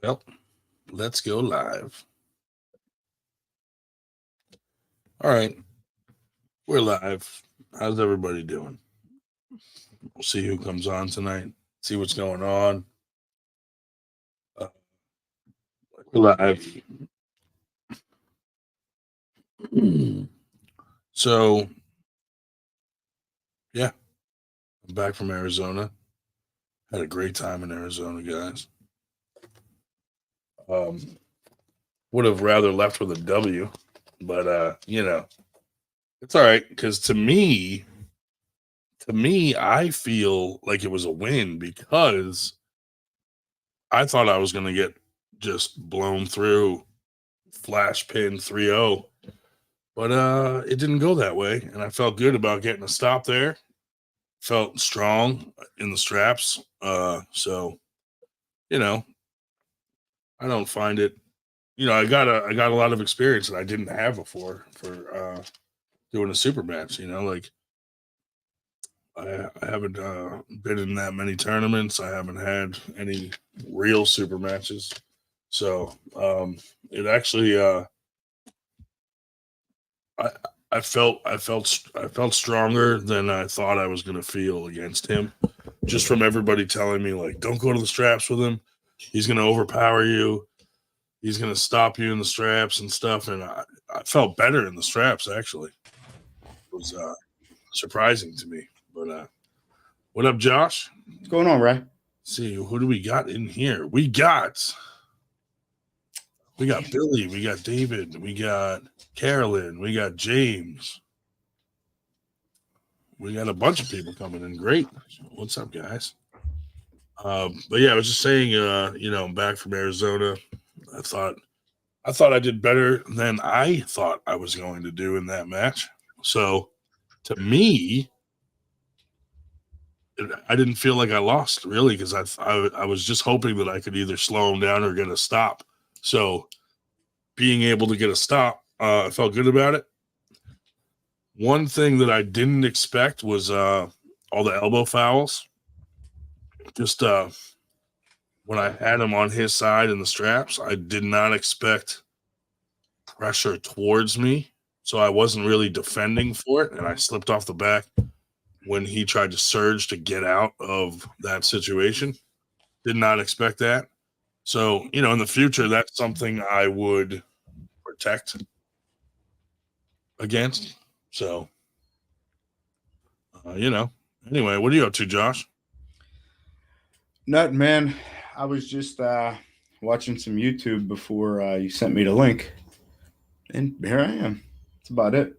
Well, let's go live. All right, we're live. How's everybody doing? We'll see who comes on tonight. See what's going on. We're live. So, yeah, I'm back from Arizona. Had a great time in Arizona, guys. Would have rather left with a W, but it's all right because to me, I feel like it was a win because I thought I was going to get just blown through, flash pin 3-0, but it didn't go that way, and I felt good about getting a stop there. Felt strong in the straps, so I don't find it. I got a lot of experience that I didn't have before for doing a super match. Like I haven't been in that many tournaments. I haven't had any real super matches, so it actually I felt stronger than I thought I was going to feel against him, just from everybody telling me like, don't go to the straps with him. He's going to overpower you. He's going to stop you in the straps and stuff. And I felt better in the straps, actually. It was surprising to me. But what up, Josh? What's going on, Ray? See, who do we got in here? We got Billy, we got David, we got Carolyn, we got James. We got a bunch of people coming in. Great. What's up, guys? But yeah, I was just saying, I'm back from Arizona. I thought I did better than I thought I was going to do in that match. So to me, I didn't feel like I lost really because I was just hoping that I could either slow him down or get a stop. So being able to get a stop, I felt good about it. One thing that I didn't expect was all the elbow fouls. Just when I had him on his side in the straps, I did not expect pressure towards me. So I wasn't really defending for it, and I slipped off the back when he tried to surge to get out of that situation. Did not expect that. So, in the future, that's something I would protect against. So, anyway, what are you up to, Josh? Nothing, man. I was just watching some YouTube before you sent me the link, and here I am. That's about it.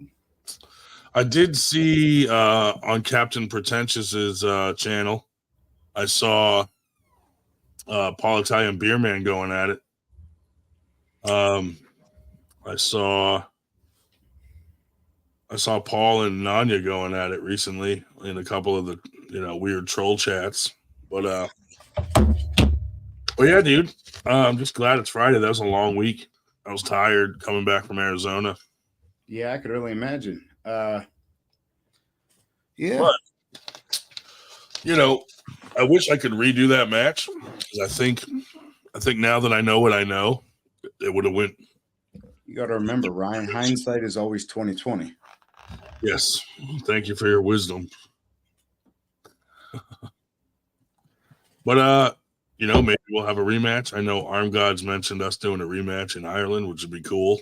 I did see on Captain Pretentious's channel, I saw Paul Italian Beer Man going at it. I saw Paul and Nanya going at it recently in a couple of the weird troll chats. But yeah, dude. I'm just glad it's Friday. That was a long week. I was tired coming back from Arizona. Yeah, I could really imagine. Yeah. But, I wish I could redo that match because I think now that I know what I know, it would have went. You got to remember, Ryan, hindsight is always 20/20. Yes. Thank you for your wisdom. But maybe we'll have a rematch. I know Arm Gods mentioned us doing a rematch in Ireland, which would be cool.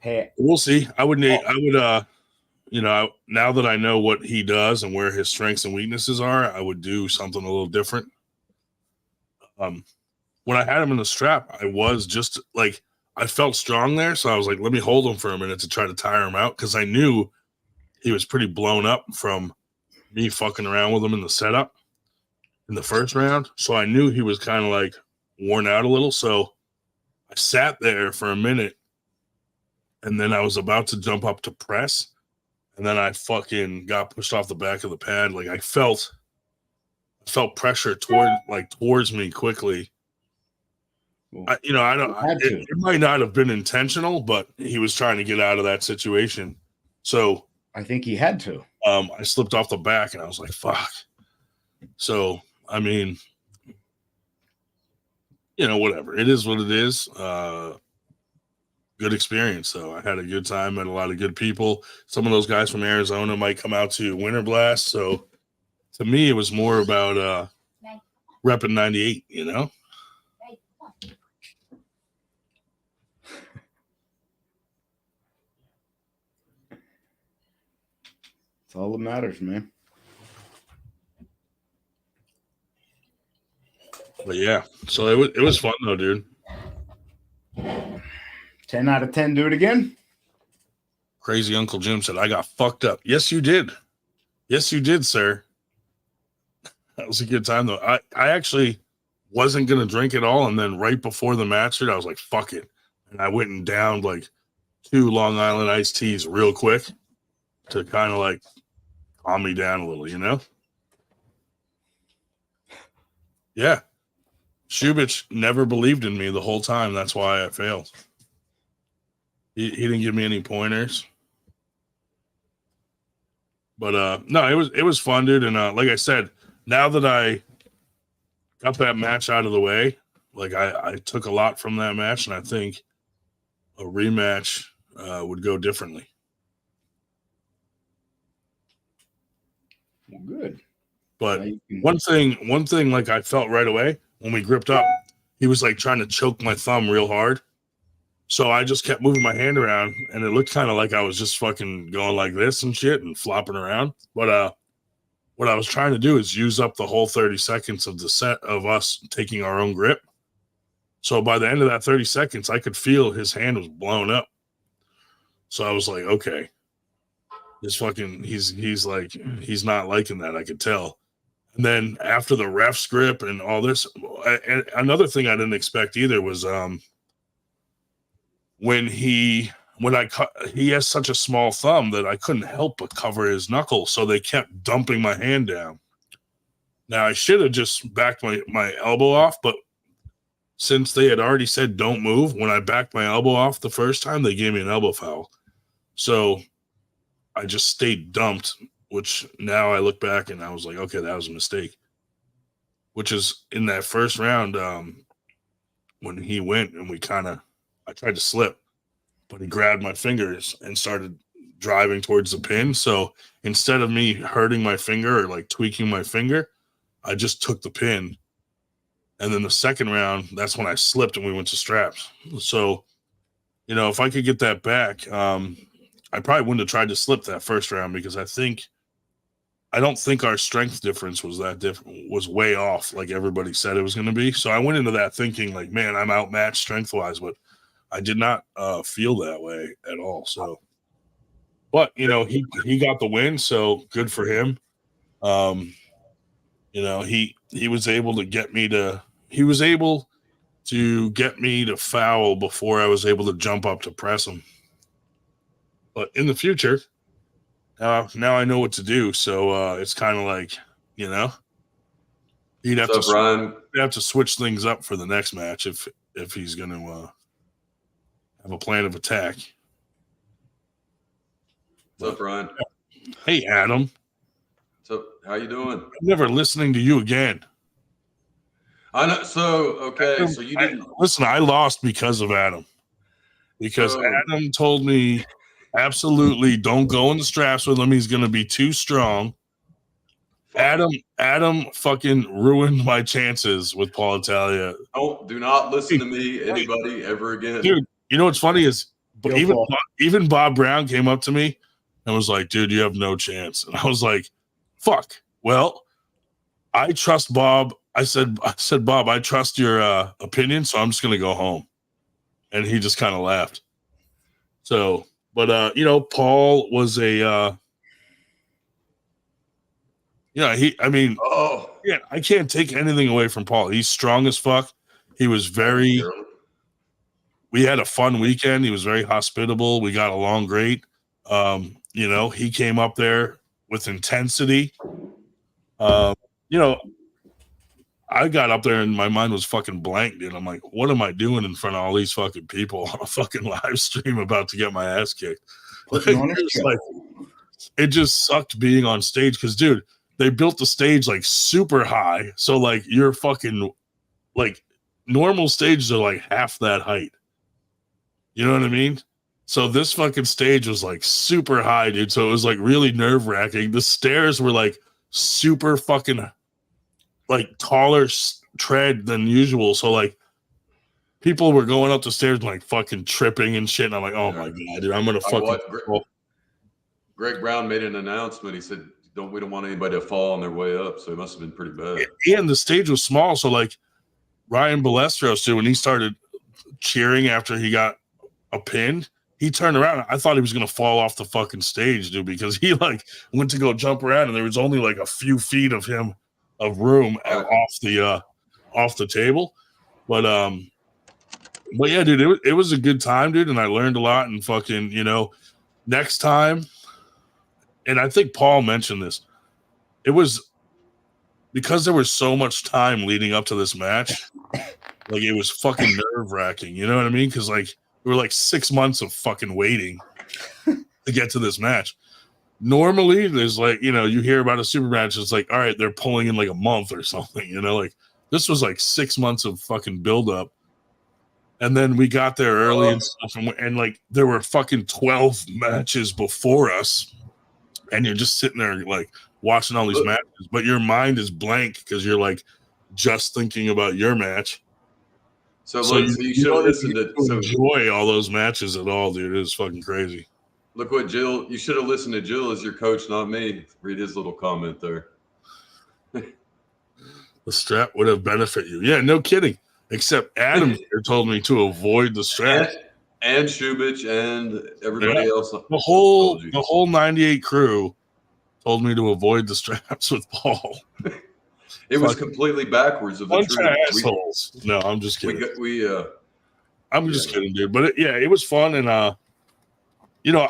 Hey, we'll see. I would now that I know what he does and where his strengths and weaknesses are, I would do something a little different. When I had him in the strap, I was just like, I felt strong there. So I was like, let me hold him for a minute to try to tire him out. Cause I knew he was pretty blown up from me fucking around with him in the setup in the first round. So I knew he was kind of like worn out a little. So I sat there for a minute and then I was about to jump up to press. And then I fucking got pushed off the back of the pad. Like I felt pressure towards me quickly. I don't. It might not have been intentional, but he was trying to get out of that situation. So I think he had to. I slipped off the back, and I was like, "Fuck." So I mean, whatever. It is what it is. Good experience, though. I had a good time, met a lot of good people. Some of those guys from Arizona might come out to Winter Blast. So to me, it was more about repping 98, It's all that matters, man. But yeah, so it was fun though, dude. 10 out of 10. Do it again. Crazy Uncle Jim said, I got fucked up. Yes, you did. Yes, you did, sir. That was a good time, though. I actually wasn't going to drink it all. And then right before the match, I was like, fuck it. And I went and downed like 2 Long Island iced teas real quick to kind of like calm me down a little, Yeah. Shubich never believed in me the whole time. That's why I failed. He didn't give me any pointers. But no, it was fun, dude. And like I said, now that I got that match out of the way, like I took a lot from that match, and I think a rematch would go differently. Well, good. But one thing, like I felt right away when we gripped up, he was like trying to choke my thumb real hard. So I just kept moving my hand around, and it looked kind of like I was just fucking going like this and shit and flopping around. But what I was trying to do is use up the whole 30 seconds of the set of us taking our own grip. So by the end of that 30 seconds, I could feel his hand was blown up. So I was like, okay, this fucking, he's like, he's not liking that. I could tell. And then after the ref's grip and all this, and another thing I didn't expect either was when he has such a small thumb that I couldn't help but cover his knuckle. So they kept dumping my hand down. Now I should have just backed my elbow off, but since they had already said don't move, when I backed my elbow off the first time, they gave me an elbow foul. So I just stayed dumped, which now I look back and I was like, okay, that was a mistake. Which is in that first round, when he went and I tried to slip, but he grabbed my fingers and started driving towards the pin. So instead of me hurting my finger or like tweaking my finger, I just took the pin. And then the second round, that's when I slipped and we went to straps. So, if I could get that back, I probably wouldn't have tried to slip that first round because I don't think our strength difference was that different, was way off like everybody said it was going to be. So I went into that thinking like, man, I'm outmatched strength-wise, but I did not feel that way at all. So, but he got the win, so good for him. He was able to get me to foul before I was able to jump up to press him. But in the future, now I know what to do. So it's kind of like, he'd have to switch things up for the next match if he's going to have a plan of attack. What's up, Ryan? Hey, Adam. So, how you doing? I'm never listening to you again. I know. So, okay. So you didn't listen. I lost because of Adam. Because Adam told me, absolutely don't go in the straps with him. He's going to be too strong. Adam fucking ruined my chances with Paul Italia. Do not listen to me, anybody, ever again. Dude, you know what's funny is even Bob Brown came up to me and was like, dude, you have no chance. And I was like, fuck. Well, I trust Bob. I said, Bob, I trust your opinion, so I'm just going to go home. And he just kind of laughed. So, but, Paul was I can't take anything away from Paul. He's strong as fuck. He was we had a fun weekend. He was very hospitable. We got along great. He came up there with intensity. I got up there and my mind was fucking blank, dude. I'm like, what am I doing in front of all these fucking people on a fucking live stream about to get my ass kicked? It just sucked being on stage because, dude, they built the stage like super high. So like you're fucking like normal stages are like half that height. You know what I mean? So this fucking stage was like super high, dude. So it was like really nerve wracking. The stairs were like super fucking like taller tread than usual. So like people were going up the stairs and like fucking tripping and shit. And I'm like, oh my God, dude, I'm gonna fucking. Greg Brown made an announcement. He said, we don't want anybody to fall on their way up. So it must have been pretty bad. And the stage was small. So like Ryan Balestros, dude, when he started cheering after he got a pin, he turned around. I thought he was gonna fall off the fucking stage, dude, because he like went to go jump around and there was only like a few feet of him of room off the table. But yeah, dude, it was a good time, dude, and I learned a lot. And fucking, you know, next time, and I think Paul mentioned this, it was because there was so much time leading up to this match, like it was fucking nerve wracking. You know what I mean? Because like we were like 6 months of fucking waiting to get to this match. Normally, there's like, you know, you hear about a super match, it's like, all right, they're pulling in like a month or something. You know, like this was like 6 months of fucking build up. And then we got there early and stuff, and like there were fucking 12 matches before us, and you're just sitting there like watching all these matches, but your mind is blank because you're like just thinking about your match. So you should have listened to enjoy all those matches at all, dude. It was fucking crazy. Look what Jill. You should have listened to Jill as your coach, not me. Read his little comment there. The strap would have benefited you. Yeah, no kidding. Except Adam here told me to avoid the strap. And Shubich and everybody else. The whole 98 crew told me to avoid the straps with Paul. It was completely backwards of the truth. Assholes. No, I'm just kidding. I'm just kidding, dude. But it was fun, and you know,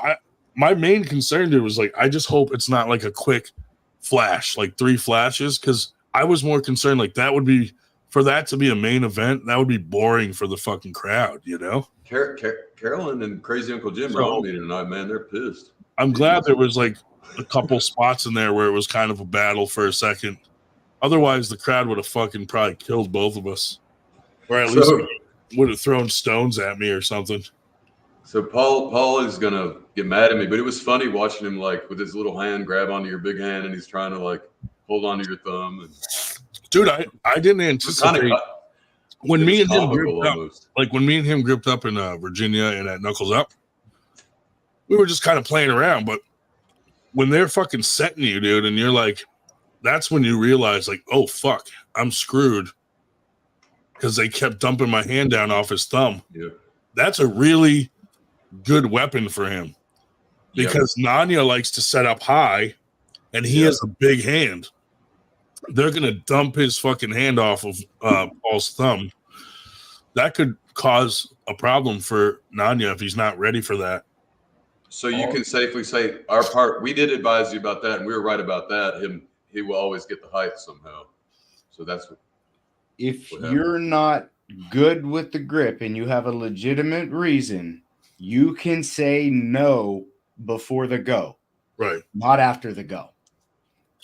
my main concern, dude, was like, I just hope it's not like a quick flash, like 3 flashes, because I was more concerned like that would be. For that to be a main event, that would be boring for the fucking crowd, you know? Carolyn and Crazy Uncle Jim are on me tonight, man. They're pissed. I'm glad there was like a couple spots in there where it was kind of a battle for a second. Otherwise, the crowd would have fucking probably killed both of us. Or at least would have thrown stones at me or something. So Paul is going to get mad at me, but it was funny watching him like with his little hand grab onto your big hand and he's trying to like hold onto your thumb. And dude, I didn't anticipate when me and him gripped up, like when me and him gripped up in Virginia and at Knuckles Up, we were just kind of playing around. But when they're fucking setting you, dude, and you're like, that's when you realize, like, oh fuck, I'm screwed because they kept dumping my hand down off his thumb. Yeah, that's a really good weapon for him because Nanya likes to set up high, and he has a big hand. They're going to dump his fucking hand off of Paul's thumb. That could cause a problem for Nanya if he's not ready for that. So you can safely say our part, we did advise you about that, and we were right about that. He will always get the height somehow. So that's what. If you're not good with the grip and you have a legitimate reason, you can say no before the go. Right. Not after the go.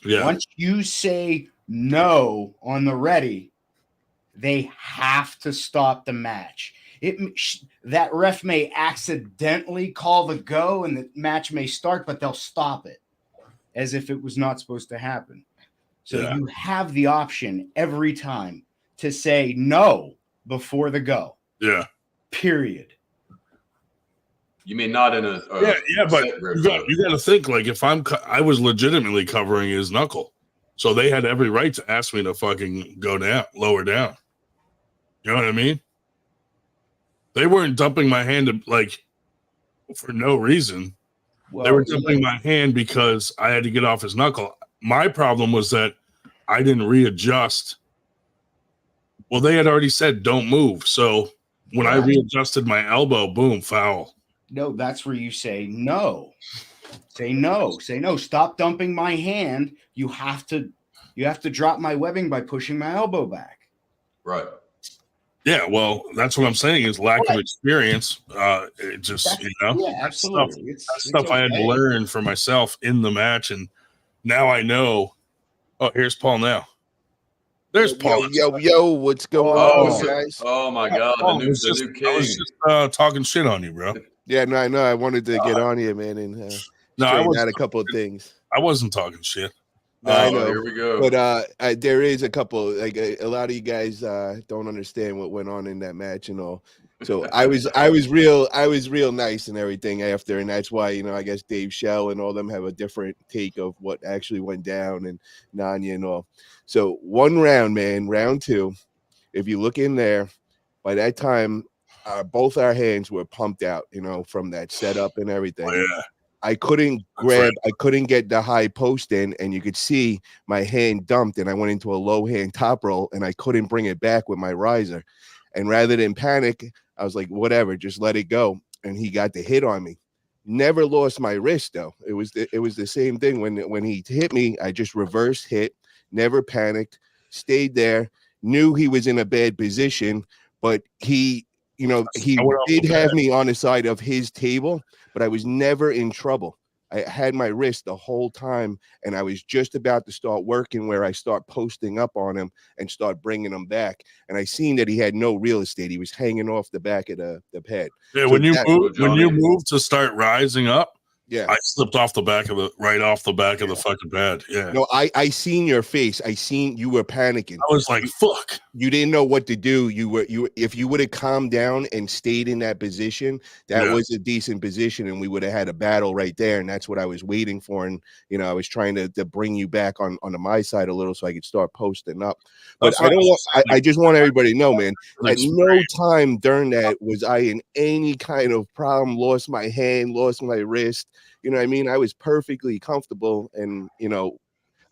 Yeah. Once you say no on the ready, they have to stop the match. That ref may accidentally call the go and the match may start, but they'll stop it as if it was not supposed to happen. So you have the option every time to say no before the go. Yeah. Period. You mean not in a but you got to think like if I was legitimately covering his knuckle, so they had every right to ask me to fucking go down, lower down. You know what I mean? They weren't dumping my hand like for no reason. Well, they were dumping my hand because I had to get off his knuckle. My problem was that I didn't readjust. Well, they had already said don't move, so when I readjusted my elbow, boom, foul. No, that's where you say no. Say no. Say no. Stop dumping my hand. You have to drop my webbing by pushing my elbow back. Right. Yeah, well, that's what I'm saying is lack of experience. It just, absolutely. Stuff I had to learn for myself in the match, and now I know. Oh, here's Paul now. There's Paul. Yo, what's going on, guys? Oh my God, I the new king. I was just talking shit on you, bro. Yeah, no, I know. I wanted to get on here, man, and straighten out a couple of things. I wasn't talking shit. No, I know. Here we go. But there is a couple. Like a lot of you guys don't understand what went on in that match and all. So I was real nice and everything after, and that's why I guess Dave Shell and all them have a different take of what actually went down and Nanya and all. So one round, man, round two. If you look in there, by that time, both our hands were pumped out, from that setup and everything. Oh, yeah. I couldn't get the high post in, and you could see my hand dumped, and I went into a low hand top roll, and I couldn't bring it back with my riser. And rather than panic, I was like, whatever, just let it go. And he got the hit on me. Never lost my wrist though. It was the same thing when he hit me. I just reverse hit, never panicked, stayed there. Knew he was in a bad position, but he did have me on the side of his table, but I was never in trouble. I had my wrist the whole time, and I was just about to start working where I start posting up on him and start bringing him back. And I seen that he had no real estate. He was hanging off the back of the pad. Yeah, So when you move to start rising up, yeah, I slipped off the back of the fucking pad. Yeah. No, I seen your face. I seen you were panicking. I was like, fuck. You didn't know what to do. If you would have calmed down and stayed in that position, that was a decent position, and we would have had a battle right there. And that's what I was waiting for. And I was trying to bring you back on my side a little so I could start posting up. But I just want everybody to know, man, at no time during that was I in any kind of problem, lost my hand, lost my wrist. You know what I mean? I was perfectly comfortable, and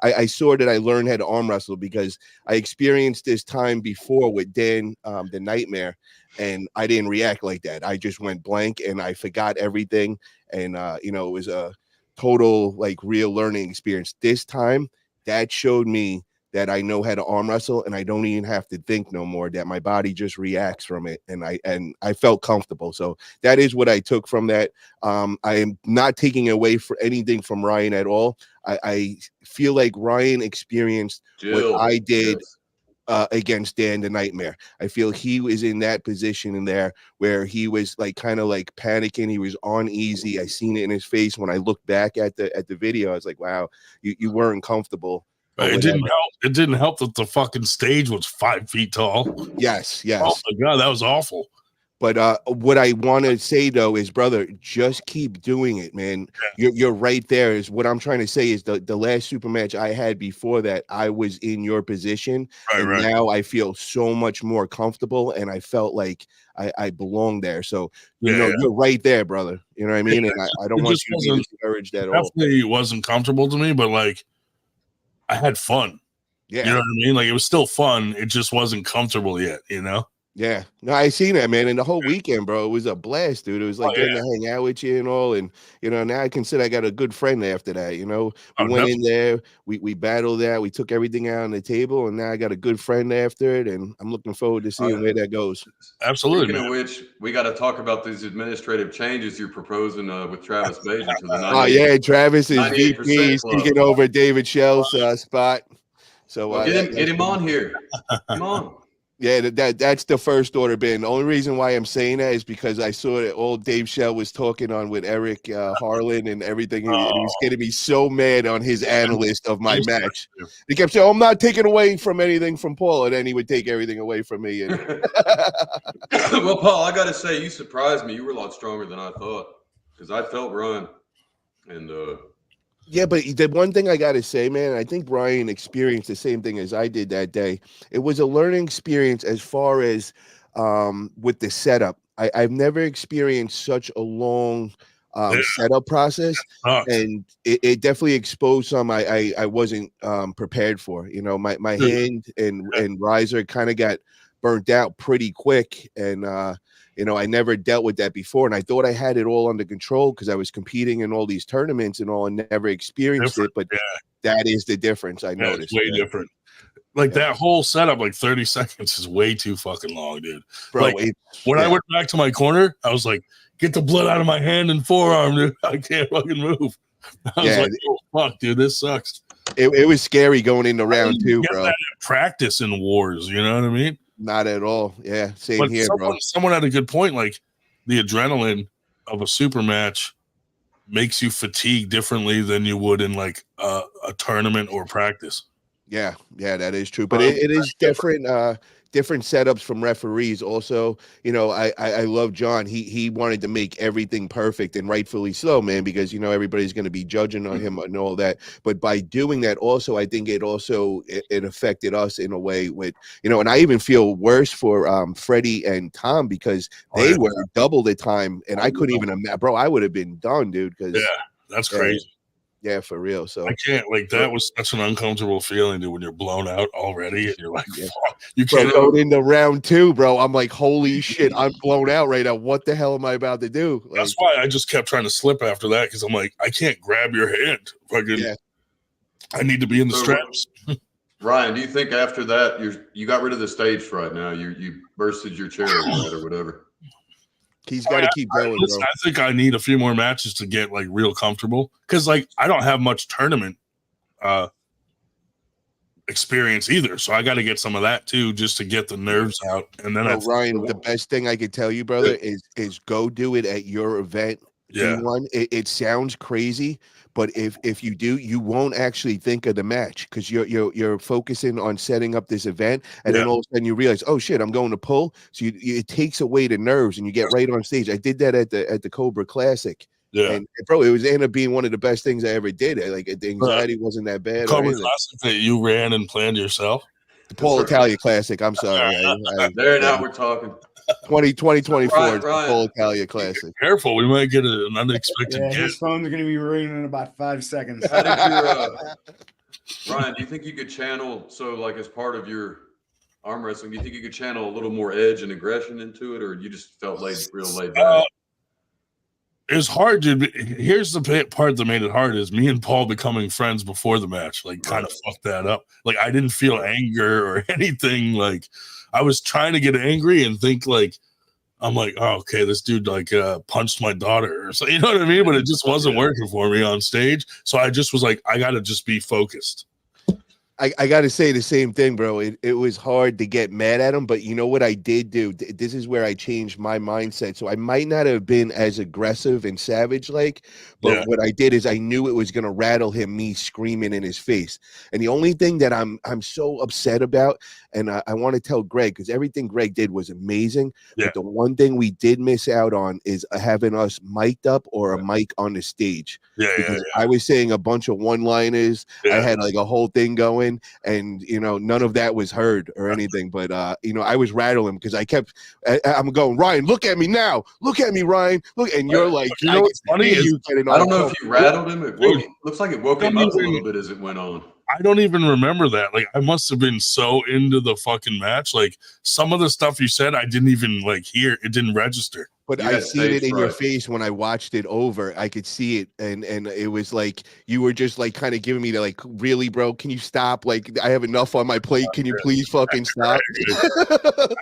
I saw that I learned how to arm wrestle because I experienced this time before with Dan, the Nightmare, and I didn't react like that. I just went blank and I forgot everything, and it was a total real learning experience. This time, that showed me that I know how to arm wrestle, and I don't even have to think no more, that my body just reacts from it. And I felt comfortable. So that is what I took from that. I am not taking away for anything from Ryan at all. I feel like Ryan experienced what I did against Dan the Nightmare. I feel he was in that position in there where he was kind of panicking. He was uneasy. I seen it in his face when I looked back at the video. I was like, wow, you weren't comfortable. It didn't help. It didn't help that the fucking stage was 5 feet tall. Yes. Oh my God, that was awful. But what I want to say though is, brother, just keep doing it, man. Yeah. You're right there. Is what I'm trying to say is the last super match I had before that, I was in your position, and now I feel so much more comfortable, and I felt like I belong there. So you're right there, brother. You know what I mean? And I don't want you to be discouraged at all. Definitely wasn't comfortable to me, but I had fun. Yeah. You know what I mean? It was still fun. It just wasn't comfortable yet, Yeah. No, I seen that, man. And the whole weekend, bro, it was a blast, dude. It was getting to hang out with you and all. And, now I consider I got a good friend after that, We went in there, we battled that, we took everything out on the table, and now I got a good friend after it. And I'm looking forward to seeing where that goes. Absolutely. Speaking of which, we got to talk about these administrative changes you're proposing with Travis Bajan to the 98%. Oh, yeah. Travis is VP taking over David Shell's spot. So get him on here. Come on. Yeah, that's the first order, Ben. The only reason why I'm saying that is because I saw that old Dave Shell was talking on with Eric Harlan and everything. And he was getting me so mad on his analyst of my match. He kept saying, I'm not taking away from anything from Paul. And then he would take everything away from me. And well, Paul, I got to say, you surprised me. You were a lot stronger than I thought, because I felt Ryan. And yeah, but the one thing I got to say, man, I think Brian experienced the same thing as I did that day. It was a learning experience as far as with the setup. I've never experienced such a long setup process, and it definitely exposed some I wasn't prepared for. My hand and riser kind of got burnt out pretty quick, and I never dealt with that before, and I thought I had it all under control because I was competing in all these tournaments and all, and never experienced it. But that is the difference I noticed. It's way different. That whole setup, 30 seconds is way too fucking long, dude. Bro, when I went back to my corner, I was like, get the blood out of my hand and forearm, dude. I can't fucking move. I was like, oh, fuck, dude, this sucks. It was scary going into round two, Get bro. that in practice in wars, you know what I mean? Not at all. Yeah, same But here, bro. someone had a good point. Like the adrenaline of a super match makes you fatigue differently than you would in like a tournament or practice. Yeah, that is true. But it is different setups from referees. Also, you know, I love John. He wanted to make everything perfect, and rightfully so, man, because you know everybody's going to be judging on him and all that. But by doing that, also, I think it affected us in a way with, you know, and I even feel worse for Freddie and Tom because they were double the time, and I couldn't even imagine, bro. I would have been done, dude. Because that's crazy. Yeah, for real. So I can't, like, that was such an uncomfortable feeling, dude, when you're blown out already and you're like, fuck, you can't go into round two, bro. I'm like, holy shit, I'm blown out right now. What the hell am I about to do? Like, that's why I just kept trying to slip after that, because I'm like, I can't grab your hand. Fucking, I need to be in the straps. Ryan, do you think after that you got rid of the stage fright now? You bursted your chair or whatever? He's got to keep going, bro. I think I need a few more matches to get like real comfortable, because like I don't have much tournament experience either, so I got to get some of that too, just to get the nerves out. And then Ryan, the best thing I could tell you, brother, is go do it at your event. Yeah, it sounds crazy, but if you do, you won't actually think of the match because you're focusing on setting up this event, and then all of a sudden you realize, oh shit, I'm going to pull. So it takes away the nerves, and you get right on stage. I did that at the Cobra Classic. Yeah, and bro, it ended up being one of the best things I ever did. Like the anxiety wasn't that bad. Cobra Classic that you ran and planned yourself. The Paul Italia Classic. I'm sorry. There, now we're talking. 2024 Paul Italia Classic. Careful, we might get an unexpected get. His phone's going to be ringing in about 5 seconds. Ryan, do you think you could channel, so like as part of your arm wrestling, do you think you could channel a little more edge and aggression into it, or you just felt real laid back? It's hard, dude. Here's the part that made it hard is me and Paul becoming friends before the match, like kind of fucked that up. Like I didn't feel anger or anything. Like I was trying to get angry and think like, I'm like, oh, okay, this dude like punched my daughter or so, you know what I mean? But it just wasn't working for me on stage. So I just was like, I got to just be focused. I got to say the same thing, bro. It was hard to get mad at him, but you know what I did do? This is where I changed my mindset. So I might not have been as aggressive and savage like, but what I did is I knew it was going to rattle him, me screaming in his face. And the only thing that I'm so upset about, and I want to tell Greg, because everything Greg did was amazing, but the one thing we did miss out on is having us mic'd up or a mic on the stage. I was saying a bunch of one-liners. I had like a whole thing going. And you know, none of that was heard or anything, but you know, I was rattling because I'm going, Ryan, look at me now, look at me, Ryan, look, and you're like, you know what's funny is, I don't know if you rattled him. Looks like it woke him up a little bit as it went on. I don't even remember that. Like I must have been so into the fucking match. Like some of the stuff you said, I didn't even like hear. It didn't register. But I seen it in your face when I watched it over. I could see it, and it was like you were just like kind of giving me the like, really, bro? Can you stop? Like I have enough on my plate. Can you please fucking stop?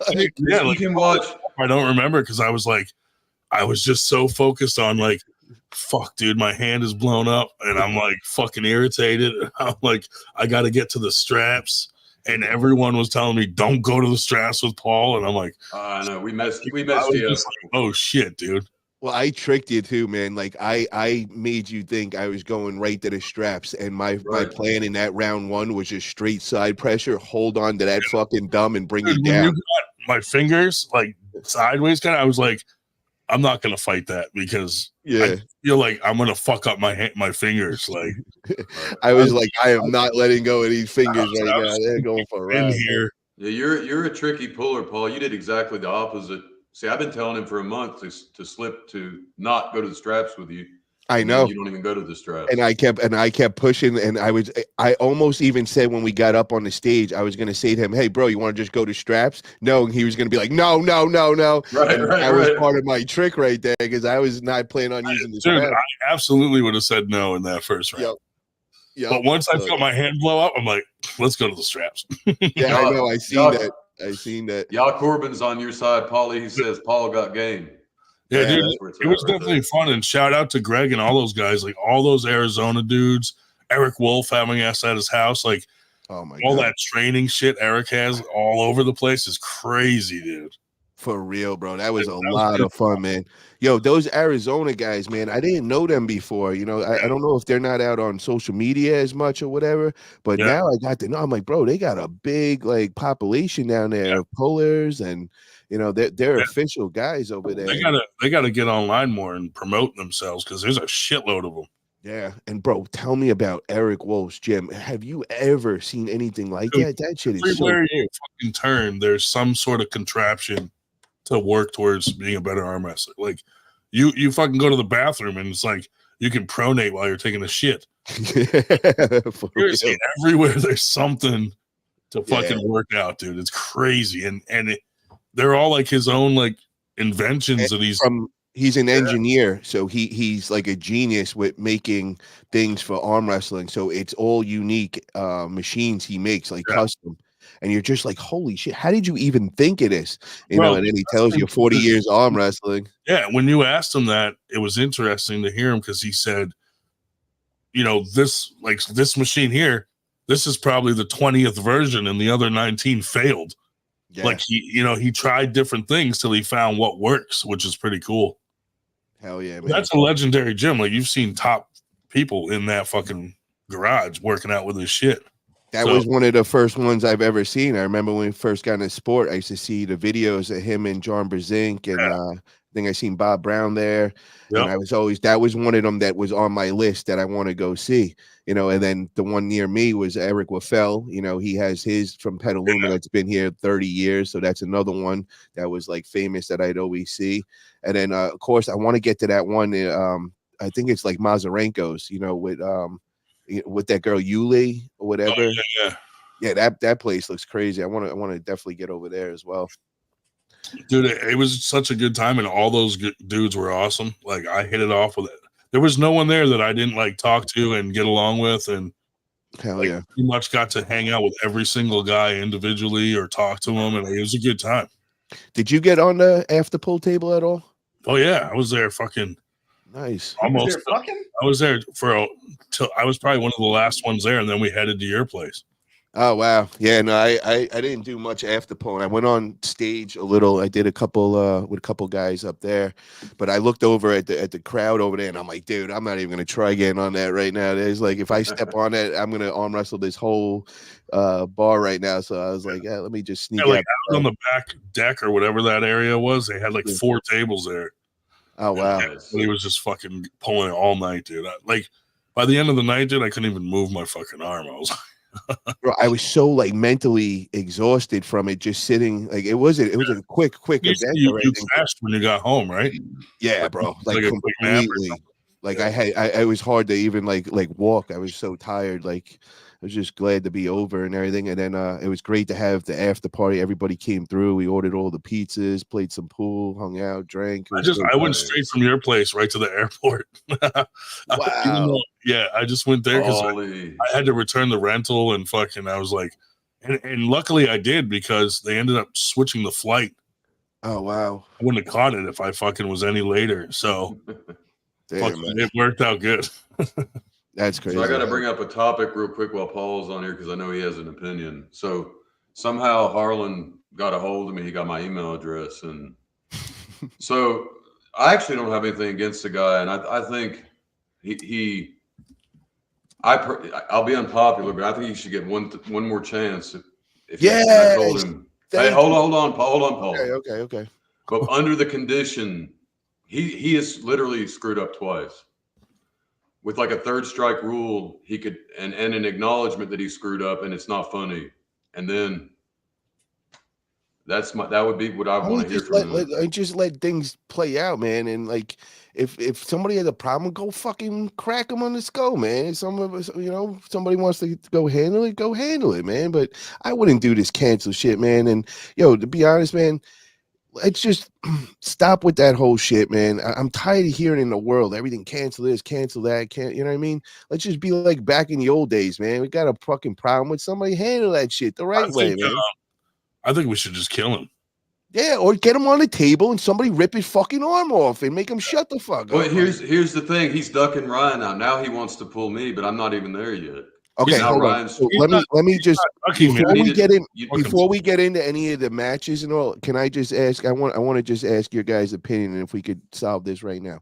Yeah, like, you can watch. I don't remember because I was just so focused on like, fuck, dude, my hand is blown up, and I'm like fucking irritated. I'm like, I got to get to the straps. And everyone was telling me, don't go to the straps with Paul. And I'm like, no, we messed you up. Like, oh shit, dude. Well, I tricked you too, man. Like I made you think I was going right to the straps. And my plan in that round one was just straight side pressure, hold on to that fucking dumb and bring it down. You got my fingers like sideways kind of, I was like, I'm not gonna fight that because I feel like I'm gonna fuck up my fingers. Like I was like, I am not letting go of these fingers right now. They're going for a ride. Here. Yeah, you're a tricky puller, Paul. You did exactly the opposite. See, I've been telling him for a month to slip to not go to the straps with you. I know you don't even go to the straps. And I kept pushing, and I almost even said when we got up on the stage, I was gonna say to him, "Hey, bro, you want to just go to straps?" No, and he was gonna be like, "No." That was part of my trick right there because I was not planning on using the straps. I absolutely would have said no in that first round. Yep. But once I felt my hand blow up, I'm like, "Let's go to the straps." Yeah, I know. I seen that. Y'all Corbin's on your side, Paulie. He says Paul got game. Yeah, dude, it was definitely fun. And shout out to Greg and all those guys, like all those Arizona dudes Eric Wolf having us at his house, like Oh my all god. that training shit Eric has all over the place is crazy, dude. For real, bro. That was a was lot good. of fun, man. Yo, those Arizona guys, man, I didn't know them before. You know, I don't know if they're not out on social media as much or whatever, but Yeah. now I got to know. I'm like, bro, they got a big like population down there of pullers, and you know, they're official guys over there. They gotta get online more and promote themselves because there's a shitload of them. Yeah, and bro, tell me about Eric Wolf's gym. Have you ever seen anything like Dude, that? That shit is so. Everywhere you fucking turn, there's some sort of contraption to work towards being a better arm wrestler. Like you fucking go to the bathroom and it's like you can pronate while you're taking a shit. For Seriously, real. everywhere there's something to fucking work out, dude. It's crazy, and they're all like his own like inventions that he's an engineer, so he's like a genius with making things for arm wrestling. So it's all unique machines he makes, like custom. And you're just like, holy shit, how did you even think of this? You know, and then he tells you 40 years arm wrestling. Yeah, when you asked him that, it was interesting to hear him because he said, you know, this machine here, this is probably the 20th version and the other 19 failed. Yeah. Like he tried different things till he found what works, which is pretty cool. Hell yeah, man. That's a legendary gym. Like you've seen top people in that fucking garage working out with his shit. That was one of the first ones I've ever seen. I remember when we first got into sport, I used to see the videos of him and John Brzezinski, and I think I seen Bob Brown there. Yep. And I was always, that was one of them that was on my list that I want to go see, you know. And then the one near me was Eric Waffel. You know, he has his from Petaluma that's been here 30 years. So that's another one that was like famous that I'd always see. And then of course I want to get to that one. I think it's like Mazarenko's, you know, with that girl Yuli or whatever. Yeah, that place looks crazy. I want to definitely get over there as well. Dude, it was such a good time, and all those dudes were awesome. Like I hit it off with it. There was no one there that I didn't like talk to and get along with, and hell yeah, pretty much got to hang out with every single guy individually or talk to them, and it was a good time. Did you get on the after pool table at all? Oh yeah, I was there. Fucking nice. Almost. I was there till I was probably one of the last ones there, and then we headed to your place. Oh wow, yeah. No, I didn't do much after pool. I went on stage a little. I did a couple with a couple guys up there, but I looked over at the crowd over there, and I'm like, dude, I'm not even gonna try getting on that right now. There's like, if I step on that, I'm gonna arm wrestle this whole bar right now. So I was like, yeah, let me just sneak out on the back deck or whatever that area was. They had like 4 tables there. Oh wow! And he was just fucking pulling it all night, dude. Like by the end of the night, dude, I couldn't even move my fucking arm. I was bro, I was so like mentally exhausted from it, just sitting. Like it was a quick event. You crashed when you got home, right? Yeah, bro. Like completely. Like I was hard to even like walk. I was so tired. Like I was just glad to be over and everything. And then it was great to have the after party. Everybody came through. We ordered all the pizzas, played some pool, hung out, drank. I went straight from your place right to the airport. Wow. I just went there because I had to return the rental and fucking I was like, and luckily I did because they ended up switching the flight. Oh wow. I wouldn't have caught it if I fucking was any later. So it worked out good. That's crazy. So I got to bring up a topic real quick while Paul's on here because I know he has an opinion. So somehow Harlan got a hold of me. He got my email address, and so I actually don't have anything against the guy, and I think I'll be unpopular, but I think he should get one more chance. If I told him, hey, hold on, Paul. Okay. But under the condition, he is literally screwed up twice. With like a third strike rule, he could and an acknowledgement that he screwed up and it's not funny. And then that would be what I want to hear from him. Just let things play out, man. And like if somebody has a problem, go fucking crack them on the skull, man. Some of us, you know, somebody wants to go handle it, man. But I wouldn't do this cancel shit, man. And to be honest, man, let's just stop with that whole shit, man. I'm tired of hearing in the world everything cancel this, cancel that. You know what I mean? Let's just be like back in the old days, man. We got a fucking problem with somebody, handle that shit the right way, man. I think we should just kill him. Yeah, or get him on the table and somebody rip his fucking arm off and make him shut the fuck Well, up. here's the thing. He's ducking Ryan now. Now he wants to pull me, but I'm not even there yet. Okay, Now hold on. Ryan's. So let me just ducking me. before we get into any of the matches and all, can I just ask? I want to just ask your guys' opinion, and if we could solve this right now.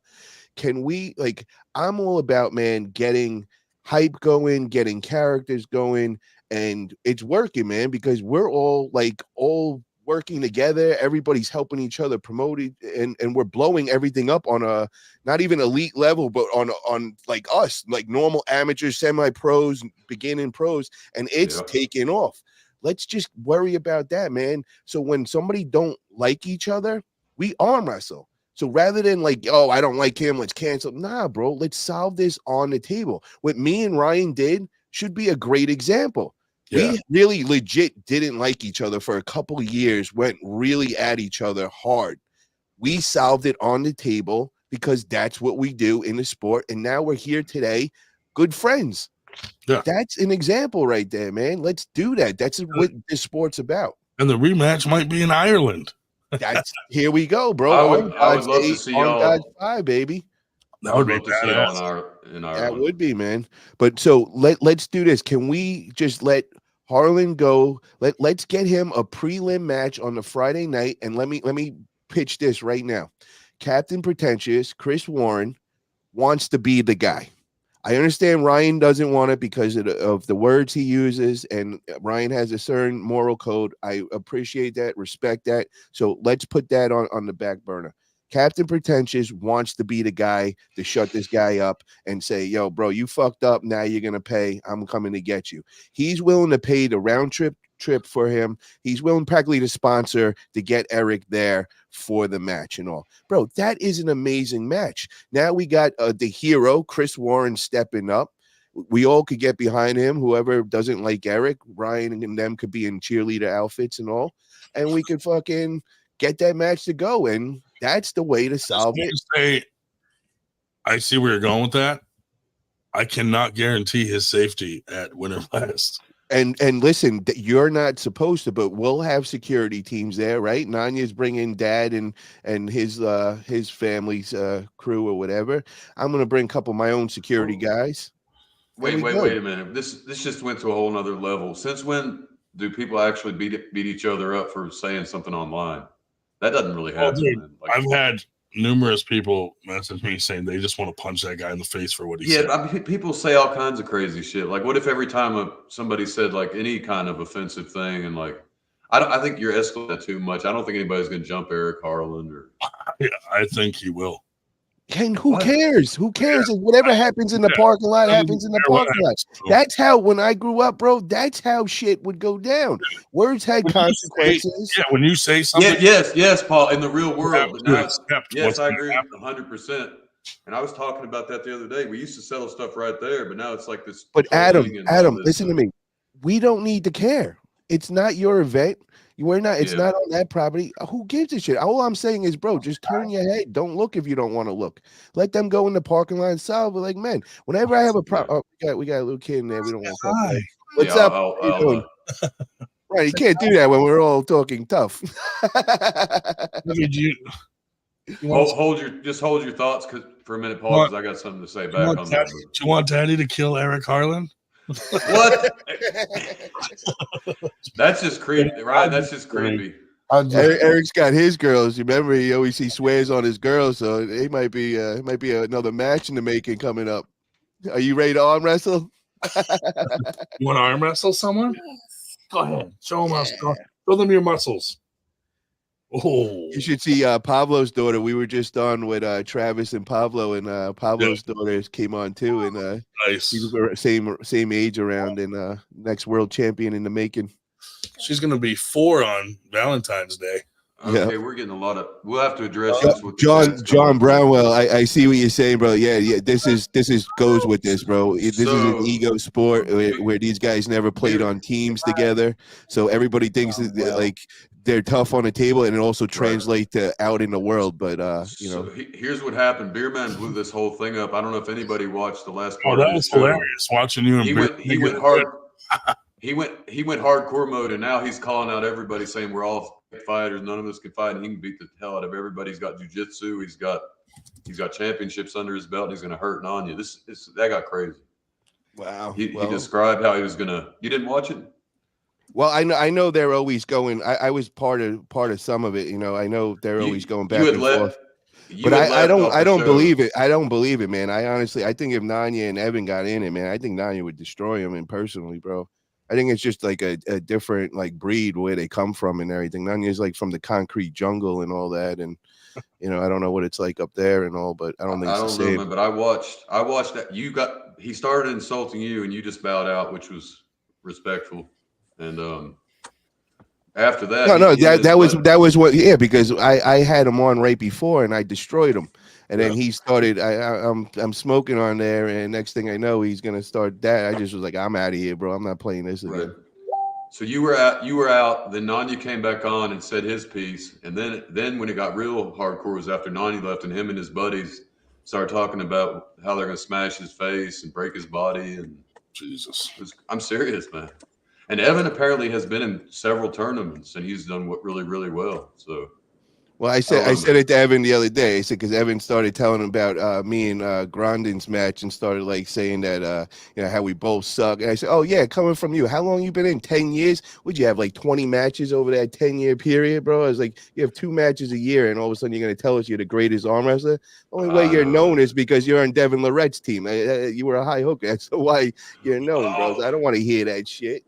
Can we, like, I'm all about, man, getting hype going, getting characters going, and it's working, man, because we're all working together. Everybody's helping each other promote it, and we're blowing everything up on a not even elite level, but on like us, like normal amateurs, semi-pros, beginning pros, and it's taking off. Let's just worry about that, man. So when somebody don't like each other, we arm wrestle. So rather than like, oh, I don't like him, let's cancel. Nah, bro, let's solve this on the table. What me and Ryan did should be a great example. Yeah. We really legit didn't like each other for a couple of years, went really at each other hard. We solved it on the table because that's what we do in the sport. And now we're here today, good friends. Yeah. That's an example right there, man. Let's do that. That's what this sport's about. And the rematch might be in Ireland. That's here we go, bro. I would love to see y'all. God's eye, baby. That would be love to see y'all in Ireland. That would be, man. But so let's do this. Can we just let Harlan go? Let's get him a prelim match on the Friday night. And let me pitch this right now. Captain Pretentious, Chris Warren, wants to be the guy. I understand Ryan doesn't want it because of the words he uses, and Ryan has a certain moral code. I appreciate that, respect that. So let's put that on the back burner. Captain Pretentious wants to be the guy to shut this guy up and say, yo, bro, you fucked up. Now you're going to pay. I'm coming to get you. He's willing to pay the round trip for him. He's willing practically to sponsor to get Eric there for the match and all. Bro, that is an amazing match. Now we got the hero, Chris Warren, stepping up. We all could get behind him. Whoever doesn't like Eric, Ryan and them could be in cheerleader outfits and all. And we could fucking get that match to go. And that's the way to solve it. I see where you're going with that. I cannot guarantee his safety at Winter West. And listen, you're not supposed to, but we'll have security teams there, right? Nanya's bringing Dad and his family's crew or whatever. I'm gonna bring a couple of my own security guys. Wait a minute. This just went to a whole nother level. Since when do people actually beat each other up for saying something online? That doesn't really happen. Dude, I've had numerous people message me saying they just want to punch that guy in the face for what he said. Yeah, I mean, people say all kinds of crazy shit. Like, what if every time somebody said like any kind of offensive thing, and like, I think you're escalating too much. I don't think anybody's gonna jump Eric Harland or. Yeah, I think he will. And who cares? Who cares? Yeah. Whatever happens in the parking lot happens in the parking lot. That's how, when I grew up, bro, that's how shit would go down. Words had consequences. When you say something. Yes, Paul, in the real world. Yes, I agree 100%. And I was talking about that the other day. We used to sell stuff right there, but now it's like this. But Adam, listen to me. We don't need to care. It's not your event. We're not. It's not on that property. Who gives a shit? All I'm saying is, bro, just turn your head. Don't look if you don't want to look. Let them go in the parking lot and solve it. Like, man, whenever I have a problem, we got a little kid in there. We don't want to talk about it. What's up? How you doing? Right, you can't do that when we're all talking tough. Hold your thoughts for a minute, Paul, because I got something to say back on that. Do you want Daddy to kill Eric Harlan? What? That's just creepy, right? That's just creepy. Eric's got his girls. Remember, he swears on his girls, so it might be another match in the making coming up. Are you ready to arm wrestle? You want to arm wrestle someone? Go ahead. Show them show them your muscles. Oh, you should see Pablo's daughter. We were just on with Travis and Pablo, and Pablo's daughter came on too, and nice. She was same age around, and next world champion in the making. She's gonna be 4 on Valentine's Day. Okay, we're getting a lot of. We'll have to address this with John Brownwell. I see what you're saying, bro. Yeah. This is goes with this, bro. This is an ego sport where these guys never played on teams together, so everybody thinks that like they're tough on the table, and it also translates to out in the world. But So here's what happened. Beerman blew this whole thing up. I don't know if anybody watched the last part. Oh, that was hilarious watching you. He went hard. he went hardcore mode, and now he's calling out everybody, saying we're all fighters. None of us can fight, and he can beat the hell out of everybody. He's got jiu-jitsu. He's got championships under his belt. And he's going to hurt Nanya. That got crazy. Wow. He described how he was going to. You didn't watch it? Well, I know they're always going. I was part of some of it. You know, I know they're always going back and forth. But I don't believe it. I don't believe it, man. I think if Nanya and Evan got in it, man, I think Nanya would destroy him. And personally, bro, I think it's just like a different like breed where they come from and everything. Nanya's like from the concrete jungle and all that, and you know, I don't know what it's like up there and all, but I don't think it's the same. Know, man, but I watched that. He started insulting you, and you just bowed out, which was respectful. And after that, that was what, yeah, because I had him on right before, and I destroyed him. And then he started. I'm smoking on there, and next thing I know, he's gonna start that. I just was like, I'm out of here, bro. I'm not playing this again. Right. So you were out. Then Nanya came back on and said his piece, and then when it got real hardcore was after Nanya left, and him and his buddies started talking about how they're gonna smash his face and break his body. And Jesus, I'm serious, man. And Evan apparently has been in several tournaments, and he's done really, really well. So. Well, I said it to Evan the other day. I said, because Evan started telling him about me and Grondin's match and started like saying that you know, how we both suck. And I said, oh yeah, coming from you, how long you been in? 10 years? Would you have like 20 matches over that 10-year period, bro? I was like, you have 2 matches a year, and all of a sudden you're gonna tell us you're the greatest arm wrestler. The only way you're known is because you're on Devin Lorette's team. You were a high hooker. That's why you're known, bro. I don't want to hear that shit.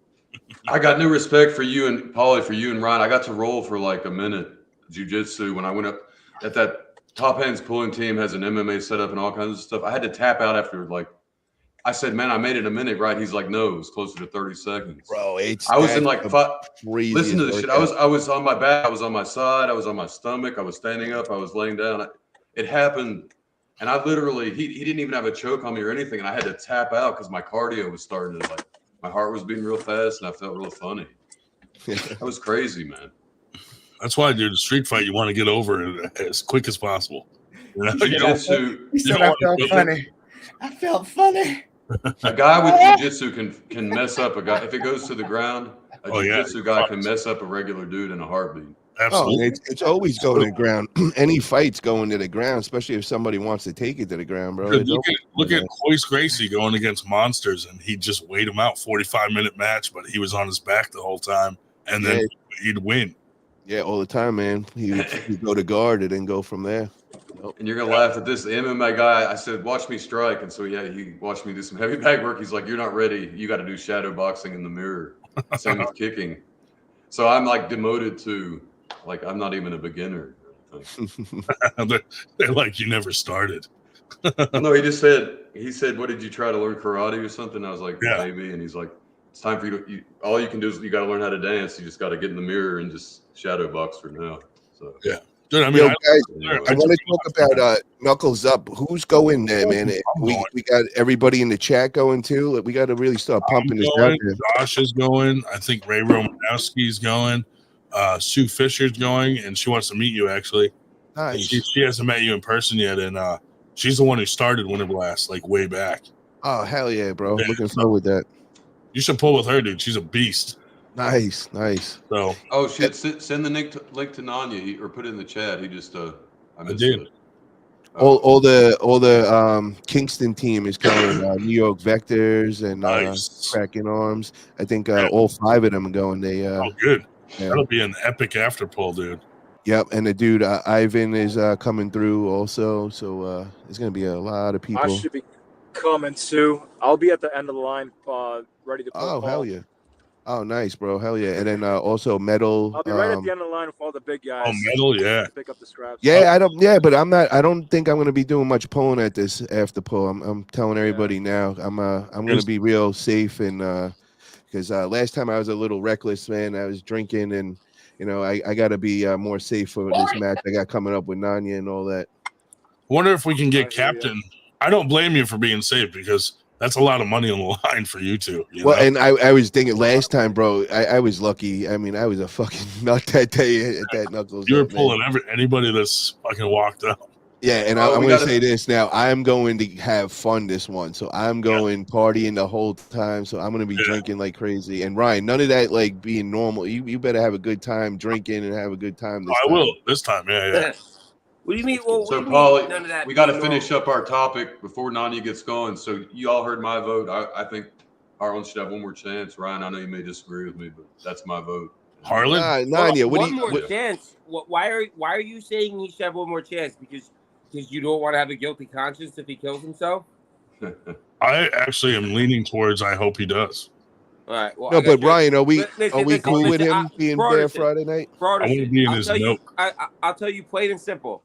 I got new respect for you and Paulie, for you and Ryan. I got to roll for like a minute jiu-jitsu when I went up at that Top Hands pulling team has an MMA setup and all kinds of stuff. I had to tap out after, like, I said, man, I made it a minute, right? He's like, no, it was closer to 30 seconds. Bro, I was in like listen to this shit. I was on my back, I was on my side, I was on my stomach, I was standing up, I was laying down. It happened, and I literally he didn't even have a choke on me or anything, and I had to tap out because my cardio was starting to, like, my heart was beating real fast, and I felt real funny. That was crazy, man. That's why, dude, a street fight, you want to get over as quick as possible. You know? He said, I felt funny. I felt funny. A guy with jiu-jitsu can mess up a guy. If it goes to the ground, a jiu-jitsu guy can mess up a regular dude in a heartbeat. Absolutely. It's always going to the ground. Any fight's going to the ground, especially if somebody wants to take it to the ground, bro. Look at Royce Gracie going against monsters, and he just weighed him out, 45-minute match, but he was on his back the whole time, and then he'd win. Yeah, all the time, man. He'd go to guard and then go from there. Nope. And you're gonna laugh at this. The MMA guy, I said, watch me strike. And so he watched me do some heavy bag work. He's like, you're not ready. You got to do shadow boxing in the mirror. Same with kicking. So I'm like demoted to, like, I'm not even a beginner. They're like, you never started. No, he said, what did you try to learn, karate or something? I was like, maybe. And he's like, it's time for you to, all you can do is you got to learn how to dance. You just got to get in the mirror and just shadow box for now. So yeah. Dude, I mean, I want to talk about Knuckles Up. Who's going there, man? We got everybody in the chat going too. We got to really start pumping this out there. Josh is going. I think Ray Romanowski's going. Sue Fisher's going, and she wants to meet you, actually. Nice. She hasn't met you in person yet, and she's the one who started Winter Blast, like, way back. Oh, hell yeah, bro. Yeah. Looking forward to that. You should pull with her, dude. She's a beast. Nice. So, oh shit! Send the link to Nanya, or put it in the chat. He just I did. It. All the Kingston team is coming. New York Vectors and Cracking Arms. I think all 5 of them are going. They good. Yeah. That'll be an epic after pull, dude. Yep, and the dude Ivan is coming through also. So there's gonna be a lot of people. I should be coming too. I'll be at the end of the line, ready to pull. Oh, hell yeah. Oh, nice, bro. Hell yeah. And then also Metal. I'll be right at the end of the line with all the big guys. Oh, Metal, yeah. Pick up the scraps. Yeah, but I don't think I'm going to be doing much pulling at this after pull. I'm telling everybody now. I'm going to be real safe, and because last time I was a little reckless, man. I was drinking, and you know, I got to be more safe for this match I got coming up with Nanya and all that. Wonder if we can get Captain. I don't blame you for being safe, because that's a lot of money on the line for you two. You know? And I was thinking last time, bro, I was lucky. I mean, I was a fucking nut that day at that Knuckles. You were pulling anybody that's fucking walked up. Yeah, and Oh, I'm we going to gotta- say this now. I'm going to have fun this one. So I'm going partying the whole time. So I'm going to be drinking like crazy. And Ryan, none of that like being normal. You better have a good time drinking and have a good time this I time. will this time. Yeah. What do you mean? Well, what So, do you mean Paulie, none of that we got to being finish normal? up our topic before Nanya gets going. So, you all heard my vote. I think Harlan should have one more chance. Ryan, I know you may disagree with me, but that's my vote. Harlan? Nanya, what do One you? more What, chance. Why are you saying he should have one more chance? Because you don't want to have a guilty conscience if he kills himself? I actually am leaning towards I hope he does. All right. Well, no, I got but Ryan, are we Listen, cool with listen, him being there Friday night? I want to be in I'll his tell you. note. I'll tell you plain and simple.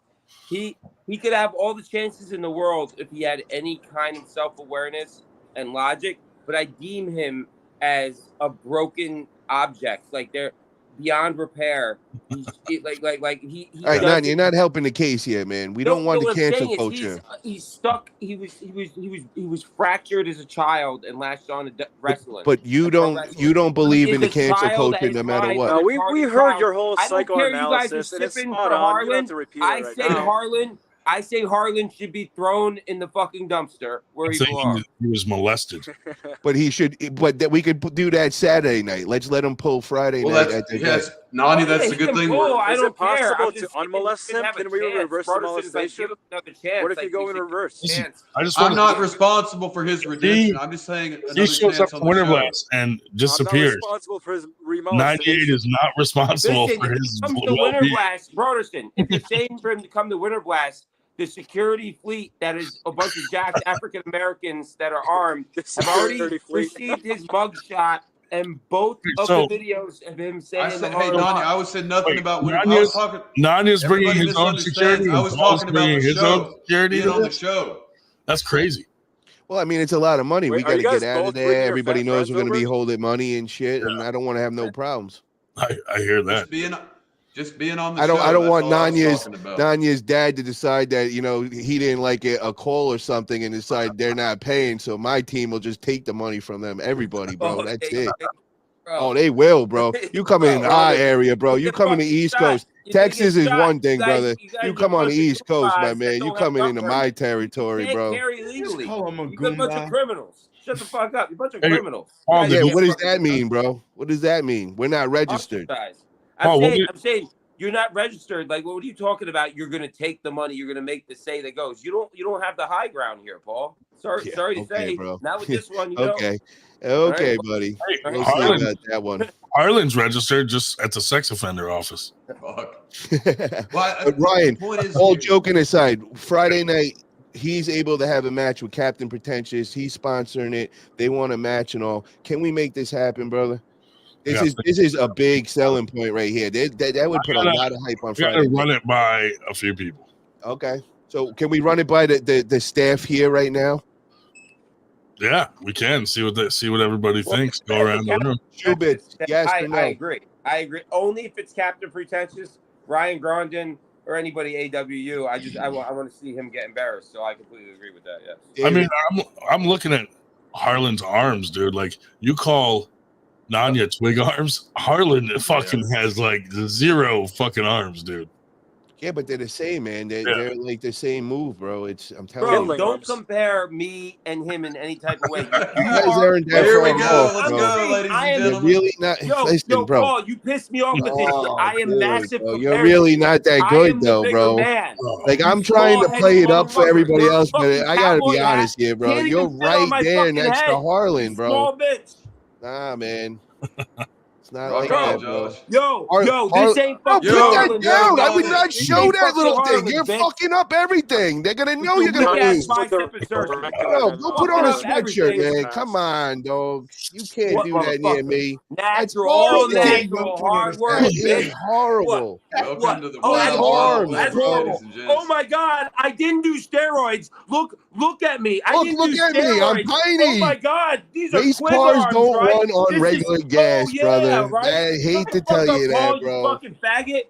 He could have all the chances in the world if he had any kind of self-awareness and logic, but I deem him as a broken object. Like they're beyond repair. He's like he All right, doesn't- Nanya, you're not helping the case here, man. We don't want what the I'm cancel saying is culture. He's stuck. He was fractured as a child and latched on to wrestling. But you don't believe in the cancel culture no matter what. No, we heard your whole I don't care. You guys are psychoanalysis, and it's sipping spot for on. You don't Harlan. have to repeat it right now. I say Harlan should be thrown in the fucking dumpster where I'm he saying belongs. he was molested. But he should. But that we could do that Saturday night. Let's let him pull Friday Well, night. yes, Nani, that's the good thing. I Is don't it possible care. I'm to just saying unmolest you him? have a Can we chance. reverse the Broderson's like, molestation? give him another chance. What if Like, you go in should reverse? give him a chance. I just I'm want not responsible for his redemption. I'm just saying he another shows up chance to on the Winter show. Blast and I'm not disappears. responsible for his 98 is not responsible Listen, for if his he comes to Winter well-being. Blast, Broderson, if you're saying for him to come to Winter Blast, the security fleet that is a bunch of jacked African Americans that are armed have already received his mugshot and both of the videos of him saying I said, hey, Nanya, I said nothing about Winter. I was talking. Nanya's bringing Everybody his own security. misunderstands. I was talking about the his show. own security Being to on the this? show. That's crazy. Well, I mean, it's a lot of money. Wait, We are got to you guys get out of both bringing there. your Everybody fat knows friends we're going to be over? holding money and shit, and I don't want to have no problems. I hear that. Just being on the I show. don't want that's all I was talking about. Nanya's dad to decide that he didn't like a call or something and decide they're not paying, so my team will just take the money from them. Everybody, bro, that's it. Oh, they will, bro. You come in our area, bro. You come in the East Coast. Texas is one thing, brother. You come on the East Coast, my man. You coming into my territory, bro. Carry legally. Call him a You're a bunch of Goomba. criminals. Shut the fuck up. You're a bunch of criminals. Paul, You Yeah, guys what does fucking that mean, bro? What does that mean? We're not registered. ostracized. Paul, I'm saying you're not registered. Like, what are you talking about? You're gonna take the money. You're gonna make the say that goes. You don't have the high ground here, Paul. Sorry to say, bro. not with this one. You Okay, right. buddy. All We'll right. see about that one. Harlan's registered just at the sex offender office. Fuck. But Ryan, all joking aside, Friday night he's able to have a match with Captain Pretentious. He's sponsoring it. They want a match and all. Can we make this happen, brother? This is a big selling point right here. That would put a lot of hype on We got Friday. to run it by a few people. Okay, so can we run it by the staff here right now? Yeah, we can see what everybody thinks. Go around the room. Shubit, yes or no? I agree. Only if it's Captain Pretentious, Ryan Grondin, or anybody AWU. I want to see him get embarrassed. So I completely agree with that. Yes. I mean, I'm looking at Harlan's arms, dude. Like, you call Nanya twig arms. Harlan fucking has like 0 fucking arms, dude. Yeah, but they're the same, man. They're like the same move, bro. I'm telling Bro, you. don't compare me and him in any type of way. You guys aren't that Here we far go. off, Let's bro. go, ladies and You're gentlemen. really not. Listen, bro. Paul, you pissed me off with this. Oh, I am dude, massive. bro. You're really not that I good, am the though, bigger bro. man. Like, I'm You trying to small-headed play it up for motherfucker. everybody You're a else, but fucking I gotta cowboy be hat. honest here, bro. Can't You're even fit on my right there fucking next to head. Harlan, bro. Small bitch. Nah, man. It's not Rock like on, that, bro. Josh. This ain't Bro, fucking put that Harlan, down. bro. I would not This show ain't that fucking little Harlan, thing. You're bitch. fucking up everything. They're gonna know you're With gonna your lose. weak-ass bicep insertion. Bro, go put on a Fuck up sweatshirt, everything. man. Come on, dog. You can't What, do that near motherfucker? me. Natural, horrible. natural, hard work, That is bitch. horrible. Welcome to the Oh, that's Wild Wild horrible. West, That's ladies horrible. and gents. Oh my God, I didn't do steroids. Look at me. I didn't Look do at me. I'm steroids. tiny. Oh my God, these are Race quick cars arms, don't right? run on This regular is, gas, oh, yeah, brother. Right? I hate Shut to the tell fuck you up, that, Paul, bro. You fucking faggot.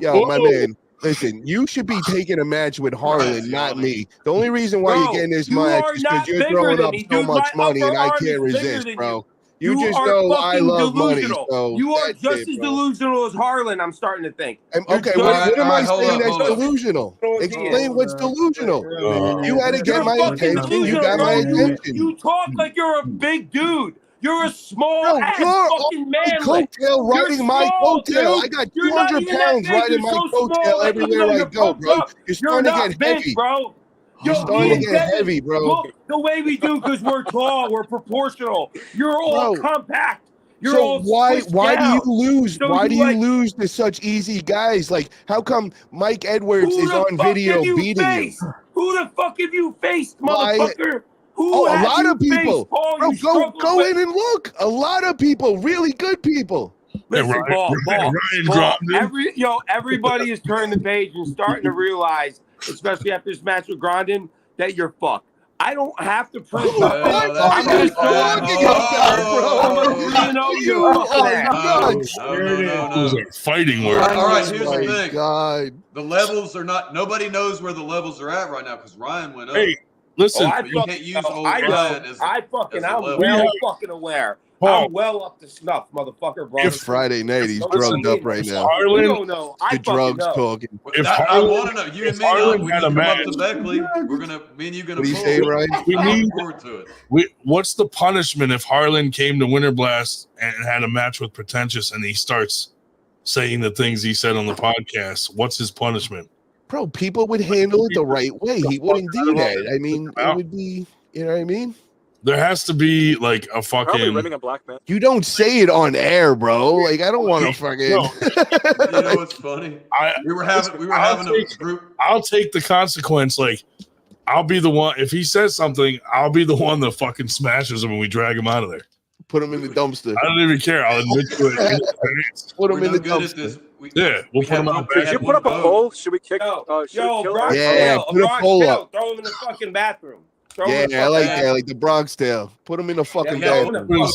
Yo, my man. Listen, you should be taking a match with Harlan, not me. The only reason why you're getting this you match are is because not you're bigger throwing than up me, so dude. much My money, upper and I arm can't is bigger resist, than bro. you. You just are know I fucking love money, delusional. so You are that's just it, as bro. delusional as Harlan, I'm starting to think. Okay, You're what am I All right, saying hold that's up. delusional? Hold Explain on. what's delusional. You had to get You're my fucking attention. You delusional, got my bro. attention. You talk like you're a big dude. You're a small Bro, ass you're fucking on my manlet. coattail You're riding my small, coattail. dude. I got You're not 200 even that pounds big. riding You're my so small coattail that even everywhere though I you're go, pumped bro. up, You're you're starting to not get big, heavy. bro. You're Yo, starting me to and get Devin heavy, bro. look the way we do because we're tall, we're proportional. You're all Bro. compact. You're So all why squished do you down. lose? So Why you do you like lose to such easy guys? Like, how come Mike Edwards who is the on fuck video have you beating you? faced? Who the fuck have you faced, Why? motherfucker? Who Oh, a have lot you of people. faced, Paul? Bro, You struggled go with. in and look. A lot of people, really good people. Listen, Ryan Paul, dropped him. everybody is turning the page and starting to realize, especially after this match with Grondin, that you're fucked. I don't have to prove Who nothing. are I'm you gonna talking show about, I'm bro? gonna, you know, You you're fucking are ass. nuts. Those are fighting All words. right, here's Oh the my thing. God. The levels are not. Nobody knows where the levels are at right now because Ryan went up. Hey, listen, Oh, I You can't use old I Ryan know. as I'm a level. well fucking aware. Paul, I'm well up to snuff, motherfucker, bro. It's Friday night. He's Don't tell drugged me, up right now. You don't know. I The fucking drugs know. talking. If I Harlan- want to know. You if and me, Harlan when had you a come up match- to Beckley, me and you gonna What do you pull. say, Ryan? we I'm need. looking forward to it. What's the punishment if Harlan came to Winter Blast and had a match with Pretentious and he starts saying the things he said on the podcast? What's his punishment? Bro, people would handle it the right way. He wouldn't do that. I mean, it out. would be, you know what I mean? There has to be like a Probably fucking. running a black man. You don't say it on air, bro. Like, I don't want to fucking. No. You know what's funny? We were having a group. I'll take the consequence. Like, I'll be the one. If he says something, I'll be the one that fucking smashes him and we drag him out of there. Put him in the dumpster. I don't even care. I'll admit to it. Put We're him in no the good at dumpster. this. Yeah, we'll put him one- out we back. had Should you one put up a vote. poll? Should we kick? Yo, should we kill Bronx him? Yeah, Tale, put a Bronx poll Tale, up. throw him in the fucking bathroom. Throw him Yeah, in the I like fucking that. Like the Bronx tale. Put him in the fucking Yeah, bathroom.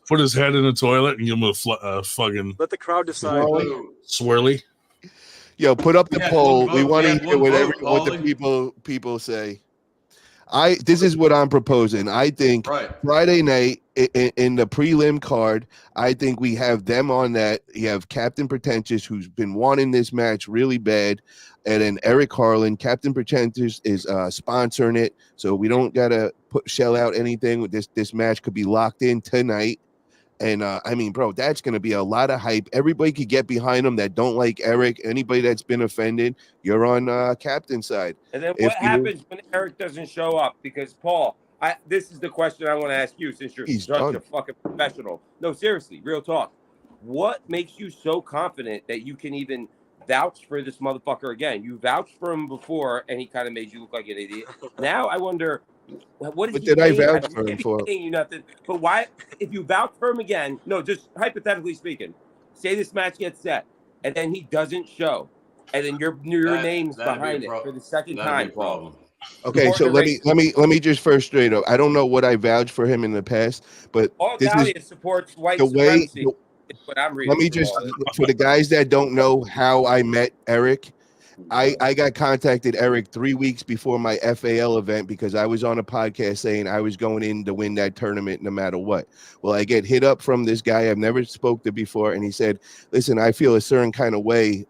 Put his head in the toilet and give him a fucking Let the crowd decide. swirly. Yo, put up the We had poll. one We vote. want We to had hear one what vote, the people say. This is what I'm proposing. I think Right. Friday night in the prelim card, I think we have them on that. You have Captain Pretentious, who's been wanting this match really bad, and then Eric Harlan. Captain Pretentious is sponsoring it, so we don't gotta shell out anything. This match could be locked in tonight. And I mean, bro, that's going to be a lot of hype. Everybody could get behind him that don't like Eric. Anybody that's been offended, you're on Captain's side. And then what happens when Eric doesn't show up? Because Paul, this is the question I want to ask you since you're such a fucking professional. No, seriously, real talk. What makes you so confident that you can even vouch for this motherfucker again? You vouched for him before, and he kind of made you look like an idiot. Now I wonder. What did I vouch for him can't be for? paying you nothing. But why, if you vouch for him again, no, just hypothetically speaking, say this match gets set and then he doesn't show, and then your name's behind it for the second time, Paul. Okay, so let me just first straight up. I don't know what I vouched for him in the past, but All this Dahlia is supports white the way. supremacy. Is what I'm reading. Let me just for the guys that don't know how I met Eric. I got contacted Eric 3 weeks before my FAL event because I was on a podcast saying I was going in to win that tournament no matter what. Well, I get hit up from this guy I've never spoke to before, and he said, "Listen, I feel a certain kind of way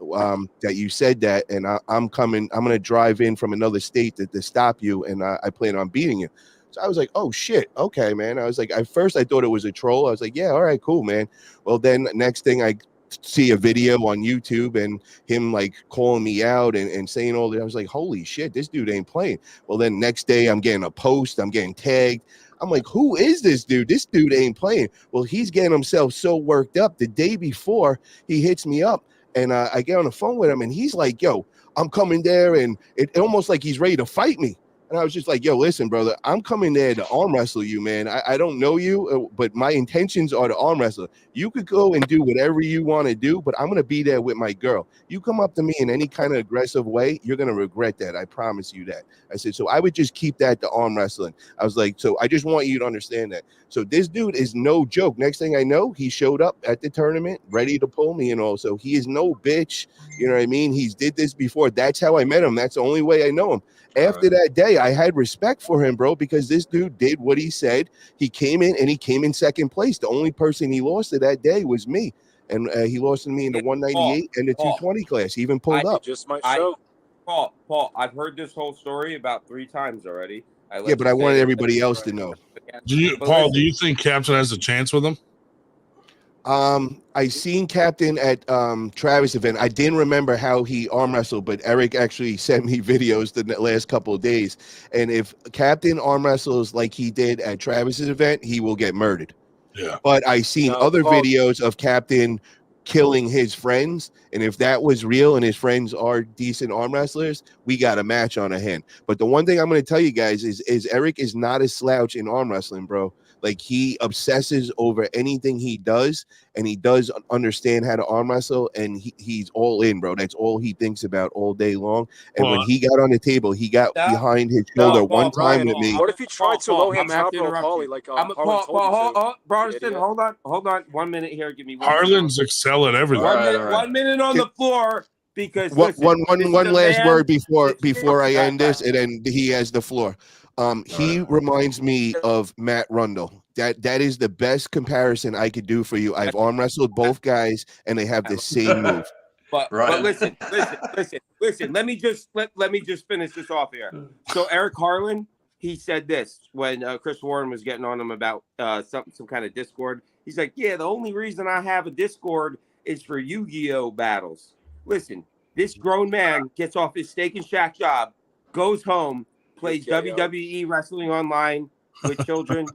that you said that, and I'm coming. I'm going to drive in from another state to stop you, and I plan on beating you." So I was like, "Oh shit, okay, man." I was like, at first I thought it was a troll. I was like, "Yeah, all right, cool, man." Well, then next thing I see a video on YouTube and him like calling me out and saying all that. I was like, holy shit, this dude ain't playing. Well, then next day I'm getting a post, I'm getting tagged. I'm like, who is this dude? This dude ain't playing. Well, he's getting himself so worked up. The day before he hits me up and I get on the phone with him and he's like, yo, I'm coming there, and it almost like he's ready to fight me. And I was just like, yo, listen, brother, I'm coming there to arm wrestle you, man. I don't know you, but my intentions are to arm wrestle. You could go and do whatever you want to do, but I'm going to be there with my girl. You come up to me in any kind of aggressive way, you're going to regret that. I promise you that. I said, so I would just keep that to arm wrestling. I was like, so I just want you to understand that. So this dude is no joke. Next thing I know, he showed up at the tournament ready to pull me and all. So he is no bitch. You know what I mean? He's did this before. That's how I met him. That's the only way I know him. after that day, I had respect for him, bro, because this dude did what he said. He came in and he came in second place. The only person he lost to that day was me. And he lost to me in the 198 and the 220 class. He even pulled up. Just might show. Paul, I've heard this whole story about 3 times already. Yeah, but I wanted everybody else to know. Paul, do you think Captain has a chance with him? I seen Captain at Travis event. I didn't remember how he arm wrestled, but Eric actually sent me videos the last couple of days. And if Captain arm wrestles like he did at Travis's event, he will get murdered. Yeah. But I seen other videos of Captain killing his friends, and if that was real and his friends are decent arm wrestlers, we got a match on our hand. But the one thing I'm going to tell you guys is Eric is not a slouch in arm wrestling, bro. Like, he obsesses over anything he does, and he does understand how to arm wrestle, and he's all in, bro. That's all he thinks about all day long. And when he got on the table, he got behind his shoulder one time with me. What if you tried to low him Paulie like Paul, Broadening, hold on 1 minute here. Give me 1 minute. Harlan's excel at everything. 1 minute on the floor, because one last word before I end this, and then he has the floor. He reminds me of Matt Rundle. That is the best comparison I could do for you. I've arm wrestled both guys, and they have the same move. But listen. Let me just finish this off here. So Eric Harlan, he said this when Chris Warren was getting on him about some kind of Discord. He's like, yeah, the only reason I have a Discord is for Yu-Gi-Oh battles. Listen, this grown man gets off his Steak and Shack job, goes home, plays WWE wrestling online with children,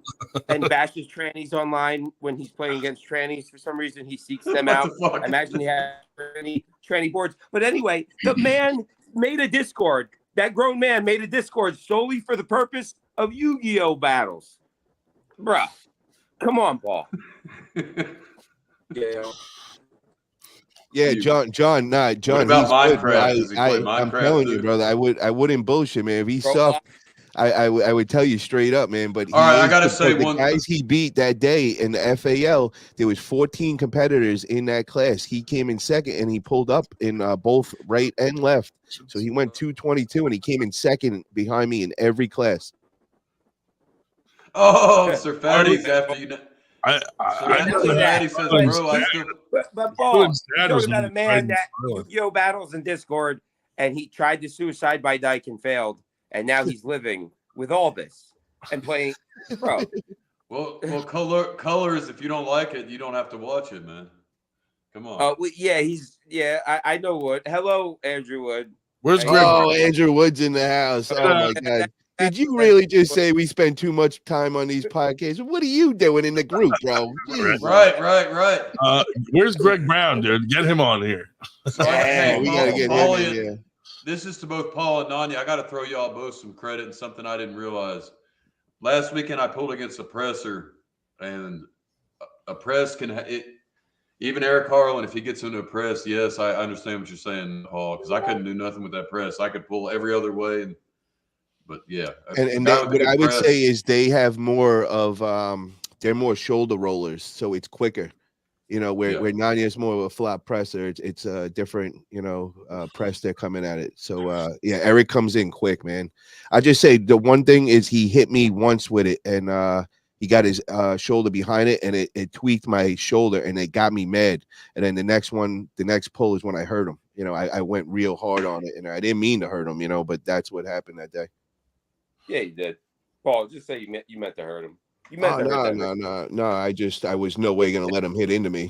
and bashes trannies online when he's playing against trannies. For some reason, he seeks them out. I imagine he has tranny boards. But anyway, the man made a Discord. That grown man made a Discord solely for the purpose of Yu-Gi-Oh battles. Bruh, come on, Paul. Yeah, John. What about Minecraft? I'm telling you, brother. I wouldn't bullshit, man. If he sucked, I would tell you straight up, man. But all right, I gotta say, the guys he beat that day in the FAL, there was 14 competitors in that class. He came in second, and he pulled up in both right and left. So he went 222, and he came in second behind me in every class. Oh, Sir Fatty's after you. Fatty says, bro, but Paul, you about a man that Yu-Gi-Oh battles in Discord, and he tried to suicide by Dyke and failed, and now he's living with all this and playing, bro. Well, colors. If you don't like it, you don't have to watch it, man. Come on. I know Wood. Hello, Andrew Wood. Where's Greg? Oh, Andrew Wood's in the house. Oh my God. Did you really just say we spend too much time on these podcasts? What are you doing in the group, bro? Right. Where's Greg Brown, dude? Get him on here. So we gotta get him in here. This is to both Paul and Nanya. I got to throw y'all both some credit and something I didn't realize. Last weekend, I pulled against a presser, and a press can even Eric Harlan, if he gets into a press, yes, I understand what you're saying, Paul, because I couldn't do nothing with that press. I could pull every other way, but yeah. And what I would say is they have more of they're more shoulder rollers, so it's quicker. You know, where Nanya's more of a flop presser, it's a different, press they're coming at it. So Eric comes in quick, man. I just say the one thing is he hit me once with it, and he got his shoulder behind it, and it tweaked my shoulder, and it got me mad. And then the next pull is when I hurt him. I went real hard on it, and I didn't mean to hurt him, but that's what happened that day. Yeah, you did. Paul, just say you meant to hurt him. No. I was no way gonna let him hit into me.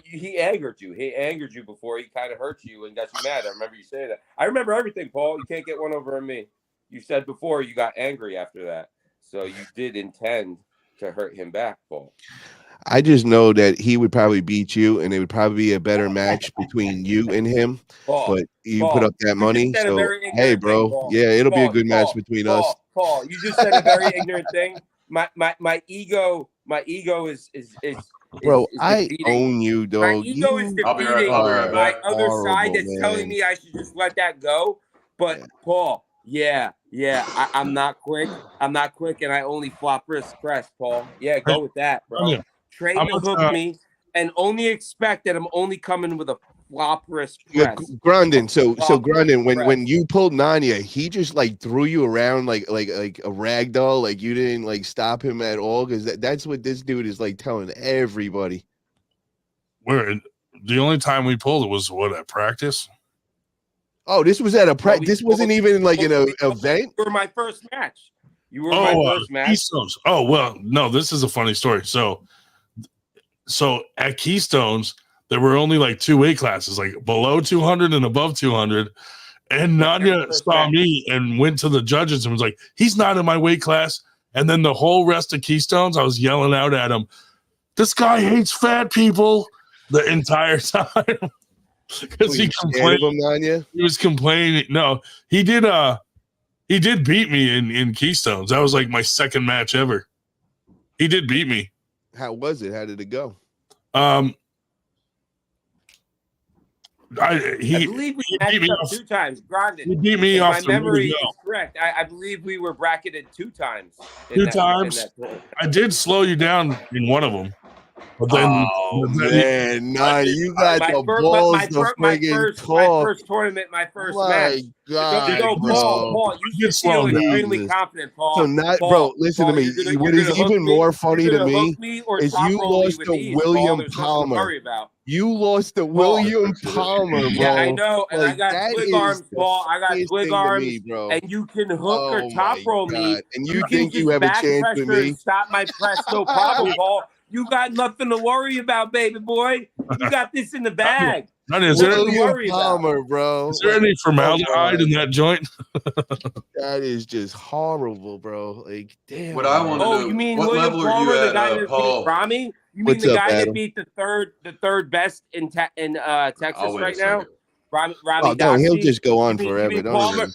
He angered you. He angered you before he kind of hurt you and got you mad. I remember you saying that. I remember everything, Paul. You can't get one over on me. You said before you got angry after that, so you did intend to hurt him back, Paul. I just know that he would probably beat you, and it would probably be a better match between you and him. Paul, but you put up that money, so hey, bro, thing, it'll be a good match between us. Paul, you just said a very ignorant thing. My ego is bro, I own you, dog. My ego is defeating my other side that's telling me I should just let that go. But Paul, I'm not quick. I'm not quick, and I only flop wrist press, Paul. Yeah, go with that, bro. Trade to hook me and only expect that I'm only coming with a flop wrist Yeah, press. Grandin. So Flop Grandin, wrist when press. you pulled Nanya, he just like threw you around like a rag doll. Like you didn't like stop him at all, because that's what this dude is like telling everybody. The only time we pulled it was what, at practice? Oh, this was at a Well, we this wasn't pulled- even like an we pulled- event. You were my first match. You were my first match. Keystones. Oh, well, no, this is a funny story. So at Keystones, there were only like 2 weight classes, like below 200 and above 200. And Nanya saw me and went to the judges and was like, he's not in my weight class. And then the whole rest of Keystones, I was yelling out at him, this guy hates fat people the entire time. Because he complained. Nanya? He was complaining. No, he did beat me in Keystones. That was like my second match ever. He did beat me. How was it? How did it go? I believe we matched up 2 times. Grandin. He beat me off. My memory is correct. I believe we were bracketed 2 times. 2 times. I did slow you down in one of them. But then, man, nah, you got the balls to friggin' talk. My first tournament, my first match. God, Paul, you should feel extremely confident, Paul. So not, Paul, bro, listen to me. What is even more funny to me is you lost to William Palmer. You lost to William Palmer, bro. Yeah, I know. And like, I got twig arms, Paul. I got twig arms. Me, bro. And you can hook or top roll me. And you think you have a chance with me? Stop my press, no problem, Paul. You got nothing to worry about, baby boy. You got this in the bag. Is there William Palmer, bro? Is there any formaldehyde in that joint? That is just horrible, bro. Like, damn. What I want to know. You mean what William level Palmer, are you the guy at, that Paul? beat Rami? You mean What's the up, guy Adam? that beat the third best in Texas right now? Rami oh, no, he'll just go on forever.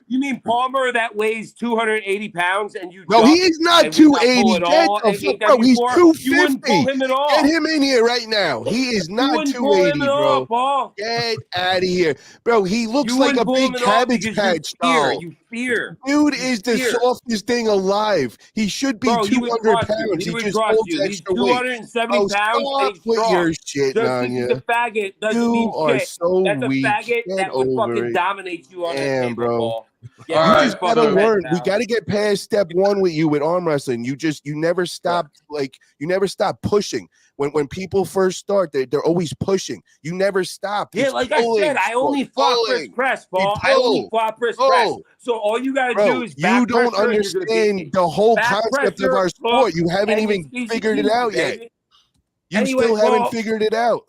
You mean Palmer that weighs 280 pounds and you? No, he is not 280. Bro, he's 250. You wouldn't pull him at all. Get him in here right now. He is not 280, bro. Paul. Get out of here, bro. He looks like a big Cabbage Patch doll. You fear. Dude is the softest thing alive. He should be 200 pounds. He just holds extra weight. 270 pounds. Stop with your shit, Nanya. The faggot doesn't mean shit. So that's a weak. faggot that would fucking dominate you on that table, bro. Yeah, all right, just gotta learn. We gotta get past step 1 with you with arm wrestling. You never stop you never stop pushing. When people first start, they're always pushing. You never stop. Yeah, like I said, I only flop wrist press, Paul. I only flop wrist press. So all you gotta do is back you don't pressure, understand the whole concept of our sport. You haven't even figured it out yet. You still haven't figured it out.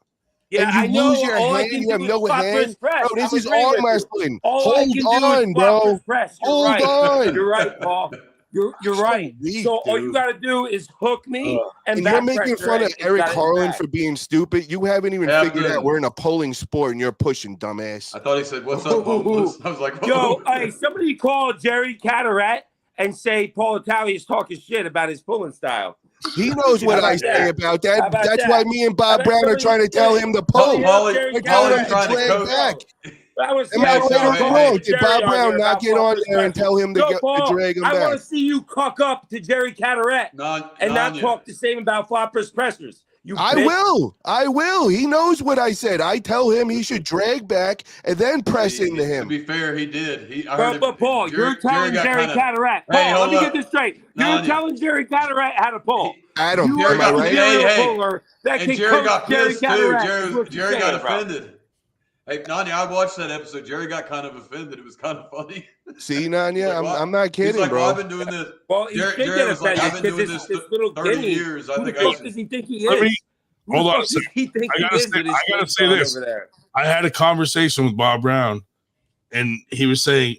Yeah, and you lose your hand, you have no hand. Bro, this is arm wrestling. Hold on, bro. Hold on. You're right, Paul. You're right. So all you got to do is hook me and you're making fun of Eric Harlan for being stupid. You haven't even figured out we're in a polling sport and you're pushing, dumbass. I thought he said, "What's up, homeless?" I was like, "Yo, hey, somebody call Jerry Cataret and say Paul Italia is talking shit about his pulling style." He knows what I say about that. That's why me and Bob Brown are trying to tell him to pull. We're telling him to drag back. Am I right or wrong? Did Bob Brown not get on there and tell him to drag him back? I want to see you cuck up to Jerry Cataret and not talk the same about floppers pressers. I will. He knows what I said. I tell him he should drag back and then press into him. To be fair, he did. But Paul, you're telling Jerry Cataret. Paul, let me get this straight. You're telling Jerry Cataret how to pull. Adam, you are am I right? And Jerry got pissed too. Jerry got offended. Hey, Nanya, I watched that episode. Jerry got kind of offended. It was kind of funny. See, Nanya, I'm not kidding, He's like, bro. well, I've been doing this. Well, Jerry was like, I've been doing this 30 years. I think I should. Does he think he is? Hold on a second. I gotta say this. I had a conversation with Bob Brown, and he was saying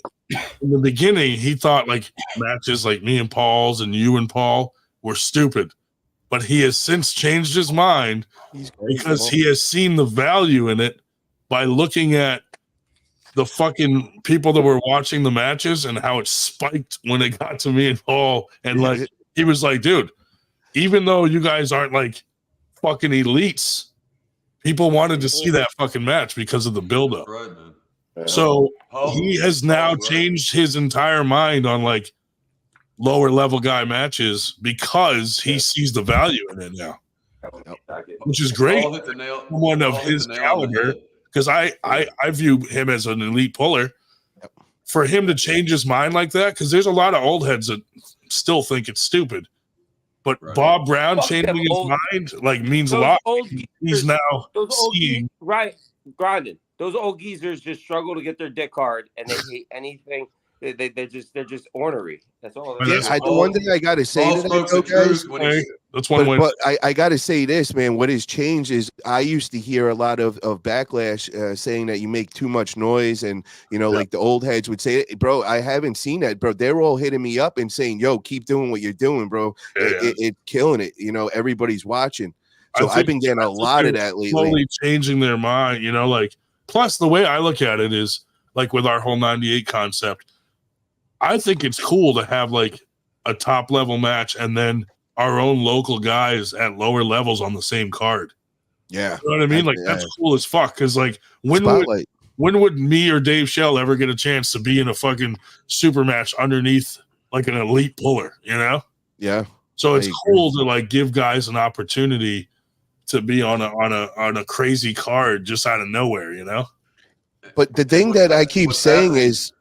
in the beginning he thought like matches like me and Paul's and you and Paul were stupid, but he has since changed his mind because he has seen the value in it by looking at the fucking people that were watching the matches and how it spiked when it got to me and Paul. And like, he was like, dude, even though you guys aren't like fucking elites, people wanted to see that fucking match because of the buildup. Right, man. So he has now changed his entire mind on like lower level guy matches because he sees the value in it now, which is great. One of his caliber. because I view him as an elite puller. For him to change his mind like that, because there's a lot of old heads that still think it's stupid. But Right. Bob Brown Fuck changing them his old- mind like means a those lot. old He's geezers- now Those old seeing. right, grinding. Those old geezers just struggle to get their dick hard, and they hate anything. They're just ornery. That's all. And that's The one thing I gotta say Paul to that, spoke though, the guys, truth when he That's one way. but I got to say this, man. What has changed is I used to hear a lot of backlash saying that you make too much noise, and like the old heads would say, bro, I haven't seen that, bro. They're all hitting me up and saying, yo, keep doing what you're doing, bro. It's killing it. Everybody's watching. So I've been getting a lot of that lately. Slowly changing their mind, like plus the way I look at it is like with our whole 98 concept, I think it's cool to have like a top level match and then our own local guys at lower levels on the same card. Yeah. You know what I mean? Like that's cool as fuck. Cause like when would me or Dave Shell ever get a chance to be in a fucking super match underneath like an elite puller, Yeah. So it's cool to like give guys an opportunity to be on a crazy card just out of nowhere, But the thing that I keep saying is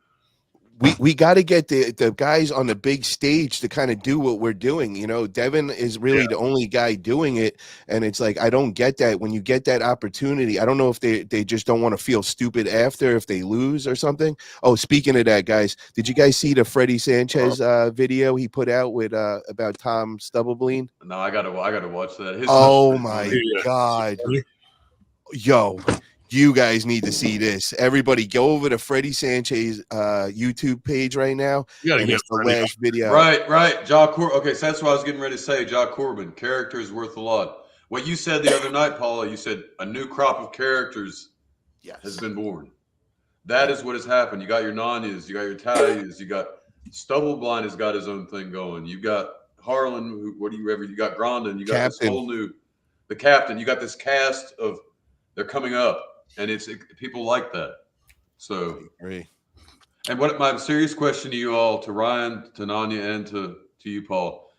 we got to get the guys on the big stage to kind of do what we're doing. Devin is really the only guy doing it. And it's like, I don't get that when you get that opportunity. I don't know if they just don't want to feel stupid after if they lose or something. Oh, speaking of that, guys, did you guys see the Freddie Sanchez video he put out with about Tom Stubblebleen? No, I gotta watch that. Oh my God. Yo, you guys need to see this. Everybody go over to Freddie Sanchez YouTube page right now. And it's the last video. Right. Okay, so that's what I was getting ready to say. Ja Corbin, character is worth a lot. What you said the other night, Paula, you said a new crop of characters has been born. That is what has happened. You got your Nanyas, you got your Talias, you got Stubbleblind has got his own thing going. You got Harlan, you got Grondin, you got Captain. This whole the captain, you got this cast of they're coming up. And people like that. So, and what my serious question to you all, to Ryan, to Nanya, and to you, Paul,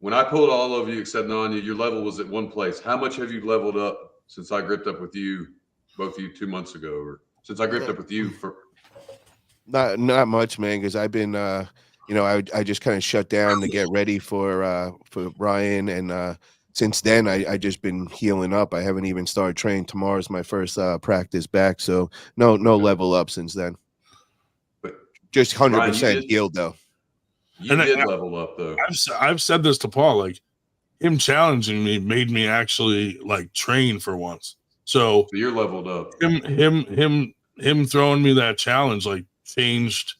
when I pulled all of you except Nanya, your level was at one place. How much have you leveled up since I gripped up with you, both of you 2 months ago, or since I gripped up with you for? Not much, man, because I've been, I just kind of shut down to get ready for Ryan, and since then, I just been healing up. I haven't even started training. Tomorrow's my first practice back, so no level up since then. But just 100% healed though. You did level up though. I've said this to Paul, like him challenging me made me actually like train for once. So you're leveled up. Him throwing me that challenge like changed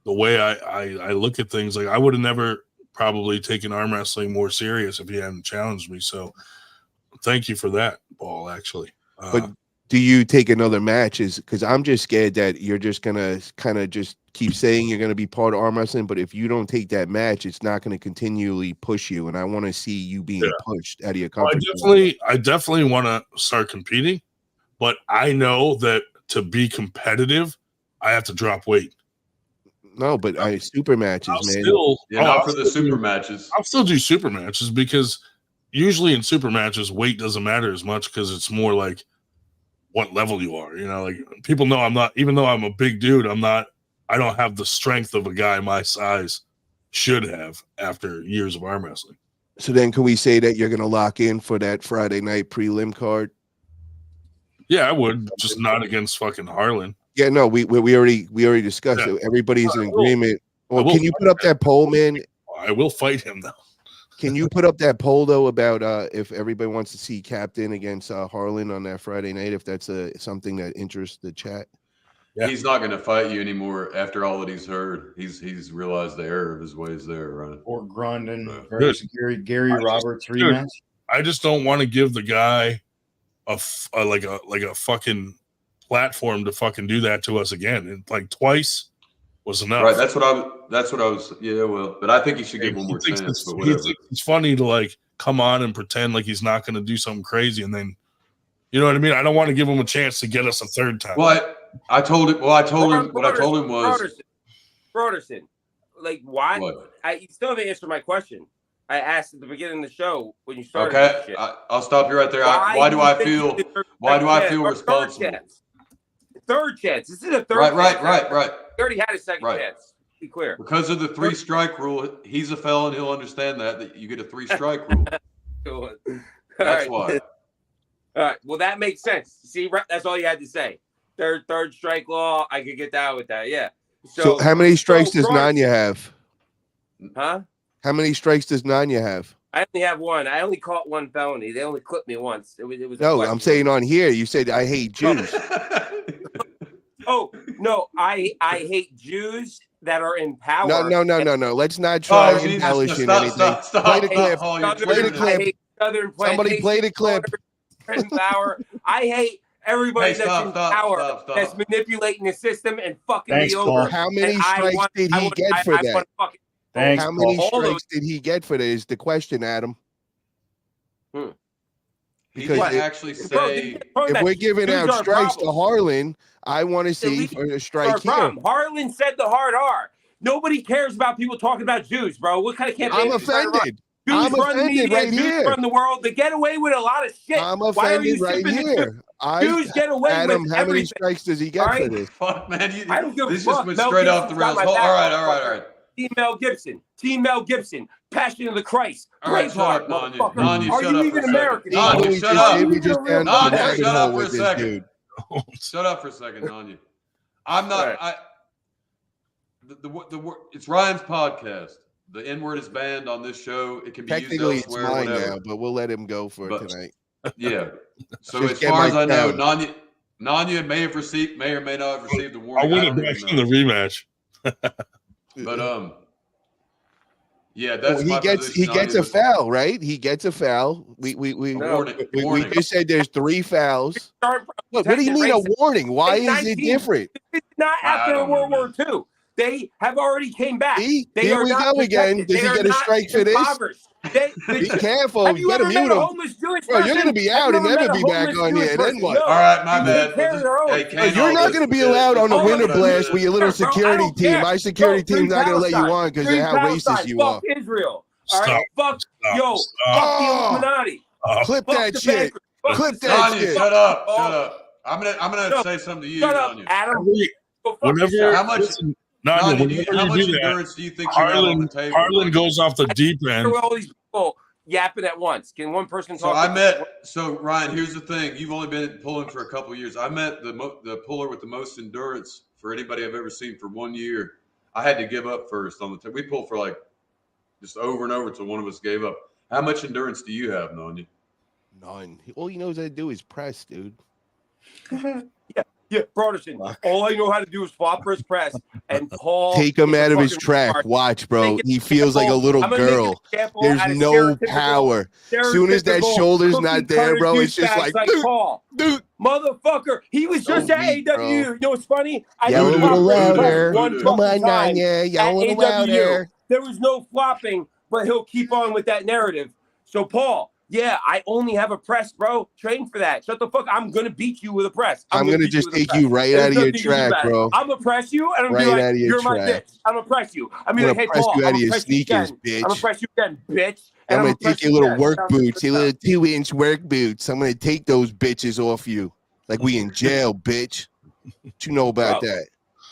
the way I look at things. Like I would have never probably taken arm wrestling more serious if he hadn't challenged me. So thank you for that, Paul, actually. But do you take another match? Because I'm just scared that you're just gonna kind of just keep saying you're gonna be part of arm wrestling, but if you don't take that match, it's not gonna continually push you. And I want to see you being pushed out of your comfort zone. I definitely want to start competing, but I know that to be competitive, I have to drop weight. No, but super matches, man. Not for the super matches. I'll still do super matches because usually in super matches, weight doesn't matter as much because it's more like what level you are. Like people know I'm not, even though I'm a big dude, I don't have the strength of a guy my size should have after years of arm wrestling. So then can we say that you're going to lock in for that Friday night prelim card? Yeah, I would, just not against fucking Harlan. Yeah, no, we already discussed it. Everybody's in agreement. Well, can you put up that poll, man? I will fight him though. Can you put up that poll though about if everybody wants to see Captain against Harlan on that Friday night? If that's something that interests the chat. Yeah. He's not going to fight you anymore after all that he's heard. He's realized the error of his ways there, right? Or Grondin versus Gary Roberts rematch. I just don't want to give the guy a fucking platform to fucking do that to us again. And like twice was enough. Right. That's what I was. Yeah, well, but I think he should give one more chance. But whatever. It's funny to like come on and pretend like he's not going to do something crazy, and then you know what I mean. I don't want to give him a chance to get us a third time. Well, I told him. What I told him was Broderson. Like why? You still haven't answered my question. I asked at the beginning of the show when you started. Okay, this shit. I'll stop you right there. Why do I feel? Why do I feel responsible? Third chance. This is a third. Right. He already had a second chance. Be clear. Because of the 3-strike rule, he's a felon. He'll understand that you get a 3-strike rule. That's why. All right. Well, that makes sense. See, that's all you had to say. Third strike law. I could get down with that. Yeah. So how many strikes does Nanya have? Huh? How many strikes does Nanya have? I only have one. I only caught one felony. They only clipped me once. It was no, I'm saying on here. You said I hate Jews. Oh no, I hate Jews that are in power. No. Let's not try embellishing anything. Play the clip. Play the clip. Somebody play the clip. In power. I hate everybody that's in power that's manipulating the system and fucking me over. How many strikes did he get for that? Thanks, How many strikes did he get for that is the question, Adam. Because he actually say if we're giving out strikes to Harlan, I want to see for a strike here. Harlan said the hard R. Nobody cares about people talking about Jews, bro. What kind of campaign? I'm offended. Jews run the media, right Jews run the world. They get away with a lot of shit. I'm offended right here. Jews get away Adam, with how many strikes does he get for this? Fuck, man. I don't give a this fuck. just went straight off the rails. All right. Team Mel Gibson. Passion of the Christ. All right, shut up, Nanya. Are you even American? Nanya, shut up. Nanya, shut up for a second. second. Shut up for a second, Nanya. I'm not. It's Ryan's podcast. The N-word is banned on this show. It can be technically used elsewhere. It's mine whatever. now, but we'll let him go for tonight. Yeah. So as far as I know, Nanya may or may not have received a warning. I win it back in the rematch. But yeah, that's he gets a foul, right? He gets a foul. We just said there's 3 fouls. What do you mean a warning? Why is it different? It's not after World War II. They have already came back. Here we go again. Does he get a strike for this? Be careful. Have you ever met a homeless Jewish person? You're going to be out and never be back on here. Then what? All right, my bad. You're not going to be allowed on the winter blast with your little security team. My security team's not going to let you on because of how racist you are. Fuck Israel. All right, fuck the Illuminati. Clip that shit. Clip that shit. Shut up. I'm gonna say something to you. Shut up, Adam. How much? How much endurance do you think you have on the table? Harlan goes off the deep end. All these people yapping at once. Can one person talk? So Ryan, here's the thing. You've only been pulling for a couple of years. I met the puller with the most endurance for anybody I've ever seen for 1 year. I had to give up first on the we pulled for like just over and over until one of us gave up. How much endurance do you have, Nanya? None. All he knows how to do is press, dude. Yeah, Broadening. All I know how to do is flop first press and Paul. Take him out of his track. Watch, bro. He feels like a little girl. There's no power. As soon as that shoulder's not there, bro, it's just like dude. Motherfucker. He was just at AW. You know what's funny? Yell a little louder. Come on, Nanya. Yell a little louder. There was no flopping, but he'll keep on with that narrative. So, Paul. Yeah, I only have a press, bro. Train for that. Shut the fuck. I'm gonna beat you with a press. I'm gonna just take you right out of your track, bro. I'm gonna press you, and I'm gonna be like, "You're my bitch." I'm gonna press you. I'm gonna hey Paul. You out of your sneakers, bitch. I'm gonna press you again, bitch. I'm gonna take your little work boots, your little 2-inch work boots. I'm gonna take those bitches off you, like we in jail, bitch. What you know about that?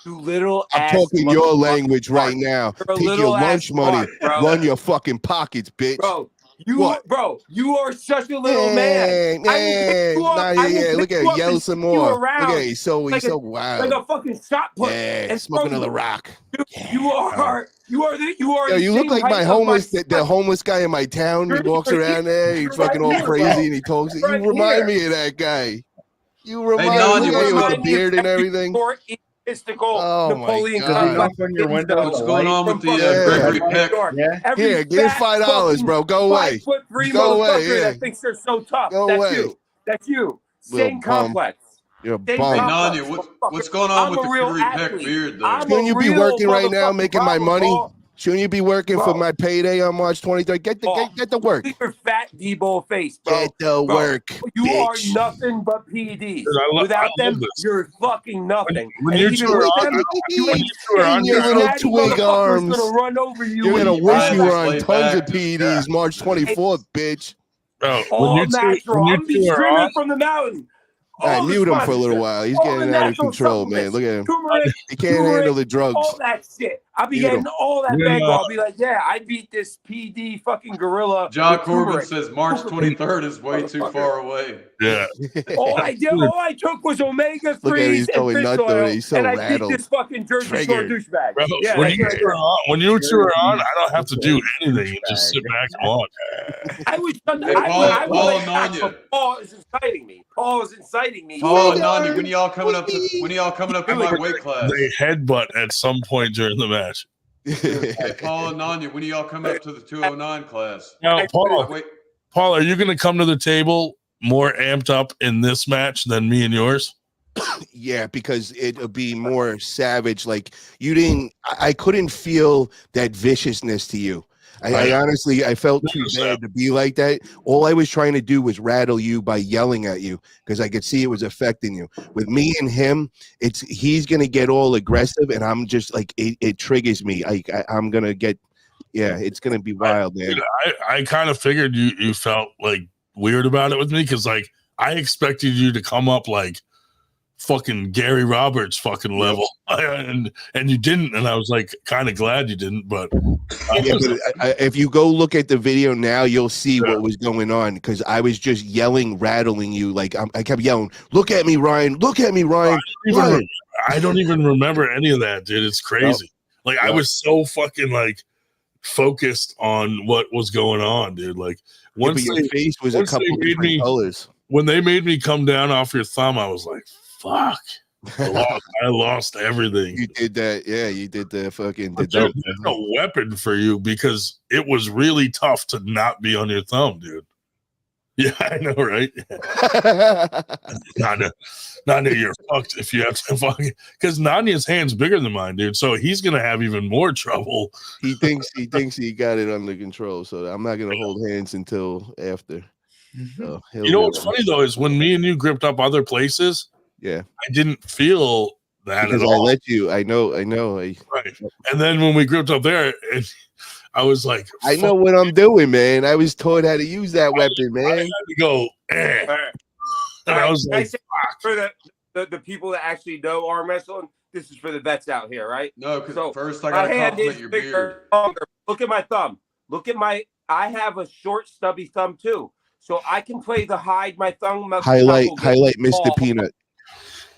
You little. I'm talking your language right now. Take your lunch money, run your fucking pockets, bitch. You are such a little man. Look at yell some more. Look at he's so wild. Like a fucking shot put. Yeah, smoking another rock. You are. Yo, you look like my homeless, the homeless guy in my town. He walks around there. He's fucking all crazy and he talks. You remind me of that guy. You remind me with the beard and everything. Napoleon What's going on with the Gregory Peck? Here, give us $5, bro. Go away. Go away. That thinks they're so tough. Go away. That's you. Same complex. You're a bum. Hey, Nanya, what's going on with the Gregory Peck beard, though? Shouldn't you be working right now, making my money? Shouldn't you be working for my payday on March 23rd? Get the work. Look at your fat D-ball face, bro. Get the work. You bitch. are nothing but PEDs. I Without them, love this. you're fucking nothing. When and you even two are with on, them, you ain't on your little natty twig motherfucker's arms. gonna run over you. You're gonna and wish Ryan you were just on laid tons back. of PEDs March 24th, bitch. Bro, all natural. I'm be screaming from the mountain. All right, All the mute him for a little sponsorship, while. He's all getting the out of natural control, man. supplements, Look at him. turmeric, He can't handle the drugs. all that shit. I'll be Mute getting him. all that When, bankroll. I'll be like, yeah, I beat this PD fucking gorilla. John with Corbin turmeric. says March 23rd is way too far away. Yeah. All I took was omega Look at him, he's 3s and going fish nuts oil, over there. He's so and I rattled. beat this fucking Jersey Shore Triggered. douchebag. Bro, Yeah, when that's you what I two are did. on, I don't have to do anything. You just sit back and watch. I was Hey, I Paul was and like, Nanya. Paul is inciting me. Paul is inciting me. Paul and Nanya, when y'all coming up to my weight class? They headbutt at some point during the match. Hey, Paul and Nanya, when y'all come up to the 209 class? Now, Paul, Wait, Paul, are you going to come to the table more amped up in this match than me and yours? Yeah, because it'll be more savage. Like I couldn't feel that viciousness to you. I honestly, I felt too bad to be like that. All I was trying to do was rattle you by yelling at you because I could see it was affecting you. With me and him, he's gonna get all aggressive, and I'm just like it triggers me. I'm gonna get, yeah, it's gonna be wild, man. I kind of figured you felt like weird about it with me because like I expected you to come up like fucking Gary Roberts fucking level, and you didn't, and I was like kind of glad you didn't, but if you go look at the video now, you'll see what was going on because I was just yelling, rattling you, like I kept yelling, "Look at me, Ryan! Look at me, Ryan!" I don't even remember any of that, dude. It's crazy. Like I was so fucking like focused on what was going on, dude. Like once your face was a couple different colors. When they made me come down off your thumb, I was like, fuck. I lost everything. You did that, yeah. You did the fucking. Dude, there's no weapon for you because it was really tough to not be on your thumb, dude. Yeah, I know, right? Nanya, you're fucked if you have to fucking because Nanya's hand's bigger than mine, dude. So he's gonna have even more trouble. He thinks he got it under control. So I'm not gonna hold hands until after. So you know what's funny though is when me and you gripped up other places. Yeah, I didn't feel that because at all. I let you. I know. Right. And then when we gripped up there, I was like, I know what I'm doing, man. I was taught how to use that weapon, man. I had to go. And I was like, for the people that actually know arm wrestling, this is for the vets out here, right? No, because first I gotta compliment your beard. Look at my thumb. I have a short, stubby thumb too, so I can play the hide my thumb. Highlight Mr. Peanut.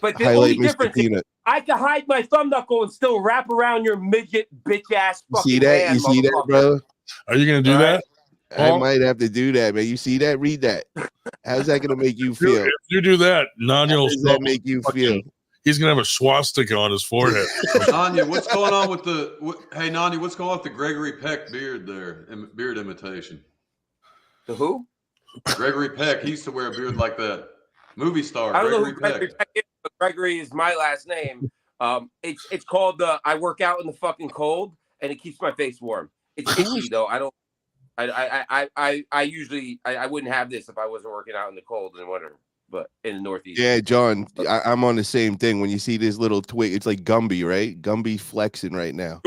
But the only difference is I can hide my thumb knuckle and still wrap around your midget bitch ass. You see that? You see that, brother? Are you gonna do that? I might have to do that, man. You see that? Read that. How's that gonna make you feel? If you do that, Nanya, how does that make you feel? He's gonna have a swastika on his forehead. Nanya, what's going on with hey Nanya, what's going on with the Gregory Peck beard there? Beard imitation. The who? Gregory Peck. He used to wear a beard like that. Movie star. I don't Gregory know who Gregory Peck is, but Gregory is my last name. It's called I work out in the fucking cold and it keeps my face warm. It's itchy though. I usually wouldn't have this if I wasn't working out in the cold in the winter, but in the Northeast. Yeah, John, I'm on the same thing. When you see this little twig, it's like Gumby, right? Gumby flexing right now.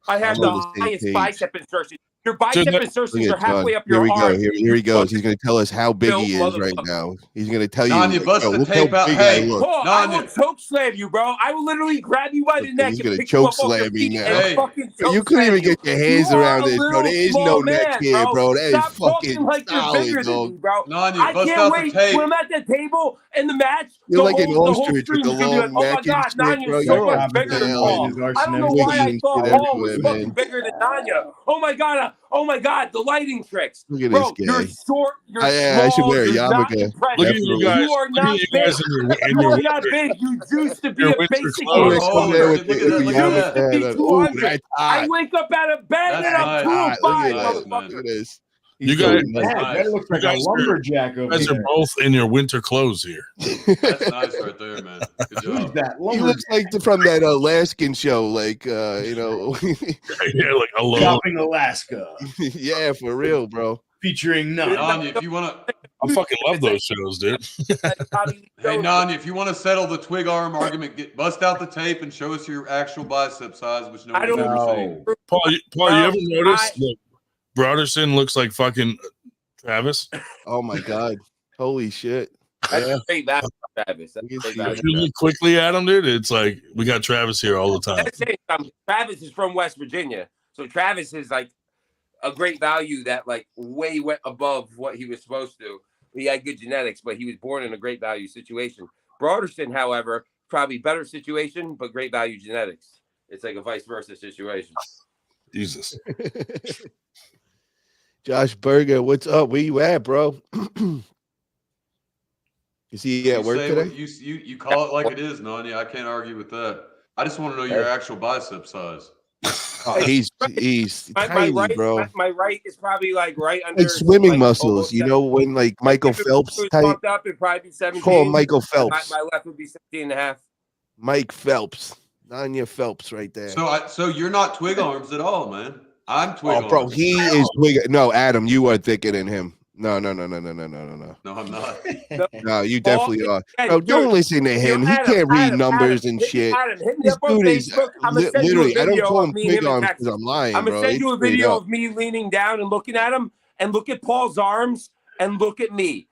I have the highest bicep insertion. Your bicep insertions are halfway up your arm. Here he goes. He's going to tell us how big he is right now. He's going to tell you. Nanya, bust the tape out. Hey, Paul, I will choke slam you, bro. I will literally grab you by the neck. He's going to choke slam me now. Hey, you couldn't even get your hands around this, bro. There is no neck here, bro. That is fucking like solid, dog. Bro. Nanya, I bust can't out wait the tape. when I'm at the table in the match. You're like an ostrich with the long neck and shit, bro. Nanya's so much bigger than Paul. I don't know why I thought Paul was fucking bigger than Nanya. Oh my god, the lighting tricks. Look at bro, this guy. You're short, you're small, I should wear a yarmulke. Look at you guys. You are not big. You are not big. You used to be a basic I wake up out of bed and I'm 205. Look at this. You guys, That looks like a lumberjack you over guys are there. both in your winter clothes here. That's nice right there, man. Good Who's job. that He lumberjack? looks like from that Alaskan show, like Yeah, like hello. Shopping Alaska, yeah, for real, bro. featuring none. Nanya, if you want to, I fucking love those shows, dude. hey Nanya, if you want to settle the twig arm argument, bust out the tape and show us your actual bicep size, which nobody's ever seen. No. Paul, you ever notice that Broaderson looks like fucking Travis? Oh my god, holy shit! That's Yeah. great value, Travis. That's You can great see value. If you look quickly at him, dude, it's like we got Travis here all the time. Let's say something. Travis is from West Virginia, so Travis is like a great value that like way went above what he was supposed to. He had good genetics, but he was born in a great value situation. Broaderson, however, probably better situation, but great value genetics. It's like a vice versa situation. Jesus. Josh Berger, what's up? Where you at, bro? Is he at work say today? what you call it like it is, Nanya. I can't argue with that. I just want to know your actual bicep size. Oh, he's My tiny, right, bro. my right is probably like right under Like swimming like, muscles, almost you know, when like Michael if it Phelps was type. pumped up, it'd probably be 17. Call him Michael Phelps. My left would be 16 and a half. Mike Phelps, Nanya Phelps, right there. So you're not twig arms at all, man. I'm twig arms. Oh, bro, he is twig. No, Adam, you are thicker than him. No. No, I'm not. No, you definitely are. Hey, Bro, dude, don't listen to him. He can't read numbers and shit. Adam, hit me This up on dude is Facebook. I'm gonna send you a literally. I don't video call of him me, twig him, and arms Texas. because I'm lying, I'm gonna bro. send you a It's straight video up. of me leaning down and looking at him, and look at Paul's arms, and look at me.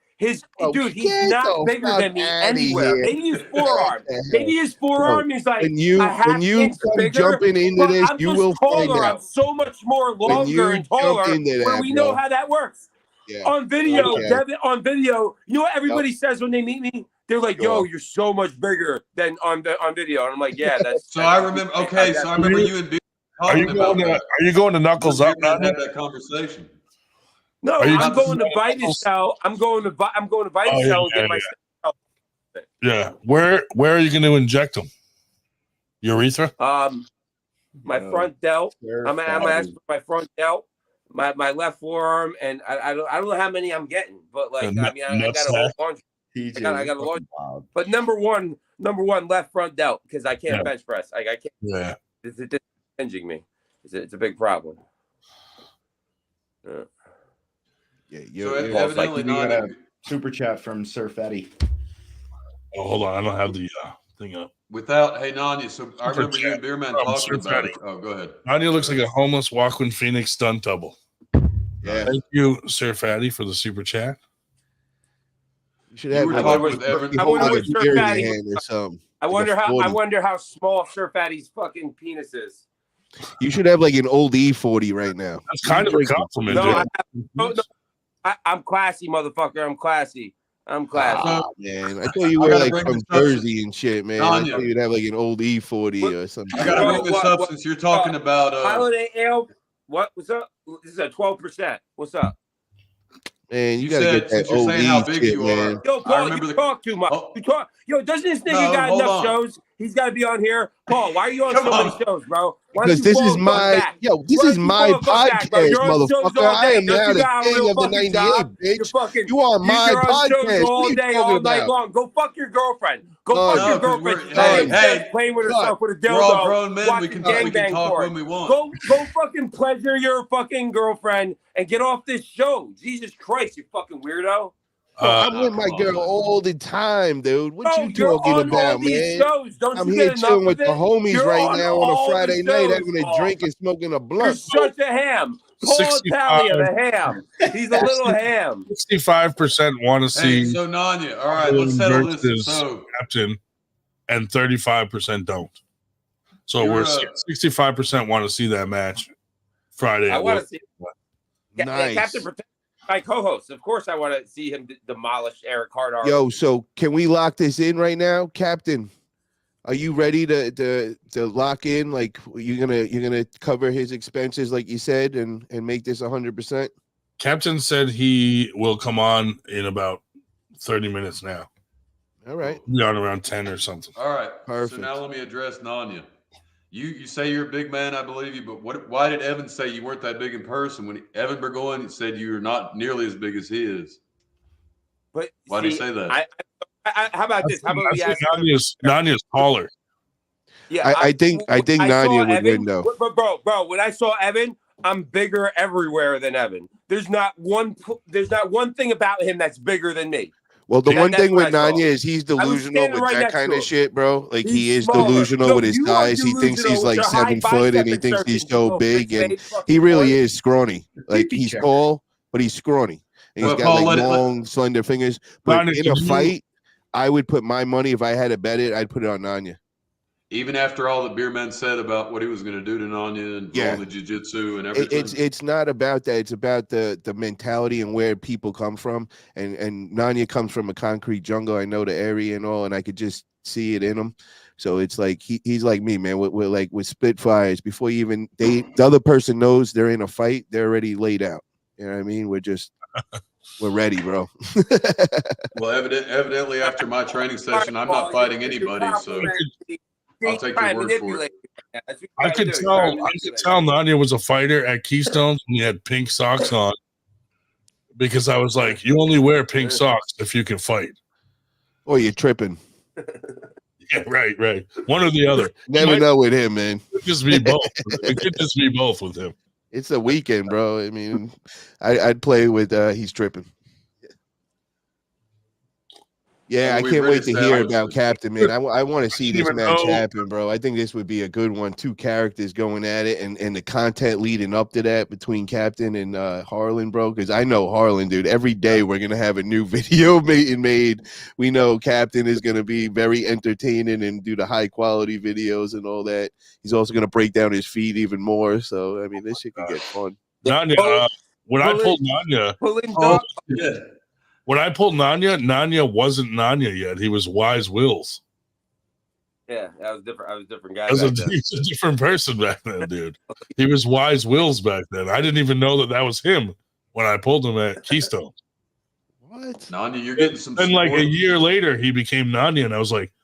Oh, Dude, he's get not the bigger fuck than me outta anywhere. here. Maybe his forearm. Maybe his forearm is like When you a half inch come bigger. jumping into But this, I'm you just will find taller. I'm out. so much more When longer you and taller. jump into Where that, we bro. know how that works. Yeah. On video, Okay. Devin, on video, you know what everybody says when they meet me? They're like, Go "Yo, on. you're so much bigger than on video." And I'm like, "Yeah, that's." So I remember. Okay, so I remember you and Beer Are you talking about going to that. Are you going to Knuckles Beer Up? Man Nanya? had that conversation. No, Are you I'm going to about to- Vitacell. I'm going to Oh, Vitacell and yeah, get my. Yeah. Where are you going to inject them? Urethra? My front delt. I'm gonna ask for my front delt, my left forearm, and I don't know how many I'm getting, but like I mean I got a whole bunch. I got a large, but number one left front delt because I can't bench press. I can't. Yeah. It's hinging me. It's a big problem. Yeah, So you're evidently We got not. a super chat from Surf Eddie. Oh, hold on. I don't have the thing up. Without, hey Nanya, so I remember you and Beer Man talking about it. Oh, go ahead. Nanya looks like a homeless Joaquin Phoenix stunt double. yeah. Thank you, Sir Fatty, for the super chat. You should have were like, talking with Evan- I wonder like what a Sir beer in your Fatty. hand or something. I Like a wonder 40. how small Sir Fatty's fucking penis is. You should have like an old E40 right now. That's kind of a compliment, No, dude. I'm classy, motherfucker. I'm classy. I'm classy. Ah, man. I thought you I were gotta like bring from this up. Jersey and shit, man. I Nanya. thought you'd have like an old E40 or something. I got to bring this What- up what- since you're talking about. Holiday Ale. What's up? This is a 12%. What's up? Man, you You gotta said, get that since you're OE saying how big shit, you man. are. Yo, I Paul, remember you the. talk too much. Oh. You talk. Yo, doesn't this nigga No, got hold enough on. shows? He's got to be on here. Paul, why are you on Come so many on. shows, bro? Why don't Because you this fall is the fuck my back? this Why is don't you my fall the fuck back, bro? podcast, You're on shows motherfucker. all I day. am Don't now you the got a king real of the fucking 98, job? You're bitch. fucking. You are my You're on shows podcast. all What are you day, talking all night about? long. Go fuck your girlfriend. Go No, fuck your 'cause girlfriend. we're- She's laying hey, upstairs playing with cut. herself with a dildo. We're all grown men. We watching can gangbang talk porn. when we want. Go fucking pleasure your fucking girlfriend and get off this show. Jesus Christ, you fucking weirdo. Bro, I'm with come my on, girl man. all the time, dude. What Bro, you you're talking on all about, these man? shows. Don't I'm you here get enough chilling of with the it? homies You're right on now on all a the Friday night, shows, having a Paul. drink and smoking a You're blunt. such a ham. Paul 65. Talley, the ham. He's a little ham. 65% want to Hey, see so Nanya, all right, let's settle this. versus So Captain, and 35% don't. So You're, we're 65% want to see that match Friday. I at want Will. to see Nice. Captain Protect, my co-host. Of course, I want to see him demolish Eric Hardar. Yo, so can we lock this in right now, Captain? Are you ready to lock in? Like you're gonna cover his expenses, like you said, and make this 100%? Captain said he will come on in about 30 minutes now. All right. Be on around 10 or something. all right. Perfect. So now let me address Nanya. You say you're a big man, I believe you, but why did Evan say you weren't that big in person when Evan Burgoyne said you're not nearly as big as he is? But Why did he say that? How about this? How about we ask Nanya's taller. Yeah, I think I Nanya saw would Evan, win though. But bro, when I saw Evan, I'm bigger everywhere than Evan. There's not one thing about him that's bigger than me. Well, the one thing with what I saw. Nanya is he's delusional with right that next kind to of him. shit, bro. Like he He's is smaller. delusional No, with his you are size. He thinks delusional he's with like your high 7 foot and he bicep thinks he's insertions, so you little big, bitch and face fucking he really boy. is scrawny. Like Pee-pee he's check. tall, but he's scrawny. And Well, he's got Paul, like let it- long, slender fingers. But Nanya, in a fight, I would put my money, if I had to bet it, I'd put it on Nanya. Even after all that Beerman said about what he was going to do to Nanya and all the jiu-jitsu and everything. It's not about that. It's about the mentality and where people come from. And Nanya comes from a concrete jungle. I know the area and all, and I could just see it in him. So it's like he's like me, man. We're like with Spitfires. Before you even the other person knows they're in a fight, they're already laid out. You know what I mean? We're ready, bro. Well, evidently after my training session, I'm not fighting anybody, so I'll take your word for it. I could tell Nanya was a fighter at Keystones when he had pink socks on, because I was like, you only wear pink socks if you can fight. Or you're tripping. Yeah, right. One or the other. Never know with him, man. It could just be both. It could just be both with him. It's a weekend, bro. I mean, I'd play with he's tripping. Yeah, I can't wait to hear about Captain, man. I want to see this match happen, bro. I think this would be a good one. 2 characters going at it, and the content leading up to that between Captain and Harlan, bro. Because I know Harlan, dude. Every day we're gonna have a new video made. We know Captain is gonna be very entertaining and do the high quality videos and all that. He's also gonna break down his feet even more. So I mean, this shit could get fun. Nanya, when I pulled Nanya, when I pulled Nanya wasn't Nanya yet. He was Wise Wills. Yeah, that was different. I was a different guy. He was a different person back then, dude. He was Wise Wills back then. I didn't even know that was him when I pulled him at Keystone. What? Nanya, you're getting some. And like a year later, he became Nanya, and I was like,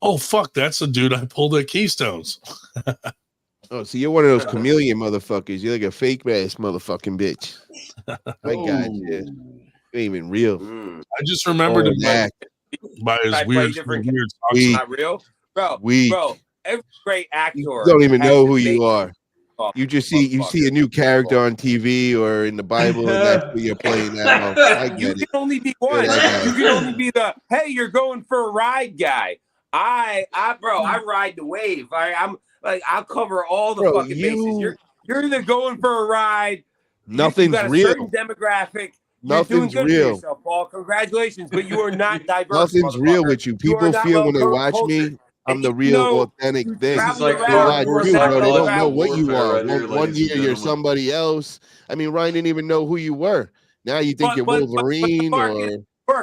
"Oh fuck, that's the dude I pulled at Keystones." Oh, so you're one of those chameleon motherfuckers. You're like a fake ass motherfucking bitch. My God, yeah. Ain't even real. I just remembered him by his weird socks. Not real, bro. Every great actor. You don't even know who you are. You just see a new character on TV or in the Bible, and that's what you're playing now. I get you it. can only be one. You can only be the hey, you're going for a ride guy. I ride the wave. I'm like I'll cover all the fucking bases. You're either going for a ride. Nothing's you got a real. Certain demographic. Nothing's You're doing good real. for yourself, Paul. Congratulations, but you are not diverse. Nothing's real with you. People feel when they watch me, I'm the real authentic thing. This is like They watch you, bro. They don't know what you are. Right One year you're somebody else. I mean, Ryan didn't even know who you were. Now you think you're Wolverine, or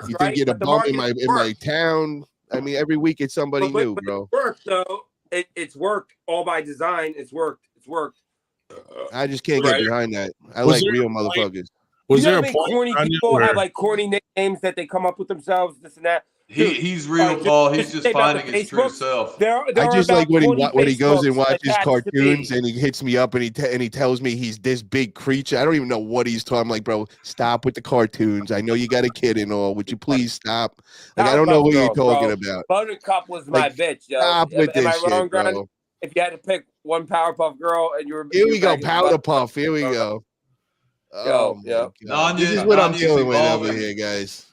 you think you're the bum in my town. I mean, every week it's somebody new, bro. It's worked, though. It's worked all by design. It's worked. I just can't get behind that. I like real motherfuckers. Was there a corny people have like corny nicknames that they come up with themselves, this and that? Dude, he's real, Paul. He's just finding his true self. I just like when he goes and watches cartoons and he hits me up and he tells me he's this big creature. I don't even know what he's talking. I'm like, bro, stop with the cartoons. I know you got a kid and all. Would you please stop? Like, I don't know what you're talking about. Buttercup was my bitch, yo. Stop with this shit, bro. If you had to pick one Powerpuff Girl and you were here we go, Powder Puff. Here we go. This is what I'm dealing with over here, guys.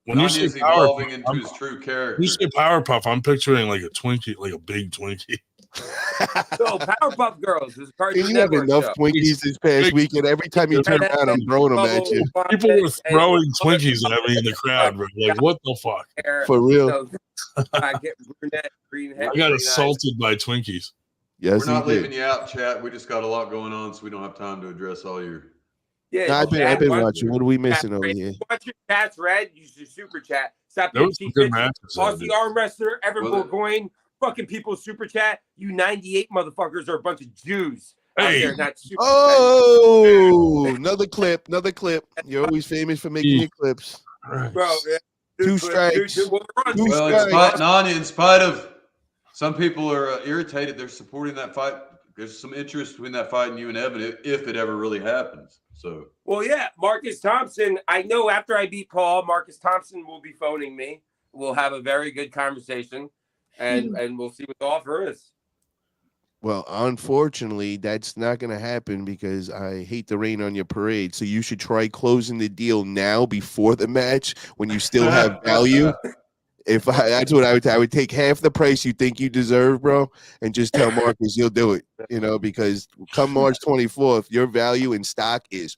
When you say evolving into his true character. When you say Powerpuff, I'm picturing like a Twinkie, like a big Twinkie. So Powerpuff Girls is Cartoon You have Network enough show. Twinkies this past weekend. Every time you turn around, I'm throwing them at you. People were throwing Twinkies at me in the crowd, bro. Like, what the fuck? For real. I get brunette, green hair. I got assaulted by Twinkies. Yes, we're not leaving you out, chat. We just got a lot going on, so we don't have time to address all your. Yeah, no, I've been watching. What are we missing over here? Watch your chats read. Use your super chat. Stop there was some good matches. Aussie arm wrestler, Evan Burgoyne. Fucking people super chat. You 98 motherfuckers are a bunch of Jews. Hey. Out there, not super another clip. You're always famous for making your clips. Right. Bro, Two strikes. Well, in spite of Some people are irritated. They're supporting that fight. There's some interest between that fight and you and Evan if it ever really happens. So, well, yeah, Marcus Thompson. I know after I beat Paul, Marcus Thompson will be phoning me. We'll have a very good conversation, and we'll see what the offer is. Well, unfortunately, that's not going to happen because I hate to rain on your parade. So you should try closing the deal now before the match when you still have value. That's what I would take half the price you think you deserve, bro, and just tell Marcus you'll do it. Because come March 24th, your value in stock is.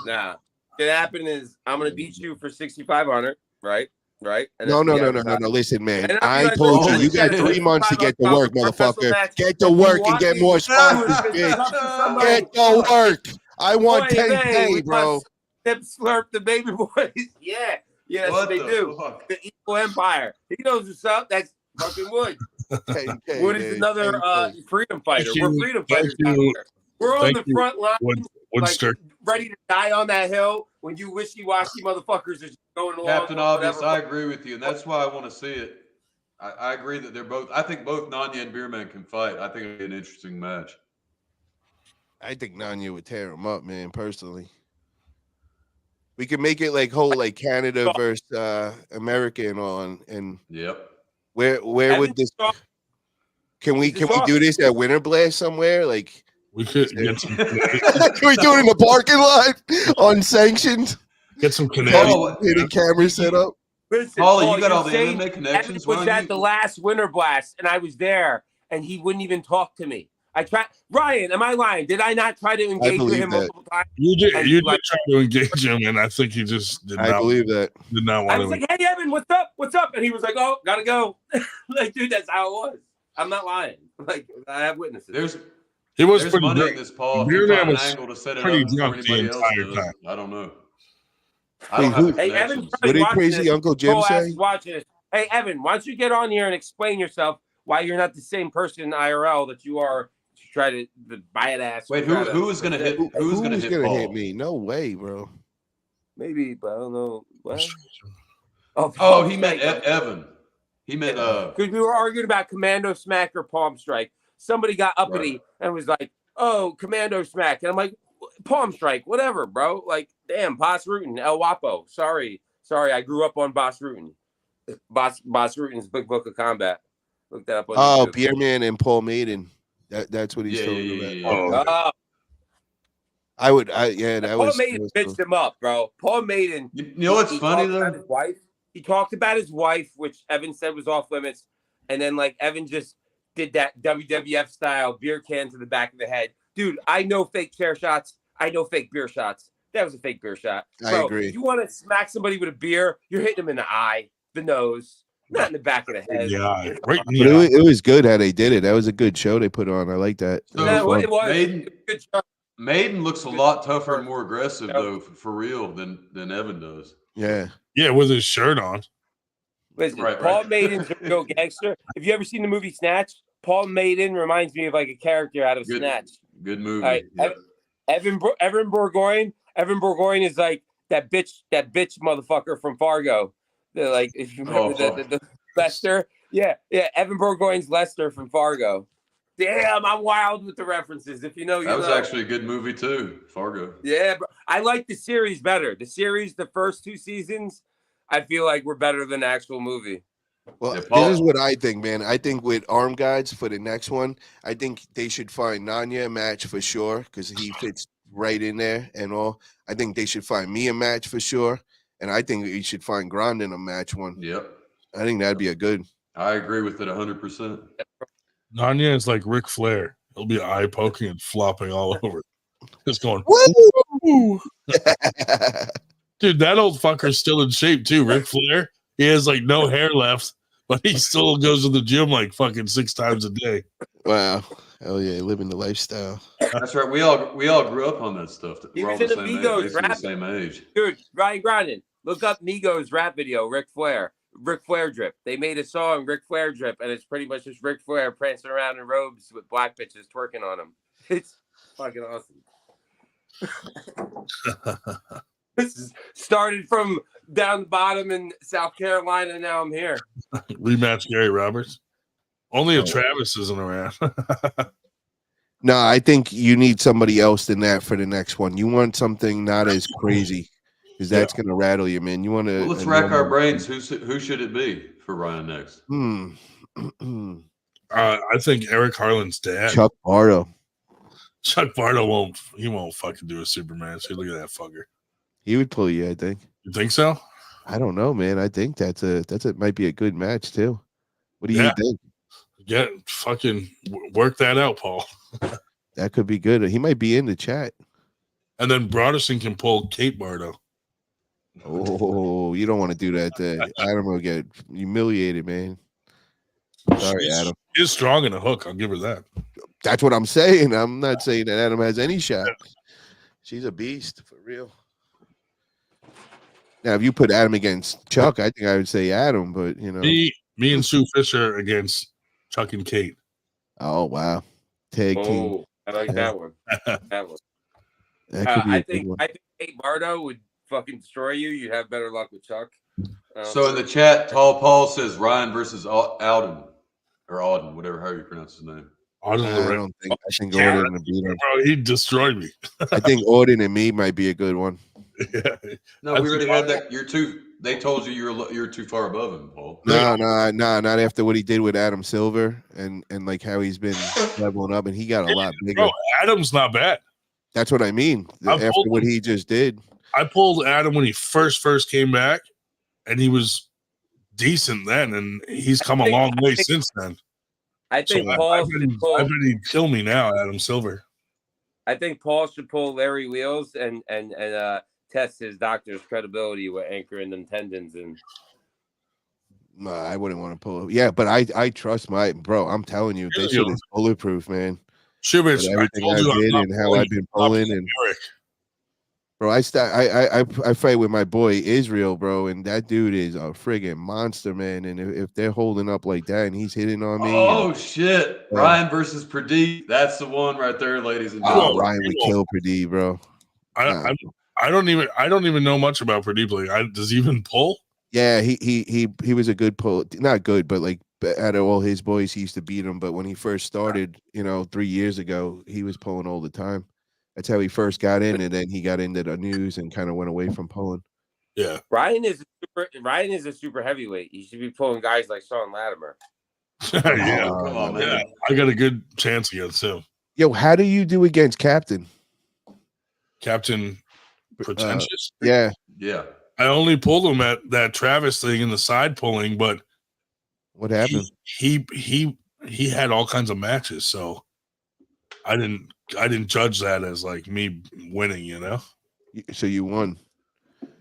Nah, what happen is I'm gonna beat you for 6,500, right? Right? And No. that's Listen, man. And I like, told oh, you got 3 months to get to work, motherfucker. Get to work and get more sponsors, bitch. Get to work. I want 10K, bro. Hip slurp the baby boys. Yeah. Yes, what they do. Fuck? The Evil Empire. He knows what's up. That's fucking Wood. 10K, Wood is another 10K. freedom fighter. Thank We're you. freedom Thank fighters you. out there. We're on Thank the you, front line, Woodster. ready to die on that hill when you wishy-washy motherfuckers are just going along. Captain Obvious, whatever. I agree with you, and that's why I want to see it. I agree that they're both. I think both Nanya and Beerman can fight. I think it'll be an interesting match. I think Nanya would tear him up, man, personally. We could make it like Canada versus America and all, and Yep. where would this? Can we do this at Winter Blast somewhere? Like We could get some. can we do it in the parking lot unsanctioned? Get some Canadian. Hidden camera set up. Listen, Paulie, Paul, you got all the saying MMA connections. Evan was at the last Winter Blast, and I was there, and he wouldn't even talk to me. I tried. Ryan, am I lying? Did I not try to engage with him multiple times? You did try to engage him, and I think he just did not. I believe that. Did not want I was like, "Hey, Evan, what's up? What's up?" And he was like, "Oh, gotta go." Like, dude, that's how it was. I'm not lying. Like, I have witnesses. He was There's pretty money drunk. in this, Paul. If Beer you Man find an was angle to set it pretty up for drunk the anybody else entire does, time. I don't know. Wait, I don't have the Hey, Evan, connections. What did crazy Uncle Jim say? Watching this. Hey, Evan, why don't you get on here and explain yourself why you're not the same person in IRL that you are to try to buy an ass. Wait, who is gonna hit? Who's gonna hit Paul? Hit me? No way, bro. Maybe, but I don't know. What? Oh, he meant Evan. He meant because we were arguing about Commando Smack or Palm Strike. Somebody got uppity and was like, "Oh, Commando Smack," and I'm like, "Palm Strike, whatever, bro." Like, damn, Boss Rutan, El Wapo. Sorry, I grew up on Boss Rutan. Boss Rutan's Big Book of Combat. Look that up on YouTube. Beerman and Paul Maiden. That's what he's talking about. Yeah. Paul Maiden bitched him up, bro. Paul Maiden. You know what's funny though? His wife. He talked about his wife, which Evan said was off limits, and then like Evan just did that WWF style beer can to the back of the head. Dude, I know fake chair shots. I know fake beer shots. That was a fake beer shot. Bro, I agree. If you want to smack somebody with a beer, you're hitting them in the eye, the nose, not in the back of the head. Yeah, right. It was good how they did it. That was a good show they put on. I like that. So, it was Maiden, a good show. Maiden looks a lot tougher and more aggressive though, for real, than Evan does. Yeah. Yeah, with his shirt on. Listen, Paul Maiden's a real gangster. Have you ever seen the movie Snatch? Paul Maiden reminds me of like a character out of Snatch. Good movie. Right. Yep. Evan Bourgoin. Evan Bourgoin is like that bitch motherfucker from Fargo. They're like, if you remember the Lester. Yeah. Evan Bourgoin's Lester from Fargo. Damn, I'm wild with the references. If you know, you know. That was actually a good movie too, Fargo. Yeah, but I like the series better. The series, the first 2 seasons, I feel like we're better than the actual movie. Well, this is what I think, man. I think with Arm Guides for the next one, I think they should find Nanya a match for sure because he fits right in there and all. I think they should find me a match for sure. And I think you should find Grondin a match one. Yep. I think that'd be a good. I agree with it 100%. Nanya is like Ric Flair. He'll be eye poking and flopping all over. Just going, woo! Dude, that old fucker's still in shape too. Ric Flair. He has like no hair left, but he still goes to the gym like fucking 6 times a day. Wow. Hell yeah, living the lifestyle. That's right. We all grew up on that stuff. He We're all was the in same the Migos age. rap. The same age. Dude, Ryan Grondin, look up Migos rap video, Ric Flair drip. They made a song, Ric Flair drip, and it's pretty much just Ric Flair prancing around in robes with black bitches twerking on him. It's fucking awesome. This is started from down the bottom in South Carolina. Now I'm here. Rematch Gary Roberts. Only if Travis isn't around. No, I think you need somebody else than that for the next one. You want something not as crazy, because that's going to rattle you, man. You want to. Well, let's rack our brains. Who should it be for Ryan next? I think Eric Harlan's dad, Chuck Bardo. Chuck Bardo won't fucking do a Superman. See, look at that fucker. He would pull you, I think. You think so? I don't know, man. I think that's might be a good match too. What do you think? Yeah, fucking work that out, Paul. That could be good. He might be in the chat. And then Broadening can pull Kate Bardo. Oh, you don't want to do that. Adam will get humiliated, man. Sorry, Adam. She's strong in a hook. I'll give her that. That's what I'm saying. I'm not saying that Adam has any shot. She's a beast for real. Now, if you put Adam against Chuck, I think I would say Adam. But you know, me and Sue Fisher against Chuck and Kate. Oh wow, tag team. I like that one. That one. I think Kate Bardo would fucking destroy you. You'd have better luck with Chuck. So in the chat, Tall Paul says Ryan versus Alden or Alden, whatever how you pronounce his name. I think Auden would beat him. Bro, he destroyed me. I think Auden and me might be a good one. Yeah. No, we already had that. They told you you're too far above him, Paul. No, not after what he did with Adam Silver and like how he's been leveling up, and he got a lot bigger. Bro, Adam's not bad. That's what I mean. After what he just did, I pulled Adam when he first came back, and he was decent then, and he's come a long way since then. I think Paul I bet he'd kill me now, Adam Silver. I think Paul should pull Larry Wheels and test his doctor's credibility with anchoring them tendons. And no, I wouldn't want to pull it. Yeah, but I trust my bro. I'm telling you, this shit is bulletproof, man. Shubich, everything I did and how I've been pulling and Eric. Bro, I fight with my boy Israel, bro, and that dude is a friggin' monster, man. And if they're holding up like that and he's hitting on me, oh shit, Ryan versus Pradeep, that's the one right there, ladies and gentlemen. Ryan would kill Pradeep, bro. I don't even know much about Pradeep. Like, does he even pull? Yeah, he was a good pull, not good, but like out of all his boys, he used to beat him. But when he first started, 3 years ago, he was pulling all the time. That's how he first got in, and then he got into the news and kind of went away from pulling. Yeah, Ryan is a super heavyweight. He should be pulling guys like Sean Latimer. Yeah, come on, man. Yeah, I got a good chance against him. Yo, how do you do against Captain? Captain Pretentious? Yeah. I only pulled him at that Travis thing in the side pulling, but what happened? He had all kinds of matches, so I didn't judge that as like me winning, So you won.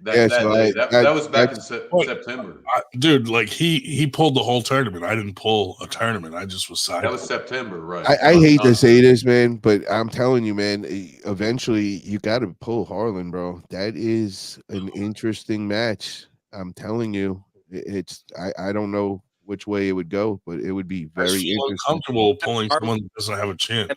That was back in September. Dude, like he pulled the whole tournament. I didn't pull a tournament. I just was side. That was September, right? I hate to say this, man, but I'm telling you, man, eventually you got to pull Harlan, bro. That is an interesting match. I'm telling you, I don't know which way it would go, but it would be very interesting. Uncomfortable pulling someone that doesn't have a chin.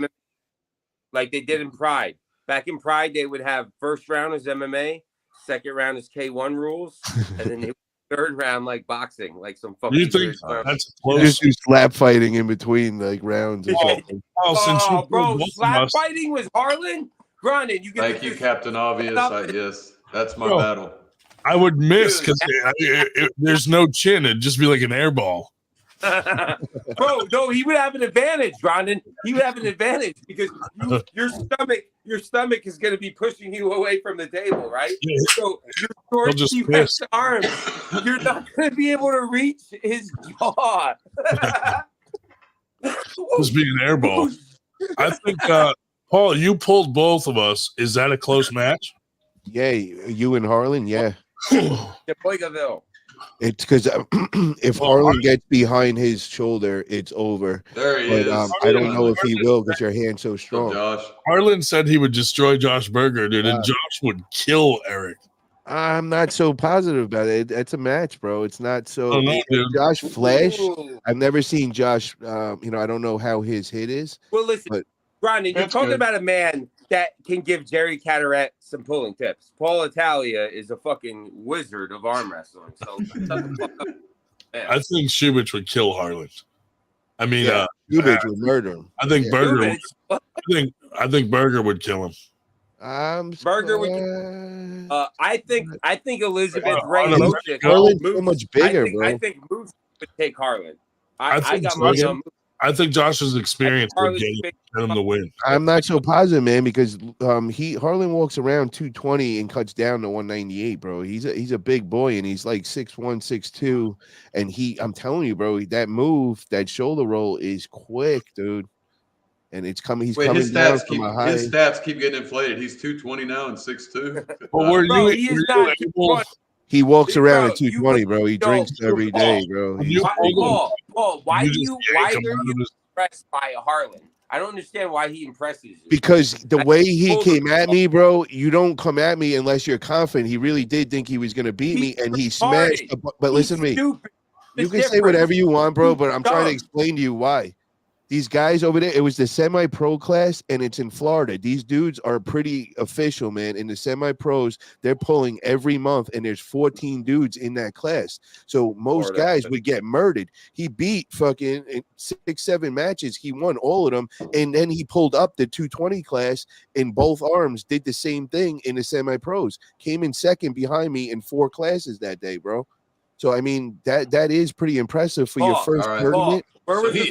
Like they did in Pride. Back in Pride, they would have first round is MMA, second round is K1 rules, and then third round like boxing, like some fucking. You think that's close? Just do slap fighting in between like rounds. Bro, slap fighting with Harlan. Granted, you thank you, Captain Obvious. Yes, that's my battle. I would miss because there's no chin. It'd just be like an air ball. Bro, no, he would have an advantage, Rondon. He would have an advantage because your stomach is going to be pushing you away from the table, right? Yeah. So your short U.S. arms, you're not going to be able to reach his jaw. Just be an air ball. I think, Paul, you pulled both of us. Is that a close match? Yeah, you and Harlan, yeah. It's because if Harlan gets behind his shoulder, it's over. There he is. I don't know if he will because your hand's so strong. Josh. Harlan said he would destroy Josh Berger, dude, and Josh would kill Eric. I'm not so positive about it. It's a match, bro. It's not so. Josh Flash. I've never seen Josh. I don't know how his hit is. Well, listen, Ronnie, you're talking about a man that can give Jerry Caderet some pulling tips. Paul Italia is a fucking wizard of arm wrestling. So, I think Shubich would kill Harlan. I mean, Yeah, Dubich would murder him. I think Yeah. Burger. Dubich, I think Burger would kill him. Burger would. I think Elizabeth Ray on a Moosic. Harlan's so much bigger, I bro. think Moosic would take Harlan. I I think got money on. I think Josh's experience would Harlan's get him the win. I'm not so positive, man, because Harlan walks around 220 and cuts down to 198, bro. He's a big boy and he's like 6'1", 6'2", and I'm telling you, bro, that move, that shoulder roll is quick, dude. And it's coming. He's coming his down stats from a high. his stats keep getting inflated. He's 220 now and 6'2". He walks around Bro, at 220, bro. He drinks every day, bro. Paul, why are you impressed by Harlan? I don't understand why he impresses you. Because the way he came at me, bro, you don't come at me unless you're confident. He really did think he was going to beat me, and he smashed. But listen to me. You can say whatever you want, bro, but I'm trying to explain to you why. These guys over there, it was the semi-pro class, and it's in Florida. These dudes are pretty official, man. In the semi-pros, they're pulling every month, and there's 14 dudes in that class. So most guys would get murdered. He beat fucking 6-7 matches. He won all of them, and then he pulled up the 220 class in both arms, did the same thing in the semi-pros. Came in second behind me in 4 classes that day, bro. So, I mean, that is pretty impressive for your first tournament. He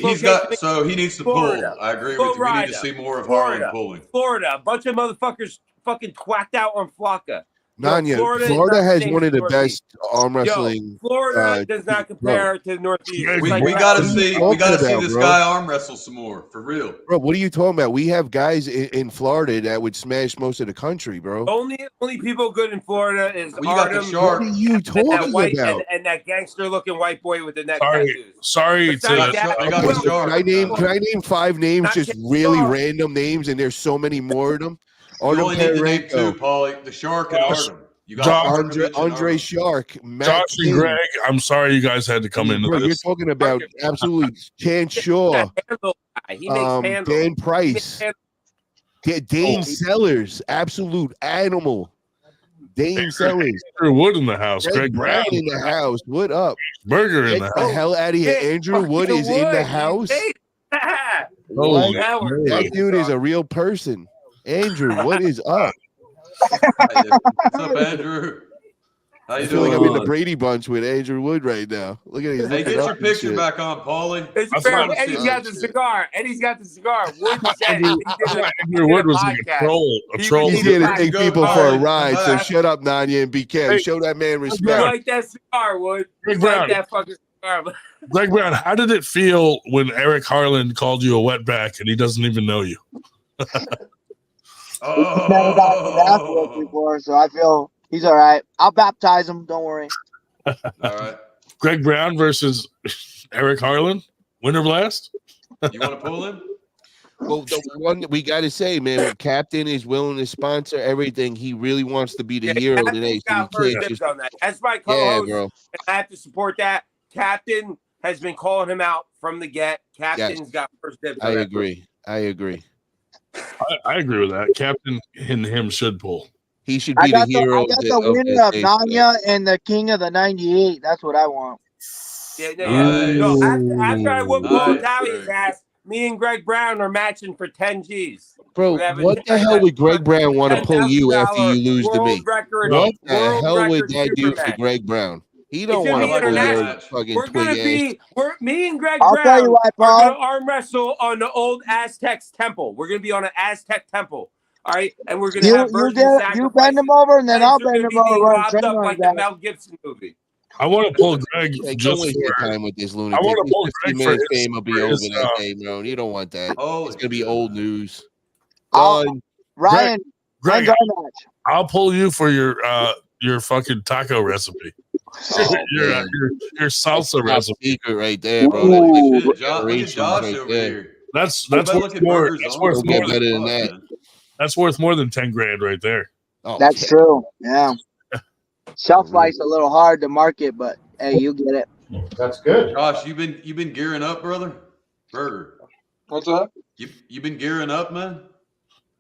needs to pull. I agree with you. We need to see more of Harlan pulling. Florida, a bunch of motherfuckers fucking quacked out on Flocka. Nanya, Florida has one of the best arm wrestling. Florida does not compare to the Northeast. We gotta see this guy arm wrestle some more, for real. Bro, what are you talking about? We have guys in Florida that would smash most of the country, bro. Only people good in Florida is you got the Shark. What are you talking about? And that gangster-looking white boy with the neck Sorry. Can I name 5 names, just really random names, and there's so many more of them? You only need to name 2, Paulie. The Shark and Artem. You got Andre Shark, Josh and Greg. I'm sorry you guys had to come into this. You're talking about absolutely Chan Shaw, Dan Price, Dane Sellers, absolute animal. Dane Sellers. Andrew Wood in the house. Greg Brown in the house. What up? Burger in the house. Get the hell out of here. Andrew Wood is in the house. That dude is a real person. Andrew, what is up? What's up, Andrew? How you I feel doing? like I'm in the Brady Bunch with Andrew Wood right now. Look at him. Hey, get your picture back on, Paulie. And he's got the cigar. Wood said Andrew Wood was like a troll. He's here to take people for a ride. So shut up, Nanya and BK. Hey, show that man respect. You like that cigar, Wood? Greg Brown. Like that fucking cigar. Greg Brown, how did it feel when Eric Harlan called you a wetback and he doesn't even know you? He's never gotten to the afterwards before, so I feel he's all right. I'll baptize him. Don't worry. All right. Greg Brown versus Eric Harlan, winner blast. You want to pull him? Well, the one we got to say, man, Captain is willing to sponsor everything. He really wants to be the hero today. So That's my co-host. Yeah, bro. And I have to support that. Captain has been calling him out from the get. Captain's got first dibs. I agree. I agree with that. Captain and him should pull. He should be the hero. I got the winner of Nanya and the king of the 98. That's what I want. After I whoop Paul Italian's ass, me and Greg Brown are matching for 10 G's. Bro, what the hell would Greg Brown want to pull you after you lose to me? What the hell would that do for Greg Brown? He don't want to pull your fucking twig ass. Me and Greg Brown are going to arm wrestle on the old Aztec's temple. We're going to be on an Aztec temple. All right, and we're going to have you bend him over, and then I'll bend him over. Like the Mel Gibson movie. I want to pull Greg just for time with this lunatic. I want to pull Greg for his fame will be over that day, bro. You don't want that. It's gonna be old news. Ryan, Greg, I'll pull you for your fucking taco recipe. Your salsa recipe. Secret right there, bro. Josh over here. That's worth more. That's worth more than that. That's worth more than 10 grand right there. That's true. Yeah. Shelf life's a little hard to market, but hey, you get it. That's good. Josh, you been gearing up, brother? Burger. What's up? You been gearing up, man?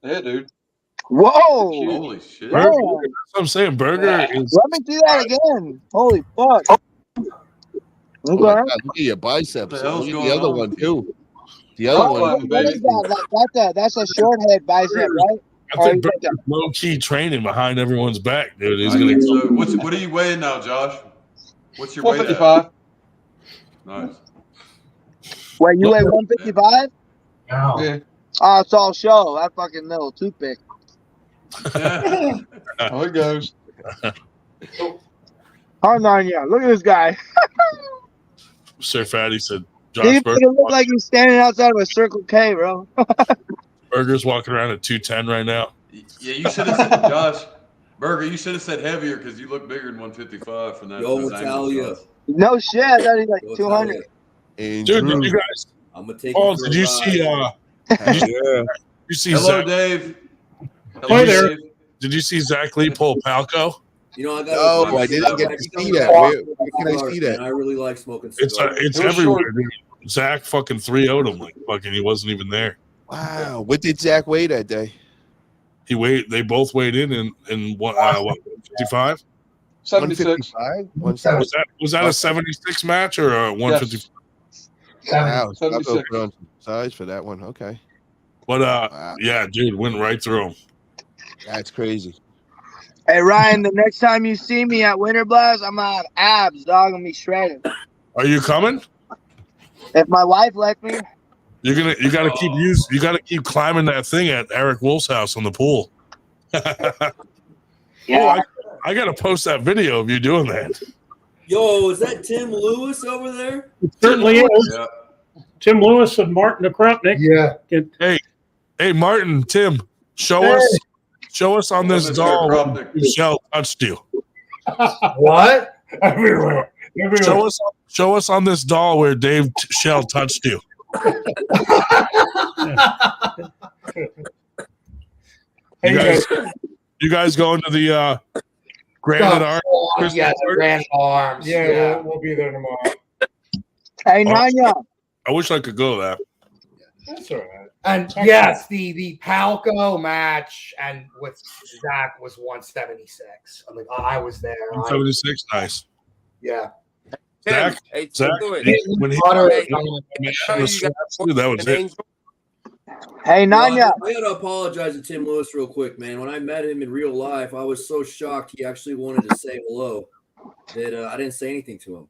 Yeah, dude. Whoa! Holy shit! Burger, that's what I'm saying. Burger is. Let me see that again. Holy fuck! Oh my God, look at your biceps. What the hell's Look at the going other on one with you? too. The other one. Flatlining, What is baby. that? That's a short head bicep, right? I think Burger's low key training behind everyone's back, dude. He's I gonna think go. so. What are you weighing now, Josh? What's your weight at? 455. Nice. Wait, you weigh 155? Yeah. Oh, it's all show. That fucking little toothpick. Oh, it goes. Oh, no, yeah. Look at this guy. Sir Fatty said He Josh Burger fucking look like he's standing outside of a Circle K, bro. Burger's walking around at 210 right now. Yeah, you should have said, Josh, Burger, you should have said heavier because you look bigger than 155 from that. Yo, those angle Italia. shots. No shit. I thought he's like Yo, 200. Italia. And Dude, Drew. did you guys? I'm gonna take. Oh, you for did a you ride. see? Yeah. You see Hello, Zach? Dave. Hi there. Dave. Did you see Zach Lee pull Palco? You know, I got. No, I didn't get to see that. Where can I see that? I really like smoking It's cigars. it's It was everywhere. short. Dude. Zach fucking 3-0'd him like fucking he wasn't even there. Wow. What did Zach weigh that day? They both weighed in what 155? 76. 175? Was that a 76 match or a 150? Wow. So I'll go 76. put on some size for that one. Okay. But Wow. yeah, dude, went right through him. That's crazy. Hey, Ryan, the next time you see me at Winter Blast, I'm going to have abs, dog. I'm going to be shredded. Are you coming? If my wife lets me. You gotta keep climbing that thing at Eric Wolf's house on the pool. Yeah. I gotta post that video of you doing that. Yo, is that Tim Lewis over there? It certainly is. Yeah. Tim Lewis and Martin Krupnik. Yeah. Hey, Martin, Tim, show us on this Mr. doll Krupnik. Michelle touched you. What? Everywhere. Show us on this doll where Dave Shell touched you. Hey, You guys going to the Granite Arms? Yeah, the Grand Arms. Yeah, we'll be there tomorrow. Hey, Nanya. I wish I could go to that. That's all right. And yes, the Palco match and with Zach was 176. I mean, I was there. 176, nice. Yeah. Zach, Hey, Zach, Lewis. when he Hey, that was it. Hey, Nanya. I gotta apologize to Tim Lewis real quick, man. When I met him in real life, I was so shocked he actually wanted to say hello that I didn't say anything to him.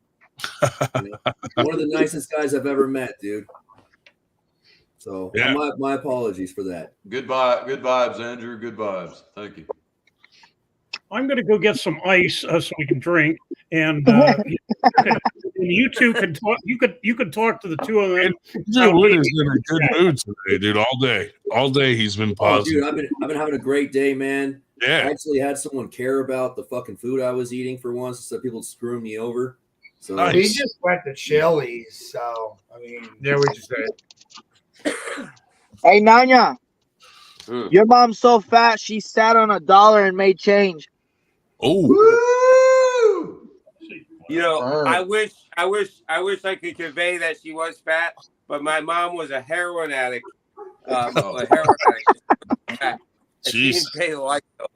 You know? One of the nicest guys I've ever met, dude. So Yeah. my apologies for that. Good vibes, Andrew. Good vibes. Thank you. I'm going to go get some ice so we can drink, and you two can talk. You could talk to the two of them. Andrew Wood is in a good mood today, dude. All day he's been Oh, positive. dude, I've been having a great day, man. I Yeah, actually had someone care about the fucking food I was eating for once instead of people screwing me over. So Nice. We just went to Chili's, so I mean, there we just Hey, Nanya. Ooh. Your mom's so fat, she sat on $1 and made change. oh, Woo! You know, Alright. I wish I could convey that she was fat, but my mom was a heroin addict. A heroin addict. And she jeez. didn't pay the light bill.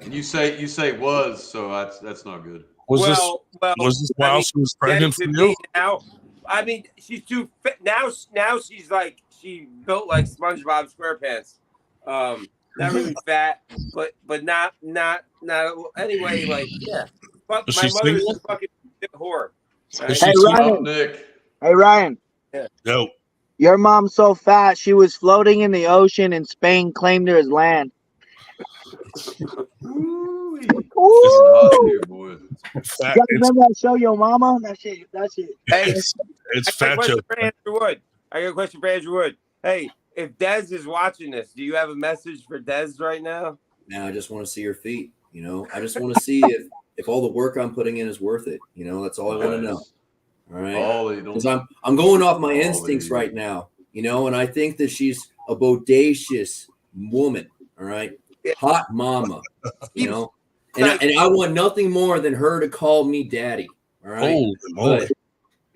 And you say was, so that's not good. Was this while I mean, she was pregnant for to you? me now, I mean, she's too fit now. Now she's like she built like SpongeBob SquarePants. Not really fat, but not anyway. Like yeah, fuck, Was my she mother's single? a fucking whore. Is Hey, she Ryan. Up, Nick. Hey, Ryan. No. Your mom's so fat, she was floating in the ocean and Spain claimed her as land. Woo-wee. Ooh. Hot here, boy. Fat, You guys remember that show, Yo Mama? That shit. Hey, it's I got a fat question joke. for Andrew Wood. I got a question for Andrew Wood. Hey, if Dez is watching this, do you have a message for Dez right now? now I just want to see her feet. You know, I just want to see if all the work I'm putting in is worth it. You know, that's all I want to know. All right. Ollie, don't- Because I'm going off my Ollie. instincts right now, you know, and I think that she's a bodacious woman, all right, hot mama, you know, and I want nothing more than her to call me daddy, all right. Holy moly.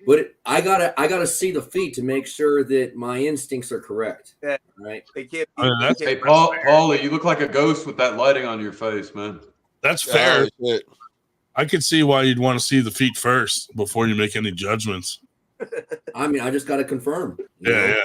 But I gotta see the feet to make sure that my instincts are correct, Yeah. all right. They can't. I mean, that's- Hey, Paulie, you look like a ghost with that lighting on your face, man. That's fair. Oh, shit. I could see why you'd want to see the feet first before you make any judgments. I mean, I just got to confirm. you know? Yeah,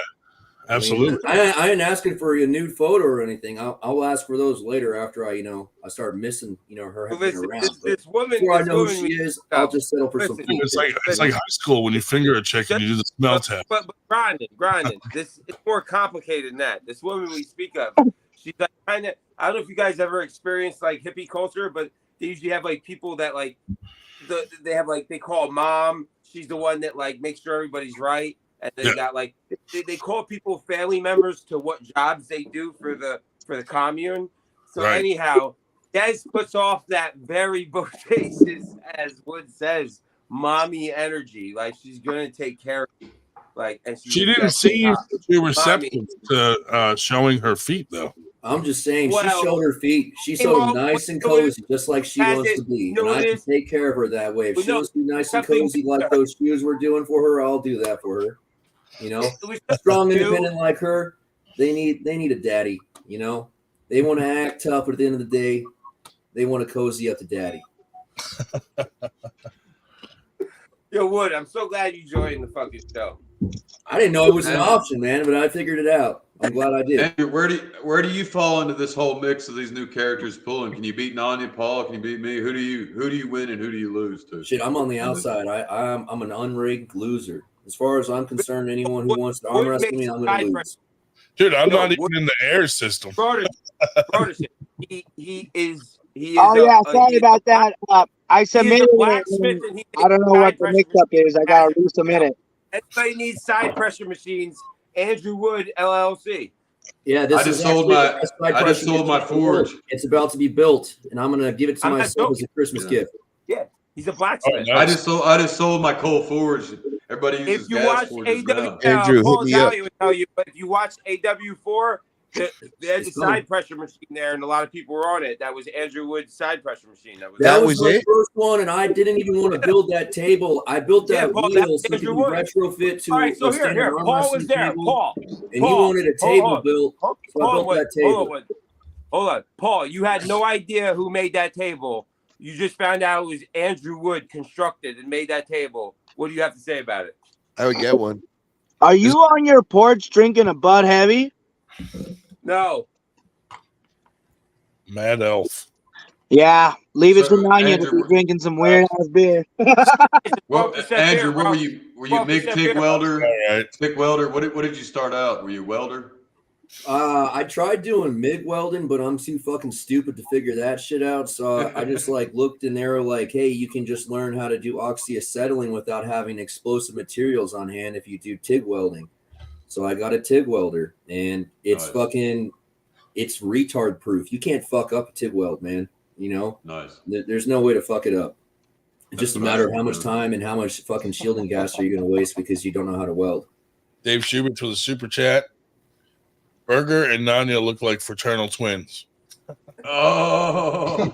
absolutely. I mean, I ain't asking for a nude photo or anything. I'll ask for those later after I start missing, her having Listen, around. this woman, Before I this know who woman she is, I'll just settle for some. It's like high school when you finger a chick and you do the smell test. But grinding. This it's more complicated than that. This woman we speak of, she's like kind of. I don't know if you guys ever experienced like hippie culture, but they usually have like people that like they have like they call mom. She's the one that like makes sure everybody's right, and they got like they call people family members to what jobs they do for the commune. So anyhow, Des puts off that very bodacious, as Wood says, mommy energy. Like she's gonna take care of you. Like, and she didn't seem too receptive to showing her feet, though. I'm just saying, she showed her feet. She's so nice and cozy, just like she wants to be. And I can take care of her that way. If she wants to be nice and cozy like those shoes we're doing for her, I'll do that for her. Strong, independent like her, they need a daddy. They want to act tough, but at the end of the day, they want to cozy up to daddy. Yo, Wood, I'm so glad you joined the fucking show. I didn't know it was an option, man, but I figured it out. I'm glad I did. Andrew, where do you fall into this whole mix of these new characters pulling? Can you beat Nanya, Paul? Can you beat me? Who do you win and who do you lose to? Shit, I'm on the outside. I'm an unrigged loser. As far as I'm concerned, anyone who wants to arm wrestle me, I'm going to lose. Dude, I'm not even in the air system. He is. Sorry about that. I submitted it. I don't know what the mix-up is. I got to resubmit it. Everybody needs side pressure machines. Andrew Wood, LLC. Yeah, I just sold my forge. It's about to be built, and I'm gonna give it to myself as a Christmas gift. Yeah, he's a blacksmith. I just sold my coal forge. Everybody uses gas forges now. Andrew, Paul hit me up. would tell you, but if you watch AW4, there's a side pressure machine there, and a lot of people were on it. That was Andrew Wood's side pressure machine. That was my first one, and I didn't even want to build that table. I built that wheel so it could retrofit to. All right, so here, Paul was there. Paul, and you wanted a table built, so I built that table. Hold on, Paul. You had no idea who made that table. You just found out it was Andrew Wood constructed and made that table. What do you have to say about it? I would get one. Are you on your porch drinking a Bud Heavy? No. Mad Elf. Yeah, leave it to Nanya to be drinking some weird ass beer. Well, Andrew, what were you MIG TIG welder? Right. TIG welder. What did you start out? Were you a welder? I tried doing MIG welding, but I'm too fucking stupid to figure that shit out. So I just looked in there hey, you can just learn how to do oxyacetylene without having explosive materials on hand if you do TIG welding. So I got a TIG welder, and it's it's retard proof. You can't fuck up a TIG weld, man. Nice. There's no way to fuck it up. It's just a matter of how much time and how much fucking shielding gas are you going to waste because you don't know how to weld. Dave Schubert for the super chat. Berger and Nanya look like fraternal twins. Oh.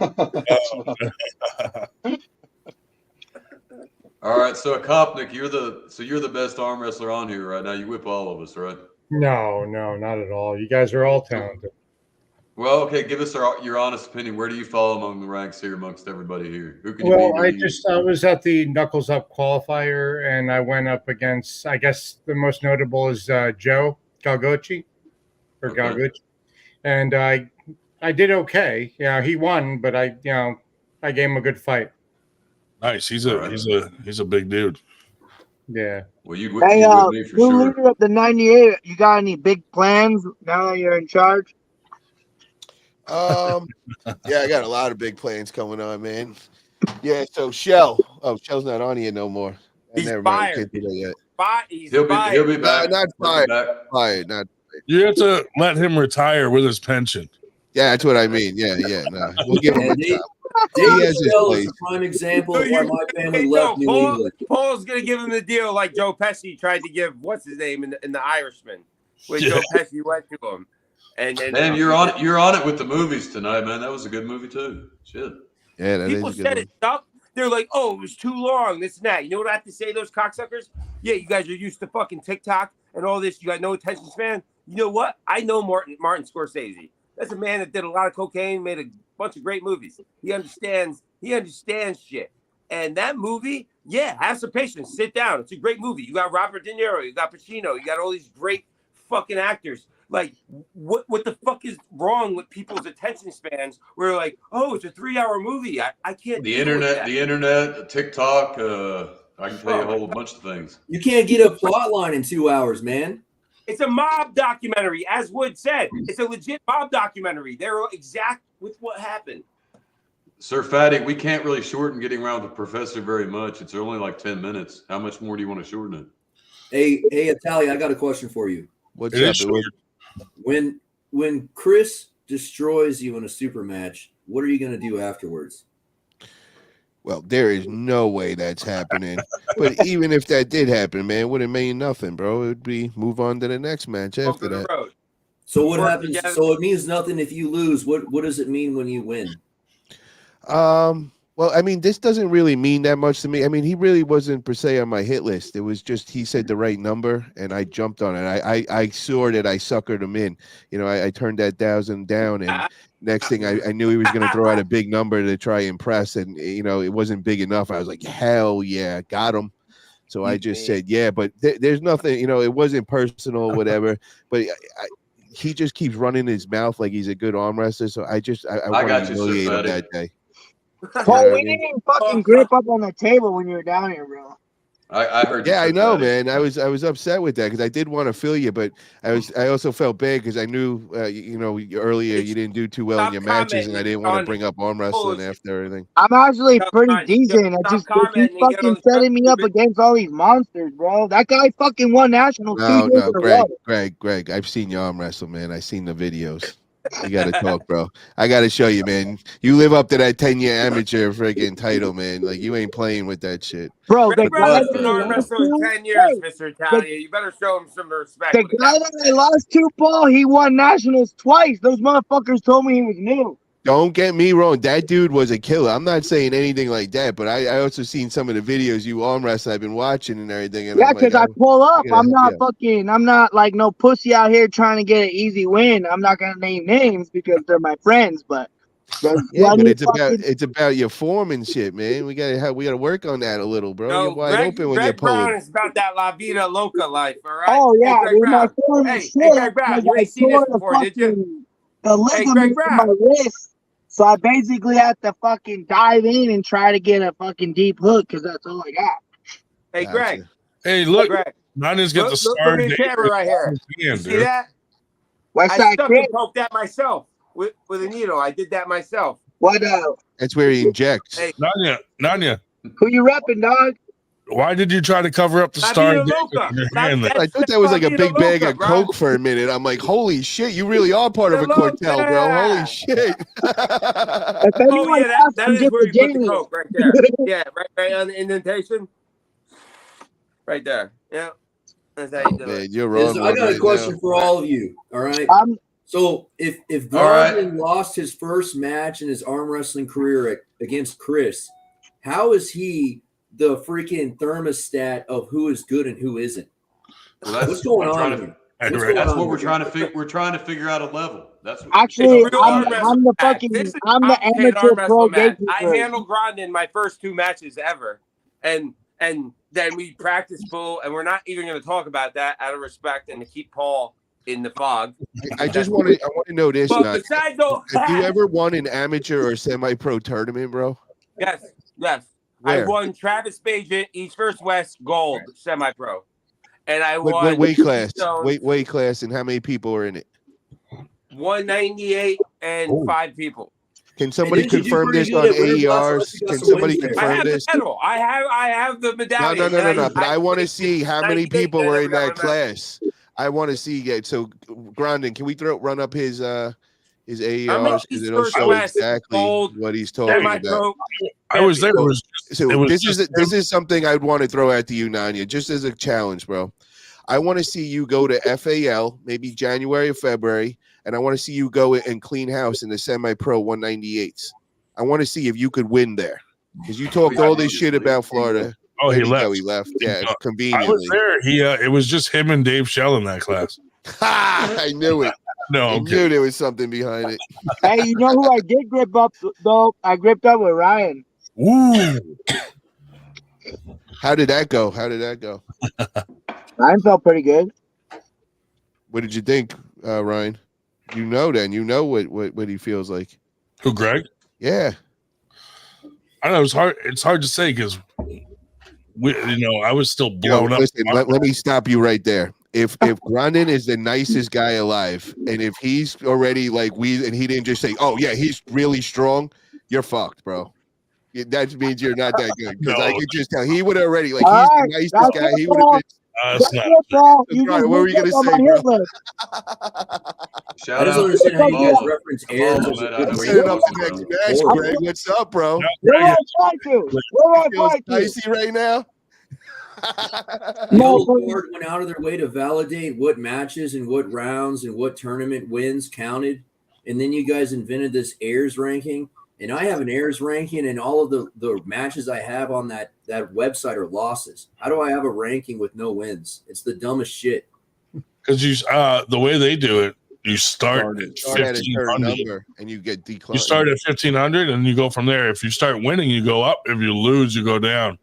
All right, so Kopnick, you're the best arm wrestler on here right now. You whip all of us, right? No, not at all. You guys are all talented. Well, okay, give us your honest opinion. Where do you fall among the ranks here amongst everybody here? Who can you beat? I was at the Knuckles Up qualifier, and I went up against, I guess the most notable is Joe Galgochi, Galgucci, and I did okay. Yeah, he won, but I gave him a good fight. Nice. He's a big dude. Yeah. Well, you hey, with me for sure. Leader of the 98. You got any big plans now that you're in charge? Yeah, I got a lot of big plans coming on, man. Yeah, so Shell. Oh, Shell's not on here no more. He's never fired. Can't do that yet. He'll be back. Not fired. Fired. Not. You have to let him retire with his pension. Yeah, that's what I mean. Yeah. No, we'll give him a job. Dave Chappelle is a prime example of why my family left New England. Paul's gonna give him the deal like Joe Pesci tried to give what's his name in the Irishman, where Joe Pesci went to him. And man, you're on it with the movies tonight, man. That was a good movie too. Shit. Yeah, that people is a good said one. it stuck. They're like, oh, it was too long, this and that. You know what I have to say, those cocksuckers? Yeah, you guys are used to fucking TikTok and all this. You got no attention span. You know what? I know Martin Scorsese. That's a man that did a lot of cocaine, made a bunch of great movies. He understands He understands shit. And that movie, yeah, have some patience. Sit down. It's a great movie. You got Robert De Niro. You got Pacino. You got all these great fucking actors. Like, what the fuck is wrong with people's attention spans? Where like, oh, it's a 3-hour movie. I can't. The deal with that. internet, TikTok. I can tell you a whole bunch of things. You can't get a plot line in 2 hours, man. It's a mob documentary, as Wood said. It's a legit mob documentary. They're exact with what happened. Sir Fatty, we can't really shorten getting around with the professor very much. It's only like 10 minutes. How much more do you want to shorten it? Hey, Italia, I got a question for you. What's up? When Chris destroys you in a super match, what are you going to do afterwards? Well, there is no way that's happening. But even if that did happen, man, it wouldn't mean nothing, bro. It would be move on to the next match after that. Road. So what happens? So it means nothing if you lose. What does it mean when you win? Well, I mean, this doesn't really mean that much to me. I mean, he really wasn't per se on my hit list. It was just he said the right number, and I jumped on it. I saw that I suckered him in. You know, I turned that 1,000 down, and next thing I knew he was going to throw out a big number to try and impress, and you know, it wasn't big enough. I was like, hell yeah, got him. So I just said, yeah, but there's nothing, you know, it wasn't personal, whatever. But he just keeps running his mouth like he's a good arm wrestler. So I want to humiliate him that day. Paul, we didn't even fucking grip up on the table when you were down here, bro. I heard. Yeah, I know, man. I was upset with that because I did want to feel you, but I also felt bad because I knew, you know, earlier you didn't do too well in your matches, and I didn't want to bring up arm wrestling after everything. I'm actually pretty decent. I just keep fucking setting me up against all these monsters, bro. That guy fucking won nationals. No, Greg, I've seen you arm wrestle, man. I've seen the videos. You gotta talk, bro. I gotta show you, man. You live up to that 10-year amateur friggin' title, man. Like you ain't playing with that shit, bro. The guy been arm wrestling 10 years, Mr. Italia. You better show him some respect. The guy that I lost to, Paul, he won nationals twice. Those motherfuckers told me he was new. Don't get me wrong. That dude was a killer. I'm not saying anything like that, but I also seen some of the videos you arm wrestle I've been watching and everything. And yeah, because I pull up. I'm not like no pussy out here trying to get an easy win. I'm not gonna name names because they're my friends, but yeah, but it's about your form and shit, man. We gotta work on that a little, bro. No, you're wide open when you're pulling. Brown is about that La Vida Loca life, all right? Oh yeah, hey, my form is shit. Greg Brown, you ain't seen this before, did you? The ligament in my wrist. So I basically have to fucking dive in and try to get a fucking deep hook because that's all I got. Hey, Greg. Hey, look. Greg. Nana's got the star. Look at the camera right here. You see that? I stuck and poked that myself with a needle. I did that myself. What? That's where he injects. Hey. Nanya. Who you repping, dog? Why did you try to cover up the star? I thought that was like a big bag of coke for a minute. I'm like, holy shit, you really are part of a cartel, bro. Holy shit. That is where you put the coke right there. Yeah, right on the indentation. Right there. Yeah. That's how you do it. You're wrong. I got a question for all of you. All right. So if Broadening lost his first match in his arm wrestling career against Chris, how is he the freaking thermostat of who is good and who isn't? Well, what's going on? That's what we're trying to figure. We're trying to figure out a level. That's actually I'm the amateur pro gatekeeper. I handled Grondin my first 2 matches ever, and then we practiced full, and we're not even going to talk about that out of respect and to keep Paul in the fog. I want to know this. But besides those, have you ever won an amateur or semi-pro tournament, bro? Yes. Where? I won Travis Page East First West Gold semi-pro, and I won what weight class? Weight class, and how many people are in it? 198 and 5 people. Can somebody confirm this on AERs? Can somebody confirm this? I have the medallion. No. But I want to see how many people were in that class. I want to see that. So, Grondin, can we run up his AERs because it'll show exactly what he's talking about. I was there. This is something I'd want to throw out to you, Nanya, just as a challenge, bro. I want to see you go to FAL, maybe January or February, and I want to see you go and clean house in the semi-pro 198s. I want to see if you could win there because you talked all this shit about Florida. Oh, he left. He left. Yeah, conveniently. I was there. It was just him and Dave Shell in that class. I knew it. No, I knew there was something behind it. Hey, you know who I did grip up though? I gripped up with Ryan. Ooh. How did that go? Mine felt pretty good. What did you think, Ryan? You know what he feels like. Who, Greg? Yeah. I don't know. It's hard to say because I was still blown up. Listen, let me stop you right there. If Broadening is the nicest guy alive, and if he's already like and he didn't just say, "Oh yeah, he's really strong," you're fucked, bro. That means you're not that good. Because I could just tell he would already he's the nicest guy. He would have been. That's not. What were you gonna say, bro? Shout I out. don't understand how you guys reference Aaron. I'm setting up the next match, Greg. What's up, bro? Where do I fight to? Where do I fight to? Dicey right now. The old board went out of their way to validate what matches and what rounds and what tournament wins counted. And then you guys invented this heirs ranking. And I have an heirs ranking, and all of the matches I have on that website are losses. How do I have a ranking with no wins? It's the dumbest shit. Because the way they do it, you start at a certain 1500 number and you get declined. You start at 1500 and you go from there. If you start winning, you go up. If you lose, you go down.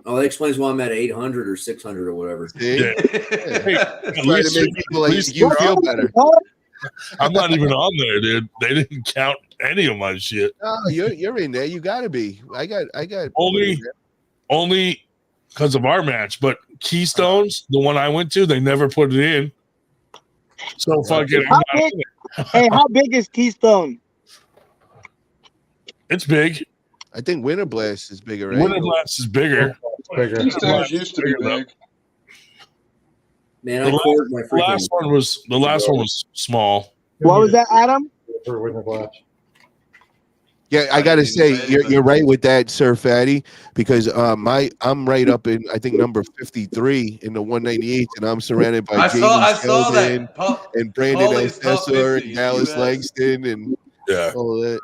Oh, that explains why I'm at 800 or 600 or whatever. Yeah. Hey, at least to make people like you feel better. I'm not even on there, dude. They didn't count any of my shit. No, you're in there. You gotta be. I got only because of our match. But Keystones, the one I went to, they never put it in. So fucking. How big is Keystone? It's big. I think Winter Blast is bigger. Right? Winter Blast is bigger. Keystones used to be big. Man, the last one was small. What was that, Adam? Yeah, I gotta say you're right with that, Sir Fatty, because I'm right up in I think number 53 in the 198, and I'm surrounded by I saw that. And Brandon Elsessor and Dallas Langston and all that.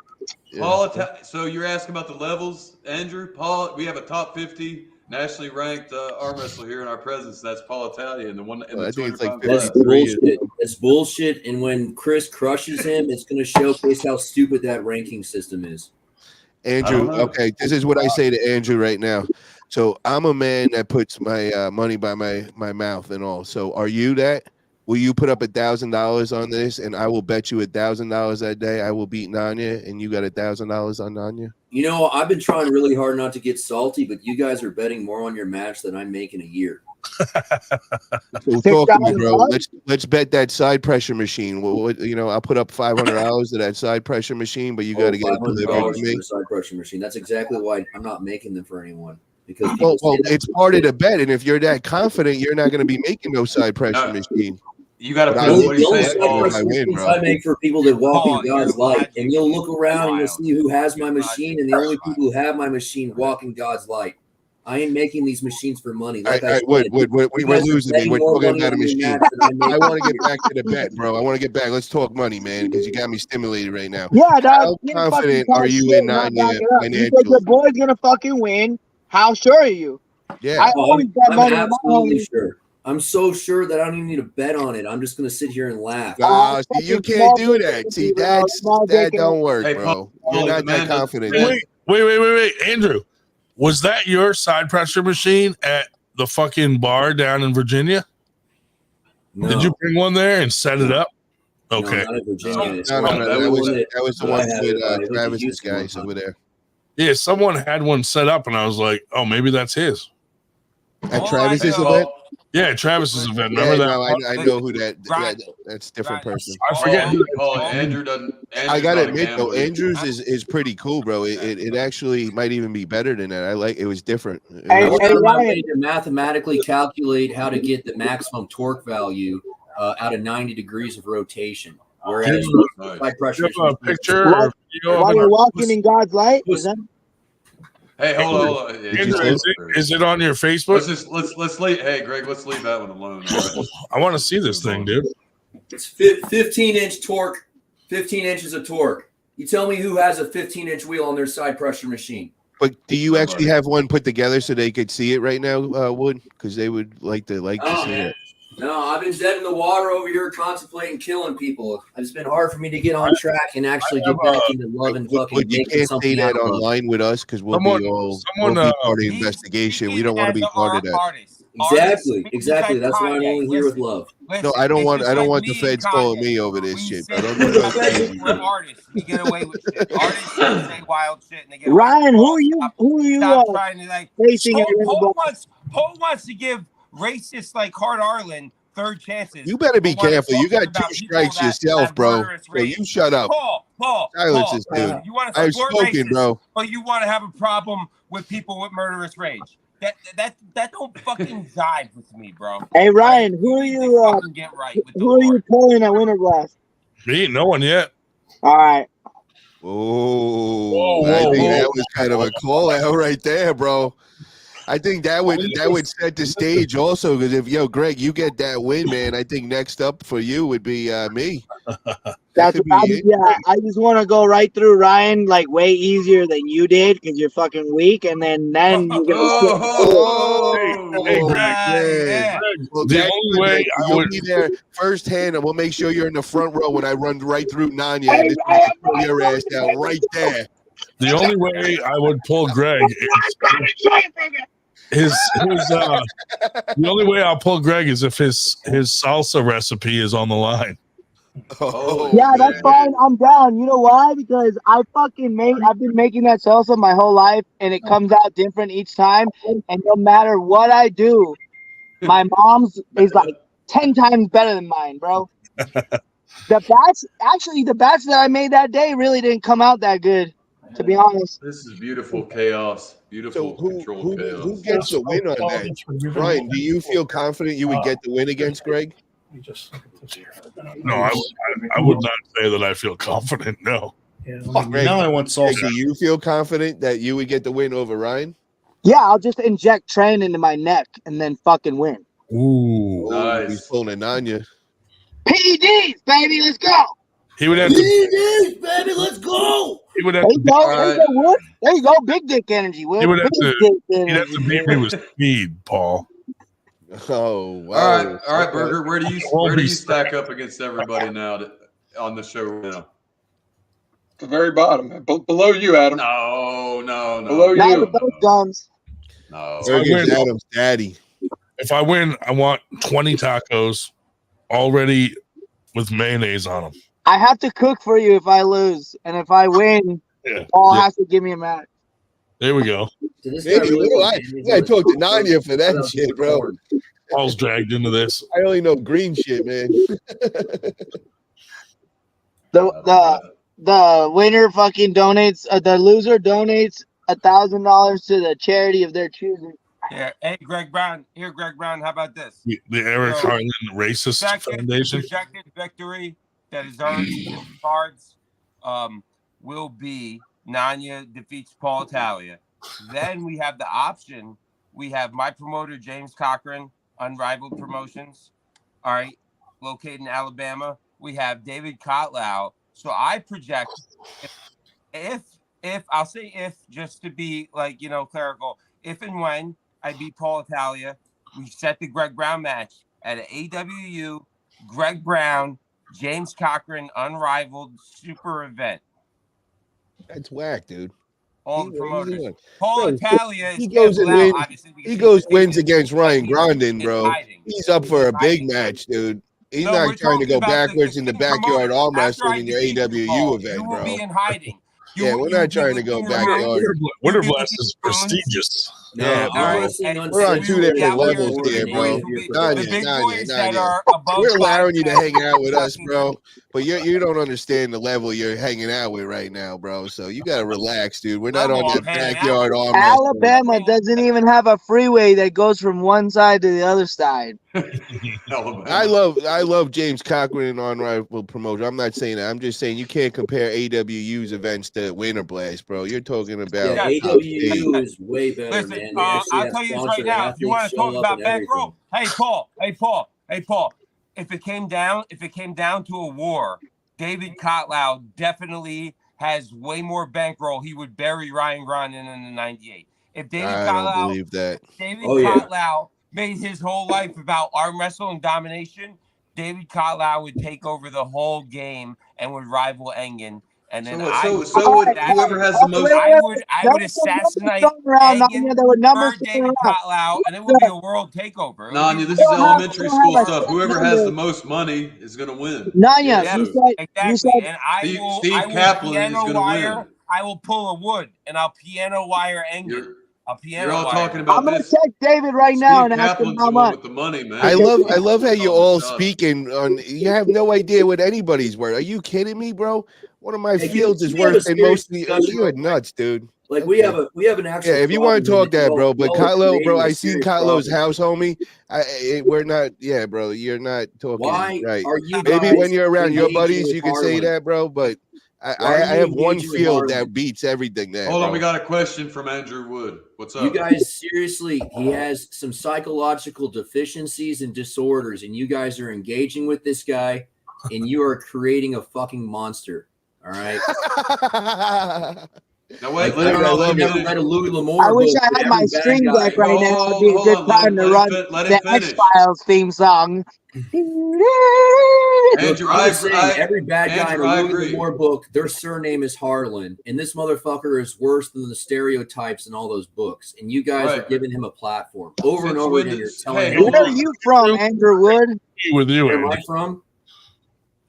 Yeah. So you're asking about the levels, Andrew? Paul, we have a top 50 nationally ranked arm wrestler here in our presence. That's Paul Italia, and the one. I think it's like 53. That's bullshit. And when Chris crushes him, it's going to showcase how stupid that ranking system is. Andrew, okay, this is what I say to Andrew right now. So I'm a man that puts my money by my mouth and all. So are you that? Will you put up $1,000 on this, and I will bet you $1,000 that day I will beat Nanya, and you got $1,000 on Nanya? You know, I've been trying really hard not to get salty, but you guys are betting more on your match than I'm making a year. So talk to me, bro. Let's bet that side pressure machine. I'll put up $500 to that side pressure machine, but you got to get it delivered to me. For the side pressure machine. That's exactly why I'm not making them for anyone. Because it's part of the bet, and if you're that confident, you're not going to be making no side pressure machine. You got to put what I make for people that walk in God's light, and you'll look around and you'll see who has my machine, and the only people who have my machine walk in God's light. I ain't making these machines for money. Like we're losing me. We're talking about a machine. I want to get back to the bet, bro. I want to get back. Let's talk money, man, because you got me stimulated right now. Yeah, dog. How confident are you in Nanya financially? You think the boy's gonna fucking win? How sure are you? Yeah, I'm absolutely sure. I'm so sure that I don't even need to bet on it. I'm just going to sit here and laugh. See, you can't do that. See, that don't work, bro. You're not that confident. Wait, Andrew. Was that your side pressure machine at the fucking bar down in Virginia? No. Did you bring one there and set it up? Okay. No, not in Virginia. That was the one with Travis's guys over there. Yeah, someone had one set up, and I was like, oh, maybe that's his. At Travis's event? Yeah, Travis's event. Remember that? No, I know who that. That's a different person. I forget. Andrew doesn't. I gotta admit though, Andrews is pretty cool, bro. It actually might even be better than that. I like it was different. I to mathematically calculate how to get the maximum torque value out of 90 degrees of rotation. Whereas high pressure a picture or video while you're walking in God's light. Hey, hold on. Is it on your Facebook? Let's leave. Hey, Greg, let's leave that one alone. Right. I want to see this thing, dude. It's 15-inch torque, 15 inches of torque. You tell me who has a 15-inch wheel on their side pressure machine. But do you actually have one put together so they could see it right now, Wood? Because they would like to see it. No, I've been dead in the water over here contemplating killing people. It's been hard for me to get on track and actually get back into love and fucking But you making can't say something that out of love. online with us because we'll Someone- be all someone, we'll be part of the He's investigation. We speaking don't want to as be part of that. artist. Exactly, Artist, exactly. just That's like why I'm Kanye. only here with Listen, love. listen, No, I don't it's want just I don't like want the me and feds calling Kanye. me over this We shit. sit I don't here do like that crazy we're shit. artists. We get away with shit. Artists say wild shit and they get away Ryan, with who it. are you Stop trying to like facing in your Paul wants to give racists like Hart Arlen third chances. You better be but when careful. You talking got 2 about people strikes that yourself, have bro. murderous So rage. you shut up. Paul, Silence this dude. listen, you want to I've support spoken, racists, bro. but you want to have a problem with people with murderous rage. That don't fucking jive with me, bro. Hey Ryan, Like, who are need to you? fucking get right with the Who are you Lord. pulling at Winter Blast? Me, no one yet. All right. Oh, Whoa, I think whoa. that was kind of a call out right there, bro. I think that would set the stage also because if Greg, you get that win, man. I think next up for you would be me. That's I just want to go right through Ryan like way easier than you did because you're fucking weak, and then you're gonna Hey, Greg. Yeah. Well, The that's only good, way Greg. I You'll would- be there firsthand, and we'll make sure you're in the front row when I run right through Nanya. Hey, And this Ryan, is throw your ass down right there. The only way I would pull Greg is the only way I'll pull Greg is if his salsa recipe is on the line. Oh, Yeah, that's fine. I'm down. You know why? Because I've been making that salsa my whole life, and it comes out different each time. And no matter what I do, my mom's is like 10 times better than mine, bro. The batch that I made that day really didn't come out that good, to be honest. This is beautiful chaos. Beautiful controlled chaos. Who gets the win on that? Ryan, do you feel confident you would get the win against Greg? No, I would not say that I feel confident. No. Greg, now I want salsa. Do you feel confident that you would get the win over Ryan? Yeah, I'll just inject Train into my neck and then fucking win. Ooh, Nice. He's pulling a Nanya. PEDs, baby, let's go. He would have to. PEDs, baby, let's go. He would There have you to. go. There you go, Wood. There you go. Big dick energy, Wood. He would have Big to. dick He'd have energy. to beat me with speed, Paul. Oh, wow. All right, Burger. Where do you stack up against everybody now on the show right now? The very bottom, below you, Adam. No. Below Not you. with those guns. No. Burger's Adam's daddy. If I win, I want 20 tacos already with mayonnaise on them. I have to cook for you if I lose, and if I win, Paul has to give me a match. There we go. Maybe I talked to Nanya for that shit, bro. Paul's dragged into this. I only know green shit, man. The winner fucking donates. The loser donates $1,000 to the charity of their choosing. Yeah. Hey, Greg Brown. Here, Greg Brown. How about this? The Eric Harlan Racist Foundation. Projected victory that is already in the cards will be Nanya defeats Paul Italia. Then we have the option. We have my promoter, James Cochran, Unrivaled Promotions. All right. Located in Alabama. We have David Kotlau. So I project if I'll say if just to be like, clerical, if and when I beat Paul Italia, we set the Greg Brown match at an AWU, Greg Brown, James Cochran, Unrivaled super event. That's whack, dude. All the promoters. Bro, Paul Italia he goes and wins. He goes wins against Ryan Grondin, bro. He's up for a big match, dude. He's not trying to go backwards in the backyard arm wrestling in your AWU event, bro. Be in hiding. Yeah, we're not trying to go backyard. Winter Blast is prestigious. Yeah, bro. We're on 2 different levels here, bro. Nanya. We're allowing you to hang out with us, bro. But you don't understand the level you're hanging out with right now, bro. So you gotta relax, dude. We're not on that backyard arm wrestling. Alabama doesn't even have a freeway that goes from one side to the other side. I love James Cochran and Unrivaled Promotion. I'm not saying that. I'm just saying you can't compare AWU's events to Winter Blast, bro. You're talking about AWU is way better, man. I'll tell you this right now. If you want to talk about bankroll, hey Paul. If it came down to a war, David Kotlau definitely has way more bankroll. He would bury Ryan Grondin in the '98. If David I don't believe that. David Kotlau made his whole life about arm wrestling domination, David Kotlau would take over the whole game and would rival Engen. And then whoever has the most. I would assassinate around, Engen there were numbers for David Kotlau, and it would be a world takeover. Nanya, this is elementary school stuff. Whoever has the most money is going to win. Nanya, exactly. And I will Kaplan piano is going to wire. win. I will pull a Wood, and I'll piano wire Engen. You're all talking about I'm gonna this. text David right now and ask him Kaplan's how the one much. with the money, man. I love how you all speaking on. You have no idea what anybody's worth. Are you kidding me, bro? One of my fields is worth than most of the. You're nuts, dude. Like we have an actual. Yeah, if you want to talk that, bro. But Kylo, bro, I seen Kylo's problem. house, homie. We're not. Yeah, bro, you're not talking. Why right? are you Maybe guys when you're around your engaging buddies, with you can say Harlan? that, bro. But I have one engaging with field Harlan? that beats everything there. Hold on, bro. we got a question from Andrew Wood. What's up? You guys, seriously, he has some psychological deficiencies and disorders, and you guys are engaging with this guy, and you are creating a fucking monster. All right. Now wait, I don't know if you ever read a Louis L'Amour I wish book, I but had my every bad string guy- deck right now. It'd be a good time to run the X-Files theme song. Andrew, I was saying, I- every bad guy in Andrew, a I Louis agree. L'Amour book, their surname is Harlan, and this motherfucker is worse than the stereotypes in all those books. And you guys are Right. giving him a platform over and Since over when again. did- You're telling hey, him, Where are you from, Andrew Wood? With you, where am I Andy. from?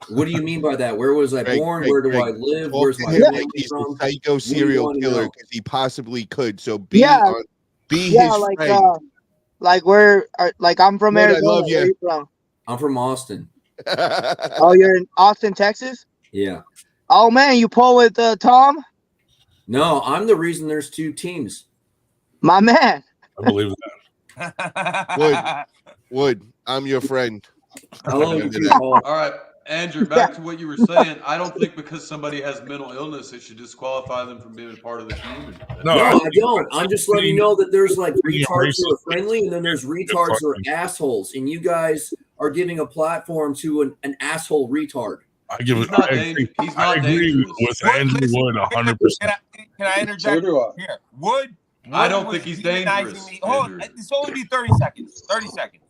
What do you mean by that? Where was I born? Where do I live? Talk Where's to my him family like he's from? a psycho What do you serial wanna killer know? because he possibly could. So be Yeah, be yeah, his like friend. like I'm from Wood, I Arizona. love Where you. are you from? I'm from Austin. Oh, you're in Austin, Texas? Yeah. Oh man, you pull with Tom? No, I'm the reason there's two teams. My man. I believe that. Wood, I'm your friend. I love you Remember too, that. Paul. All right, Andrew, back to what you were saying. I don't think because somebody has mental illness, it should disqualify them from being a part of the community. No, I don't. I'm just letting you know that there's like retards who are friendly, and then there's retards who are assholes, and you guys are giving a platform to an asshole retard. I give He's it. not I dangerous. agree, He's not I agree dangerous. with Andrew Wood 100%. Can I interject here? Wood I don't was think he's demonizing dangerous, me. Hold on, Andrew. this will only be 30 seconds. 30 seconds.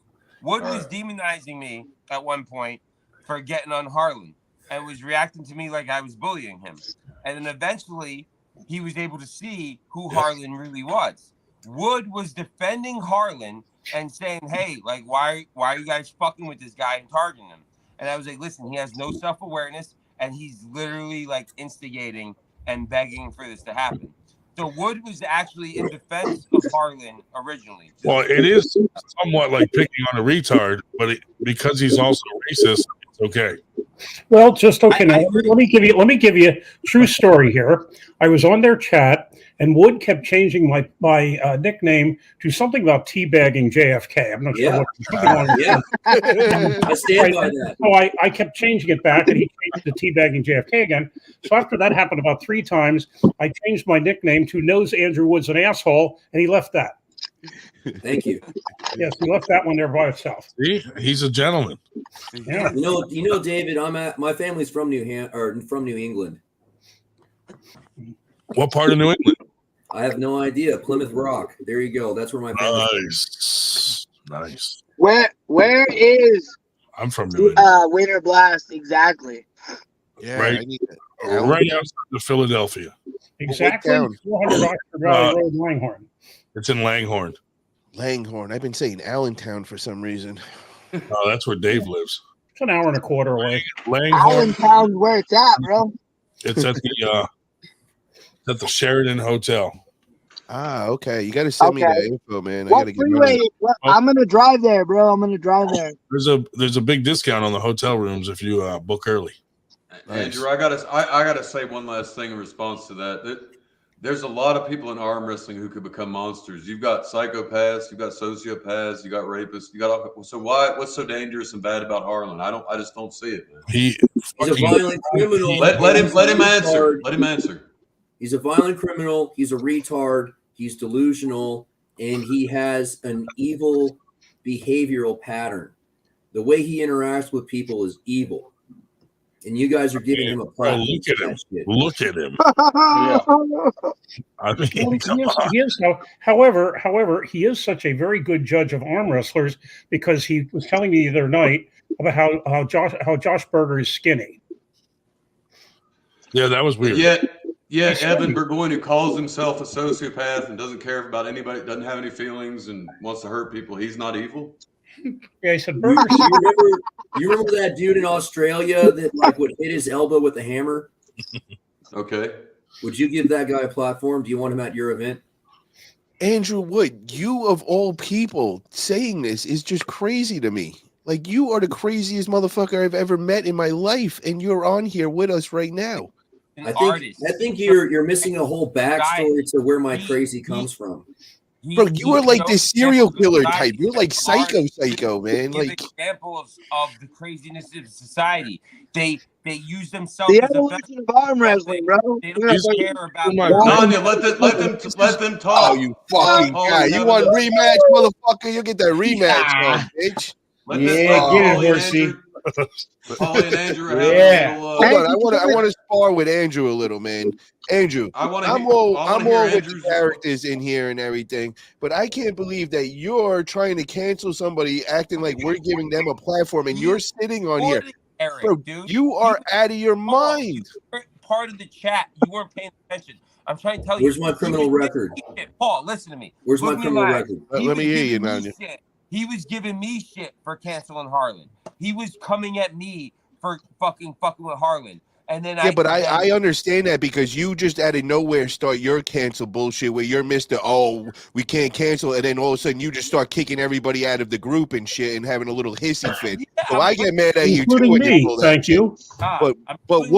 Wood All was right. demonizing me at one point for getting on Harlan and was reacting to me like I was bullying him. And then eventually he was able to see who Harlan really was. Wood was defending Harlan and saying, hey, like, why are you guys fucking with this guy and targeting him? And I was like, listen, he has no self-awareness, and he's literally like instigating and begging for this to happen. So Wood was actually in defense of Harlan originally. Well, it is somewhat like picking on a retard, but because he's also racist, it's okay. Well, just okay. Now let me give you a true story here. I was on their chat, and Wood kept changing my nickname to something about teabagging JFK. I'm not sure what. Yeah, I stand by that. So I kept changing it back, and he changed to teabagging JFK again. So after that happened about 3 times, I changed my nickname to Knows Andrew Wood's an asshole, and he left that. Thank you. Yes, he left that one there by itself. See, he's a gentleman. Yeah. You know, David. My family's from New England. What part of New England? I have no idea. Plymouth Rock. There you go. That's where my family's Nice. Where is I'm from New England. Winter Blast exactly? Yeah, Right. I need Right outside of Philadelphia. Exactly. town? 400 Oxford Valley Road, Langhorne. It's in Langhorne. Langhorne. I've been saying Allentown for some reason. Oh, that's where Dave lives. It's an hour and a quarter away. Langhorne. Allentown's where it's at, bro. It's at the Sheridan Hotel. Ah, okay. You got to send me Okay. that info, man. I What got to get freeway? I'm gonna drive there, bro. I'm gonna drive there. There's a big discount on the hotel rooms if you book early. Andrew, I gotta say one last thing in response to that. There's a lot of people in arm wrestling who could become monsters. You've got psychopaths, you've got sociopaths, you got rapists, you got so what's so dangerous and bad about Harlan? I just don't see it, man. He's a violent criminal. Let him answer. Let him answer. He's a violent criminal. He's a retard. He's delusional, and he has an evil behavioral pattern. The way he interacts with people is evil. and you guys are giving him a platform. Look at him. Shit. Look at him. I mean, However, he is such a very good judge of arm wrestlers because he was telling me the other night about how Josh Berger is skinny. Yeah, that was weird. Yet Evan Burgoyne, who calls himself a sociopath and doesn't care about anybody, doesn't have any feelings, and wants to hurt people, he's not evil. Yeah, he said You Berger. remember that dude in Australia that like would hit his elbow with a hammer? Okay. Would you give that guy a platform? Do you want him at your event? Andrew Wood, you of all people saying this is just crazy to me. Like, you are the craziest motherfucker I've ever met in my life, and you're on here with us right now. I think you're missing a whole backstory to where my crazy comes from. Bro, you are like this serial killer type. You're like psycho, man. Give Like examples of the craziness of society. They use themselves The as a evolution of arm wrestling, bro. They don't care about Tanya, let them talk. oh, you fucking guy. You want rematch, motherfucker? You'll get that rematch, bitch. Let Yeah, this get it, Holly and horsey. Andrew- Holly and Andrew are having Yeah. a little, Hold on, I want to spar with Andrew a little, man. Andrew, I'm all with the characters in here and everything, but I can't believe that you're trying to cancel somebody, acting like we're giving them a platform, and you're sitting on here, Eric, bro. dude. You are out of your mind. Part of the chat, you weren't paying attention. I'm trying to tell you. Where's my criminal record? Paul, listen to me. Where's my Look me criminal in the eye. record? Let me hear you, giving me Nanya. shit. He was giving me shit for canceling Harlan. He was coming at me for fucking with Harlan. And then I understand that because you just out of nowhere start your cancel bullshit where you're Mr. Oh, we can't cancel, and then all of a sudden you just start kicking everybody out of the group and shit and having a little hissy fit. So I get mad at you too Including when you me. pull that Thank shit. you. But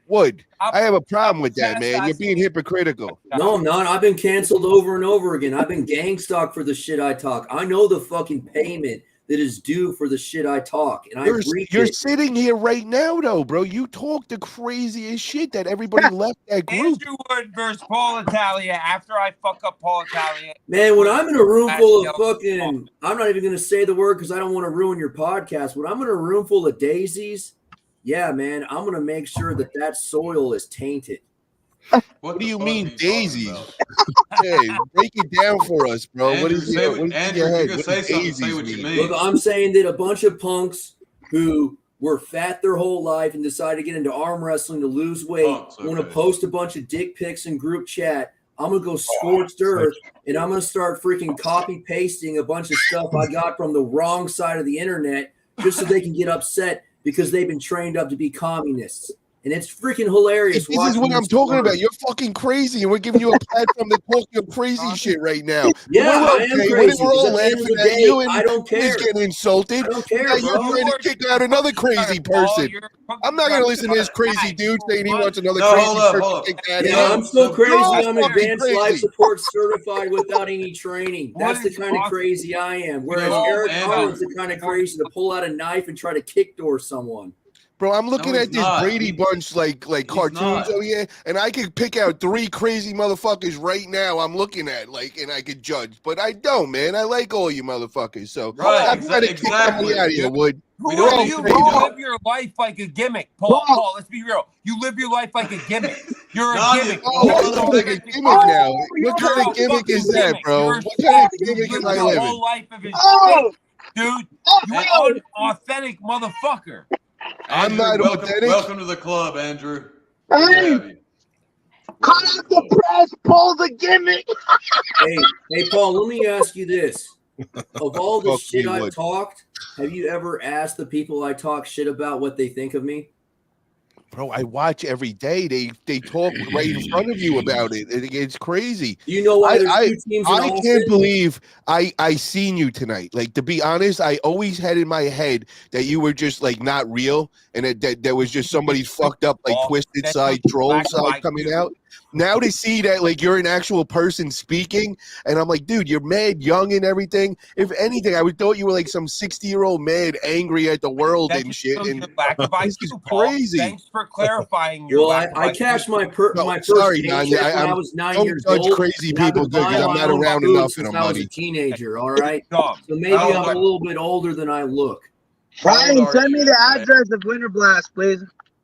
Wood, I have a problem with that, man. You're being hypocritical. No, I'm not. I've been canceled over and over again. I've been gang stalked for the shit I talk. I know the fucking payment that is due for the shit I talk, and You're sitting here right now, though, bro. You talk the craziest shit that everybody left that group. Andrew Wood versus Paul Italia after I fuck up Paul Italia. Man, when I'm in a room full of fucking, I'm not even going to say the word because I don't want to ruin your podcast. When I'm in a room full of daisies, yeah, man, I'm going to make sure that soil is tainted. What do you mean daisies? Hey, break it down for us, bro. Andrew, what is say your head? say something, say what you mean. Look, I'm saying that a bunch of punks who were fat their whole life and decided to get into arm wrestling to lose weight, want to post a bunch of dick pics in group chat. I'm going to go scorched earth, and I'm going to start freaking copy pasting a bunch of stuff I got from the wrong side of the internet just so they can get upset because they've been trained up to be communists. And it's freaking hilarious. This is what I'm talking about. You're fucking crazy, and we're giving you a platform to talk your crazy shit right now. Yeah, we're I am crazy. We're all laughing at you, and I don't care. He's getting insulted. I don't care, now you're bro. trying to kick out another crazy person. I'm not going to listen to this crazy dude saying he wants another crazy person kicked out of Yeah, here. I'm so crazy. You're I'm advanced crazy. life support certified without any training. That's the kind of crazy I am. Whereas Eric Holland's the kind of crazy to pull out a knife and try to kickdoor someone. Bro, I'm looking at this not. Brady Bunch like cartoons not. over here, and I could pick out 3 crazy motherfuckers right now. I'm looking at and I could judge, but I don't, man. I like all you motherfuckers, so I'm trying to kick somebody out of here, Wood. You live your life like a gimmick, Paul. Let's be real. You live your life like a gimmick. You're a gimmick. Oh, like a gimmick now. What kind of gimmick is that, bro? What kind of gimmick am I The living? whole life of his dude. You're an authentic motherfucker. I'm not authentic. Welcome to the club, Andrew. Hey, cut out the press, pull the gimmick. Hey, Paul, let me ask you this. Of all the Fuck shit me, I've Wood. talked, have you ever asked the people I talk shit about what they think of me? Bro, I watch every day. They talk right in front of you about it. It's crazy. You know why there's 2 teams in I Austin? can't believe I seen you tonight. Like, to be honest, I always had in my head that you were just like not real, and that there was just somebody's fucked up like twisted side troll side coming out. Now to see that like you're an actual person speaking, and I'm like, dude, you're mad young and everything. If anything, I would thought you were like some 60-year-old mad angry at the world and shit. And this is crazy. Thanks for clarifying your Well, I cashed my first sorry, paycheck Nanya, when I was 9 don't years judge old. crazy and I've people been good because buying I'm my not own around food enough since in I was money. a teenager, all right? So maybe I'm a little bit older than I look. Brian, send me the address of Winter Blast, please.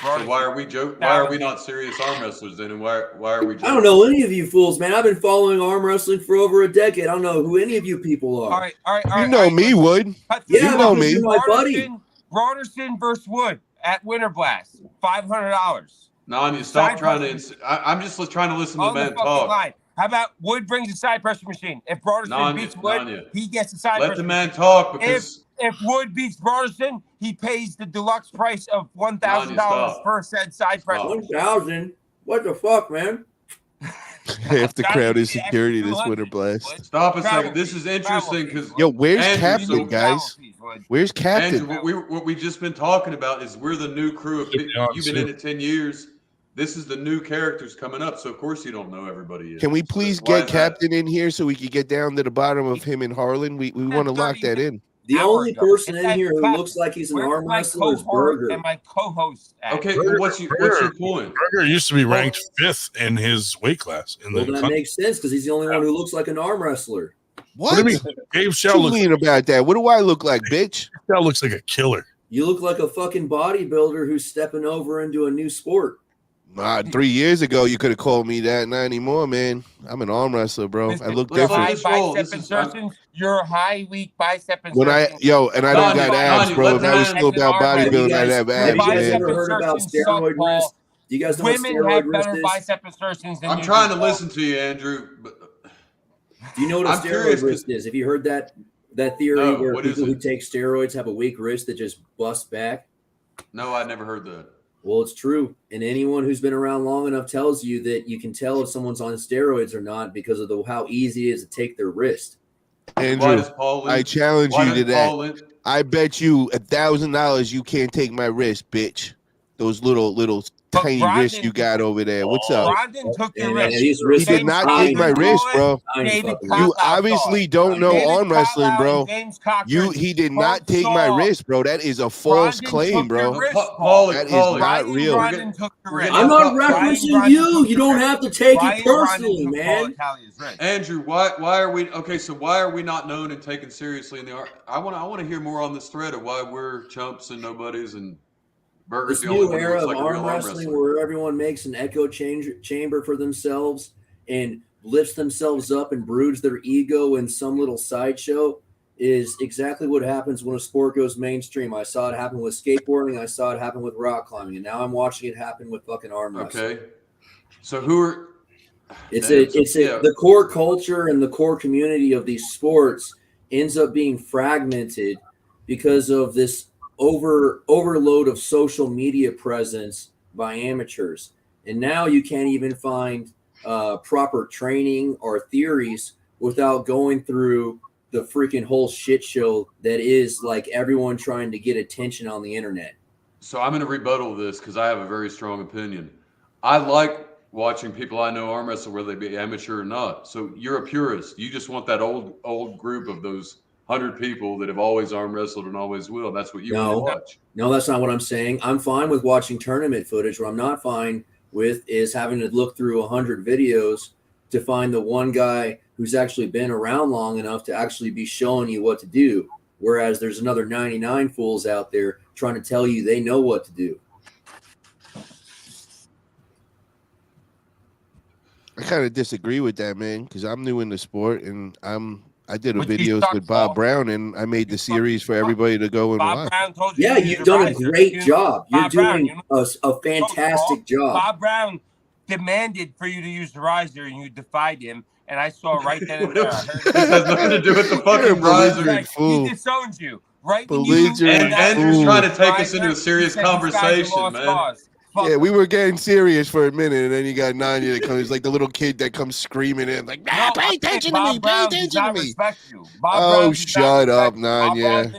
So why are we joking? Why are we not serious arm wrestlers then? And why are we joking? I don't know any of you fools, man. I've been following arm wrestling for over a decade. I don't know who any of you people are. All right. You know me, Wood. Yeah, You know me. You're my buddy. Broaderson versus Wood at Winter Blast, $500. Nanya, stop trying to. I'm just trying to listen to the man talk. Line. How about Wood brings a side pressure machine? If Broaderson beats Wood, he gets a side pressure. Let the man talk, because if Wood beats Broaderson, he pays the deluxe price of $1,000 per said side pressure. 1,000? What the fuck, man? Half the crowd is security this Winter Blast. Stop a second. This is interesting because where's Captain, guys? Where's Captain? Andrew, what we just been talking about is we're the new crew of people. You've been in it 10 years. This is the new characters coming up, so of course you don't know everybody yet. Can we please get Captain in here so we can get down to the bottom of him and Harlan? We want to lock that in. The only person in here who looks like he's an arm wrestler is Burger. And my co-host. Okay, but what's your point? Burger used to be ranked 5th in his weight class. That makes sense because he's the only one who looks like an arm wrestler. What do you mean? Dave Shell looks about that. What do I look like, bitch? Shell looks like a killer. You look like a fucking bodybuilder who's stepping over into a new sport. 3 years ago, you could have called me that. Not anymore, man. I'm an arm wrestler, bro. I look different. Your high weak bicep insertions. When I don't got abs, bro. If I was still about bodybuilding, I'd have abs, man. Have you ever heard about steroid wrist? Do you guys know what steroid wrist is? Bicep insertions than I'm trying to listen to you, Andrew. But do you know what a steroid wrist is? Have you heard that theory where people who take steroids have a weak wrist that just busts back? No, I never heard that. Well, it's true. And anyone who's been around long enough tells you that you can tell if someone's on steroids or not because of how easy it is to take their wrist. Andrew, I challenge you to that. I bet you $1,000 you can't take my wrist, bitch. Those little tiny wrists you got over there. What's up? Brandon took your wrist. He did not take my wrist, bro. You obviously don't know arm wrestling, bro. He did not take my wrist, bro. That is a false claim, bro. That is not real. I'm not referencing you. You don't have to take it personally, man. Andrew, why are we okay? So why are we not known and taken seriously in the art? I want to hear more on this thread of why we're chumps and nobodies and. Burger's this new era of arm wrestling where everyone makes an echo chamber for themselves and lifts themselves up and broods their ego in some little sideshow is exactly what happens when a sport goes mainstream. I saw it happen with skateboarding. I saw it happen with rock climbing. And now I'm watching it happen with fucking arm wrestling. Okay. So who are... The core culture and the core community of these sports ends up being fragmented because of this overload of social media presence by amateurs. And now you can't even find proper training or theories without going through the freaking whole shit show that is like everyone trying to get attention on the internet. So I'm going to rebuttal this because I have a very strong opinion. I like watching people I know arm wrestle, whether they be amateur or not. So you're a purist. You just want that old group of those 100 people that have always arm wrestled and always will. That's what you want to watch. No, that's not what I'm saying. I'm fine with watching tournament footage. What I'm not fine with is having to look through 100 videos to find the one guy who's actually been around long enough to actually be showing you what to do. Whereas there's another 99 fools out there trying to tell you they know what to do. I kind of disagree with that, man, because I'm new in the sport and I did videos with Bob Brown, and I made the series for everybody to go and watch. Yeah, you've done a great job. You're doing a fantastic job. Bob Brown demanded for you to use the riser, and you defied him. And I saw right then and there. This has nothing to do with the fucking riser. He disowns you. Right? And Andrew's trying to take us into a serious conversation, man. Yeah, we were getting serious for a minute, and then you got Nanya that comes, like the little kid that comes screaming in, like, pay attention to me, pay attention to me. Oh, shut up, Nanya.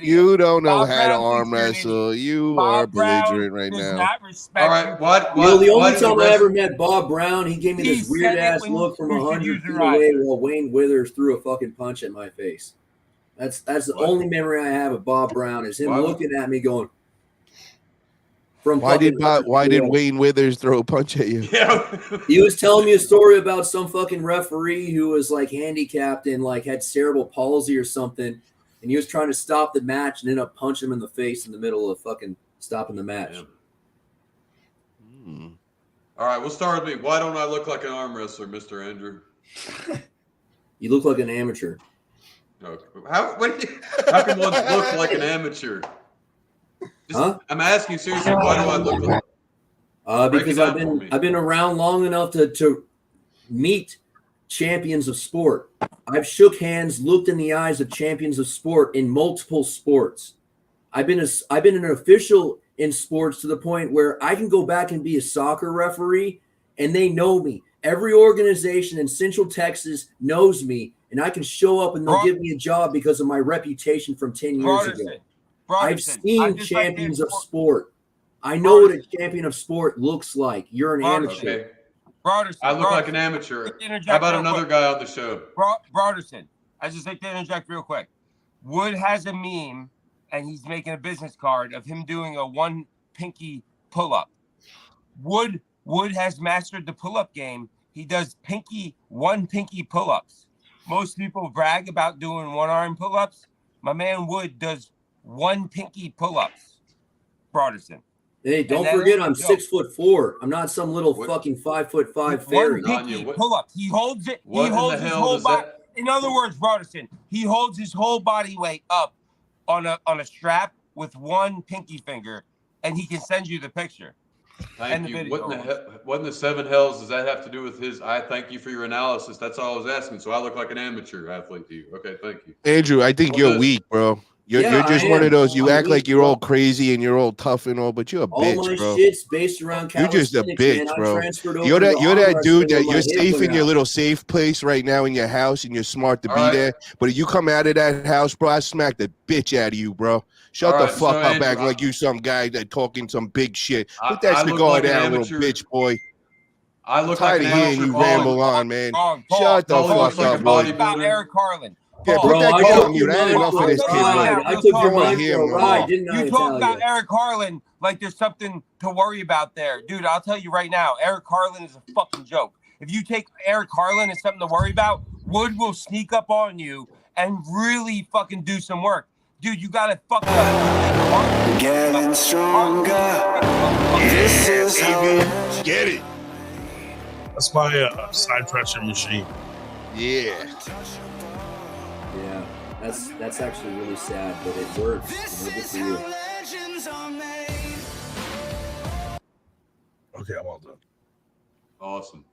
You don't know how to arm wrestle. You are belligerent right now. All right, the only time I ever met Bob Brown, he gave me this weird-ass look from 100 feet away while Wayne Withers threw a fucking punch at my face. That's the only memory I have of Bob Brown is him looking at me going, why did Wayne Withers throw a punch at you? Yeah. He was telling me a story about some fucking referee who was like handicapped and like had cerebral palsy or something, and he was trying to stop the match and ended up punching him in the face in the middle of fucking stopping the match. All right, we'll start with me. Why don't I look like an arm wrestler, Mr. Andrew? You look like an amateur. Okay. How can one look like an amateur? I'm asking you seriously. Why do I look like? Because I've been around long enough to meet champions of sport. I've shook hands, looked in the eyes of champions of sport in multiple sports. I've been an official in sports to the point where I can go back and be a soccer referee, and they know me. Every organization in Central Texas knows me, and I can show up and they'll give me a job because of my reputation from 10 years ago. I've seen champions of sport. I know what a champion of sport looks like. You're an amateur. Okay. I look like an amateur. How about another guy on the show? Broaderson, I just like to interject real quick. Wood has a meme, and he's making a business card of him doing a one pinky pull-up. Wood has mastered the pull-up game. He does one pinky pull-ups. Most people brag about doing one-arm pull-ups. My man Wood does one pinky pull-ups. Broaderson. Hey, don't forget I'm 6'4". I'm not some little fucking 5'5" fairy. One pinky pull-up. He holds it. He holds his whole body. In other words, Broaderson, he holds his whole body weight up on a strap with one pinky finger, and he can send you the picture. Thank you. What in the seven hells does that have to do with his? I thank you for your analysis. That's all I was asking. So I look like an amateur athlete to you. Okay, thank you. Andrew, I think you're weak, bro. You're just one of those. You act like you're all crazy and you're all tough and all, but you're a bitch, all my bro. Shit's based around you're just a bitch, man. bro. You're that dude that you're safe in your little safe place right now in your house, and you're smart to be there. But if you come out of that house, bro, I smack the bitch out of you, bro. Shut the fuck up, Andrew, acting like you some guy that talking some big shit. Put that cigar down, little bitch boy. I look tired like of hearing you ramble on, man. Shut the fuck up, boy. About Eric Carlin. Yeah, put that kid on mute. I had enough of this kid, bro. I took your mind for a ride, didn't I? You talk about Eric Carlin like there's something to worry about there. Dude, I'll tell you right now, Eric Carlin is a fucking joke. If you take Eric Carlin as something to worry about, Wood will sneak up on you and really fucking do some work. Dude, you got it fucked up. Getting stronger. This is how get it. That's my side pressure machine. Yeah. Yeah, that's actually really sad, but it works. Good for you. Okay, I'm all done. Awesome.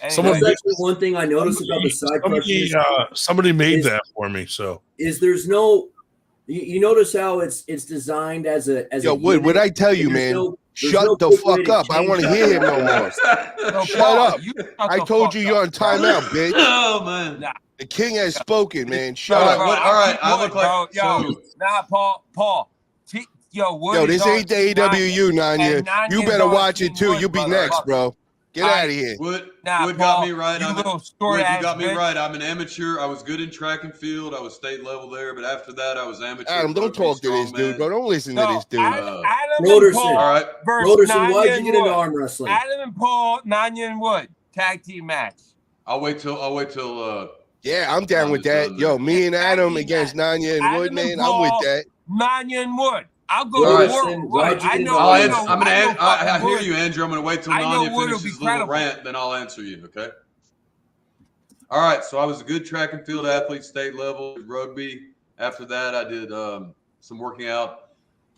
That's actually one thing I noticed about the side pressure. Somebody made that for me. So there's no. You notice how it's designed as a Wood, what I tell you, man? Shut the fuck up. I want to hear him no more. Shut up. I told you you're on timeout, bitch. Oh, man. The king has spoken, man. Shut up. All right. I look like... Paul. Wood, this ain't the AWU, Nanya. You better watch it, too. You'll be next, bro. Get out of here. Wood got me right. You got me right. I'm an amateur. I was good in track and field. I was state level there, but after that, I was amateur. Adam, don't talk to this dude, bro. Don't listen to this dude. Broderson. All right. Broderson, why'd you get into arm wrestling? Adam and Paul, Nanya and Wood, tag team match. I'll wait till. Yeah, I'm down with that. Yo, me and Adam against Nanya and Wood, man. I'm with that. Nanya and Wood. I'll go to war. I hear you, Andrew. I'm going to wait till Nanya finishes his little rant, then I'll answer you, okay? All right, so I was a good track and field athlete, state level, rugby. After that, I did some working out.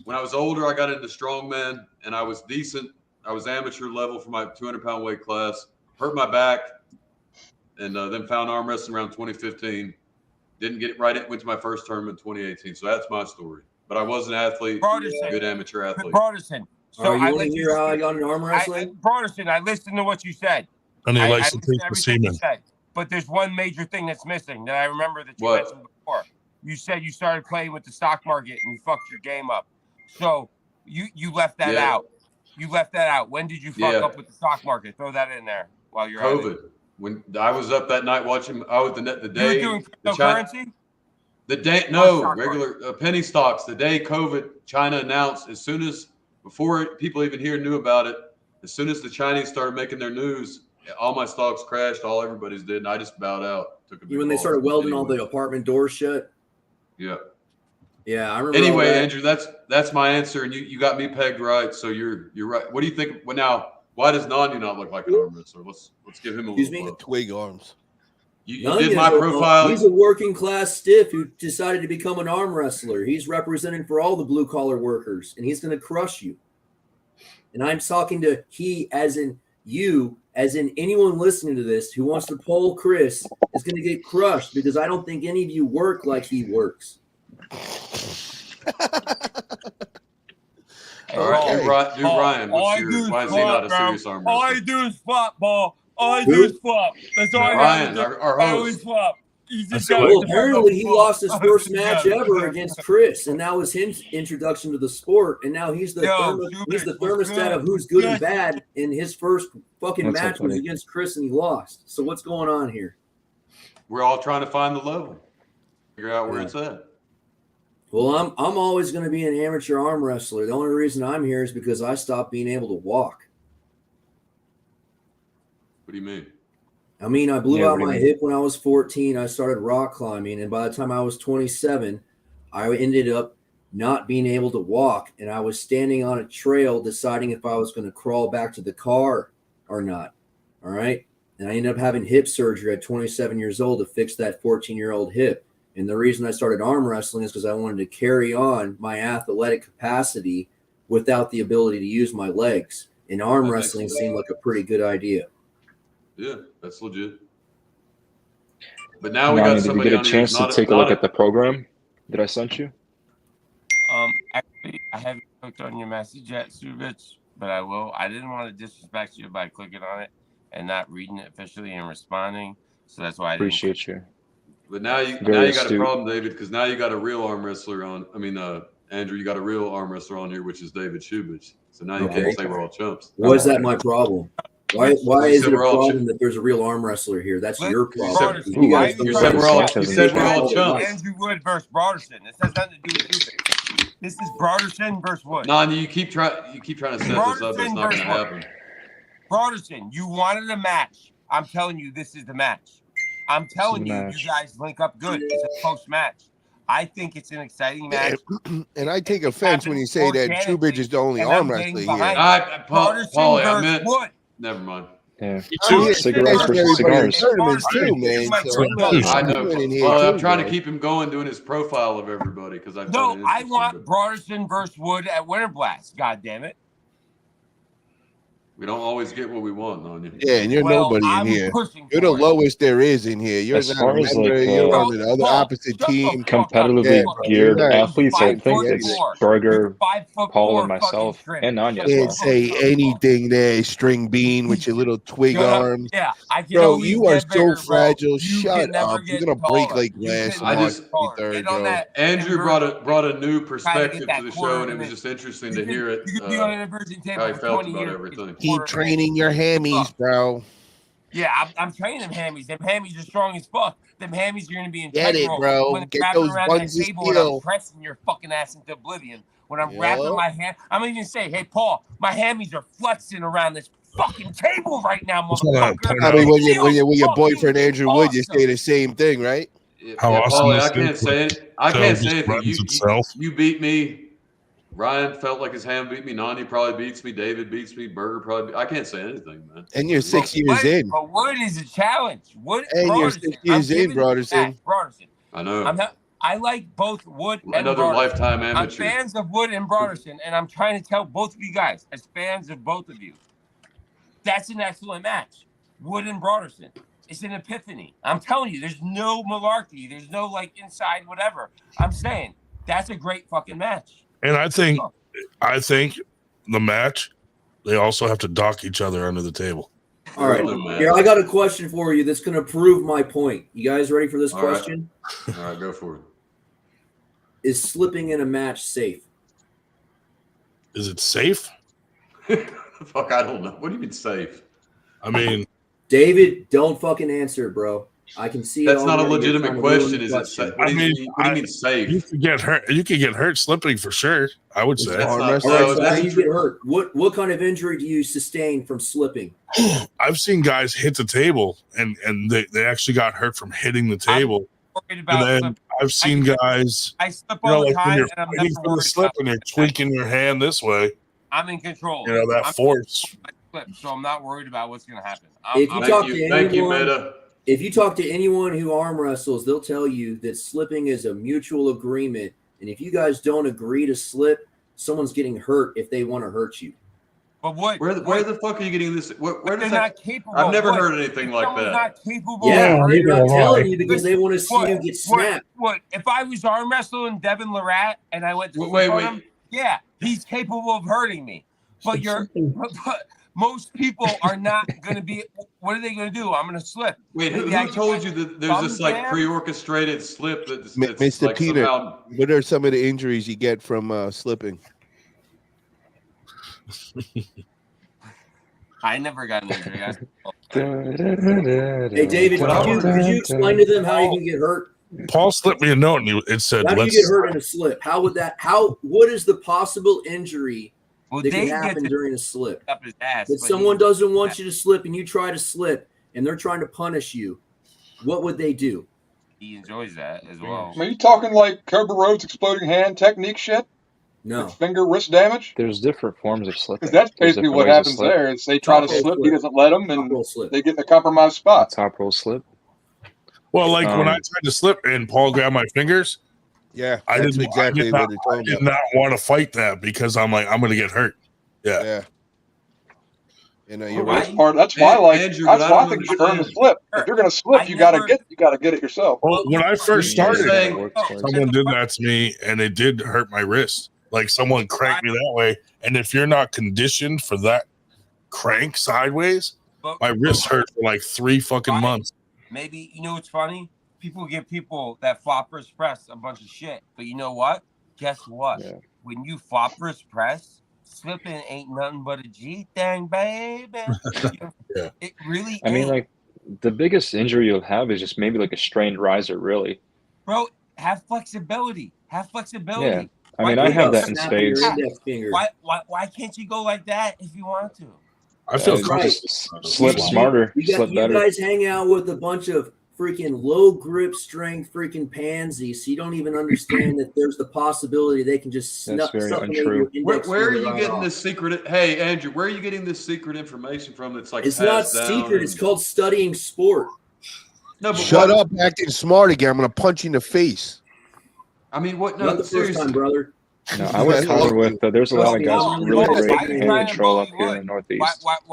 When I was older, I got into strongman, and I was decent. I was amateur level for my 200-pound weight class. Hurt my back, and then found arm wrestling around 2015. Didn't get it right. Went to my first tournament in 2018. So that's my story. But I was an athlete, good amateur athlete. Broderson. So you want to hear how I got into arm wrestling? Broderson, I listened to what you said. And he likes to take the semen. But there's one major thing that's missing that I remember that you mentioned before. You said you started playing with the stock market and you fucked your game up. So you left that out. You left that out. When did you fuck up with the stock market? Throw that in there while you're COVID. When I was up that night watching, I was the day. You were doing cryptocurrency? The day, regular penny stocks. The day COVID, China announced before people even here knew about it, as soon as the Chinese started making their news, all my stocks crashed. Everybody's did, and I just bowed out. When they started welding all the apartment doors shut. Yeah. Yeah, I remember. Anyway, Andrew, that's my answer, and you got me pegged right. So you're right. What do you think? Well, now, why does Nanya not look like an arm wrestler? Let's give him a little love. Twig arms. You did my profile. He's a working class stiff who decided to become an arm wrestler. He's representing for all the blue collar workers, and he's going to crush you. And I'm talking to he, as in you, as in anyone listening to this who wants to poll Chris is going to get crushed because I don't think any of you work like he works. All right, Ryan. Why is he not a serious arm wrestler? All I do is flop, ball. All I do is flop. That's all I do. I always flop. Well, apparently he lost his first match ever against Chris, and that was his introduction to the sport. And now he's the thermostat of who's good and bad. And his first fucking match was against Chris, and he lost. So what's going on here? We're all trying to find the level, figure out where it's at. Well, I'm always going to be an amateur arm wrestler. The only reason I'm here is because I stopped being able to walk. What do you mean? I mean, I blew out my hip when I was 14. I started rock climbing, and by the time I was 27, I ended up not being able to walk, and I was standing on a trail deciding if I was going to crawl back to the car or not. All right? And I ended up having hip surgery at 27 years old to fix that 14-year-old hip. And the reason I started arm wrestling is because I wanted to carry on my athletic capacity without the ability to use my legs. And arm wrestling seemed like a pretty good idea. Yeah, that's legit. But now we got somebody. Did you get a chance to take a look at the program that I sent you? Actually, I haven't clicked on your message yet, Subich, but I will. I didn't want to disrespect you by clicking on it and not reading it officially and responding. So that's why I appreciate you. But now you got a problem, David, because now you got a real arm wrestler on. I mean, Andrew, you got a real arm wrestler on here, which is David Shubich. So now you can't say we're all chumps. Why is that my problem? Why is it a problem that there's a real arm wrestler here? That's your problem. You said we're all chumps. Andrew Wood versus Broaderson. This has nothing to do with Shubich. This is Broaderson versus Wood. Nanya, you keep trying to set this up. It's not going to happen. Broaderson, you wanted a match. I'm telling you, this is the match. I'm telling you, you guys link up good. It's a close match. I think it's an exciting match. And I take offense when you say that Shubich is the only arm wrestler here. Paulie, I meant Wood. Never mind. Yeah. Cigars versus cigars. Too, man. I know. Well, I'm trying to keep him going, doing his profile of everybody because I want Broaderson versus Wood at Winter Blast. God damn it. We don't always get what we want, Nanya. Yeah, and you're nobody in here. You're the lowest there is in here. You're as far as you're on the other opposite team. Competitively geared athletes, I think it's Burger, Paul, and myself, and Nanya. Can't say anything there, String Bean, with your little twig arms. Yeah, I can. Bro, you are so fragile. Shut up. You're gonna break like glass. Andrew brought a new perspective to the show, and it was just interesting to hear it. How he felt about everything. Keep training your hammies, bro. Yeah, I'm training them hammies. Them hammies are strong as fuck. Them hammies are going to be Get it, bro. When Get those ones and I'm pressing your fucking ass into oblivion. When I'm wrapping my hand, I'm even say, hey, Paul, my hammies are flexing around this fucking table right now, motherfucker. I mean, when you're with your boyfriend Andrew Wood, you say the same thing, right? How awesome! Paulie, I can't say it. I can't say anything. You beat me. Ryan felt like his hand beat me. Nani probably beats me. David beats me. Burger probably. I can't say anything, man. And you're 6 years in. But Wood is a challenge. Wood. And you're 6 years in, Broaderson. I know. I like both Wood and another Broaderson. Lifetime amateur. I'm fans of Wood and Broaderson, and I'm trying to tell both of you guys, as fans of both of you, that's an excellent match. Wood and Broaderson. It's an epiphany. I'm telling you, there's no malarkey. There's no like inside whatever. I'm saying that's a great fucking match. And I think the match, they also have to dock each other under the table. All right. Here, I got a question for you that's going to prove my point. You guys ready for this question? All right, go for it. Is slipping in a match safe? Is it safe? Fuck, I don't know. What do you mean safe? I mean, David, don't fucking answer, bro. I can see that's not a legitimate question. Is it safe? What do you mean safe? You could get hurt. You could get hurt slipping for sure. I would say. How do you get hurt? What kind of injury do you sustain from slipping? I've seen guys hit the table and they actually got hurt from hitting the table. worried about And then slip. I've seen guys, I slip you know, all the like when time, you're and I'm fighting never for the worried slip about and you're it. tweaking your hand this way. I'm in control. You know, that I'm force. slip, so I'm not worried about what's going to happen. If you talk to Thank you, anyone, Meta. if you talk to anyone who arm wrestles, they'll tell you that slipping is a mutual agreement, and if you guys don't agree to slip, someone's getting hurt if they want to hurt you. But what? Where the fuck are you getting this? Where They're does not that? capable. I've never What? heard anything If like someone's that. not capable. Yeah, of they're not neither am telling I. you because they want to see you get snapped. What? If I was arm wrestling Devin Lorette and I went to slip on him, yeah, he's capable of hurting me. But but most people are not going to be. What are they going to do? I'm going to slip. Wait, who told you that there's this like pre-orchestrated slip that's Mr. like Peter, somehow... what are some of the injuries you get from slipping? I never got an injury. Hey, David, could you explain to them how you can get hurt? Paul slipped me a note and it said, How do you get hurt in a slip? What is the possible injury that can happen during a slip? Up his ass, If someone doesn't want you to slip and you try to slip and they're trying to punish you, what would they do? He enjoys that as well. Are you talking like Cobra Rhodes exploding hand technique shit? No. With finger wrist damage? There's different forms of slipping. Because that's There's basically different what ways to happens slip. there. Is they try to slip, he doesn't let them, and they get in a compromised spot. Top roll slip. Well, like when I tried to slip and Paul grabbed my fingers. Yeah, I that's exactly what they're I talking did about. not want to fight that because I'm like, I'm going to get hurt. Yeah. Yeah. You know, you're That's right. that's why Andrew, that's but why I I don't think you should earn the understand. slip. If you're gonna slip, you gotta get it yourself. Well, when I first started, saying- someone did that to me and it did hurt my wrist. Like someone cranked me that way. And if you're not conditioned for that crank sideways, my wrist hurt for like 3 fucking months. Maybe, you know what's funny? People give people that floppers press a bunch of shit. But you know what? Guess what? Yeah. When you floppers press, slipping ain't nothing but a G thing, baby. Yeah. It really I mean, ain't. like the biggest injury you'll have is just maybe like a strained riser, really. Bro, have flexibility. Have flexibility. Yeah. I mean, I have that in spades. Why can't you go like that if you want to? I feel just slip smarter, slip You better. guys hang out with a bunch of freaking low grip strength freaking pansies, so you don't even understand that there's the possibility they can just That's very supplement untrue. your Where index are finger you right getting off. this secret? Hey, Andrew, where are you getting this secret information from? That's like It's not passed down secret. and- It's called studying sport. No, but Shut what- up, acting smart again. I'm gonna punch you in the face. I mean, what? No, Not the first seriously. time, brother. No, I would cover with there's a lot of guys with really great hand control up here in the Northeast.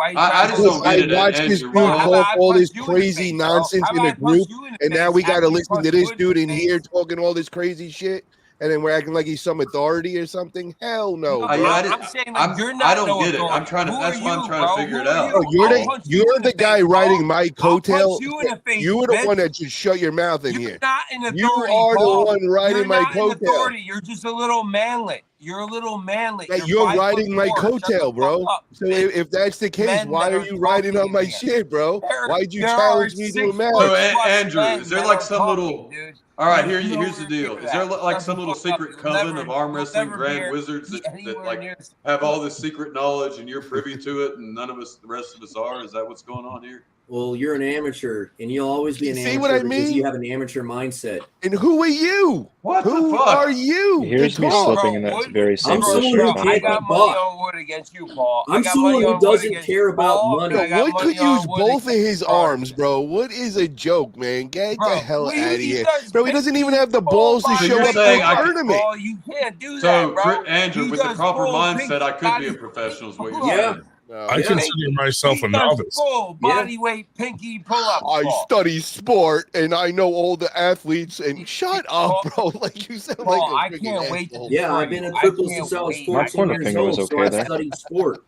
I just don't get it. watched this Andrew, dude bro. talk all this crazy nonsense in a group, and now we got to listen to this dude in here talking all this crazy shit, and then we're acting like he's some authority or something. Hell no, bro. I'm saying like you're not. I don't get it. I'm trying to. That's why I'm trying to figure it out. Oh, you're the guy riding my coattail. You were the one that just shut your mouth in here. Not an authority. You are the one riding my coattail. You're just a little manlet. You're a little manlet. That you're riding my coattail, bro. So if that's the case, why are you riding on my shit, bro? Why'd you challenge me to a match? So, Andrew, is there like some little? All right, here's the deal. Is there like some little secret coven of arm wrestling grand wizards that like have all this secret knowledge and you're privy to it, and none of us, the rest of us, are? Is that what's going on here? Well, you're an amateur, and you'll always be an amateur what I because mean? you have an amateur mindset. And who are you? Who are you? Here's me slipping, and that's very I'm simple. someone who can't be bought. Wood against you, Paul. I'm someone who doesn't care about money. Wood could use both of his arms, bro. Wood is a joke, man. Get the hell out of here, bro. He doesn't even have the balls to show up to a tournament. You can't do So, that, bro. Andrew, with the proper mindset, I could be a professional. Is what you're saying? I consider myself a novice. Full body weight pinky pull up. I study sport and I know all the athletes. And shut up, bro. Like you sound like a I freaking can't wait. asshole. Yeah, I've been in triples since I was 14 years old, so I studied sport.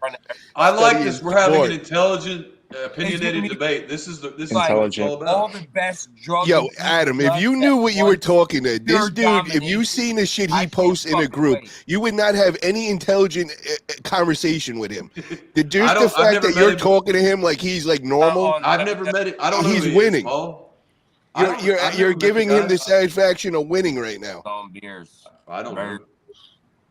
I like this. We're having an intelligent, opinionated debate. This is what it's all about. All the best drugs. Yo, Adam, if you knew what you were talking to, this dude, if you seen the shit he posts in a group, you would not have any intelligent conversation with him. Just the fact that you're talking to him like he's like normal. I've never met it. I don't know. He's who he winning. Is, Paul. You're giving him the satisfaction of winning right now. Beers. I don't know.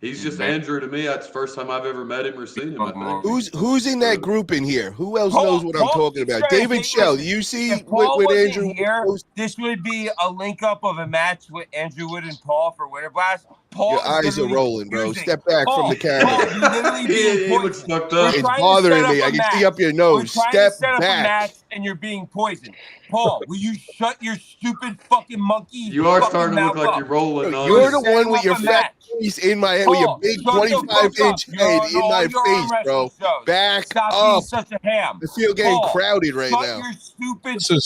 He's just Andrew to me. That's the first time I've ever met him or seen him, I think. Who's in that group in here? Who else knows what I'm talking about? David Shell, you see if Paul with wasn't Andrew here, this would be a link up of a match with Andrew Wood and Paul for Winter Blast. Paul Your eyes are rolling, bro. Step back from the Paul, camera. you're literally being poisoned. It's bothering me. I can see up your nose. We're trying to Step set up a back. match and you're being poisoned. Paul, will you shut your stupid fucking monkey? You are starting to look like you're rolling. You're the one with your fat face in my head, with your big 25-inch head in my face, bro. Back Stop up. being such a ham. I feel getting Paul, crowded right shut now. Your stupid This is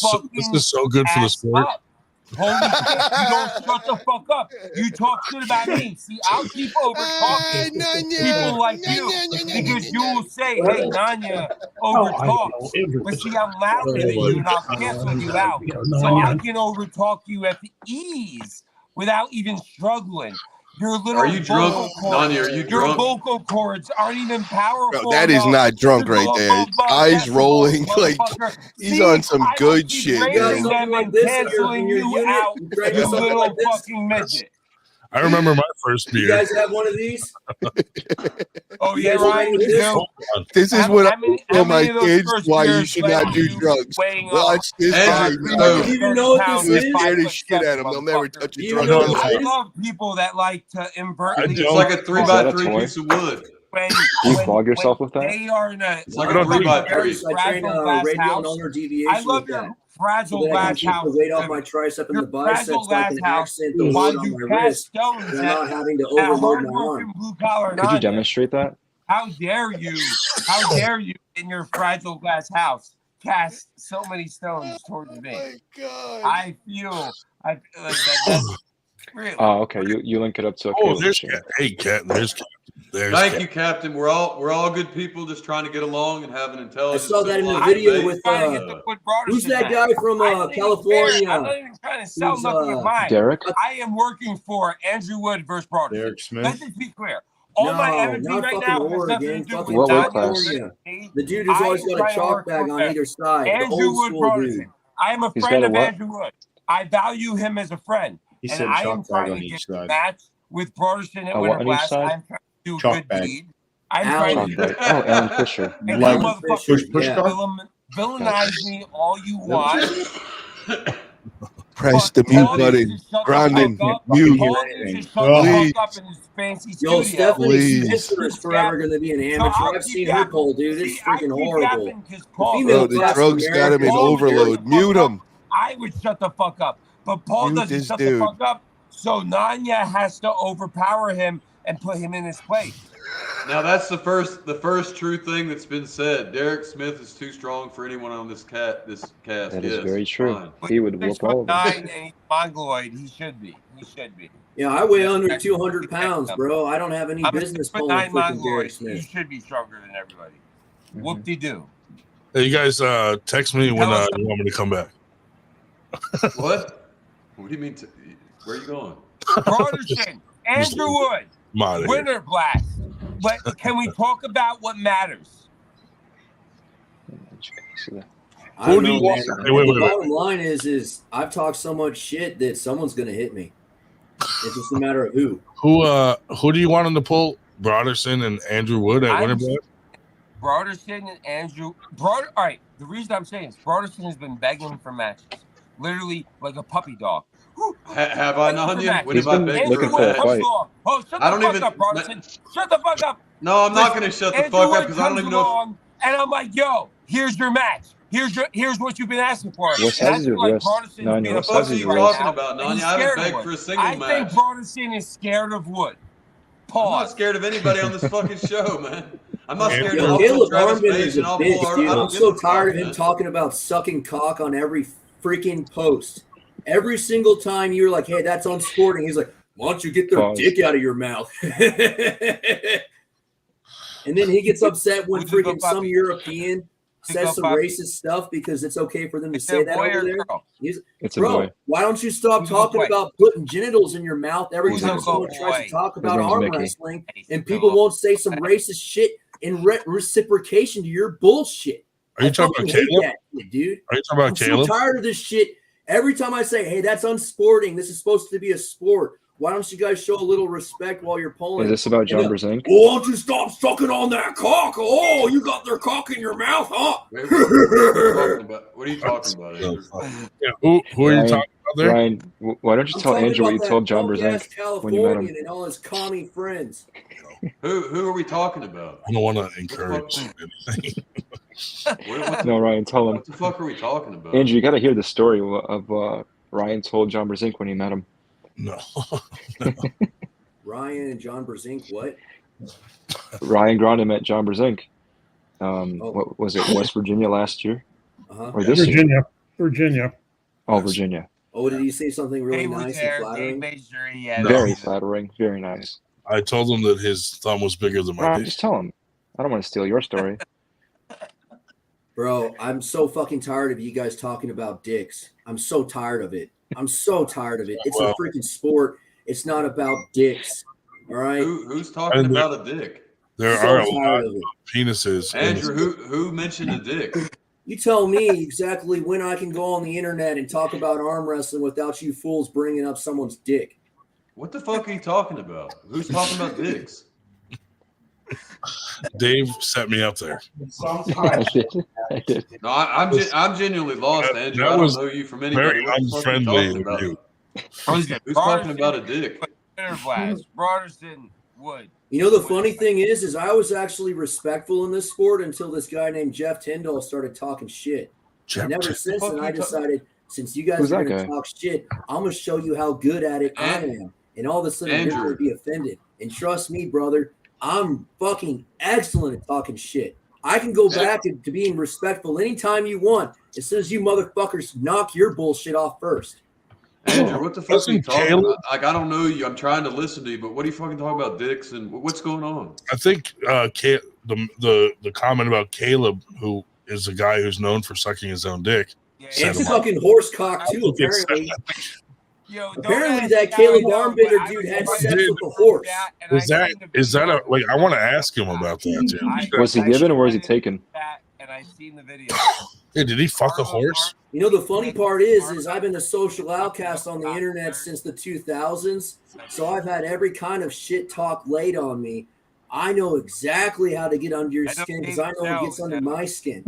so good for the sport. up. Holy shit, you don't shut the fuck up. You talk shit about me. See, I'll keep over talking people like you because you will say, hey, Nanya over talks. But see, I'm louder than you and I'll cancel you out. So I can over talk you at the ease without even struggling. Your little Are you drunk? Nanya, are you your drunk? vocal cords aren't even powerful. Bro, that is not drunk right there. Eyes rolling like he's on some good shit. Raising Man. them and canceling you out, you little fucking midget. I remember my first beer. You guys have one of these? Oh, You yeah, guys have Ryan, one of you this? do. This is what I tell my many of those kids first why you beers should let not do you drugs. weighing Watch this Andrew, guy. Do you even know what this You're is? scared as shit at them. They'll never touch a Do you drug. know in what their this life. I love people that like to invertly. It's like a 3x3 toy? piece of wood. When, Do you flog yourself with that? They are in a It's like a 3x3. I train radial and ulnar deviation. I love with your that. fragile So that I can glass keep house. the weight off my tricep and Your the biceps, fragile so I can glass house accent the while load on you my cast wrist. stones And I'm not having to at overload my hard-working arm. blue-collar Could you Nanya. demonstrate that? How dare you? How dare you in your fragile glass house cast so many stones towards me? God. I feel like that's really. Oh, okay. You link it up to a Oh, cable there's machine. Cat. Hey, Cat. There's Cat. There's Thank Cat. you, Captain. We're all good people just trying to get along and have an I intelligent. saw that in the civilized video debate. with trying to get the foot broader who's shit that back. guy from I don't even care. California? I'm not even trying to sell Who's, nothing of mine. Derek? I am working for Andrew Wood versus Broadening. Derek Let's Smith. just be clear. All my energy not right fucking now has nothing Oregon, to do fucking with What weight Nanya class? California. City. The dude who's I always am got a trying to chalk work bag for on either side. The Andrew old Wood school Broadening. dude. I am a He's friend got a of what? Andrew Wood. I value him as a friend. He And said I am chalk bag trying on to each get a side. match with Broderson at Oh, Winter what on each Blast. side? I'm trying to do a Chalk good bag. deed. I'm Alan. trying to Chalk bag. Oh, Alan Fisher. and you Like motherfuckers push yeah. car? villainize me all you want. Press the mute Paul needs button. to shut the Grandin, fuck up. mute. Paul needs to shut Oh. the fuck up in his fancy Yo, studio. Stephanie Please. Spencer is forever going to be an So amateur. I'll I've keep seen her yapping. pole, dude. It's See, I freaking keep horrible. yapping 'cause Paul female Bro, the class drugs in got him in America- Paul would shut overload. the fuck Mute up. him. I would shut the fuck up. But Paul Mute doesn't this shut dude. the fuck up. So Nanya has to overpower him and put him in his place. Now that's the first true thing that's been said. Derek Smith is too strong for anyone on this cast. That is Yes, very true. fine. He would whoop all of them. 6'9" and he's mongoloid. He should be. He should be. Yeah, I weigh under 200 pounds, bro. I don't have any I'm a business 6'9" pulling freaking Derek mongoloid. You Smith. should be stronger than everybody. Mhm. Whoop-de-doo. Hey, you guys text me when you want me to come back. What? What do you mean? Where are you going? Broderson, Andrew Wood, I'm out of here. Winter Blast. But can we talk about what matters? I don't Who do know, you man. want? Hey, wait, The wait. bottom line is I've talked so much shit that someone's going to hit me. It's just a matter of who. Who do you want him to pull? Broderson and Andrew Wood at Winter Blast? Broderson and Andrew. All right, the reason I'm saying is Broderson has been begging for matches. Literally like a puppy dog. Have I, Nanya? When He's have I been begged looking for a for a match? fight. Oh, shut I the don't fuck even- up, Broderson. Shut the fuck up. No, I'm not going to shut the Andrew fuck up Wood because I don't comes even know. along, and I'm like, yo, here's your match. Here's what you've been asking for. What size is your wrist? Broderson's Nanya, being what a What the fuck size are is you your talking wrist? about, and he's Nanya? I haven't scared of begged Wood. for a single I match. think Broderson is scared of Wood. I'm not Pause. scared of anybody on this fucking show, man. I'm not scared Yo, of Caleb Travis Armbin Page is a and I'll bitch, pull our- dude. I don't I'm give so a fuck, tired of him man. talking about sucking cock on every freaking post. Every single time you're like, hey, that's unsporting. He's like, why don't you get their Pause. dick out of your mouth? And then he gets upset when Who's the freaking puppy? some European Who's says the some puppy? racist stuff because it's okay for them to It's say a that boy over or there. girl? It's a Bro, boy. why don't you stop Who's the talking boy? about putting genitals in your mouth every Who's time the someone boy? tries to talk His about name's arm Mickey. wrestling He's and the people boy. won't say some racist shit in reciprocation to your bullshit? Are you I talking fucking about hate Caleb? that shit, dude. Are you talking about I'm Caleb? so tired of this shit. Every time I say, hey, that's unsporting, this is supposed to be a sport. Why don't you guys show a little respect while you're pulling? Is this about John Brzezinski? Why don't you stop sucking on that cock? Oh, you got their cock in your mouth, huh? Wait, what are you talking about, Andrew? Yeah, who are you talking about there? Ryan, why don't you I'm tell talking Andrew what about you told that John punk-ass Brzezinski when you met him? Californian and all his commie friends. Who are we talking about? I don't want to encourage anything. No, Ryan, tell him. What the fuck are we talking about? Andrew, you got to hear the story of Ryan told John Brzezinski when he met him. No. Ryan and John Brzezinski, what? Ryan Granda met John Brzezinski. What was it, West Virginia last year? Or this year? Virginia. Oh, Virginia. Oh, did he say something really nice and flattering? Very flattering. Very nice. I told him that his thumb was bigger than my Ryan, dick. just tell him. I don't want to steal your story. Bro, I'm so fucking tired of you guys talking about dicks. I'm so tired of it. I'm so tired of it. It's a freaking sport. It's not about dicks. All right? Who's talking about a dick? There So are a tired lot of it. of penises. Andrew, who mentioned a dick? You tell me exactly when I can go on the internet and talk about arm wrestling without you fools bringing up someone's dick. What the fuck are you talking about? Who's talking about dicks? Dave set me up there. I did. No, I'm genuinely lost, Andrew. I don't know you from anybody. Very unfriendly of you. Who's talking about a dick? Broadening would. You know, the funny thing is I was actually respectful in this sport until this guy named Jeff Tyndall started talking shit. And ever since then, I decided, since you guys Who's are that going to guy? talk shit, I'm going to show you how good at it I am. And all of a sudden, you're going to be offended. And trust me, brother, I'm fucking excellent at talking shit. I can go back to being respectful anytime you want, as soon as you motherfuckers knock your bullshit off first. Andrew, what the fuck are you talking about? Like, I don't know you. I'm trying to listen to you, but what are you fucking talking about dicks and what's going on? I think the comment about Caleb, who is a guy who's known for sucking his own dick. And fucking horse cock, too, apparently. Apparently that Caleb Armbender dude had sex with a horse. Is that a like? I want to ask him about that. Jim. Was he given or was he taken? And I seen the video. Hey, did he fuck a horse? You know, the funny part is I've been a social outcast on the internet since the 2000s, so I've had every kind of shit talk laid on me. I know exactly how to get under your skin because I know it gets under my skin.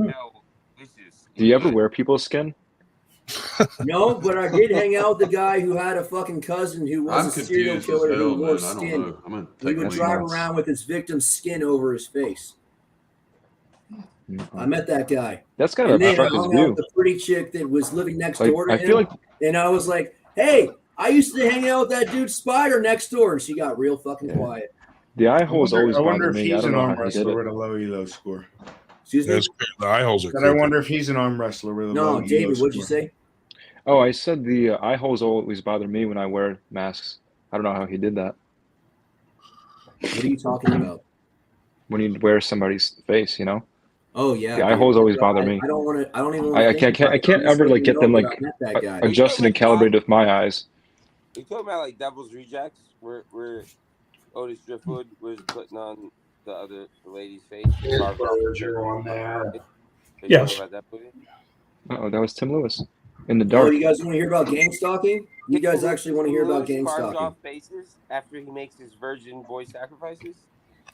Do you ever wear people's skin? No, but I did hang out with the guy who had a fucking cousin who was a serial killer who wore skin. He would drive around with his victim's skin over his face. I met that guy. That's kind of a attractive hung out view. with the pretty chick that was living next Like, door to I him. feel like- And I was like, hey, I used to hang out with that dude Spider next door. And she got real fucking quiet. The eye holes always I wonder bother if me. I he's don't an know arm how he did wrestler it. with a low elo score. Excuse me? The eye holes are. But I wonder if he's an arm wrestler with a low No, elo David, what'd you score. say? Oh, I said the eye holes always bother me when I wear masks. I don't know how he did that. What are you talking about? When you wear somebody's face, you know? Oh yeah, The eye holes always bother me. I don't want to. I don't even. I can't ever like get them like adjusted and calibrated with my eyes. You talking about like Devil's Rejects, where Otis Driftwood was putting on the lady's face? on that. Yes. Oh, that was Tim Lewis in the Oh, dark. you guys want to hear about gang stalking? You guys actually want to hear about gang Carves stalking? off faces after he makes his virgin boy sacrifices.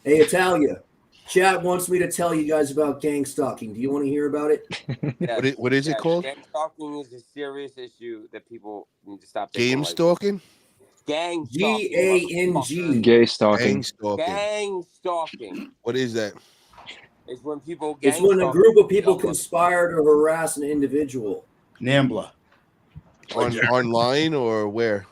Hey, Italia, chat wants me to tell you guys about gang stalking. Do you want to hear about it? What is it called? Gang stalking is a serious issue that people need to stop. Game stalking? Gang G-A-N-G. Gay stalking. Gang stalking. Gang stalking. What is that? It's when people. It's when a group of people conspire to harass an individual. Nambla. Online or where?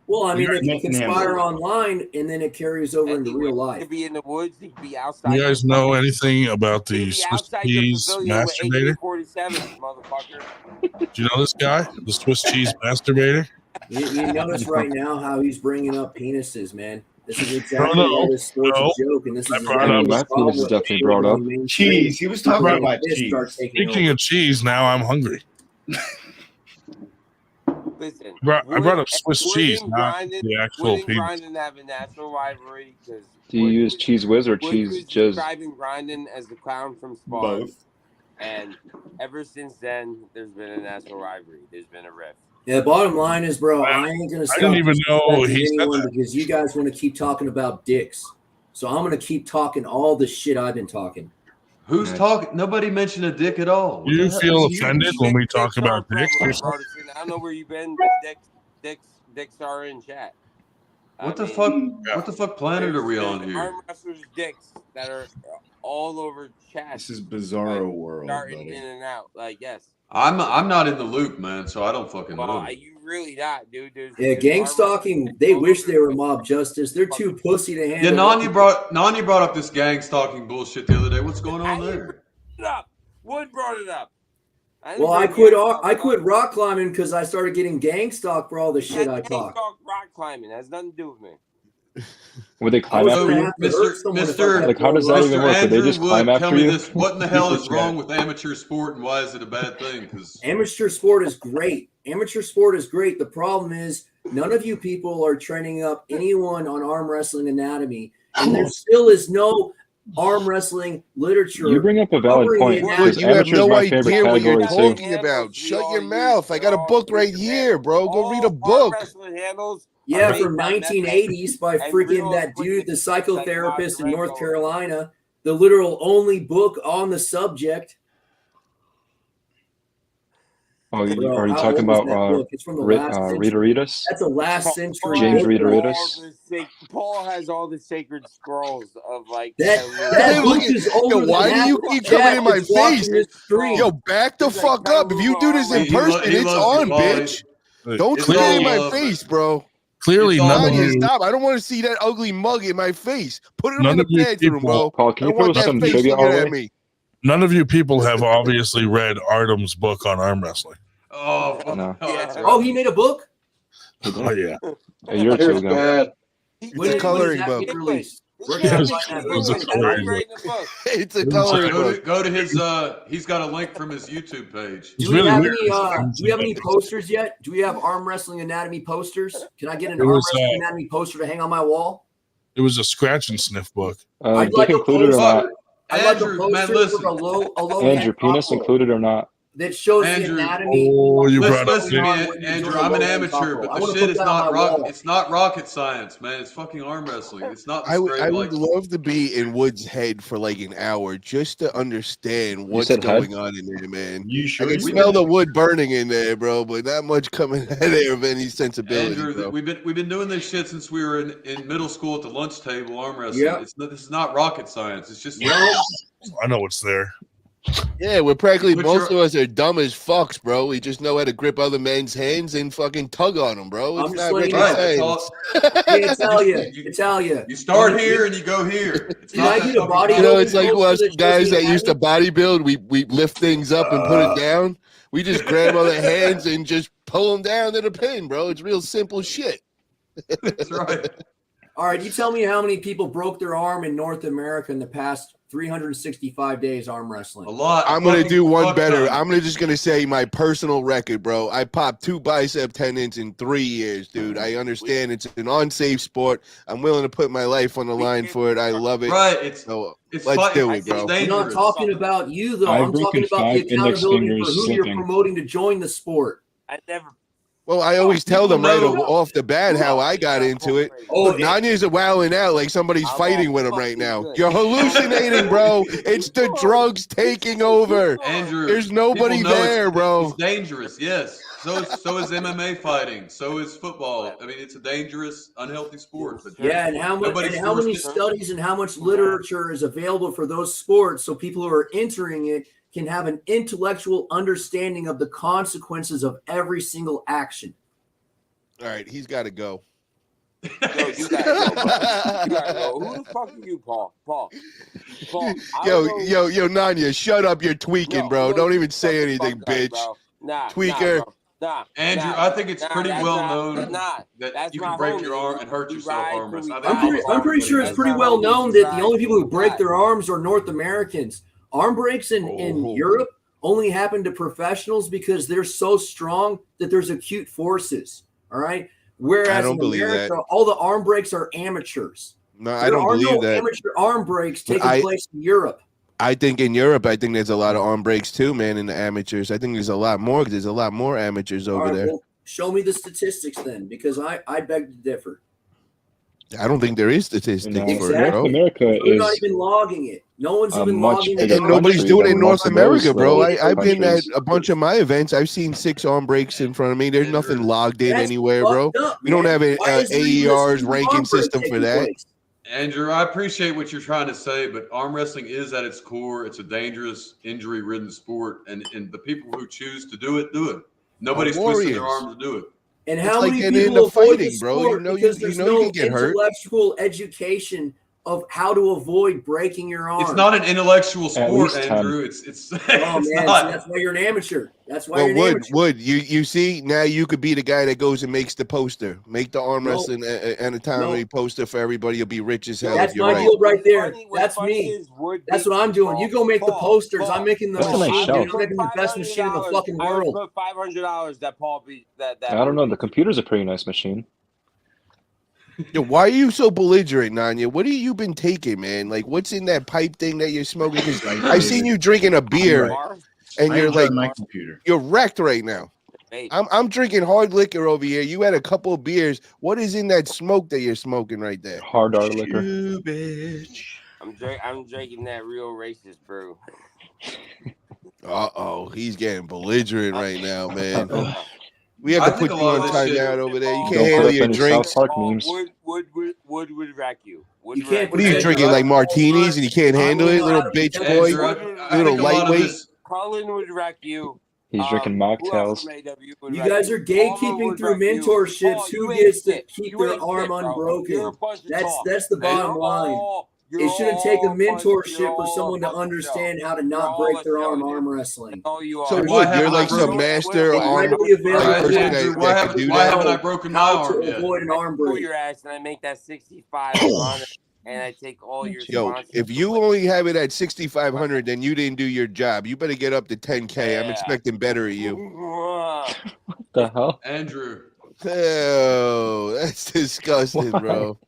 Well, I mean, they can Nick conspire Nambla. online, and then it carries over into real He life. could be in the woods. He could be outside. You guys know anything about He the could be Swiss outside the cheese pavilion with masturbator? AK-47s, motherfucker. Do you know this guy, the Swiss cheese masturbator? You notice right now how he's bringing up penises, man. This is exactly No, why this sport's no. a joke, and this I is brought exactly up- the That problem was with definitely people brought up. going mainstream. Cheese. He was talking Right. about This cheese. starts taking Speaking over. of cheese, now I'm hungry. Listen, I brought up Swiss Wood cheese, and not Grindin- the actual Wood and penis. Grindin have a natural rivalry because Do you use Cheese Whiz or Wood Cheese was Jizz? describing Grindin as the clown from Spawn, Both. and ever since then, there's been a natural rivalry. There's been a rift. Yeah, bottom line is, bro, I ain't gonna stop didn't even know disrespecting he said anyone that. because you guys want to keep talking about dicks. So I'm gonna keep talking all the shit I've been talking. Who's talking? Nobody mentioned a dick at all. What You the hell? feel This is- offended when we talk Dicks are about a dicks? problem, Broderson. I don't know where you've been, but dicks are in chat. What the fuck? What the fuck planet are we on There's here? arm wrestlers' dicks that are all over chat. This is Bizarro World, Starting buddy. in and out. Like, yes. I'm not in the loop, man, so I don't fucking know. Well, you really not, dude. Yeah, gang stalking. They wish they were mob justice. They're too pussy to Yeah, handle. Nanya brought up this gang stalking bullshit the other day. What's going on there? Wood brought it up. Well, I quit rock climbing because I started getting gang stalked for all the shit I talk. Rock climbing has nothing to do with me. Would they climb after you? Like, how does that even work? Would they just climb tell after me you? this: what in the hell is wrong with amateur sport, and why is it a bad thing? Because amateur sport is great. Amateur sport is great. The problem is none of you people are training up anyone on arm wrestling anatomy, and there still is no arm wrestling literature. You bring up a valid point. Because You have amateur is no my favorite idea what you're category too. talking about. Shut your mouth. I got a book right here, bro. Go read a book. Yeah, from 1980s by freaking that dude, the psychotherapist in North Carolina, the literal only book on the subject. Oh, are you talking about Rita Ritas? That's a last century. James Rita Ritas. Paul has all the sacred scrolls of like that book is older. Why do you keep coming in my face? Yo, back the fuck up. If you do this in person, it's on, bitch. Don't clear in my face, bro. Clearly, none of you. Stop! I don't want to see that ugly mug in my face. Put it in None the of you bathroom, bro. people- Paul, can you I don't want post that some face trivia looking our at way? me. None of you people have obviously read Artem's book on arm wrestling. Oh, no. Oh, he made a book? Oh yeah. A year or two ago. Bad. It's a coloring book. It's a coloring book. Go to his. He's got a link from his YouTube page. Do we have any posters yet? Do we have arm wrestling anatomy posters? Can I get an arm wrestling anatomy poster to hang on my wall? It was a scratch and sniff book. I'd like a poster. I'd like a Andrew, man, poster listen. with a low Andrew, penis included or not? that shows Andrew, the anatomy. Oh, you brought Listen to up me, Andrew. I'm an amateur, but the shit is not It's not rocket science, man. It's fucking arm wrestling. It's not. I would love to be in Wood's head for like an hour just to understand what's going on in there, man. I can smell the wood burning in there, bro, but not much coming out of there of any sensibility. Andrew, bro. we've been doing this shit since we were in middle school at the lunch table, arm wrestling. Yeah. This is not rocket science. It's just I know what's there. Yeah, we're practically But most of us are dumb as fucks, bro. We just know how to grip other men's hands and fucking tug on them, bro. It's not rocket science. Italia. You start here and you go here. It's not that fucking You know, it's like us guys that used to bodybuild. We lift things up and put it down. We just grab other hands and just pull them down to the pin, bro. It's real simple shit. That's right. All right, you tell me how many people broke their arm in North America in the past 365 days arm wrestling. A lot. I'm gonna do one better. I'm just gonna say my personal record, bro. I popped 2 bicep tendons in 3 years, dude. I understand it's an unsafe sport. I'm willing to put my life on the line for it. I love it. Right. It's let's do it, bro. I'm not talking about you though. I'm talking about the accountability for who you're promoting to join the sport. I never. Well, I always tell them right off the bat how I got into it. Oh, Nanya's wowing out like somebody's fighting with him right now. You're hallucinating, bro. It's the drugs taking over. Andrew, there's nobody people know there, bro. It's dangerous, yes. So is MMA fighting. So is football. I mean, it's a dangerous, unhealthy sport. But Yeah, and how many studies and how much literature is available for those sports so people who are entering it can have an intellectual understanding of the consequences of every single action. All right, he's got to go. Yo, you gotta go, bro. You gotta go. Who the fuck are you, Paul? Paul. Yo, Nanya, shut up. You're tweaking, bro. Don't even say anything, bitch. Nah, tweaker. Andrew, I think it's pretty well known that you can break your arm and hurt yourself arm wrestling. I'm pretty sure it's pretty well known that the only people who break their arms are North Americans. Arm breaks in Europe only happen to professionals because they're so strong that there's acute forces. All right. Whereas in America, all the arm breaks are amateurs. No, I don't believe that. Amateur arm breaks taking place in Europe. I think in Europe, there's a lot of arm breaks too, man, in the amateurs. I think there's a lot more because there's a lot more amateurs over there. Well, show me the statistics then, because I beg to differ. I don't think there is statistics for it, bro. North America We're not is even logging it. No one's even much logging bigger it. And nobody's country doing it than in North most of America, those bro. little I've been at countries. a bunch of my events. I've seen 6 arm breaks in front of me. There's nothing logged in That's anywhere, bro. fucked up, We don't man. have an Why is there even a AER's single ranking arm break system for taking that. place? Andrew, I appreciate what you're trying to say, but arm wrestling is at its core. It's a dangerous, injury-ridden sport, and the people who choose to do it, do it. Nobody's twisting their warriors. arms to do it. And It's how like many getting people into avoid the fighting, bro. sport You know because you there's know you no can get hurt. intellectual education of how to avoid breaking your arm. It's not an intellectual At sport, least 10. Andrew. It's Oh it's man, see, not. that's why you're an amateur. That's why Well, you're an amateur. Wood, you see now you could be the guy that goes and makes the poster, make the arm No. wrestling anatomy poster for everybody. You'll be rich as hell. That's if you're my right. deal right there. What's That's funny me. is Wood That's what beats I'm doing. You go make the Paul. posters. I'm making the That's a nice machine. show. Dude. I'm making the best machine in the fucking I would world. put $500 that Paul beat that. I don't know. The computer's a pretty nice machine. Yo, why are you so belligerent, Nanya? What have you been taking, man? Like, what's in that pipe thing that you're smoking? Because I've seen you drinking a beer, and you're like, my computer. you're wrecked right now. I'm drinking hard liquor over here. You had a couple of beers. What is in that smoke that you're smoking right there? Hard art liquor. You bitch. I'm drinking that real racist brew. Uh-oh, he's getting belligerent right now, man. We have to I think put a you lot on of this shit- timeout over there. You Don't can't handle put up your any drinks. South Park memes. Wood would wreck you. Wood You can't What are you protect drinking, like martinis, and you can't handle it, little bitch boy? Andrew, I Little think a lot of lightweight. this. Cullen would wreck you. He's drinking Who else mocktails. from AW would You wreck guys are Palmer gatekeeping would through wreck you. mentorships. Paul, you Who ain't gets to shit. keep You their ain't arm shit, bro. You're a unbroken? bunch of That's talk. the bottom line. It shouldn't take a mentorship with someone to understand how to not break their arm wrestling. Oh, you are. So Why Wood, haven't you're I like some broken- master It's arm readily available. like person Andrew, that why could do haven't that. I broken my How arm to yet? avoid an arm Pull break. your ass and I make that 6,500 and I take all your Yo, sponsors. if you only have it at 6,500, then you didn't do your job. You better get up to 10K. I'm expecting better of you. What the hell? Andrew. Oh, that's disgusting, bro.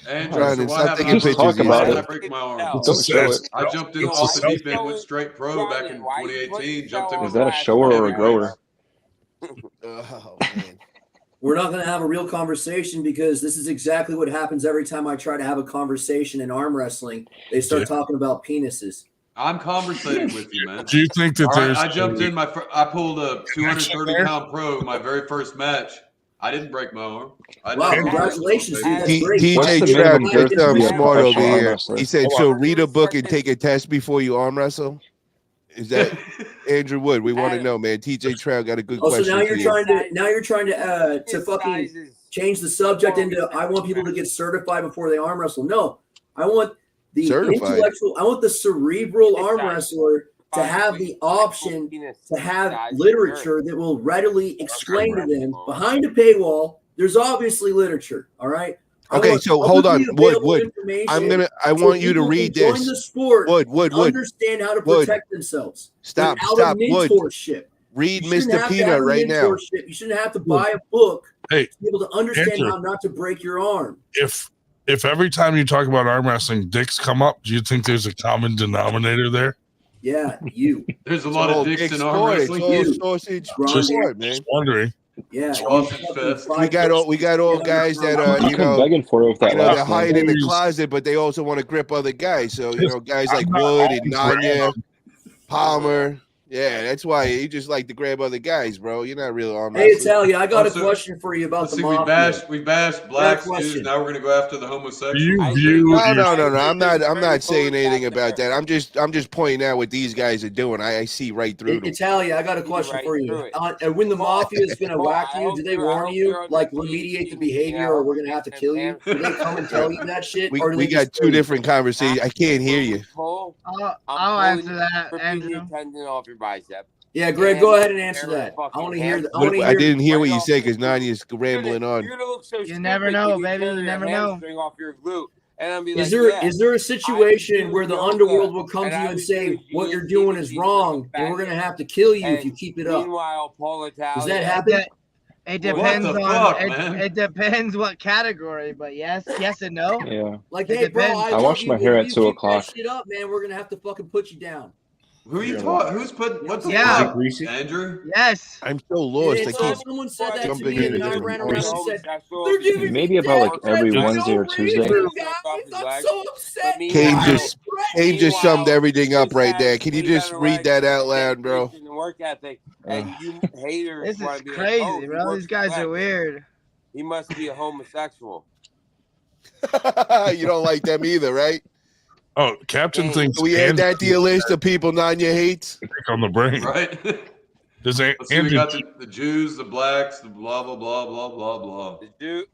Andrew, Trying so to why stop haven't taking Just I pictures talk of broken, why about did I yourself. break my arm? Don't show it. I jumped in off the deep end, went straight pro back in 2018. Jumped in Is that a shower or a grower? Oh, man. We're not going to have a real conversation because this is exactly what happens every time I try to have a conversation in arm wrestling. They start talking about penises. I'm conversating with you, man. Do you think that All right, there's? I jumped in I pulled a 230-pound pro my very first match. I didn't break my arm. Wow, congratulations, dude. That's great. DJ the Trout minimum did girth to something be a smart over professional arm here. wrestler? He said, so read a book and take a test before you arm wrestle. Is that Andrew Wood? We want to know, man. TJ Trout got a good Oh, so question. now you're for you. trying to fucking change the subject into I want people to get certified before they arm wrestle. No, I want the Certified? intellectual. I want the cerebral arm wrestler to have the option to have literature that will readily explain to them behind a paywall. There's obviously literature. All right. Okay, so hold on, Wood. I want you to read this. Join the sport. Wood. Understand how to protect themselves. Stop, Without a Wood. mentorship. Read You shouldn't Mr. have to Peanut have a right now. mentorship. You shouldn't have to buy a book Hey, to be able to understand Andrew. how not to break your arm. If every time you talk about arm wrestling, dicks come up, do you think there's a common denominator there? Yeah, you. There's a lot of dicks in arm sport. wrestling. It's all sausage sport, man. Just wondering. Yeah, We got all guys that He's been begging for it with that they're last hiding name. in the closet, but they also want to grip other guys. So guys like Wood and Nanya, Palmer. Yeah, that's why you just like to grab other guys, bro. You're not real arm Hey, wrestling. Italia, I got a Also, question for you about the we mafia. bashed blacks, question. dudes. Now we're gonna go after the homosexuals. No. I'm not saying anything about that. I'm just pointing out what these guys are doing. I see right through them. Italia, I got a question for you. When the mafia is going to whack you, do they warn you, like remediate the behavior, or we're going to have to kill you? Do they come and tell you that shit? or do We they got just two different conversations. I can't hear you. I'll answer that, Andrew. Tendon off your bicep. Yeah, Greg, go ahead and answer that. I want to hear that. I didn't hear what you said because Nanya's rambling on. You never know, baby. You never know. Off your glute. And I'll be Is like, there a situation where the underworld will come to you and say what you're doing is wrong, and we're going to have to kill you if you keep it up? Meanwhile, Paul Italia. Does that happen? It depends What the on fuck, man? it depends what category, but yes and no. Yeah. Like, It hey, bro, depends. I I love washed you, my but hair if at you 2 keep that o'clock. shit up, man, we're going to have to fucking put you down. Who are you talking? Who's put? What the Yeah. fuck, Andrew? Yes. I'm so lost. I It's keep someone said that to jumping me, in and I and ran around and said, "They're Maybe giving Maybe me about like death every threats for Wednesday no or Tuesday. reason, guys. I'm so upset. Kane just summed everything up right there. Can you just read that out loud, bro? And work ethic, and you haters This want is to be crazy, like, oh, he bro. works These guys flex. are weird. He must be a homosexual. You don't like them either, right? Oh, Captain thinks we add that to your list of people Nanya hates. On the brain, right? Does Let's see, we got the Jews, the blacks, the blah blah blah blah blah blah. The Jew,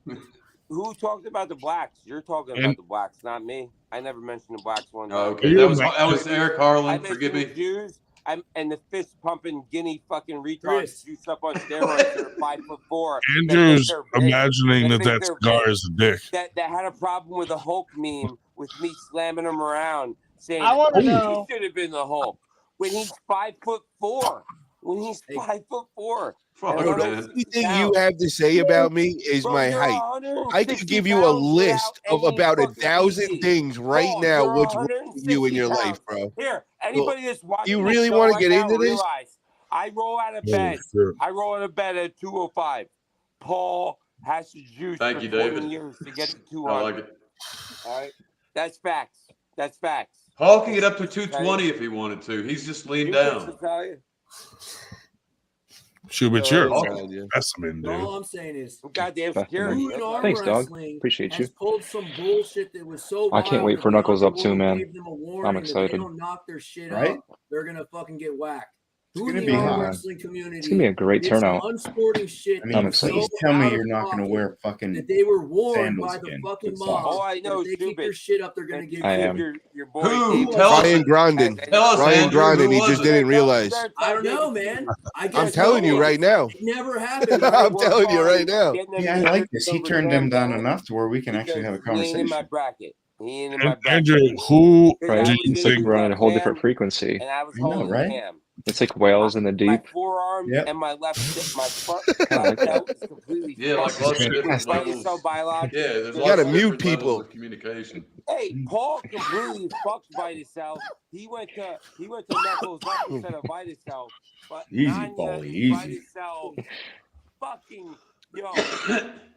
who talked about the blacks? You're talking about the blacks, not me. I never mentioned the blacks one time. Oh, okay, that was Eric Harlan. Forgive me. Jews, and the fist pumping guinea fucking retards juiced up on steroids. They're 5'4". Andrew's imagining that cigar is a dick. That had a problem with a Hulk meme with me slamming him around, saying I wanna know. he should have been the Hulk when he's 5'4". When he's 5'4". Bro, the only thing you have to say about me is my height. I could give you a list of about 1,000 things right now. What's wrong with you in your life, bro? Here, anybody that's watching, you really want to get into this? Realize I roll out of bed. I roll out of bed at 2:05. Paul has to juice Thank for you, 20 David. years to get to 200. I like it. All right, that's facts. That's facts. Paul can get up to 220 if he wanted to. He's just leaned down. Shoot, but you're a specimen, dude. All I'm saying is, goddamn security. Who in arm Thanks, dog. wrestling Appreciate has you. pulled some bullshit that was so I can't wild wait that for the Knuckles up too, underworld man. gave them a warning I'm that They excited. don't knock their shit Right? up, they're gonna fucking get whacked. Who in gonna the be arm hot. wrestling community? It's gonna be a great did some turnout. unsporting shit. I that mean, was excited. please so tell me out you're of not going to pocket wear fucking that they were warned sandals by the again fucking with mob. socks. Oh, I know, If they keep stupid. their shit up, they're gonna get I killed. am. Your boy Who? David- Tell us. Ryan Grondin. Tell us, Ryan Andrew. Grondin, Who he was just it? didn't realize. I don't know, man. I guess I'm telling you right now. It never happened. I'm telling you right now. Yeah, I like this. He turned them down enough to where we can actually have a He ain't in my conversation. bracket. He ain't in my bracket. Andrew, who Right? do you It's like think? we're on a whole different frequency. And I was I know, holding right? him. It's like whales in the My deep. forearm Yep. and my left, my front like that. was completely Yeah, like fucked. lots of different By levels. yourself, biologic. Yeah, there's You lots gotta of mute different levels people. of communication. Hey, Paul completely fucked Vitacell. He went to Knuckles up instead of Vitacell. But Easy, Nanya Paulie, is easy. Vitacell. Fucking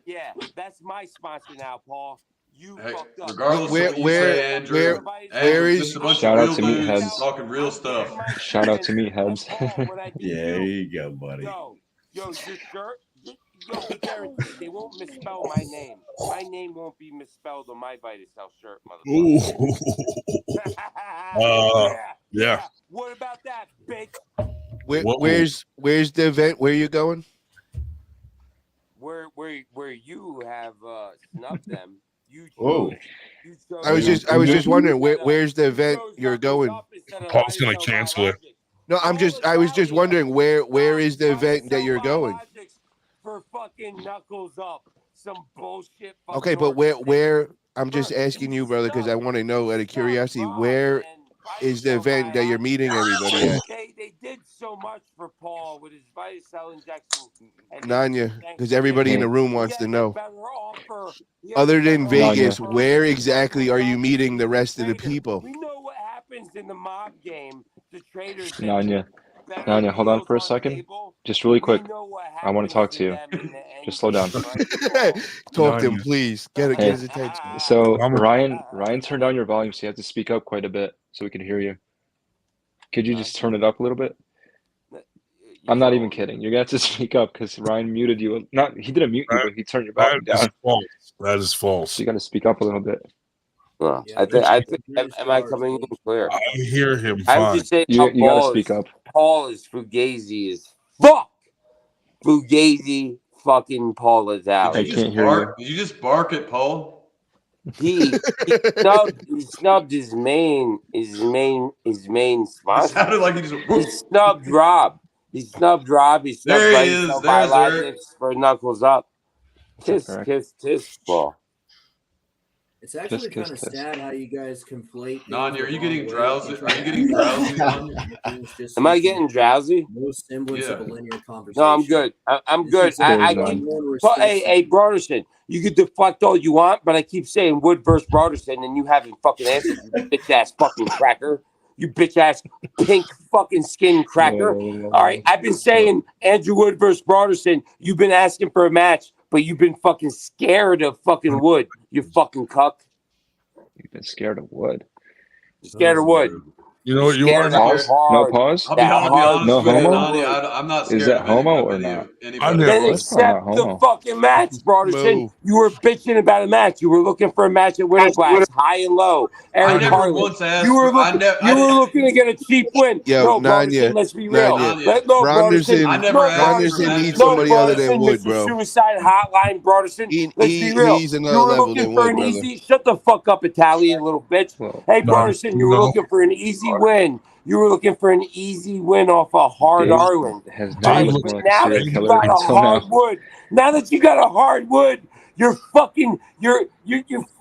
yeah, that's my sponsor now, Paul. You Hey, fucked up. regardless Where- of what you where- say, Andrew, where- Andrew, where is- just a bunch Shout of out real to dudes Meatheads. talking real stuff. Shout out to Meatheads. There you go, buddy. Yo, your shirt. Yo, I guarantee they won't misspell my name. My name won't be misspelled on my Vitacell shirt, motherfucker. Ooh. Yeah. What about that, bitch? Where's the event? Where you going? Where you have snubbed them. You Whoa. I was just wondering where's the event you're going? Paul's gonna cancel it. No, I was just wondering where is the event that you're going? For fucking Knuckles up. Some bullshit. Okay, but where I'm just asking you, brother, because I want to know out of curiosity, where is the event that you're meeting everybody at? They did so much for Paul with his Vitacell injection. Nanya, because everybody in the room wants to know. Other than Vegas, where exactly are you meeting the rest of the people? We know what happens in the mob game. The traders. Nanya, hold on for a second. Just really quick. I want to talk to you. Just slow down. Talk to him, please. Get his attention. So Ryan turned down your volume, so you have to speak up quite a bit so we can hear you. Could you just turn it up a little bit? I'm not even kidding. You're gonna have to speak up because Ryan muted you. He didn't mute you, but he turned your volume down. That is false. So you got to speak up a little bit. Well, I think. Am I coming in clear? I hear him I fine. would just say You got to speak up. Paul is fugazi as fuck. Fugazi fucking Paul is out. I can't hear you. Did you just bark at Paul? He snubbed his main sponsor. It sounded like he just. He snubbed Rob. He snubbed There he is. There's Biologics for Knuckles up. Tisk, Correct. tisk, tisk, ball. It's actually kind of sad how you guys conflate. Nanya, are you getting drowsy? Are you getting drowsy, Nanya? Am I getting drowsy? No semblance of a linear conversation. No, I'm good. I'm good. This is I good, keep. man. Hey, Broderson, you can deflect all you want, but I keep saying Wood versus Broderson, and you haven't fucking answered, you bitch ass fucking cracker. You bitch ass pink fucking skin cracker. All right, I've been saying Andrew Wood versus Broderson. You've been asking for a match, but you've been fucking scared of fucking Wood. You fucking cuck. You've been scared of Wood. Scared of Wood. You know what you are? Pause? No pause? I'll be honest No with you, homo? Nani. I'm not scared Is that of homo or not? anybody. Then That's probably not accept the homo. fucking match, Broderson. You were bitching about a match. You were looking for a match at Winter Class, high and low. I Eric never Harlan. once asked. You were I looking, looking to get a cheap win. Yo, No, Nanya, Broderson, let's be real. Nanya. No, Broderson. I never No, asked for Broderson. needs No, somebody other than Broderson, Wood, Mr. bro. Suicide Hotline, Broderson. Let's be real. He's You another were level looking than for Wood, an brother. easy. Shut the fuck up, Italian little bitch. Hey, Broderson, you were looking for an easy win. You were looking for an easy win off a hard Dave Ireland. has All never right, looked but more like a now serial that you killer got a until now. hardwood, now that you got a hardwood, you're fucking, you're,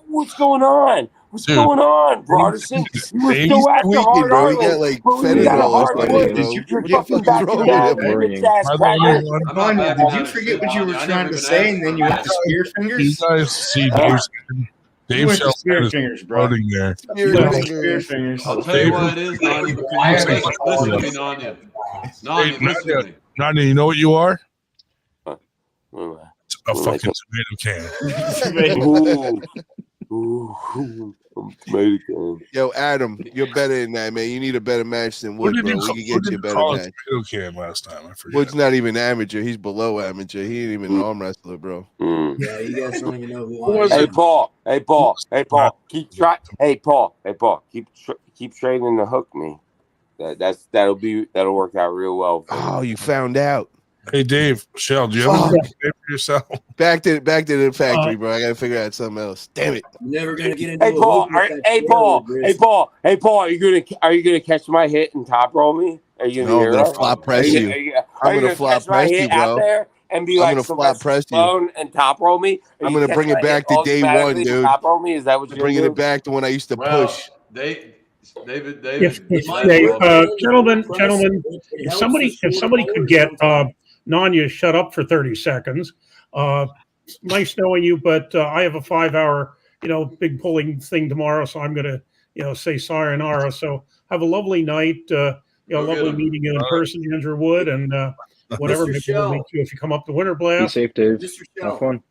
what's going on? What's Dude, going on, Broderson? You were He's so after tweaking, hard bro. He got Ireland, like but when you got a fentanyl or hardwood, something, bro. you're What the fucking fuck is backing wrong with down, him, you bro? bitch ass Am I the cracker. only one? I'm not Nanya, backing did down you to forget shit, what you were Nani. I trying never to even say, asked and for then a you went to match. spear You fingers? guys see You Dave went to Shell spear is fingers, bro. floating there. You went to spear fingers. I'll tell you what it is, Nani, because listen to me, Nanya. Nani, listen to me. Nanya, you know what you are? A What fucking tomato can. Ooh, Yo, Adam, you're better than that, man. You need a better match than What Wood, did bro. you We call, can what get did you a you better call a match. tomato can last time? I forget. Wood's not even amateur. He's below amateur. He ain't even an arm wrestler, bro. Yeah, you guys don't even know who I Hey am. Paul, keep try. Hey Paul, keep training to hook me. That'll work out real well. Oh, you found out. Hey Dave, Shell, do you have a Fuck. name for yourself? Back to the factory, bro. I gotta figure out something else. Damn it. You're never gonna get into Hey a Paul, hook with that hey Paul, are you gonna catch my hit and top roll me? Are you gonna No, be I'm gonna hero? flop press you. Are I'm you gonna flop catch my press hit you, out bro. there and be I'm like gonna flop Sylvester press you. Stallone and top roll me? Are I'm you gonna catch bring my it back hit to day one, automatically and dude. top roll me? Is that what you're Bringing gonna it do? back to when I used to Well, push. David, Gentlemen, It if helps somebody the short could hours get sometimes. Nanya shut up for 30 seconds. Nice knowing you, but I have a 5-hour, big pulling thing tomorrow, so I'm gonna, say sayonara. So have a lovely night. Lovely meeting you in person, Andrew Wood, and whatever. Mr. Maybe we'll meet Shell. you if you come up to Winter Be Blast. safe, Dave. Mr. Have Shell. fun.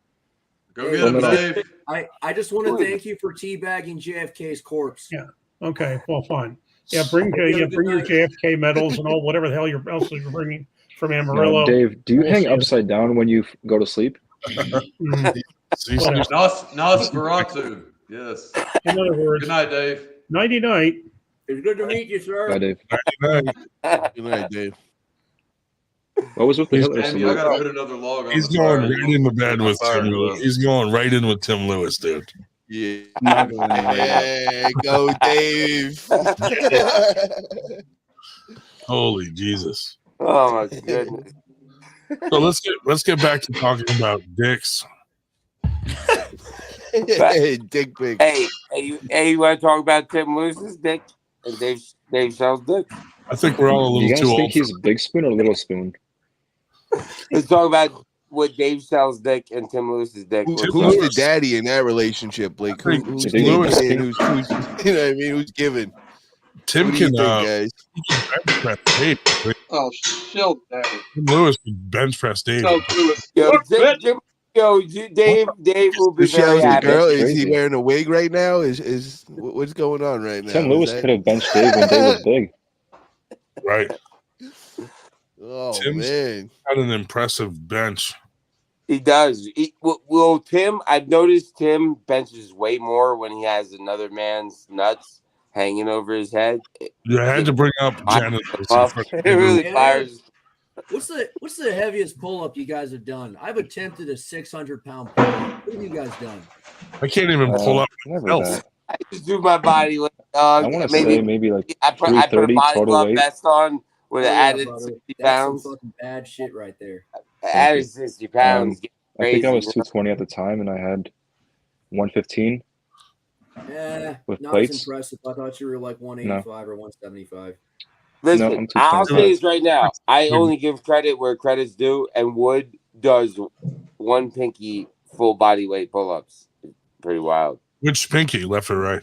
Go get him, Dave. I just want to thank you for teabagging JFK's corpse. Yeah. Okay. Well, fine. Yeah. Bring your JFK medals and all whatever the hell else you're bringing from Amarillo. Now, Dave, do you We'll hang see you. upside down when you go to sleep? Nosferatu. Yes. In other words, Good night, Dave. Nighty night. It's good to meet you, sir. Bye, Dave. Good night, Dave. What was with the Hitler Andy, I salute? gotta put another log on He's the going fire. right in the bed with Fire, Tim bro. Lewis. He's going right in with Tim Lewis, dude. Yeah. Not going there. Hey, go Dave. Holy Jesus. Oh my goodness. So let's get back to talking about dicks. Dick pic. Hey, you want to talk about Tim Lewis's dick and Dave Shell's dick? I think we're all a Do you little guys too think old. he's Big Spoon or Little Spoon? Let's talk about what Dave Shell's dick and Tim Lewis's dick. Who's looks the like. daddy in that relationship, Blake? Who's Lewis- taking and who's you know what I mean? Who's giving? Tim What do you can think, guys? bench press Dave. Oh, Shell daddy. Tim Lewis can bench press Dave. Shell Lewis. Yo, Look, bitch. Dave will be very Michelle's happy. girl, That's is he crazy. wearing a wig right now? Is what's going on right now? Tim Is Lewis that- could have benched Dave when Dave was big. Right. Oh Tim's man, got an impressive bench. He does. Tim, I've noticed Tim benches way more when he has another man's nuts hanging over his head. You had to bring up genitals. It really fires. What's the heaviest pull up you guys have done? I've attempted a 600-pound pull up. What have you guys done? I can't even pull up Never myself. that. I just do my body weight. I want to say maybe like I put a 330 body total glove weight. vest on with Oh, an yeah, added brother. 60 That's pounds. some fucking bad shit right there. Added 60 pounds. I think I was Crazy. 220 at the time, and I had 115 with Not plates. as impressive. I thought you were like 185 or 175. Listen, No, I'm I'll 225. say this right now. I only give credit where credit's due, and Wood does one pinky full body weight pull ups. Pretty wild. Which pinky, left or right?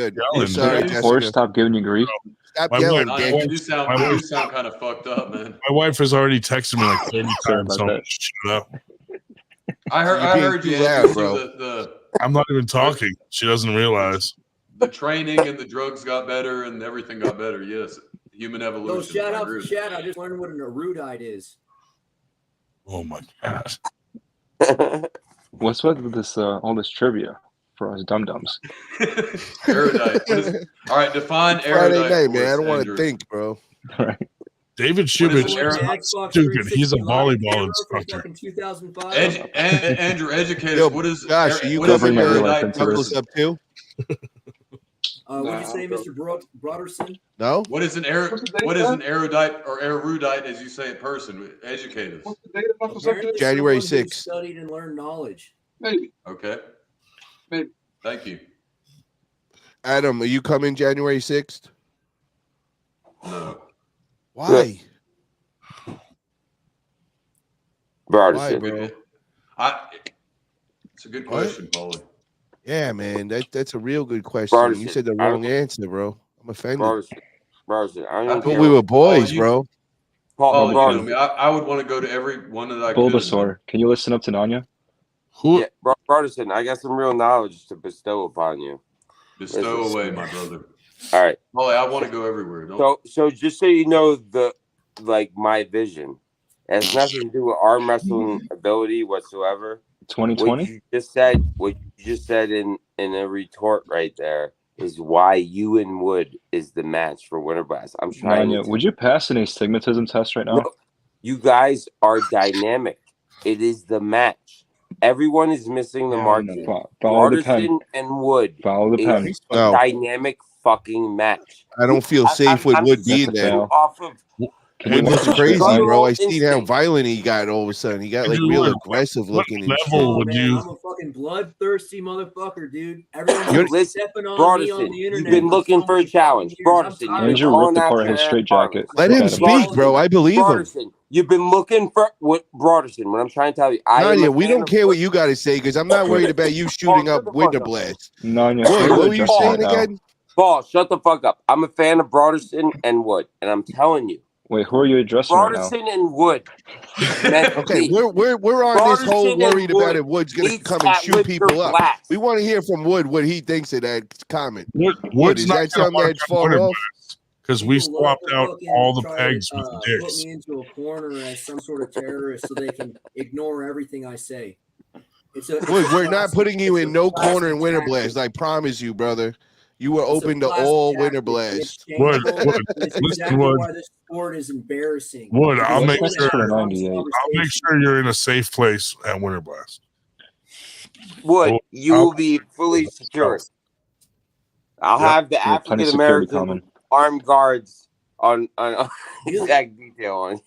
good. yelling. Sorry, Dude. Or Jessica. stop giving you grief. Stop My yelling, wife- Daniel. You sound kind of fucked up, man. My wife has already texted me like 30 Sorry times. about So that. shut up. I You're being heard you too loud, answer bro. the I'm not even talking. She doesn't realize. The training and the drugs got better and everything got better. Yes, human So evolution. shout I out agree to with Chad. I just learned what an erudite is. Oh my god. What's with this all this trivia for us dum dums? Erudite. All right, define Friday erudite. night, for man. us, I don't want to Andrew. think, bro. Right. David What is Shubich an is erudite? not Xbox stupid. He's a 360 live volleyball camera from instructor. fucking 2005. Andrew, educate Yo, us. What is Josh, are you what is covering an my real life erudite into Knuckles person? up too? What'd you say, Mr. Broderson? No. What is an erudite or erudite, as you say it, person? Educate us. Apparently January someone who 6th. studied and learned knowledge. Maybe. Okay. Maybe. Thank you. Adam, are you coming January 6th? No. Why? Bro, Why, bro? It's a good question, Paulie. Yeah, man. That's a real good question. You said the wrong answer, bro. I'm offended. Bro, I don't But we were boys, bro. Paul, you know me. I would want to go to every one that I could. Bulbasaur, can you listen up to Nanya? Yeah, Broderson, I got some real knowledge to bestow upon you. Bestow away, my brother. All right. Paulie, I want to go everywhere. So just so you know, my vision has nothing to do with arm wrestling ability whatsoever. 2020? What you just said in a retort right there is why you and Wood is the match for Winter Blast. I'm trying Nanya, would you pass an astigmatism test right now? No, you guys are dynamic. It is the match. Everyone is missing the mark. Follow the pen. Broderson and Wood Follow the pen. is a dynamic fucking match. I don't feel safe with Wood being there. Off of Wood looks crazy, bro. I seen how violent he got all of a sudden. He got like real aggressive looking and shit. Oh, man, I'm a fucking bloodthirsty motherfucker, dude. Everyone's stepping on me on the internet. You've been looking for a challenge. Broderson, Andrew ripped apart his straitjacket. Let him speak, bro. I believe him. Broderson, you've been looking for what Broderson. What I'm trying to tell you, Nanya, we don't care what you got to say because I'm not worried about you shooting up Winter Blast. Nanya, what were you saying again? Paul, shut the fuck up. I'm a fan of Broderson and Wood, and I'm telling you. Wait, who are you addressing right now? Broderson and Wood. Okay, we're on this whole worried about if Wood's gonna come and shoot people up. We want to hear from Wood what he thinks of that comment. Wood's is not that something that's far off? Because we swapped out all the pegs with Put dicks. me into a corner as some sort of terrorist so they can ignore everything I say. Wood, we're not putting you in no corner in Winter Blast. I promise you, brother. You were open to all Winter Blast. Wood, That's listen, exactly Wood. why this sport is embarrassing. Wood, I'll make sure. I'll I'll make sure you're in a safe place at Winter Blast. Wood, you will be fully secured. I'll have the African American armed guards on exact detail on.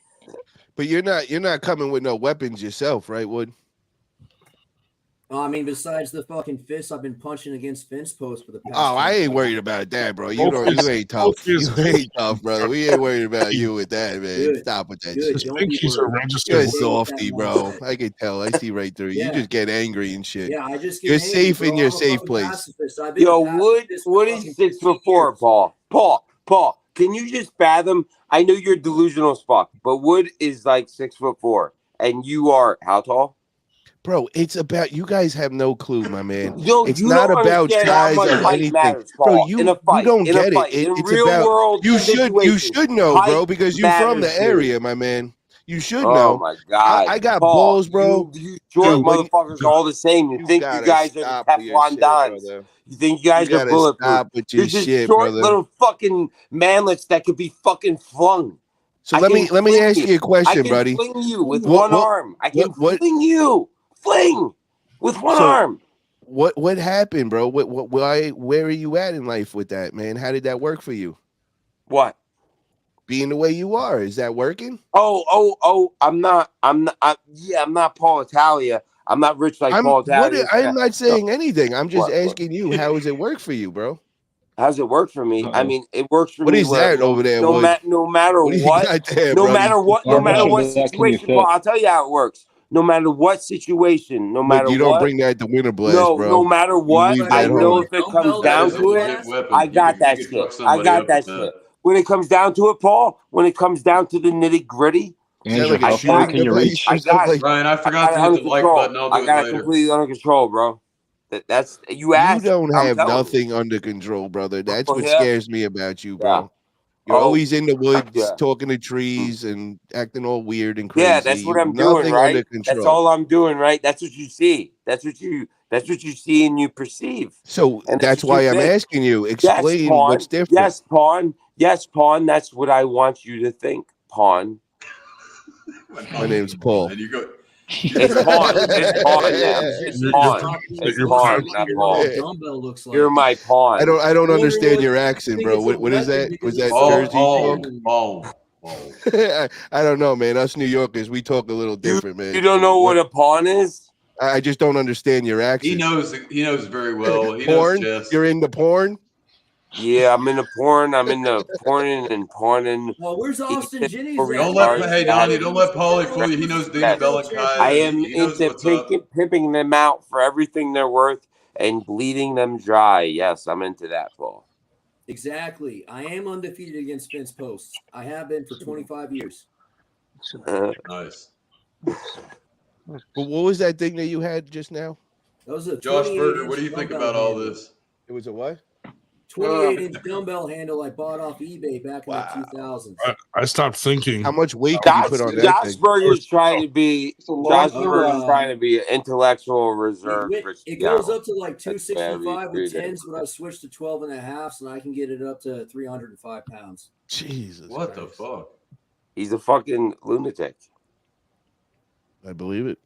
But you're not coming with no weapons yourself, right, Wood? I mean, besides the fucking fists I've been punching against fence posts for the past. Oh, I ain't worried about that, bro. You ain't tough. You ain't tough, brother. We ain't worried about you with that, man. Good. Stop with that Good. shit. Don't be worried. You're a softy, bro. I can tell. I see right through you. You just get angry and shit. Yeah, I just get You're angry, safe bro. in your I'm a safe fucking place. pacifist. I've been Yo, a pacifist Wood for is fucking 6'4", Paul. Paul, can you just fathom? I know you're delusional as fuck, but Wood is like 6'4", and you are how tall? Bro, it's about you guys have no clue, my man. Yo, it's you not don't about understand how size much or height anything. matters, Bro, Paul. you In a fight, don't in a get fight, it. in It's real about world you should know, bro, height because you're from the matters, area, my man. You should Oh know. my god, I got Paul, balls, bro. You short motherfuckers are all the same. You think you gotta guys are stop the with your Teflon shit, Dons? brother. You think you guys You are gotta bulletproof? stop with your You're just shit, short brother. little fucking manlets that could be fucking flung. So let me ask you a question, I can buddy. fling you with one arm. I can fling you. Fling with one arm. What happened, bro? Where are you at in life with that, man? How did that work for you? What? Being the way you are, is that working? Oh, I'm not Paul Italia. I'm not rich like Paul Italia. I'm not saying anything. I'm just asking you, how does it work for you, bro? How's it work for me? I mean, it works for me. What is that over there, Wood? No matter What do you what, got there, no buddy? matter what situation, Paul, I'll tell you how it works. No matter what situation, no matter you what. don't bring that to Winter Blast, bro. No matter what, I know if it comes down to it, I got that shit. I got that shit. When it comes down to it, Paul, when it comes down to the nitty gritty, Andrew, how far can you reach? I got it. Ryan, I forgot to hit the like button. I'll do it I got it later. completely under control, bro. That's you You asked. don't I'm have telling nothing under control, brother. That's Oh, what yeah. scares me about you, Yeah. bro. You're Oh, always in the woods, yeah. talking to trees and acting all weird and crazy. Yeah, that's what I'm doing, Nothing right? under That's control. all I'm doing, right? That's what you see. That's what you see and you perceive. So And that's what you why I'm think. asking you. Yes, Explain pawn. what's different. Yes, pawn. Yes, pawn. That's what I want you to think, pawn. My name's Paul. And you go. It's pawn. It's pawn now. It's pawn. It's pawn, not pawn. Dumbbell looks like. You're my pawn. I don't Well, understand like, your I accent, think bro. it's a What is weapon that? because Was it's that so Jersey Paul. talk? I don't know, man. Us New Yorkers, we talk a little different, man. You don't know what a pawn is? I just don't understand your accent. He knows very well. He Porn? knows chess. You're into porn? Yeah, I'm into porn. I'm into porning and pawning. Well, where's Austin Jennings? Don't let Donnie, don't let Paulie fool you. He knows Dina Bellacai. I am He knows into what's up. pimping them out for everything they're worth and bleeding them dry. Yes, I'm into that, Paul. Exactly. I am undefeated against Vince Posts. I have been for 25 years. Nice. But what was that thing that you had just now? That was a Josh 28 Berger, inch what do you think dumbbell about all handle. this? It was a what? 28-inch dumbbell handle I bought off eBay back in the 2000s. I stopped thinking. How much weight did you put on that Josh thing? Berger's trying to be long trying to be an intellectual reserve. It goes up to like 265 with 10s, but I switched to 12 and a halfs, and I can get it up to 305 pounds. Jesus. What the fuck? He's a fucking lunatic. I believe it.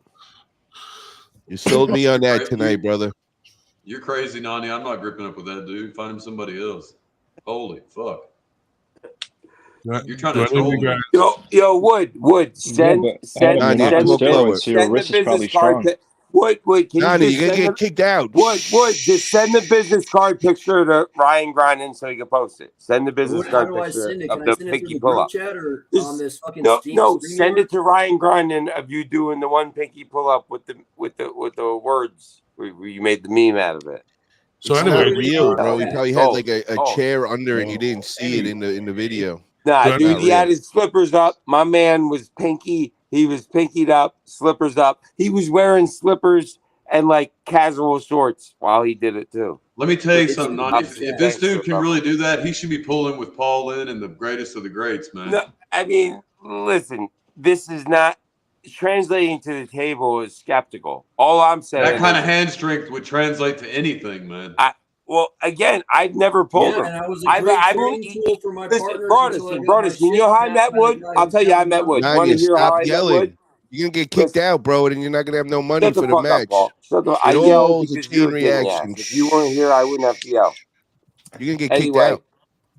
You sold me on that tonight, brother. You're crazy, Nani. I'm not gripping up with that dude. Find him somebody else. Holy fuck. You're trying to troll me. Yo, Wood, send Adam, the you're not on steroids, so your send the wrist is probably business card. strong. Wood, can Nani, you you're just gonna get kicked out. Wood, just send the business card picture to Ryan Grindin so he can post it. Send the business How card do I picture send it? of Can I the send it through pinky the pull group up. chat or on this fucking No, Steam send it to Ryan Grindin of you doing the one pinky pull up with the words where you made the meme out of it. So it's not real, bro. He probably had like a chair under and you didn't see it in the video. Nah, dude, Not he real. had his slippers up. My man was pinky. He was pinkied up, slippers up. He was wearing slippers and like casual shorts while he did it too. Let me tell you something, Nani. If this dude can really do that, he should be pulling with Paul Lynn and the greatest of the greats, man. No, I mean, listen, this is not translating to the table is skeptical. All I'm saying That kind of is, hand strength would translate to anything, man. well, again, I've never pulled him. and I was a great training tool for my partners. Broadus, you know how I met Wood? I'll tell you how I met Wood. You want to hear how I met Wood? You're gonna get kicked out, bro, and you're not gonna have no money Shut the for the fuck match. up, Paul. I It yelled all's a because chain you were getting reaction. ass. If you weren't here, I wouldn't have to yell. You're gonna get kicked Anyway, out.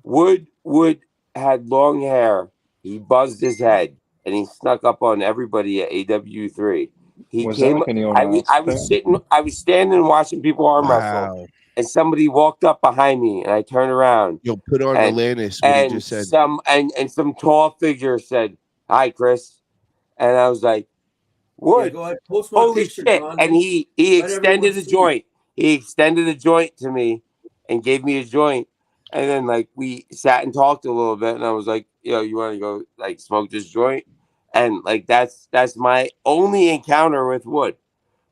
Wood had long hair. He buzzed his head and he snuck up on everybody at AW3. He Was came. that like a I was standing watching people arm wrestle, and somebody walked up behind me, and I turned around. Yo, put on Alanis. What he just said. Some tall figure said, "Hi, Chris," and I was like, "Wood, Yeah, go ahead, post my holy picture, shit!" John. And he Let extended everyone a see. joint. He extended a joint to me, and gave me a joint. And then like we sat and talked a little bit, and I was like, "Yo, you want to go like smoke this joint?" And like that's my only encounter with Wood.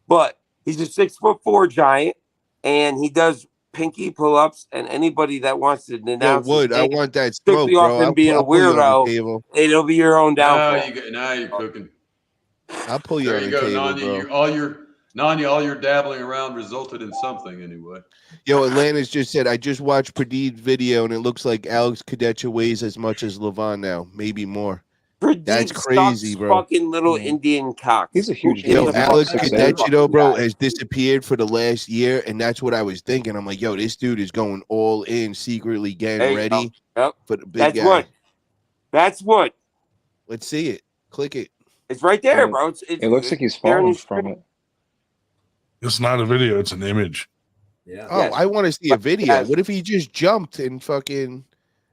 But he's a 6'4" giant, and he does pinky pull-ups. And anybody that wants to denounce his Wood, I name want that strictly smoke, off bro. him being a I'll pull you on the weirdo, table. it'll be your own downfall. Now you're cooking. I'll pull you There on you the go, table, Nani. bro. All your dabbling around resulted in something anyway. Yo, Atlantis just said, I just watched Pradeed's video, and it looks like Alex Kadecha weighs as much as Levon now, maybe more. That's crazy, bro. Fucking little Indian cock. He's a huge Yo, dude. Alex He's a Kadecha, though, bro, guy. has disappeared for the last year, and that's what I was thinking. I'm like, yo, this dude is going all in, secretly There getting you ready go. Yep. for the big That's guy. Wood. That's Wood. Let's see it. Click it. It's right there, bro. It looks like he's there in falling your from it. It's not a video; it's an image. Yeah. Oh, Yes. I want to see a video. Yes. What if he just jumped and fucking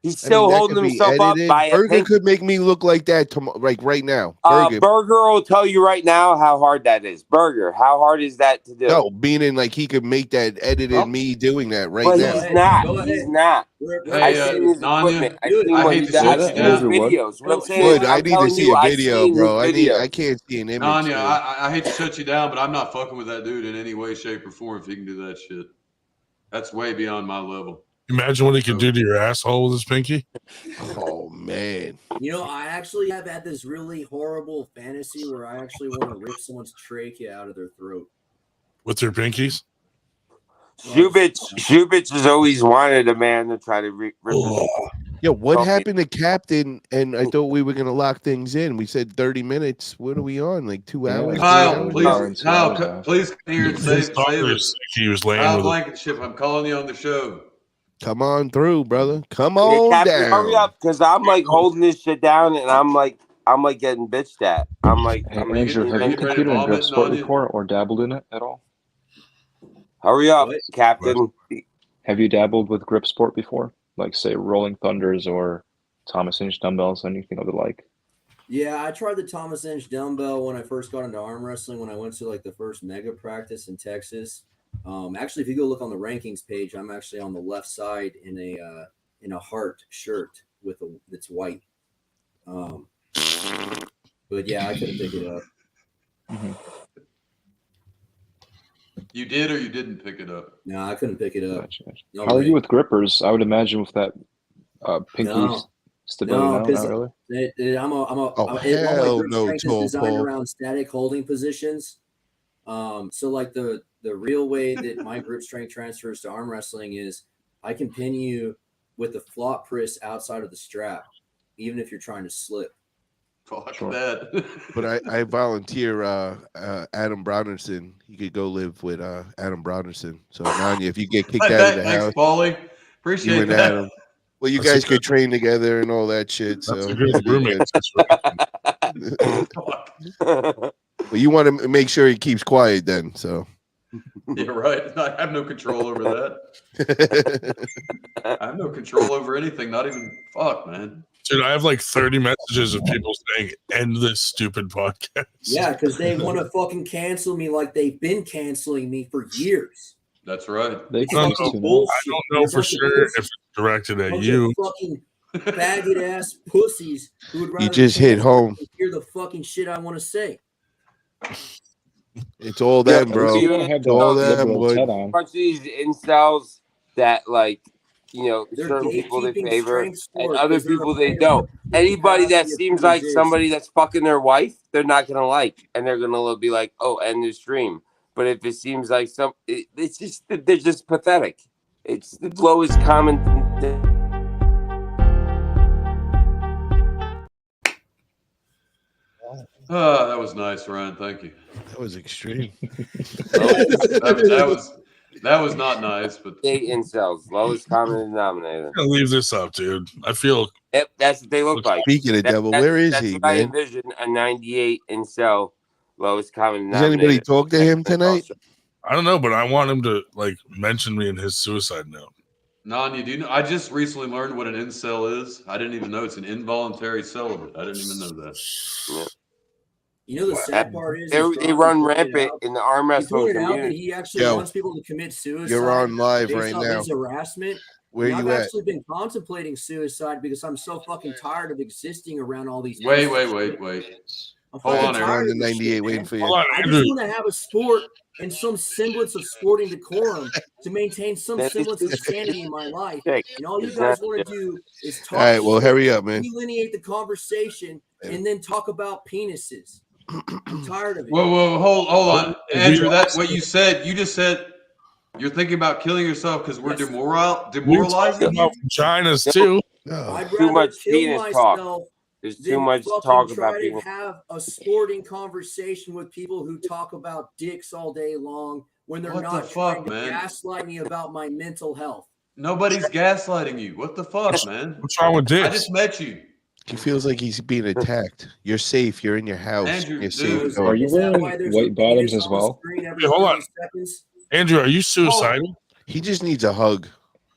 He's still that holding could be himself up edited. by a Burger pinky. could make me look like that like right now. Burger will tell you right now how hard that is. Burger, how hard is that to do? No, meaning like he could make that edited me doing that right But now. he's not. He's not. I Hey, seen his Nanya, equipment. I seen I what hate he to does. shut I've you seen his down. videos. What I'm saying Wood, is, I I'm need to telling see you, a I video, seen his bro. I videos. can't see an image. Nanya, dude. I hate to shut you down, but I'm not fucking with that dude in any way, shape, or form if he can do that shit. That's way beyond my level. Imagine what he could do to your asshole with his pinky. Oh man. You know, I actually have had this really horrible fantasy where I actually want to rip someone's trachea out of their throat. With their pinkies? Zubich has always wanted a man to try to rip his. Yeah, what happened to Captain? And I thought we were gonna lock things in. We said 30 minutes. What are we on? Like 2 hours? Kyle, 3 hours? please come here and save us. He was laying Kyle with Blankenship, I'm calling you on the show. Come on through, brother. Come Yeah, on Captain, down. hurry up, because I'm like holding this shit down, and I'm like getting bitched at. I'm like, Hey, I'm Andrew, have you competed in grip sport before or dabbled in it at all? Hurry up, Captain. Have you dabbled with grip sport before? Like, say, Rolling Thunders or Thomas Inch dumbbells, anything of the like? Yeah, I tried the Thomas Inch dumbbell when I first got into arm wrestling when I went to like the first mega practice in Texas. Actually, if you go look on the rankings page, I'm actually on the left side in a heart shirt with that's white. But yeah, I couldn't pick it up. Mm-hmm. You did or you didn't pick it up? No, I couldn't pick it up. Gotcha. No How are way. you with grippers? I would imagine with that pinky stability. No, No, because not really. all my hell grip no, strength is designed Topo. around static holding positions. So like the real way that my grip strength transfers to arm wrestling is I can pin you with the flop wrist outside of the strap, even if you're trying to slip. Fuck that. But I volunteer Adam Brownerson. You could go live with Adam Brownerson. So Nanya, if you get kicked out of the Thanks, house, Paulie. Appreciate you and that. Adam. Well, you That's guys a could train together and all that shit. That's so a good roommate. Fuck. Well, you want to make sure he keeps quiet then. So Yeah, right. I have no control over that. I have no control over anything. Not even fuck, man. Dude, I have like 30 messages of people saying, end this stupid podcast. Yeah, because they want to fucking cancel me like they've been canceling me for years. That's right. They I don't can know, I don't know for sure if it's directed at you. Fucking faggot ass pussies who would rather You just hit home. hear the fucking shit I want to say. It's all them, bro. You wanna have It's all the them. liberals head Wood. on. A bunch of these incels that like, you know, They're certain people they gatekeeping favor strength and sport other because they're people they afraid don't. of the Anybody that capacity of seems like civilization. somebody that's fucking their wife, they're not gonna like, and they're gonna be like, "Oh, end the stream." But if it seems like it's just they're just pathetic. It's the lowest common. That was nice, Ryan. Thank you. That was extreme. That was not nice, but 8 incels, lowest common denominator. I'm gonna leave this up, dude. I feel Yep, that's what they look like. Speaking of devil, where is that's he, what I man? envision a 98 incel lowest common Does denominator. anybody talk to him tonight? I don't know, but I want him to like mention me in his suicide note. Nanya, do you know? I just recently learned what an incel is. I didn't even know it's an involuntary celibate. I didn't even know that. Yeah. You know the sad part is They run rampant in the arm He wrestling pointed out that community. he actually Yo, wants people to commit suicide. you're on live based right on now. his harassment. Where And you I've at? actually been contemplating suicide because I'm so fucking tired of existing around all these. Wait. I'm Hold fucking on, tired Aaron. of The this 98 shit, waiting man. for you. Hold on, I Andrew. just want to have a sport and some semblance of sporting decorum to maintain some That is semblance of just- sanity in my life. Sick. And all you It's guys not- want to do is talk. All right, well, shit, hurry up, man. delineate the conversation, and then talk about penises. I'm tired of it. Whoa, hold on, We Andrew. That's also- what you said. You just said you're thinking about killing yourself because we're Yes. We demoralizing talk you. about vaginas too. Oh, I'd Too rather much kill penis myself talk. There's than too much fucking talk try about to people. have a sporting conversation with people who talk about dicks all day long when they're What the not fuck, trying to man? gaslight me about my mental health. Nobody's gaslighting you. What the fuck, man? What's wrong with I dicks? just met you. he feels like he's being attacked. You're safe. You're in your house. Andrew, You're dude. safe. Are you Is that wearing why there's white a bottoms penis as on the well? screen every Hey, hold 30 on. seconds? Andrew, are you suicidal? He just needs a hug.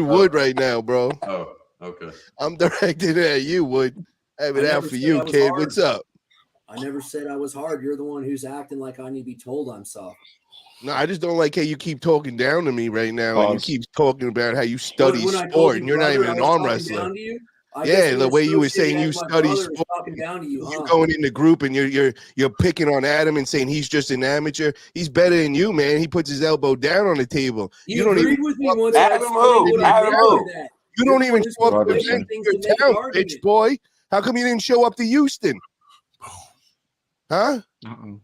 Andrew Wood right now, bro. Oh, okay. I'm directed at you, Wood. I have it I out never for said you, I was kid. hard. What's up? I never said I was hard. You're the one who's acting like I need to be told I'm soft. No, I just don't like how you keep talking down to me right now, and you Pause. keep talking about how you study When I told sport, you, and you're not brother, even I an was arm talking wrestler. down to you. I Yeah, guess the when way you were associated saying you as my study brother is sport, talking down to you, you're huh? going in the group and you're picking on Adam and saying he's just an amateur. He's better than you, man. He puts his elbow down on the table. You don't even agreed with me show up once I Adam explained who? what I Adam meant by who? that. You You're don't the even one who's show up to Robertson. pushing things your to make an town, argument. bitch boy. How come you didn't show up to Houston? Huh?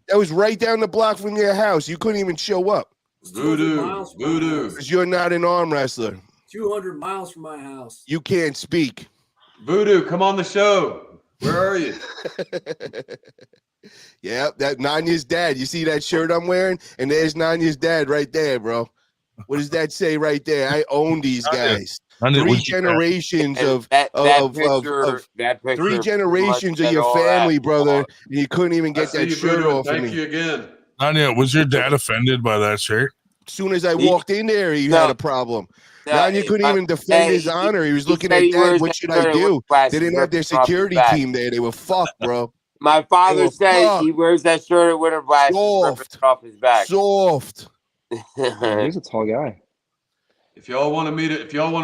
That was right down the block from your house. You couldn't even show up. It's 200 miles from my house. Because you're not an arm wrestler. 200 miles from my house. You can't speak. Voodoo, come on the show. Where are you? Yeah, that Nanya's dad. You see that shirt I'm wearing? And there's Nanya's dad right there, bro. What does that say right there? I own these guys. Nanya, Three what's your dad? generations And of that picture, three pretty generations much of your said all that. family, brother. And you couldn't even I get see that you, shirt Voodoo. off of Thank me. you again. Nanya, was your dad offended by that shirt? As soon as I walked in there, he had a problem. Nanya couldn't even defend his honor. He was looking said at he Dad. wears What that should I shirt do? with glasses They didn't have their ripping off his security back. team there. They were fucked, bro. My They father were said fucked. he wears that shirt at winter glasses ripping Soft. it off his back. Soft. He's a tall guy. If y'all want to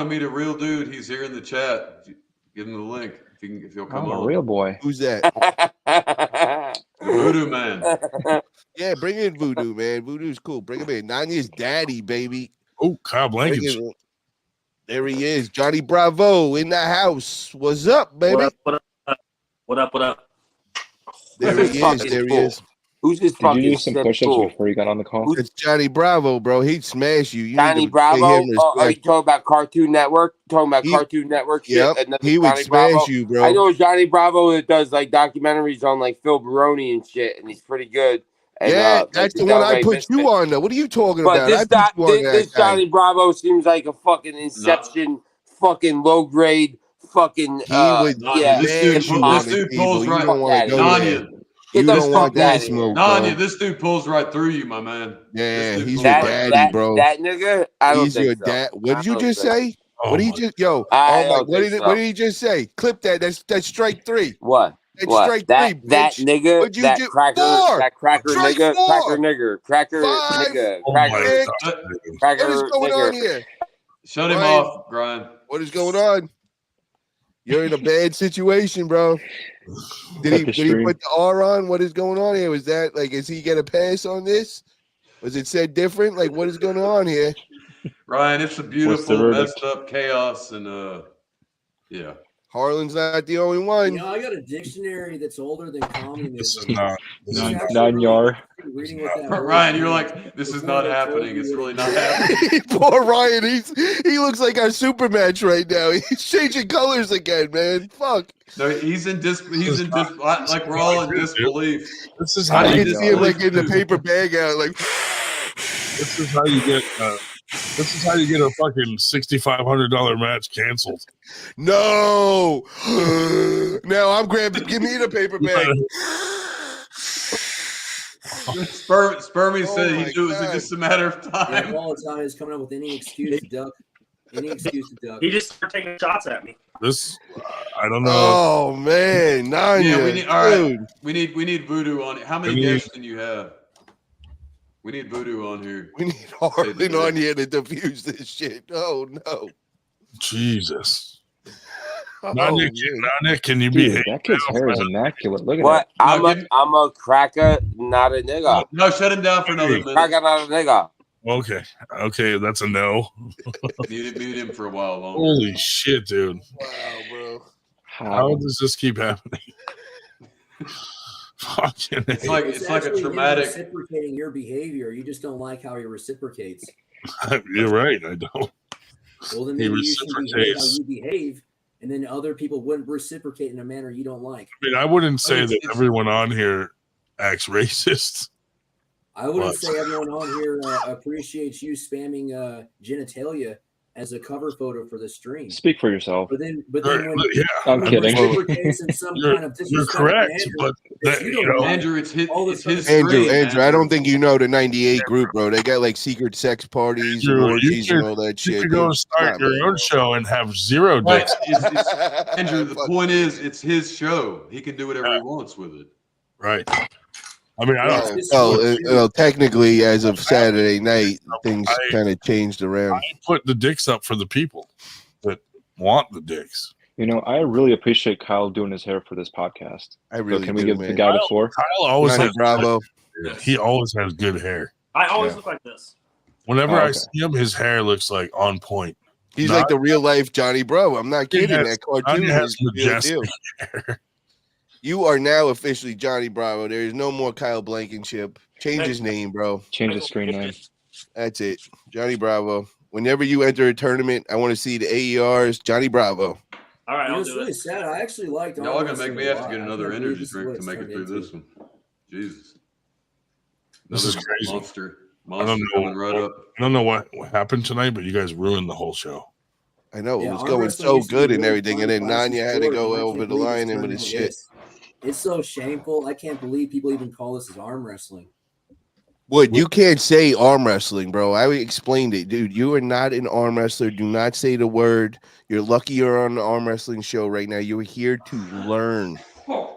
meet a real dude, he's here in the chat. Give him the link if he'll come I'm a on. real boy. Who's that? The Voodoo man. Yeah, bring in Voodoo, man. Voodoo's cool. Bring him in. Nanya's daddy, baby. Oh, Kyle Bring Blankenship. him in. There he is. Johnny Bravo in the house. What's up, baby? What up? There he is. There he is. Who's this Did you fucking do some sick push-ups fool? before you got on the call? It's Johnny Bravo, bro. He'd smash you. You Johnny need to Bravo? pay him Oh, are you respect. talking about Cartoon Network? Talking about He- Cartoon Network shit? Yep, Another he would Johnny smash Bravo? you, bro. I know Johnny Bravo that does like documentaries on like Phil Baroni and shit, and he's pretty good. And, Yeah, like, that's the Del one I Rey put Misfit. you on, though. What are you talking But about? this I put you on this that guy. Johnny Bravo seems like a fucking Inception, fucking low grade, fucking He would yeah. This dude pulls You right. don't want to go Nanya, there. Get You the don't want fuck that outta here. smoke, Nanya, bro. this dude pulls right through you, my man. Yeah, This dude he's pulls your right daddy, through you. bro. That nigga, I don't He's think your so. dad. What did I you don't just think say? Oh What did he my just yo? I Oh my! don't What think did so. what did he just say? Clip that. That's strike three. What? That's What? strike That three, that bitch. nigga, What'd you that do? cracker, Four. that cracker Strike nigga, four. cracker nigger, cracker Five. nigga, Oh cracker, my Six. God. cracker What is going on nigger. here? Shut him Ryan, off, Brian. what is going on? You're in a bad situation, bro. Did he put the R on? What is going on here? Was that like, is he get a pass on this? Was it said different? Like, what is going on here? Ryan, it's a What's the beautiful, verdict? messed up chaos, and yeah. Harlan's not the only one. You know, I got a dictionary that's older than communism. This is not. It's This is actually Nine really yard. interesting reading what that word Ryan, you're means like, this is before not they told happening. you It's what really it not meant. happening. Poor Ryan. He looks like our super match right now. He's changing colors again, man. Fuck. No, he's in like we're all in disbelief. This is how I you can get. see him like getting the paper bag out, like. This is how you get. This is how you get a fucking $6,500 match canceled. No. Now I'm grabbing. Give me the paper bag. Spermy Oh said my he knew it was God. just a matter of Yeah, time. Paul is coming up with any excuse to duck. Any excuse to duck. He just started taking shots at me. This, I don't know. Oh man, Nanya, Yeah, we need. All right, dude. we need Voodoo on. How many guests can you have? We need Voodoo on here. We need Harlan on here to diffuse this shit. Oh no. Jesus. Oh, Nanya, can you Dude, behave? that kid's now, hair is man? immaculate. Look at What? that. I'm a cracker, not a nigga. No, shut him down for another minute. Cracker, not a nigga. Okay, that's a no. Mute him for a while longer. Holy shit, dude. Wow, bro. How does this keep happening? Fucking It's like a actually him traumatic. reciprocating your behavior. You just don't like how he reciprocates. You're right, I don't. Well, then He maybe you should behave how reciprocates. you behave, and then other people wouldn't reciprocate in a manner you don't like. I mean, I wouldn't say that it's- everyone on here acts racist. I wouldn't What? say everyone on here appreciates you spamming genitalia as a cover photo for the stream. Speak for yourself. But then Right, when yeah, I'm when kidding. reciprocates in some You're- kind of you're disrespectful correct, manner, but that that, you you don't know, like, Andrew, it's his Andrew, stream. I don't think you know the 98 group, bro. They got like secret sex parties and Andrew, orgies and all that you shit. could go dude. start Come on, your own man. show and have zero Right. dicks. Andrew, the point is, it's his show. He can do whatever he wants with it. Right. I mean, I Well, don't. technically, as of Saturday night, things I- kind of changed around. I put the dicks up for the people that want the dicks. You know, I really appreciate Kyle doing his hair for this podcast. I really can we do, give man. the guy the floor? Kyle always Johnny has Bravo. He always has good hair. I always Yeah. look like this. Whenever Oh, I okay. see him, his hair looks like on point. He's Not- like the real life Johnny Bravo. I'm not kidding. has- That cartoon Nanya has is the real majestic deal. hair. You are now officially Johnny Bravo. There is no more Kyle Blankenship. Change his name, bro. Change the screen name. That's it. Johnny Bravo. Whenever you enter a tournament, I want to see the AERs. Johnny Bravo. All right, You know, I'll it's do really it. sad. I actually liked. Y'all are gonna make arm me wrestling have to a get lot. another I can't believe energy this is what drink to it's make it turned through into. this one. Jesus. This is Another crazy. Monster I don't coming know. right up. I don't know what happened tonight, but you guys ruined the whole show. I know it Yeah, was arm going wrestling so used to be good and really everything, fun, and then classy Nanya had to sport, go and I over can't the believe it's line and turned with his into shit. this. It's so shameful. I can't believe people even call this as arm wrestling. Wood, you can't say arm wrestling, bro. I explained it, dude. You are not an arm wrestler. Do not say the word. You're lucky you're on the arm wrestling show right now. You're here to learn.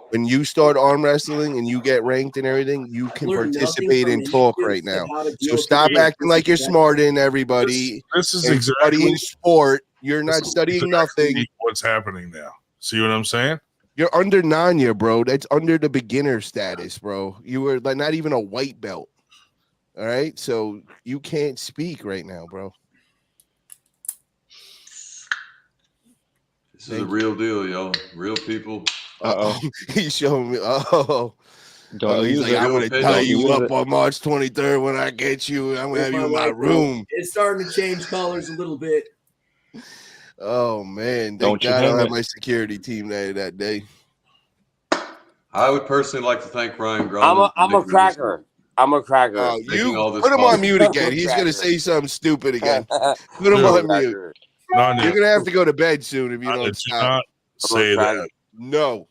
When you start arm wrestling and you get ranked and everything, you can learned nothing participate from and it talk except right now. how to deal So with stop people acting like you're that's- smarter than everybody. This is and exactly studying sport. You're this not is studying exactly nothing. what's happening now. See what I'm saying? You're under Nanya, bro. That's under the beginner status, bro. You were like not even a white belt. All right, so you can't speak right now, bro. This is a real deal, y'all. Real people. Uh-oh. He's showing me. Oh, Don't he's use like, it. I'm gonna Don't tie use you up it. on March 23rd when I get you. I'm gonna have you in my white belt. room. It's starting to change colors a little bit. Oh man, thank Don't you God I don't hang have it. my security team there that day. I would personally like to thank Ryan Grumman. I'm a cracker. I'm a cracker. Oh, Making you all this put him on possible. mute again. I'm a He's gonna cracker. say something stupid again. Put him Dude. on mute. Cracker. Nanya, You're gonna have to go to bed soon if you Nanya, don't do stop. not say cracker. that. No,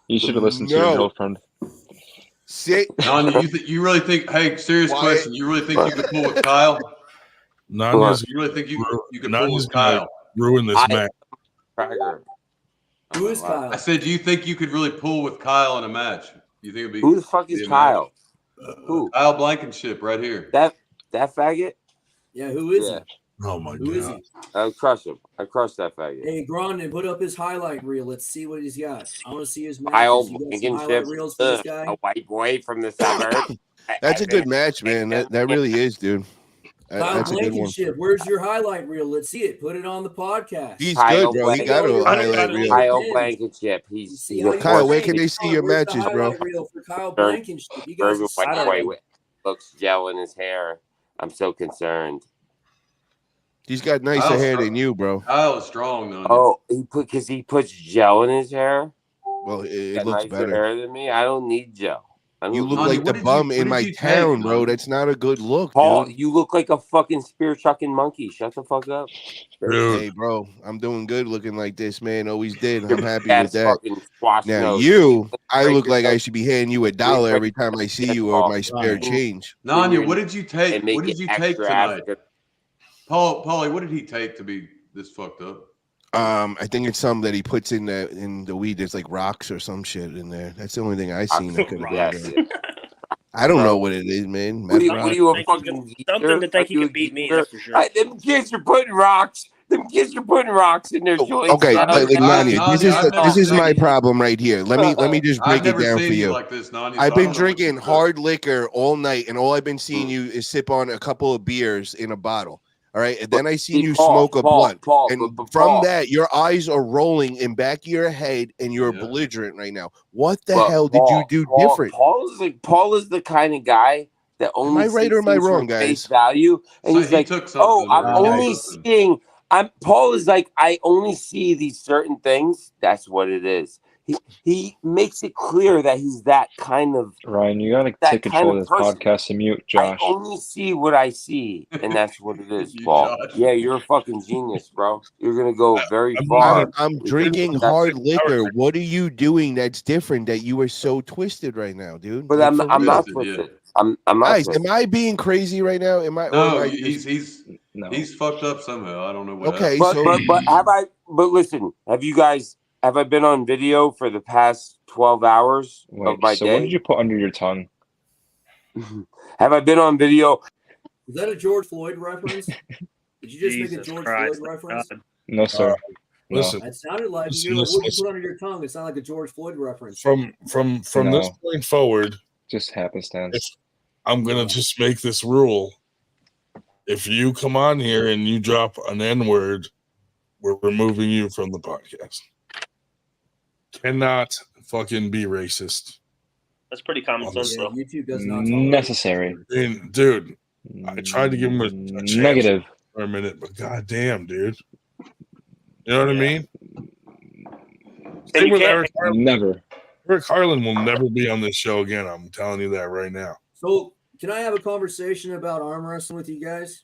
You should have listened to your No. girlfriend. sit. Nanya, you really think? Hey, serious Quiet. question. You really think you could pull with Kyle? Nanya's You really think you could pull Nanya's with gonna Kyle? ruin this match. Cracker. Who is Kyle? I said, do you think you could really pull with Kyle in a match? You think it'd be? Who the fuck is be a Kyle? match? Who? Kyle Blankenship, right here. That faggot? Yeah, who is Yeah. Oh my he? Who is god! he? I crush him. I crush that faggot. Hey, Grondin, put up his highlight reel. Let's see what he's got. I want to see his Kyle matches. You got some Blankenship, highlight reels for this guy? a white boy from the suburbs. That's a good match, man. That really is, dude. Kyle That's a good one. Blankenship, where's your highlight reel? Let's see it. Put it on the podcast. He's Kyle good, bro. He got a Blankenship. highlight reel. Kyle Blankenship. He's See how you Kyle, where train. can they see your Where's the matches, bro? highlight reel for Kyle Blankenship? You guys Urban are white slacking. boy with looks gel in his hair. I'm so concerned. He's got nicer hair than you, bro. Kyle is strong, though. Oh, he puts gel in his hair. Well, it Got looks nicer better. hair than me. I don't need gel. I don't You look need- like the bum in my town, bro. That's not a good look, Paul, dude. you look like a fucking spear chucking monkey. Shut the fuck up. Hey, bro, I'm doing good looking like this, man. Always did. I'm happy with Ass that. fucking squash Now, nose. I look like I should be handing you $1 every time I see you or my spare Right. change. Nanya, what did you take? And make What did it you take extra tonight? African. Paulie, what did he take to be this fucked up? I think it's something that he puts in the weed. There's like rocks or some shit in there. That's the only thing I seen that could have Yes. gone there. I don't know what it is, man. What are you a Something fucking to think geezer? you could beat me, Geezer? that's for sure. Them kids are putting rocks. Them kids are putting rocks in their joints. Okay, now. but Nanya, this is my problem right here. Let me just break I've it never down seen for you you. like this, Nanya, so I've I been don't know what drinking you hard liquor all night, and all I've been seeing you is sip on a couple of beers in a bottle. All right, and then I seen you smoke a blunt, and from that, your eyes are rolling in back of your head, and you're belligerent right now. What the hell did you do different? Paul is the kind of guy that only. Am I right or am I wrong, guys? Face value, and So he's he like, took "Oh, something, I'm right? only Something. seeing." Paul is like, I only see these certain things. That's what it is. He makes it clear that he's that kind of. Ryan, you gotta that take control kind of of this person. podcast and mute Josh. I only see what I see, and that's what it is, Paul. Josh. Yeah, you're a fucking genius, bro. You're gonna go very far. I'm drinking hard liquor. What are you doing that's different that you are so twisted right now, dude? But Like, I'm for not real. twisted. I'm not Guys, twisted. am I being crazy right now? Am I? No, or am I he's fucked up somehow. I don't know what. Okay, But listen, have you guys Have I been on video for the past 12 hours of Wait, my so day? what did you put under your tongue? Have I been on video? Is that a George Floyd reference? Did you just make a Jesus George Christ, Floyd reference? God. No, sir. No. Listen, It sounded like listen, what you listen. put under your tongue. It sounded like a George Floyd reference. From No. this point forward, Just happenstance. if I'm gonna just make this rule. If you come on here and you drop an N-word, we're removing you from the podcast. Cannot fucking be racist. That's pretty common sense, Yeah, though. YouTube does not tolerate Necessary. And, dude, I tried to give him a chance Negative. for a minute, but goddamn, dude. You know what I mean? Same with Eric Harlan. Never. Eric Harlan will never be on this show again. I'm telling you that right now. So, can I have a conversation about arm wrestling with you guys?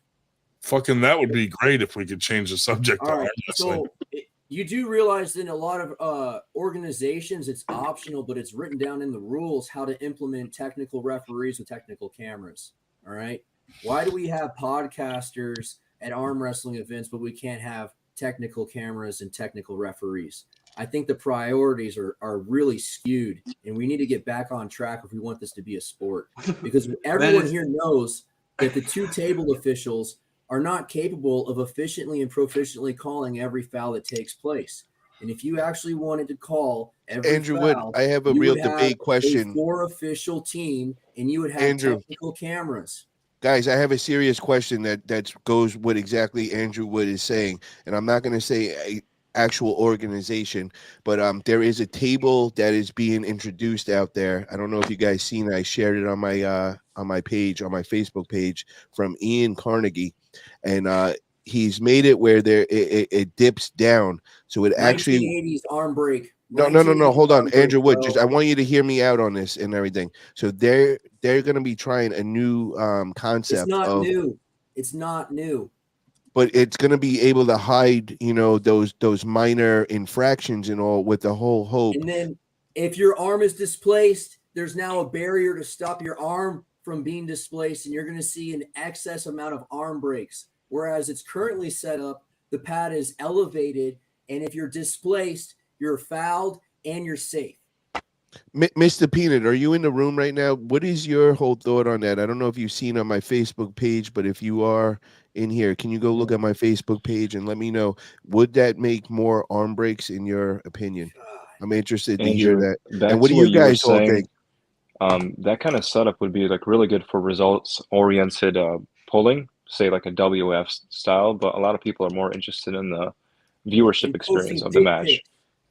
Fucking that would be great if we could change the subject to All arm right. wrestling. So, you do realize that in a lot of organizations, it's optional, but it's written down in the rules how to implement technical referees with technical cameras. All right. Why do we have podcasters at arm wrestling events, but we can't have technical cameras and technical referees? I think the priorities are really skewed, and we need to get back on track if we want this to be a sport. Because everyone here knows that the two table officials are not capable of efficiently and proficiently calling every foul that takes place. And if you actually wanted to call every Andrew foul, Wood, I have a you real would have debate question. a 4 official team, and you would have Andrew. technical cameras. Guys, I have a serious question that goes with exactly Andrew Wood is saying, and I'm not going to say a actual organization, but there is a table that is being introduced out there. I don't know if you guys seen it. I shared it on my page, on my Facebook page, from Ian Carnegie, and he's made it where it dips down, so it actually 1980s arm break. no. Hold on, Andrew Wood. Just I want you to hear me out on this and everything. So they're going to be trying a new concept. It's not new. It's not new. But it's going to be able to hide, those minor infractions and all, with the whole hope. And then if your arm is displaced, there's now a barrier to stop your arm from being displaced, and you're going to see an excess amount of arm breaks. Whereas it's currently set up, the pad is elevated, and if you're displaced, you're fouled and you're safe. Mr. Peanut, are you in the room right now? What is your whole thought on that? I don't know if you've seen on my Facebook page, but if you are in here, can you go look at my Facebook page and let me know, would that make more arm breaks in your opinion? I'm interested to hear that. And what do you guys all think? That kind of setup would be like really good for results-oriented pulling, say like a WF style, but a lot of people are more interested in the viewership experience of the match.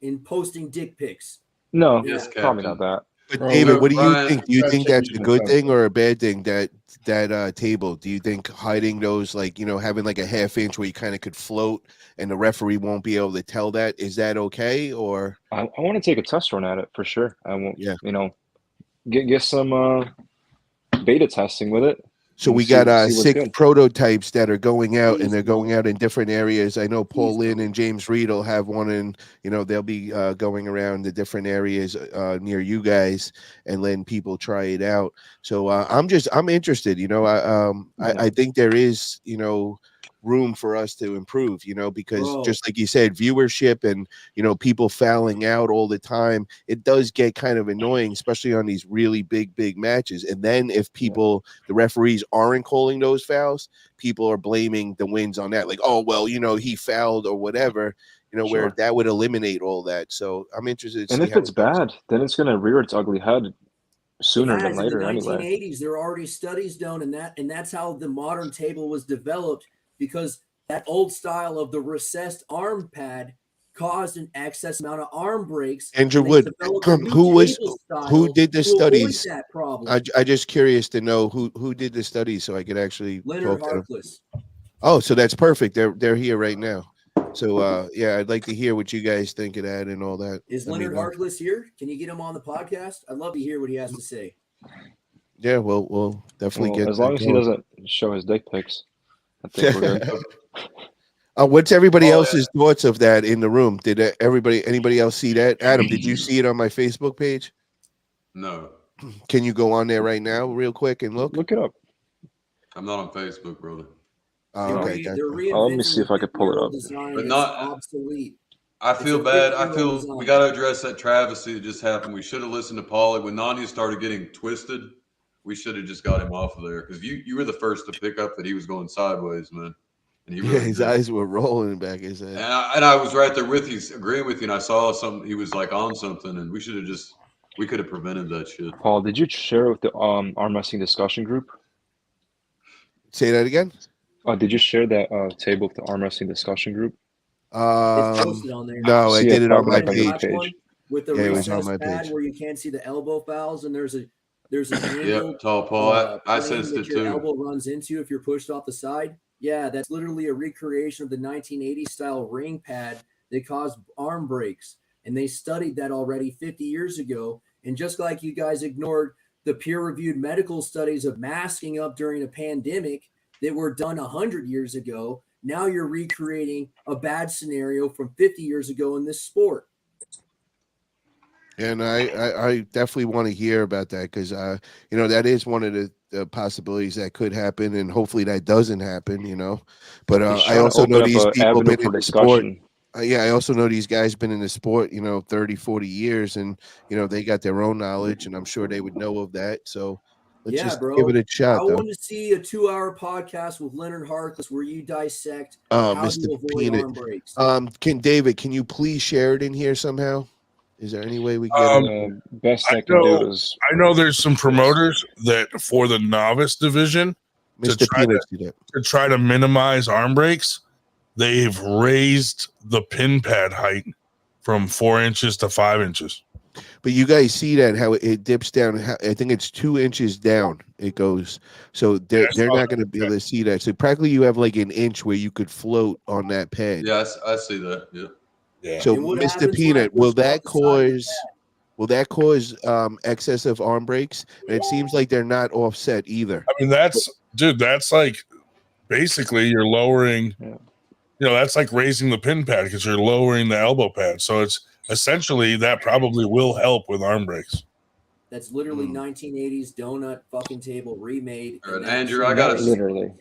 In posting dick pics. No, Yes, probably not that. But David, what do you think? Do you think that's a good thing or a bad thing, that table? Do you think hiding those, like, having like a half inch where you kind of could float and the referee won't be able to tell that? Is that okay? Or I want to take a test run at it for sure. I won't, yeah, get some beta testing with it. So we got 6 prototypes that are going out, and they're going out in different areas. I know Paul Lynn and James Reed will have one, and they'll be going around the different areas near you guys and letting people try it out. So I'm interested. I think there is room for us to improve, because just like you said, viewership and people fouling out all the time, it does get kind of annoying, especially on these really big matches. And then if the referees aren't calling those fouls, people are blaming the wins on that, like, oh well, he fouled or whatever, where that would eliminate all that. So I'm interested to and see if it's bad, then it's going to rear its ugly head sooner than later. In the 1980s, anyway, there are already studies done, and that's how the modern table was developed, because that old style of the recessed arm pad caused an excess amount of arm breaks. Andrew Wood, who did the studies? That problem. I just curious to know who did the studies, so I could actually Leonard talk to them. Harkless. Oh, so that's perfect. They're here right now. So yeah, I'd like to hear what you guys think of that and all that. Is Leonard Harkless here? Can you get him on the podcast? I'd love to hear what he has to say. Yeah, we'll definitely get as long as he doesn't show his dick pics. I think we're good. What's everybody else's thoughts of that in the room? Did anybody else see that? Adam, did you see it on my Facebook page? No. Can you go on there right now real quick and look it up? I'm not on Facebook, brother. Okay. Let me see if I can pull it up. But not obsolete. I It's feel a bad. I fictional feel design. we got to address that travesty that just happened. We should have listened to Paulie when Nanya started getting twisted. We should have just got him off of there because you were the first to pick up that he was going sideways, man. And he Yeah, really his did. eyes were rolling back his head. And I was right there with you, agreeing with you. And I saw something. He was like on something, and we could have prevented that shit. Paul, did you share with the arm wrestling discussion group? Say that again. Did you share that table with the arm wrestling discussion group? It's posted on there. No, I See did it on popping my up on your page. One with the Yeah, it was on recessed my pad page. where you can't see the elbow fouls, and there's an angled Yep, tall Paul. I plane sensed that it your too. elbow runs into if you're pushed off the side. Yeah, that's literally a recreation of the 1980s style ring pad that caused arm breaks. And they studied that already 50 years ago. And just like you guys ignored the peer-reviewed medical studies of masking up during a pandemic that were done 100 years ago, now you're recreating a bad scenario from 50 years ago in this sport. And I definitely want to hear about that because that is one of the possibilities that could happen, and hopefully that doesn't happen. But I also know these people been in the sport. Yeah, I also know these guys been in the sport 30, 40 years, and they got their own knowledge, and I'm sure they would know of that. So let's just give it a shot. I want to see a 2-hour podcast with Leonard Harkless where you dissect Oh, how Mr. to avoid Peanut. arm breaks. Can you please share it in here somehow? Is there any way we can get it? Best I know there's some promoters that for the novice division Mr. Peanuts did it. to try to minimize arm breaks, they've raised the pin pad height from 4 inches to 5 inches. But you guys see that how it dips down. I think it's 2 inches down. It goes. So they're not going to be able to see that. So practically you have like an inch where you could float on that pad. Yeah, I see that. Yeah. Yeah. So Mr. Peanut, will that cause excessive arm breaks? And it seems like they're not offset either. I mean, that's like basically you're lowering. That's like raising the pin pad because you're lowering the elbow pad. So it's essentially that probably will help with arm breaks. That's literally 1980s donut fucking table remade. And Andrew, I got literally.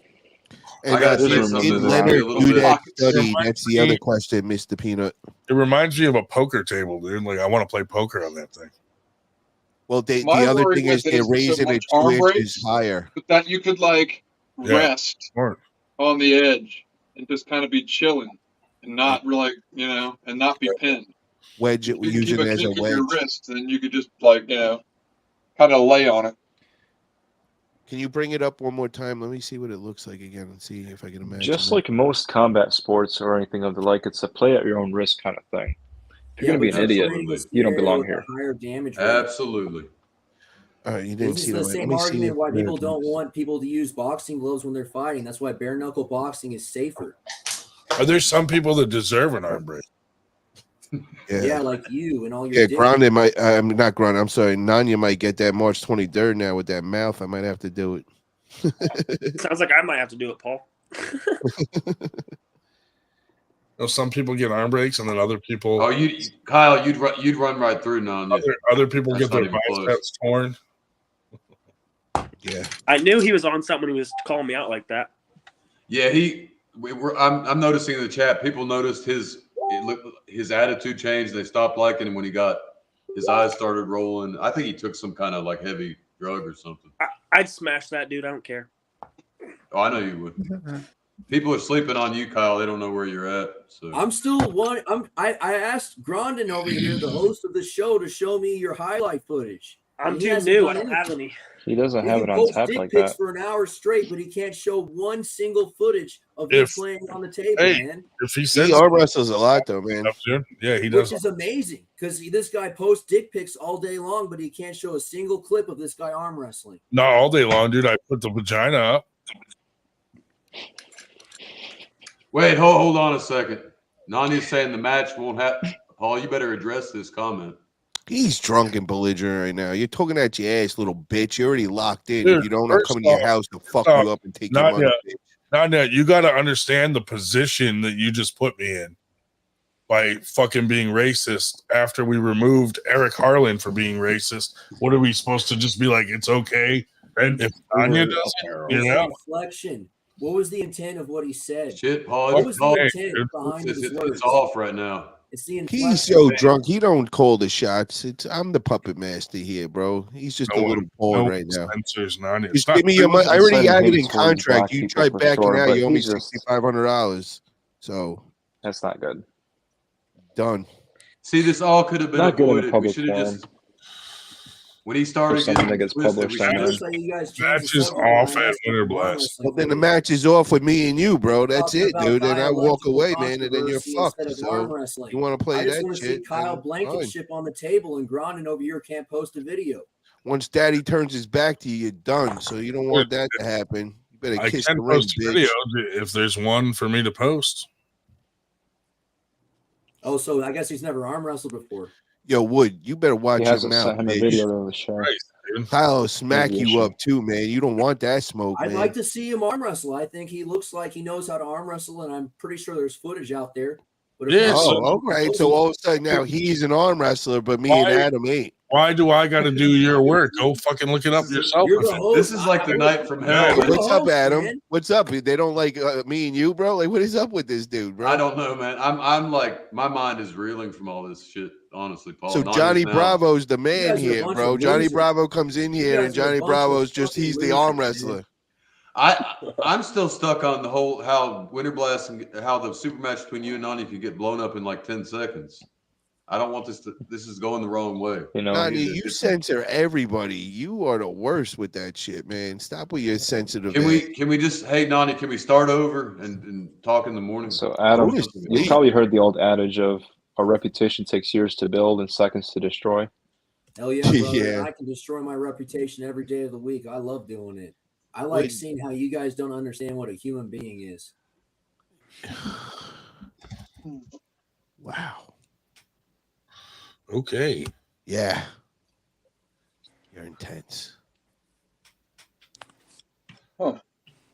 And I got to say did something. Leonard A little do bit. that study? That's the other question, Mr. Peanut. It reminds me of a poker table, dude. Like I want to play poker on that thing. Well, the My other worry thing with is it they're is there's so raising much it 2 arm inches breaks, higher. but that you could Yeah. rest Smart. on the edge and just kind of be chilling and not really, and not be pinned. Wedge it, If you can using keep it a as a kink of your wedge. wrist, then you could just kind of lay on it. Can you bring it up one more time? Let me see what it looks like again and see if I can imagine. Just it. like most combat sports or anything of the like, it's a play at your own risk kind of thing. If you're going to be an idiot, you don't belong here. Higher damage rate. Absolutely. All right, you didn't This see is the that. Let same me see argument if why there people it don't is. want people to use boxing gloves when they're fighting. That's why bare knuckle boxing is safer. Are there some people that deserve an arm break? Yeah, like you and all your Yeah, dick. Grande might. I'm not Grande. I'm sorry. Nanya might get that March 23rd now with that mouth. I might have to do it. Sounds like I might have to do it, Paul. Some people get arm breaks, and then other people. Oh, Kyle, you'd run right through none. Other people That's get their not even biceps torn. Yeah, I knew he was on something when he was calling me out like that. Yeah, I'm noticing in the chat. People noticed his attitude changed. They stopped liking him when his eyes started rolling. I think he took some kind of like heavy drug or something. I'd smash that dude. I don't care. Oh, I know you would. People are sleeping on you, Kyle. They don't know where you're at. So I'm still one. I asked Grondin over here, the host of the show, to show me your highlight footage. I'm And he too hasn't new. done I don't have anything. any. He doesn't He have can it on post tap dick like pics that. for an hour straight, but he can't show one single footage of you playing on the table, man. If he says he arm wrestles a lot though, man. Yeah, he does. Which is amazing because this guy posts dick pics all day long, but he can't show a single clip of this guy arm wrestling. Not all day long, dude. I put the vagina up. wait, hold on a second. Nanya's saying the match won't happen. Paul, you better address this comment. He's drunk and belligerent right now. You're talking at your ass, little bitch. You're already locked in. Dude, if you don't, I'm first coming to your off, house to fuck you up and take your Not money. yet. Not yet. You got to understand the position that you just put me in by fucking being racist. After we removed Eric Harlan for being racist, what are we supposed to just be like? It's okay if Anya does it, you know? Inflection. What was the intent of what he said? Shit, Paul. What was the Paul, intent behind his words? it's off right now. It's the He's inflection. so drunk. He don't call the shots. I'm the puppet master here, bro. He's just a little pawn right now. Spencer's not. Just give me your money. I already have it in contract. You try backing out, you owe me $6,500. So that's not good. Done. See, this all could have been Not good in a avoided. We public should have forum. just when he started something getting that gets twisted, published we on should there. Matches off at Winter Blast. Well, then the match is off with me and you, bro. That's Talking it, about dude. And I walk dialectical away, man, and then you're controversy fucked. instead of arm So wrestling. you want to play I just that want to shit? see Kyle then Blankenship on the table and Grondin over here can't post a video. once Daddy turns his back to you, you're done. So you don't want that to happen. You better I kiss can the ring, post bitch. videos if there's one for me to post. Oh, so I guess he's never arm wrestled before. Yo, Wood, you better watch He your hasn't mouth, sent him a bitch. video of the show. Kyle will smack Maybe you issue. up too, man. You don't want that smoke, I'd man. like to see him arm wrestle. I think he looks like he knows how to arm wrestle, and I'm pretty sure there's footage out there. But if not, all right. So all of a sudden now he's an arm wrestler, but me and Adam ain't. Why do I got to do your work? Go fucking look it up yourself. This is like the night from hell. Yo, what's up, Adam? What's up? They don't like me and you, bro? Like, what is up with this dude, bro? I don't know, man. I'm like, my mind is reeling from all this shit, honestly, Paul. So Not Johnny even now. Bravo's the You man guys are a here, bunch bro. of Johnny losers. Bravo comes in You here, guys and are a Johnny bunch of Bravo's just, fucking he's the arm losers, man. wrestler. I'm still stuck on the whole how Winter Blast and how the super match between you and Nani could get blown up in like 10 seconds. I don't want this to. This is going the wrong way. You know, Nani, you censor everybody. You are the worst with that shit, man. Stop with your sensitive. Can we just, hey Nani, can we start over and talk in the morning? So Adam, you probably heard the old adage of a reputation takes years to build and seconds to destroy. Hell yeah, brother. Yeah. I can destroy my reputation every day of the week. I love doing it. I like Wait. seeing how you guys don't understand what a human being is. Wow. Okay. Yeah. You're intense.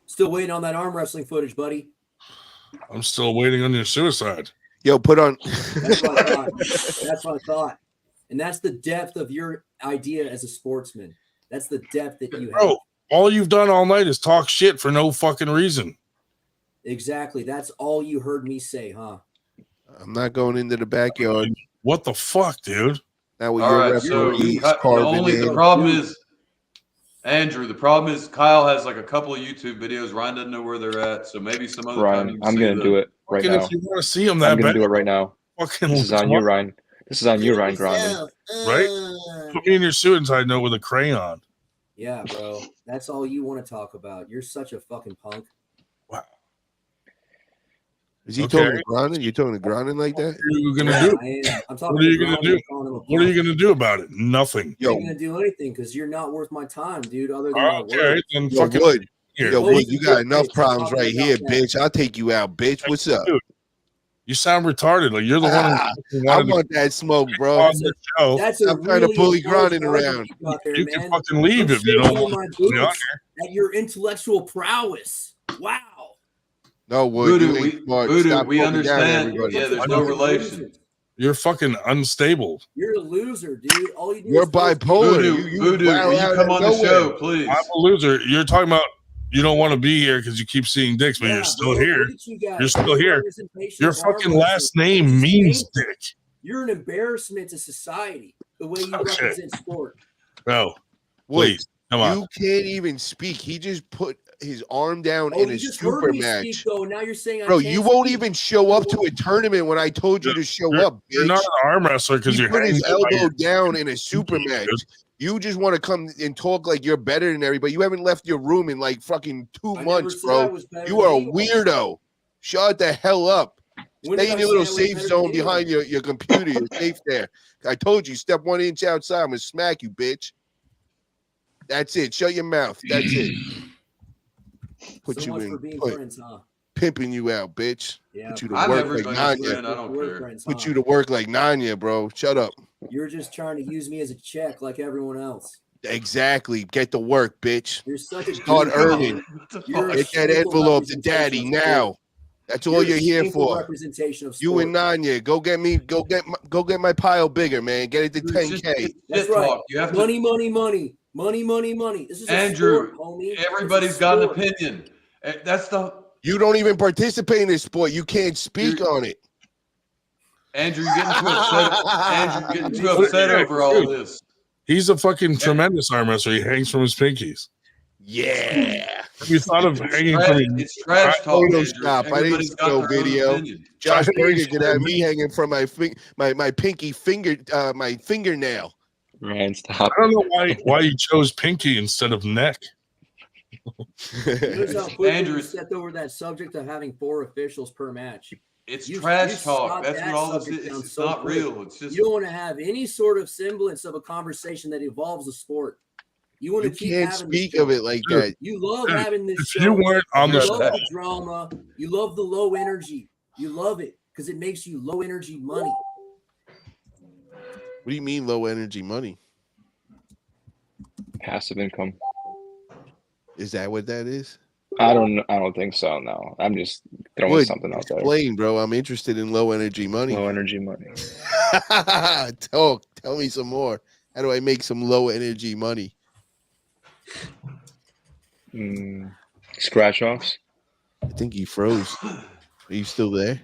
Still waiting on that arm wrestling footage, buddy. I'm still waiting on your suicide. Yo, put on. That's what I thought. That's what I thought. And that's the depth of your idea as a sportsman. That's the depth that you have. Bro, all you've done all night is talk shit for no fucking reason. Exactly. That's all you heard me say, huh? I'm not going into the backyard. What the fuck, dude? Now with All your right, so referees the carving in. problem is, Andrew. The problem is Kyle has like a couple of YouTube videos. Ryan doesn't know where they're at, so maybe some other time. Ryan, I'm gonna do it right Fucking now. if you want to see him that I'm gonna bad, do it right now. fucking This is on you, Ryan. This is on you, Ryan Grondin. right? Put me in your suicide note with a crayon. Yeah, bro. That's all you want to talk about. You're such a fucking punk. Is he Okay. talking to Grondin? You talking to Grondin like that? What are you gonna Yeah, do? I am. I'm talking What are you to gonna Grondin, do? calling him a What are you punk. gonna do about it? Nothing. I ain't gonna do anything because you're not worth my time, dude. Other than my Okay, work. then Yo, fucking Wood. here. Yo, Wood, you got enough Bitch, problems talking right about here, that. bitch. I'll take you out, bitch. What's up? Dude, you sound retarded. Like you're the Ah, one who I wanted want that smoke, to bro. on the show. That's a I'm trying to really bully intelligent Grondin argument around. you got there, You man. can fucking leave I'm if you don't shaking in want my to be on boots here. at your intellectual prowess. Wow. No, Wood, you Voodoo, ain't smart. Voodoo, Stop we talking down to understand. everybody. Yeah, there's I no know. relation. You're fucking unstable. You're a loser, dude. All you do You're is post- bipolar. Voodoo, You Voodoo, wow will out you come of on the nowhere. show, please? I'm a loser. You're talking about you don't want to be here because you keep seeing dicks, but Yeah, you're still bro, here. look at you guys. You're still You're here. representation Your of arm fucking wrestling. last name It's means shameful. dick. You're an embarrassment to society. The way you Okay. represent sport. Bro, Wood, please, come on. you can't even speak. He just put his arm down Oh, in you a just super heard me match. speak, though. Now you're saying I Bro, can't you won't speak. even show up to a tournament when I told you to show You're- up, You're bitch. not an arm wrestler because He you're put his hanging by elbow your- down in a super Dude. match. You just want to come and talk like you're better than everybody. You haven't left your room in like fucking 2 I never months, said I bro. was better You than are a anyone. weirdo. Shut the hell up. When Stay did in I your say little I was safe better zone than behind anyone? your computer. You're safe there. I told you, step 1 inch outside, I'm gonna smack you, bitch. That's it. Shut your mouth. That's it. Put So you much in. for being Put, friends, huh? pimping you out, bitch. Yeah, Put you to I'm work like everybody's Nanya. friend. I don't we're care. friends, Put huh? you to work like Nanya, bro. Shut up. You're just trying to use me as a check like everyone else. Exactly. Get to work, bitch. You're such a Start douche. earning. You're a Get that shameful envelope to representation daddy of sport. now. That's all you're a here shameful for. Representation of You sport. and Nanya, go get my pile bigger, man. Get it to Dude, it's just 10K. That's shit right. talk. You have to, Money, money, money. Money, money, money. This is a Andrew. sport, homie. It's a Everybody's got an sport. opinion. That's the. You don't even participate in this sport. You can't speak on it. Andrew, you're getting too upset. Andrew, you're getting too upset over all this. He's a fucking tremendous arm wrestler. He hangs from his pinkies. Yeah. Have you thought of hanging from his? It's trash talk, Andrew. Stop. I didn't Everybody's see got no their own video. opinion. Josh Berger could have me hanging from my pinky finger, my fingernail. Ryan, stop. I don't know why you chose pinky instead of neck. Notice how quickly Andrew- you stepped over that subject of having 4 officials per match. It's You trash talk. shot That's that what all this subject is. down It's so not quick. real. It's just You don't want to have any sort of semblance of a conversation that involves the sport. You want to You keep can't having speak the show. of it like that. You love Dude, having this if show. you weren't on the you show- love the drama. You love the low energy. You love it because it makes you low energy money. What do you mean low energy money? Passive income. Is that what that is? I don't think so. No, I'm just throwing Wood, something out there. explain, bro. I'm interested in low energy money. Low energy money. Tell me some more. How do I make some low energy money? Scratch offs. I think he froze. Are you still there?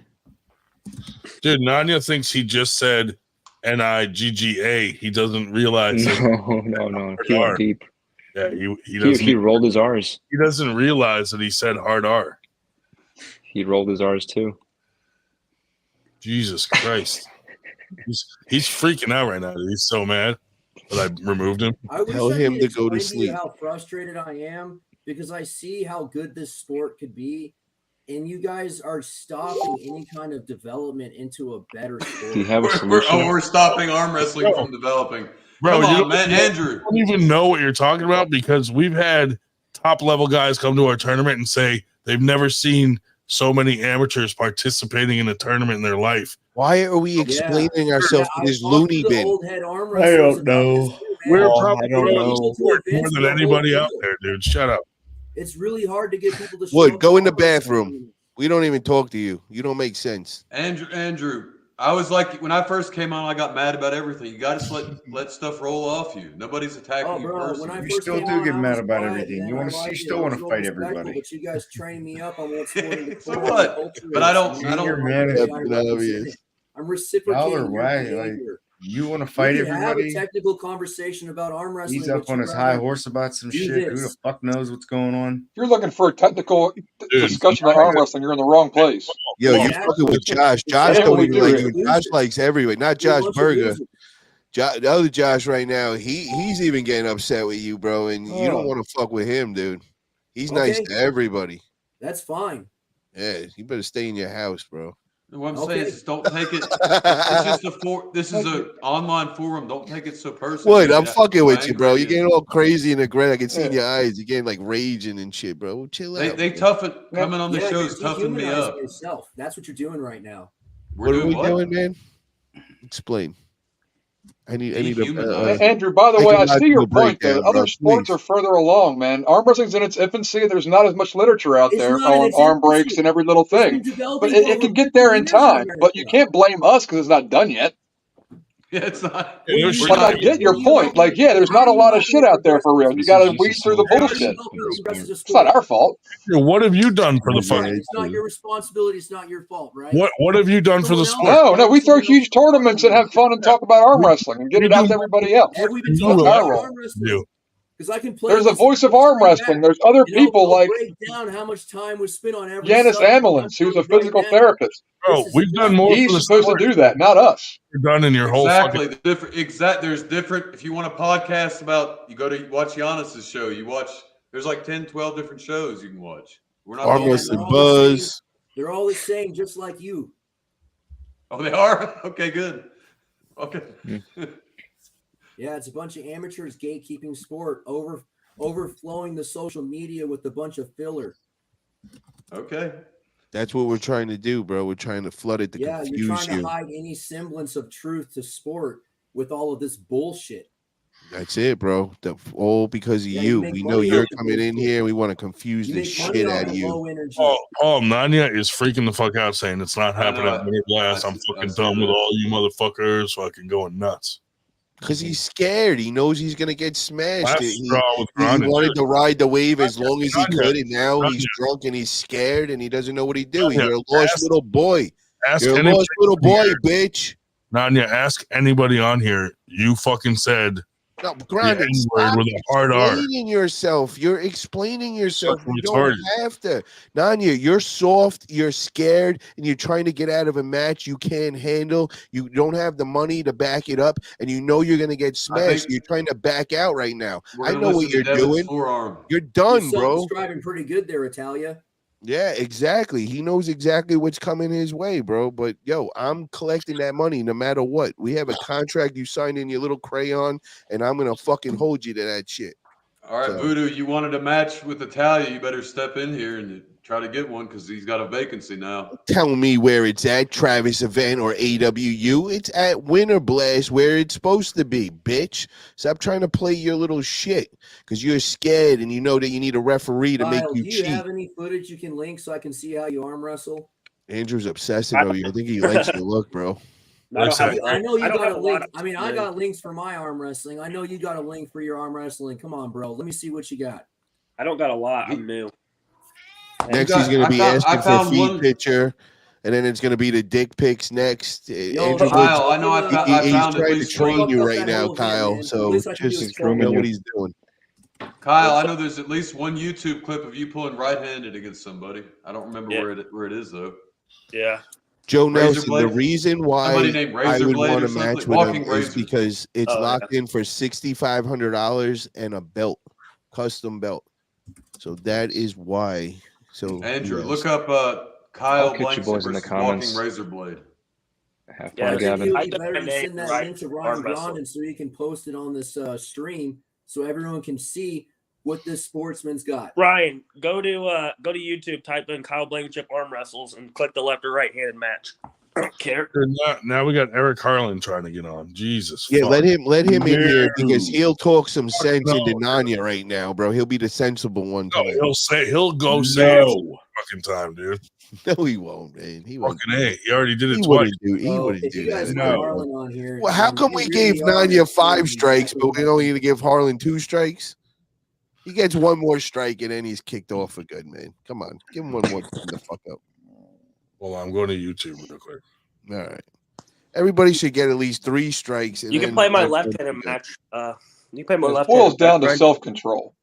Dude, Nanya thinks he just said NIGGA. He doesn't realize that. No. He went deep. Yeah, he doesn't. He rolled his R's. He doesn't realize that he said hard R. He rolled his R's too. Jesus Christ. He's freaking out right now. He's so mad that I removed him. I wish Tell I him could to go to explain you sleep. how frustrated I am because I see how good this sport could be, and you guys are stopping any kind of development into a better sport. Do you have a solution? we're stopping arm wrestling from developing. Bro, Come you on, man, Andrew. don't even know what you're talking about because we've had top level guys come to our tournament and say they've never seen so many amateurs participating in a tournament in their life. Why are we explaining ourselves to this loony bin? I don't know. We're Oh, probably I don't know. more than anybody out there, dude. Shut up. It's really hard to get people to Wood, show go in the up on bathroom. We don't even talk to you. You don't make sense. Andrew, I was like, when I first came on, I got mad about everything. You got to let stuff roll off you. Nobody's attacking you personally. You still do get mad about everything. You still want to fight everybody. But you guys train me up on what's going in the So what? But I don't. You're mad at I'm reciprocating Y'all are your right. Like behavior. you want to fight We can have a everybody. technical conversation about arm wrestling. He's up but on you his rather high horse about some do shit. Who this. the fuck knows what's going on? If you're looking for a technical discussion about arm wrestling, you're in the wrong place. Yo, you fucking with Josh. Josh don't even like you. Josh likes everybody, not Josh Berger. The other Josh right now, he's even getting upset with you, bro, and you don't want to fuck with him, dude. He's nice to everybody. That's fine. Yeah, you better stay in your house, bro. What I'm saying is, don't take it. It's just this is an online forum. Don't take it so personal. What? I'm fucking with you, bro. You're getting all crazy and aggressive. I can see in your eyes. You're getting like raging and shit, bro. Chill out. They bro. toughen coming on the Yeah, shows, you're toughen me dehumanizing up. yourself. That's what you're doing right now. What are we doing, man? Explain. I need Andrew, by the way, I see your point there. Other sports are further along, man. Arm wrestling's in its infancy. There's not as much literature out there on arm breaks and every little thing. But it can get there in time. But you can't blame us because it's not done yet. Yeah, it's not. But I get your point. Like, yeah, there's not a lot of shit out there for real. You got to weed through the bullshit. It's not our fault. What have you done for the fun? It's not your responsibility. It's not your fault, right? What have you done for the sport? No, we throw huge tournaments and have fun and talk about arm wrestling and get it out to everybody else. Have we been That's talking our about role. arm wrestling? Because I can play. There's a voice of arm wrestling. There's other people like break down how much time was spent on every. Janice subject. Ambulance, who's a physical therapist. Bro, we've done more. He's for the supposed sport to do that, not us. You're done in your whole Exactly. fucking. The different. There's different. If you want a podcast about, you go to watch Giannis's show. You watch. There's like 10, 12 different shows you can watch. We're not Arm all- wrestling buzz. They're all the same, just like you. Oh, they are. Okay, good. Okay. Yeah, it's a bunch of amateurs gatekeeping sport, overflowing the social media with a bunch of filler. Okay. That's what we're trying to do, bro. We're trying to flood it to Yeah, you're confuse trying you. to hide any semblance of truth to sport with all of this bullshit. That's it, bro. All because of Yeah, you you. make We know money you're off the coming in bullshit. here. We want to confuse You the make money shit off out of of you. low energy. Oh, Nanya is freaking the fuck out saying it's not happening at Winter Blast. I'm fucking done with all you motherfuckers fucking going nuts. Because he's scared. He knows he's gonna get smashed. Last He straw with he Ron and wanted Jim. to ride the wave as long as he Nanya, could, and now Nanya. he's drunk and he's scared and he doesn't know what he do. He's Nanya, a lost little boy. Ask You're a anybody lost little on boy, here. bitch. Nanya, ask anybody on here. You fucking said No, the Grinding, N-word stop with a hard R. explaining yourself. You're explaining yourself. Fucking You don't retarded. have to. Nanya, you're soft, you're scared, and you're trying to get out of a match you can't handle. You don't have the money to back it up, and you know you're going to get smashed. think You're trying to back out right now. We're I gonna know what listen to you're Devin's doing. forearm. You're You're done, bro. self-describing pretty good there, Italia. Yeah, exactly. He knows exactly what's coming his way, bro. But yo, I'm collecting that money no matter what. We have a contract you signed in your little crayon, and I'm gonna fucking hold you to that shit. All right, So- Voodoo, you wanted a match with Italia. You better step in here and try to get one because he's got a vacancy now. Tell me where it's at, Travis Event or AWU. It's at Winter Blast where it's supposed to be, bitch. Stop trying to play your little shit because you're scared and you know that you need a referee to make Kyle, you do you cheat. have any footage you can link so I can see how you arm wrestle? Andrew's obsessing over you. I think he likes your look, bro. I know you I don't got have a a link. lot I mean, I to- got links for my arm wrestling. I know you got a link for your arm wrestling. Come on, bro. Let me see what you got. I don't got a lot. I'm new. Next, he's going to be asking for found feed one- picture, and then it's going to be the dick pics next. Andrew Kyle, Woods, I know I found he's at trying to least train one. you Fuck right that now, whole thing, Kyle. man. The So least I can do just is show know you. what he's doing. Kyle, I know there's at least one YouTube clip of you pulling right-handed against somebody. I don't remember Yeah. where it is though. Yeah. Joe Nelson, the Razorblade? reason why Somebody named I would Razorblade want or a match something? with Walking him is Razors. because it's Oh, yeah. locked in for $6,500 and a belt, custom belt. So that is why. So Andrew, yes. look up Kyle I'll catch you Blankson boys in the versus Walking comments. Razorblade. Have Yeah, fun, I think Gavin. it would I be took better my to name send that right link to arm Ryan wrestle. Grondin so he can post it on this stream so everyone can see what this sportsman's got. Ryan, go to YouTube, type in Kyle Blankenship arm wrestles, and click the left or right handed match. I don't care. Now we got Eric Harlan trying to get on. Jesus. Yeah, fuck. let him in here because No. he'll talk some sense No. into Nanya right now, bro. He'll be the sensible one No, tonight. he'll go say it fucking time, dude. No, he won't, man. He won't. Fucking A. He already did it He twice. wouldn't do. He So wouldn't if do you guys that. put No. Harlan on here, Well, how come you we really gave are Nanya 5 explaining strikes, but exactly we what only need to give Harlan 2 strikes? He gets one more strike and then he's kicked off for good, man. Come on, give him one more. Time to fuck up. Hold on, I'm going to YouTube real quick. All right. Everybody should get at least 3 strikes. And You can then play my that's left-handed good. match. You can play my It left. boils down to self-control.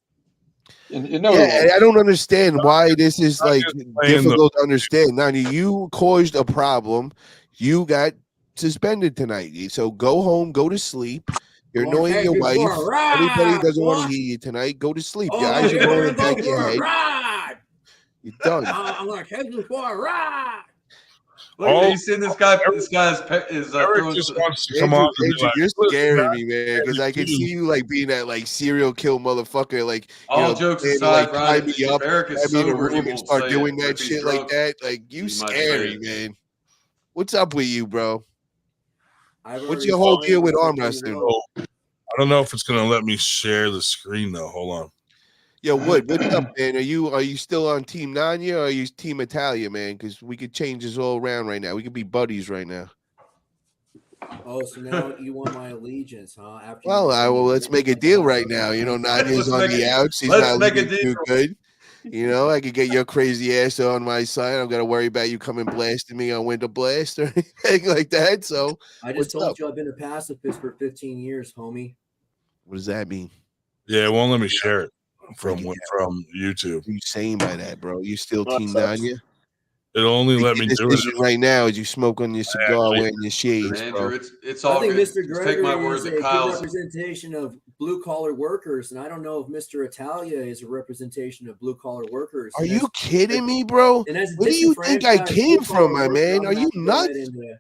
You know, Yeah, and I don't understand why this is like playing difficult to understand. Now, you caused a problem. You got suspended tonight. So go home, go to sleep. You're I'm gonna annoying take your you wife. for a ride, Anybody doesn't want boy. to hear you tonight, go to sleep. Oh, Your eyes are you're going gonna back go of your for a head. ride. You're done. I'm gonna take you for a ride. Look, Oh, you seen this guy? This guy is Eric throwing. just wants to come on and be Andrew, like, you're "Listen, scaring guys, me, man, because I can you- see you like being that like serial kill motherfucker, like All jokes trying to, aside, like Ryan, tie me if up, Eric is have me in a sober, he room and won't start say doing it, but that if he's shit like drunk, that. Like you he might say scary, it. man. What's up with you, bro? I've What's already your whole explained deal with what's arm going wrestling? on. I don't know if it's gonna let me share the screen though. Hold on. Yo, Wood, what's up, man? Are you still on Team Nanya or are you Team Italia, man? Because we could change this all around right now. We could be buddies right now. Oh, so now you want my allegiance, huh? After Well, let's make a deal right now. Nanya's on the outs. He's let's not make a looking deal. too good. I could get your crazy ass on my side. I'm gonna worry about you coming blasting me on Winter Blast or anything like that. So I just what's told up? you I've been a pacifist for 15 years, homie. What does that mean? Yeah, it won't let me share it from Freaking YouTube. What are you saying by that, bro? You still That Team sucks. Nanya? It'll only let Make me a do it. decision right now as you smoke on your cigar, actually- wearing your shades, Andrew, bro. it's I all think good. Mr. Just take my Gregory word is a that good Kyle's. representation of blue collar workers, and I don't know if Mr. Italia is a representation of blue collar workers. Are And you as- kidding me, bro? And as a Where do you think I disenfranchised came from, blue-collar my worker, man? I'm Are gonna you have to go ahead nuts? and,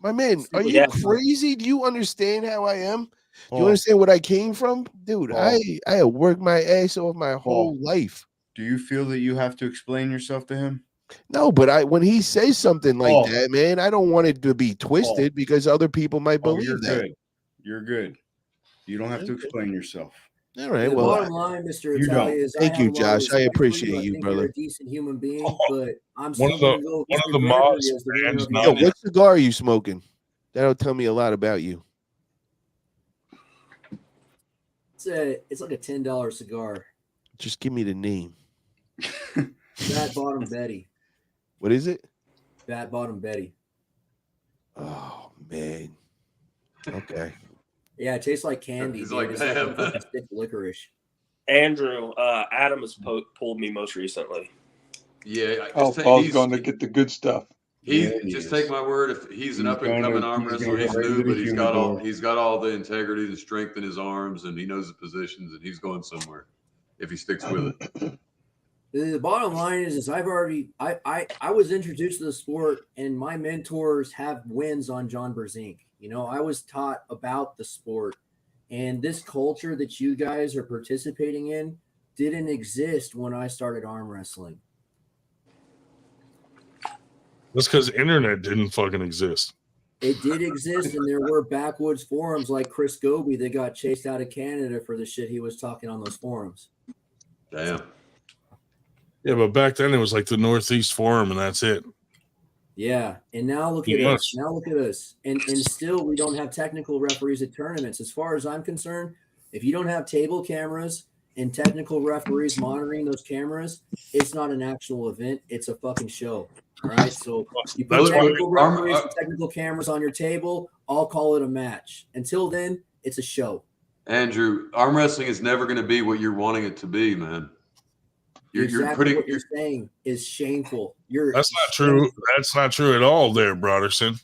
My man, stick are with you that. crazy? Do you understand how I am? Do you Paul, understand what I came from? Dude, Paul. I have worked my ass off my whole life. Do you feel that you have to explain yourself to him? No, but when he says something like Paul. that, man, I don't want it to be twisted because other people might Oh, believe you're that. good. You're good. You don't have to explain yourself. All right, The well, bottom line, Mr. You Italia, don't. is thank I have you, a lot of Josh. I respect for you. appreciate I you, think brother. you're a decent human being, but I'm One still of going the to go one Mr. of the Gregory mods as the winner bans of your Yo, Nanya. what cigar are you smoking? That'll tell me a lot about you. It's like a $10 cigar. Just give me the name. Fat Bottom Betty. What is it? Fat Bottom Betty. man. Okay. Yeah, it tastes like candy. He's dude. like, It's damn. like fucking thick licorice. Andrew, Adam has pulled me most recently. Yeah, Paul's going to get the good stuff. Just take my word. If he's an up and coming arm wrestler, he's new, but he's got all the integrity, the strength in his arms, and he knows the positions, and he's going somewhere if he sticks with it. The bottom line is I was introduced to the sport, and my mentors have wins on John Berzink. You know, I was taught about the sport, and this culture that you guys are participating in didn't exist when I started arm wrestling. That's because internet didn't fucking exist. It did exist, and there were backwoods forums like Chris Goby that got chased out of Canada for the shit he was talking on those forums. Damn. Yeah, but back then it was like the Northeast Forum, and that's it. Yeah, and now look at us. Now look at us. And still we don't have technical referees at tournaments. As far as I'm concerned, if you don't have table cameras and technical referees monitoring those cameras, it's not an actual event. It's a fucking show. All right, so you put technical referees and technical cameras on your table, I'll call it a match. Until then, it's a show. Andrew, arm wrestling is never going to be what you're wanting it to be, man. What you're saying is shameful. That's not true. That's not true at all there, Broderson.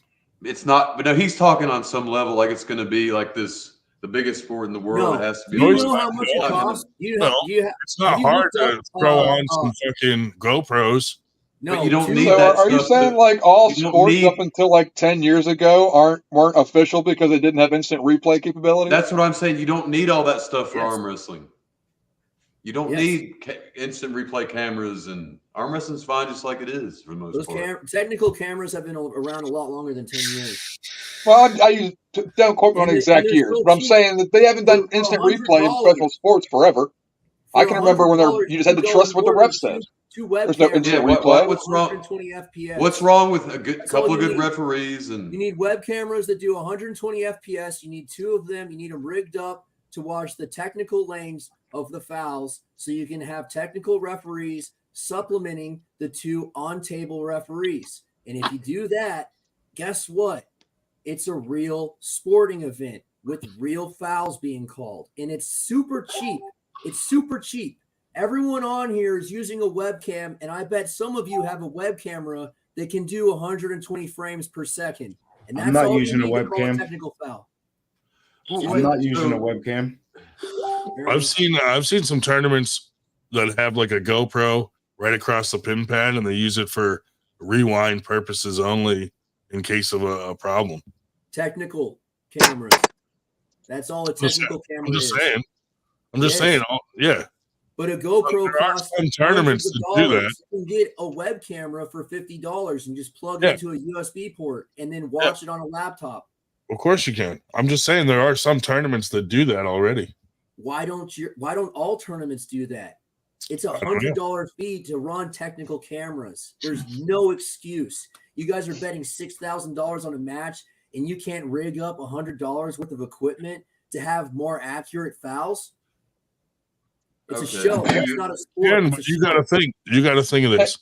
It's not, but no, he's talking on some level like it's going to be like this, the biggest sport in the world. It has to be. You know how much it costs? It's not hard to throw on some fucking GoPros. No, but you don't need so that. Are you saying like all sports up until like 10 years ago weren't official because they didn't have instant replay capability? That's what I'm saying. You don't need all that stuff for arm wrestling. You don't need instant replay cameras, and arm wrestling's fine just like it is for the most part. Technical cameras have been around a lot longer than 10 years. Well, I don't quote me on exact years, but I'm saying that they haven't done instant replay in professional sports forever. I can remember when you just had to trust what the ref said. There's no instant replay. What's wrong? What's wrong with a couple of good referees? And you need web cameras that do 120 FPS. You need 2 of them. You need them rigged up to watch the technical lanes of the fouls, so you can have technical referees supplementing the 2 on-table referees. And if you do that, guess what? It's a real sporting event with real fouls being called, and it's super cheap. It's super cheap. Everyone on here is using a webcam, and I bet some of you have a web camera that can do 120 frames per second. And that's I'm not all using you a need to call webcam. technical foul. I'm not using a webcam. I've seen some tournaments that have like a GoPro right across the pin pad, and they use it for rewind purposes only in case of a problem. Technical cameras. That's all a technical camera is. I'm just saying. Yeah. But a GoPro costs some tournaments to do that. You can get a web camera for $50 and just plug it into a USB port and then watch it on a laptop. Of course you can. I'm just saying there are some tournaments that do that already. Why don't all tournaments do that? It's $100 fee to run technical cameras. There's no excuse. You guys are betting $6,000 on a match, and you can't rig up $100 worth of equipment to have more accurate fouls. It's a show. It's not a sport. Yeah, but you got to think of this.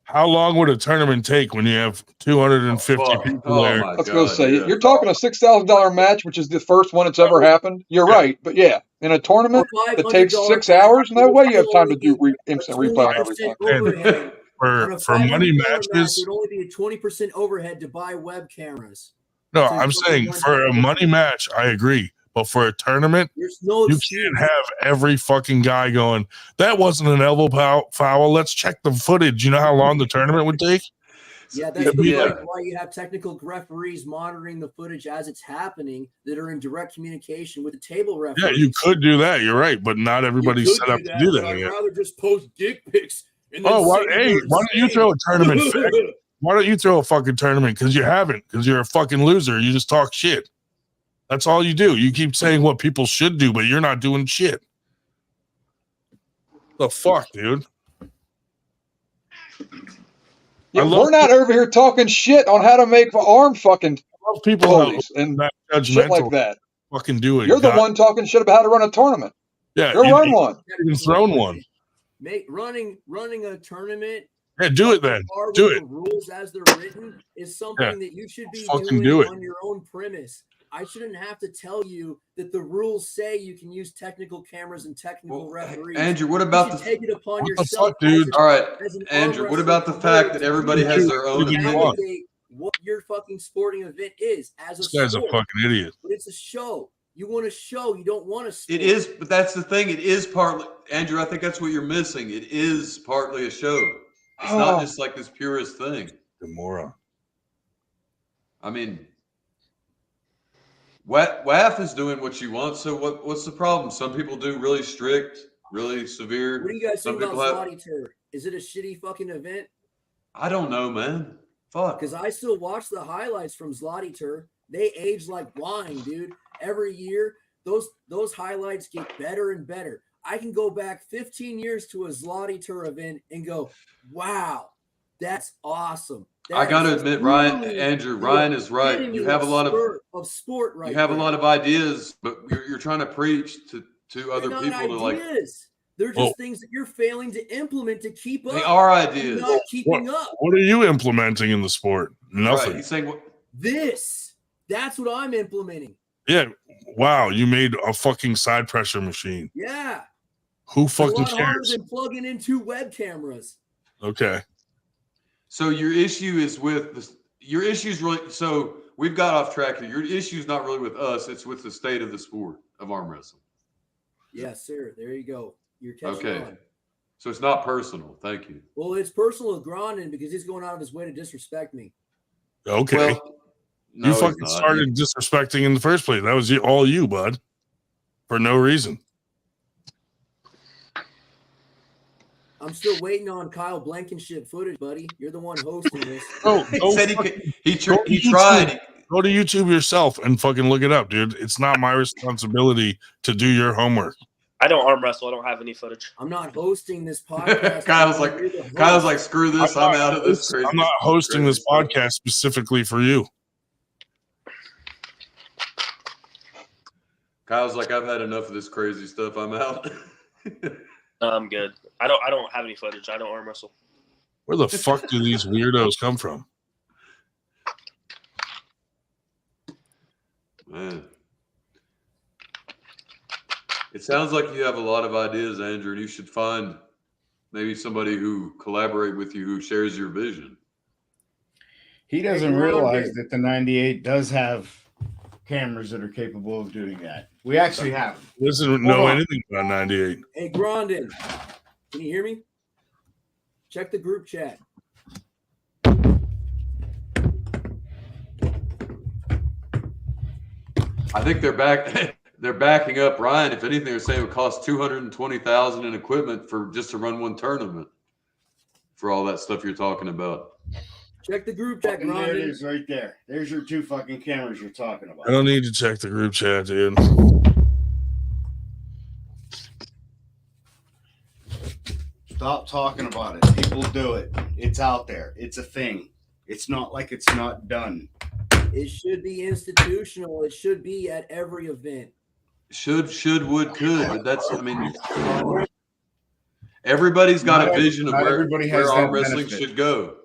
How long would a tournament take when you have 250 people there? I was going to say, you're talking a $6,000 match, which is the first one that's ever happened. You're right. But yeah, in a tournament that takes 6 hours, no way you have time to do instant replay on everything. For money matches, there'd only be a 20% overhead to buy web cameras. No, I'm saying for a money match, I agree. But for a tournament, you can't have every fucking guy going, that wasn't an elbow foul. Let's check the footage. You know how long the tournament would take? Yeah, that's why you have technical referees monitoring the footage as it's happening that are in direct communication with the table referees. Yeah, you could do that. You're right. But not everybody's set up to do that. I'd rather just post dick pics. Why don't you throw a tournament? Why don't you throw a fucking tournament? Because you haven't. Because you're a fucking loser. You just talk shit. That's all you do. You keep saying what people should do, but you're not doing shit. The fuck, dude? Yeah, we're not over here talking shit on how to make arm fucking people and shit like that. Fucking do it. You're the one talking shit about how to run a tournament. Yeah, you're run one. You've thrown one. Running a tournament Yeah, do it then. Do it. The rules as they're written is something that you should be Fucking doing do it. on your own premise. I shouldn't have to tell you that the rules say you can use technical cameras and technical referees. Andrew, what about you should take it upon What the yourself, fuck, dude? All right, as an Andrew, arm what wrestler about the fact that everybody has their own What do you opinion? want? navigate what your fucking sporting event is as a This guy's a sport. fucking idiot. But it's a show. You want a show. You don't want a sport. It is, but that's the thing. It is partly, Andrew, I think that's what you're missing. It is partly a show. It's not just like this purist thing. Gamora. I mean, WAF is doing what you want. So what's the problem? Some people do really strict, really severe. What do you guys Some think about people have. Slotty Tour? Is it a shitty fucking event? I don't know, man. Fuck. Because I still watch the highlights from Zloty Tour. They age like wine, dude. Every year, those highlights get better and better. I can go back 15 years to a Zloty Tour event and go, wow, that's awesome. I got to admit, Ryan is right. You have a lot of sport right You have there. a lot of ideas, but you're trying to preach to other They're people not to like. ideas. They're just things that you're failing to implement to keep up. They are ideas. You're not keeping up. What are you implementing in the sport? Nothing. Right. He's saying what? That's what I'm implementing. Yeah. Wow. You made a fucking side pressure machine. Yeah. Who It's a fucking lot harder cares? than plugging in 2 web cameras. Okay. So your issue is with this. Your issue is really. So we've got off track here. Your issue is not really with us. It's with the state of the sport of arm wrestling. Yes, sir. There you go. You're catching Okay. on. So it's not personal. Thank you. Well, it's personal with Grondin because he's going out of his way to disrespect me. Okay. Well, no, you he's fucking not. started disrespecting in the first place. That was all you, bud. For no reason. I'm still waiting on Kyle Blankenship footage, buddy. You're the one hosting this. He said he He tried. Go to YouTube yourself and fucking look it up, dude. It's not my responsibility to do your homework. I don't arm wrestle. I don't have any footage. I'm not hosting this podcast. Kyle's like, screw this. I'm out of this crazy. I'm not hosting this podcast specifically for you. Kyle's like, I've had enough of this crazy stuff. I'm out. I'm good. I don't have any footage. I don't arm wrestle. Where the fuck do these weirdos come from? Man. It sounds like you have a lot of ideas, Andrew, and you should find maybe somebody who collaborate with you who shares your vision. He doesn't realize that the 98 does have cameras that are capable of doing that. We actually have them. Doesn't know anything about 98. Hey, Grondin, can you hear me? Check the group chat. I think they're back. They're backing up Ryan. If anything, they're saying it would cost $220,000 in equipment for just to run one tournament. For all that stuff you're talking about. Check the group chat, And there it Grondin. is right there. There's your 2 fucking cameras you're talking about. I don't need to check the group chat, dude. Stop talking about it. People do it. It's out there. It's a thing. It's not like it's not done. It should be institutional. It should be at every event. Should, would, could. But that's, I mean, everybody's got a vision of where arm wrestling should go.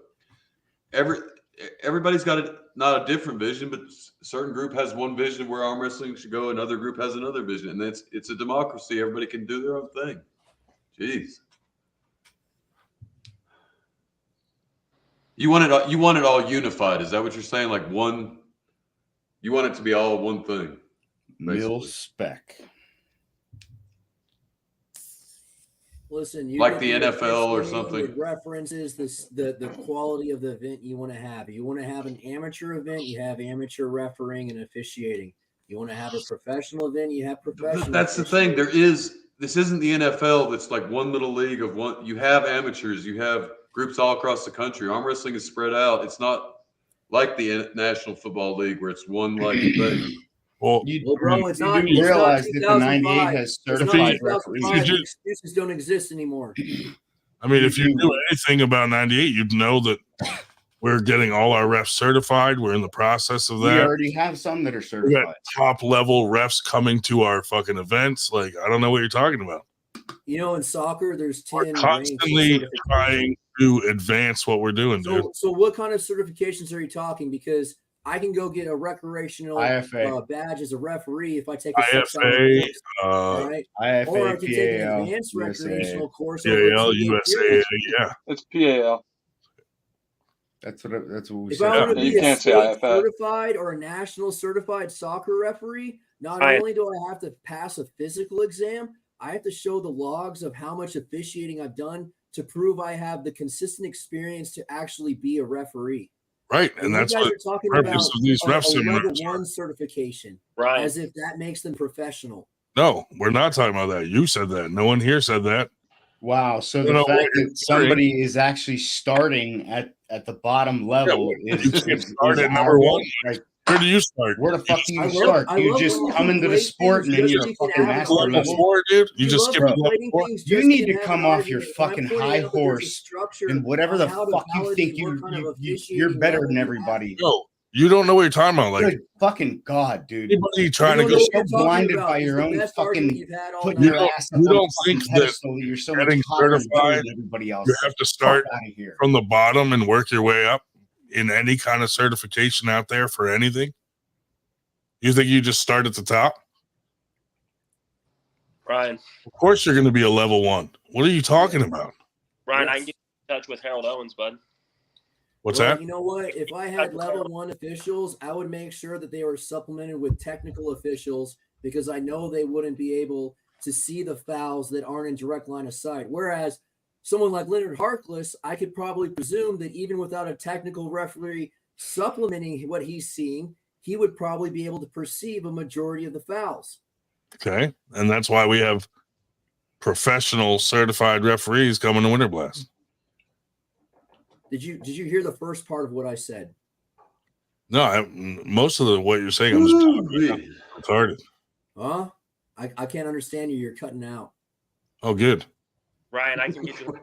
Everybody's got not a different vision, but a certain group has one vision of where arm wrestling should go. Another group has another vision, and it's a democracy. Everybody can do their own thing. Jeez. You want it all unified. Is that what you're saying? Like one, you want it to be all one thing. Mil spec. Listen, you Like get the NFL or thing something. that references the quality of the event you want to have. You want to have an amateur event, you have amateur refereeing and officiating. You want to have a professional event, you have professional. That's the thing. This isn't the NFL. That's like one little league of one. You have amateurs. You have groups all across the country. Arm wrestling is spread out. It's not like the National Football League where it's one like thing. Well, bro, it's not. You realize it's that not the 98 2005. has It's not certified 2005. referees. Excuses don't exist anymore. I mean, if you knew anything about 98, you'd know that we're getting all our refs certified. We're in the process of We that. already have some that are We certified. got top level refs coming to our fucking events. Like, I don't know what you're talking about. You know, in soccer, there's 10 We're ranks of constantly certification. trying to advance what we're doing, dude. So what kind of certifications are you talking? Because I can go get a recreational IFA. badge as a referee if I take a 6-hour IFA, course, all right? IFA, Or I can take an PAL, advanced USA. recreational course over a PAL, 2-day USA, period. yeah. It's PAL. That's what we If said. I were to You be a can't say state IFA. certified or a national certified soccer referee, not only do I have to pass a physical exam, I have to show the logs of how much officiating I've done to prove I have the consistent experience to actually be a referee. Right, and that's you guys what are talking purpose about of these ref a level seminars 1 certification, Right? as if that makes them professional. No, we're not talking about that. You said that. No one here said that. Wow. So You the know fact what you're that somebody is actually starting at the bottom level you can't start is at number one. like, Where do you start? where the fuck do you I love- start? I You love just when you come into the conflate sport and then things you're just a so you fucking can have master level level. Four, dude. You You just love skip level conflating 4. things You just need can to have come an off your argument. When I'm fucking pointing high out that there's a horse structure and whatever on the how to fuck you validate think what kind of you're officiating better level than you have. everybody. No, you don't know what you're talking about. Like Good fucking God, dude. anybody trying You to don't know go. what you're So talking blinded about. by It's your the own best argument fucking you've had all putting night. your ass up You on don't the think fucking that pedestal that you're so much getting hotter and better certified, than everybody else. you have to start Fuck out of here. from the bottom and work your way up in any kind of certification out there for anything? You think you just start at the top? Ryan, Of course you're going to be a level 1. What are you talking about? Ryan, I Yes. can get in touch with Harold Owens, bud. What's Well, that? you know what? If I had level 1 officials, I would make sure that they were supplemented with technical officials because I know they wouldn't be able to see the fouls that aren't in direct line of sight. Whereas someone like Leonard Harkless, I could probably presume that even without a technical referee supplementing what he's seeing, he would probably be able to perceive a majority of the fouls. Okay. And that's why we have professional certified referees coming to Winter Blast. Did you hear the first part of what I said? No, most of what you're saying, I'm just retarded. Huh? I can't understand you. You're cutting out. Oh, good. Ryan, I can get you.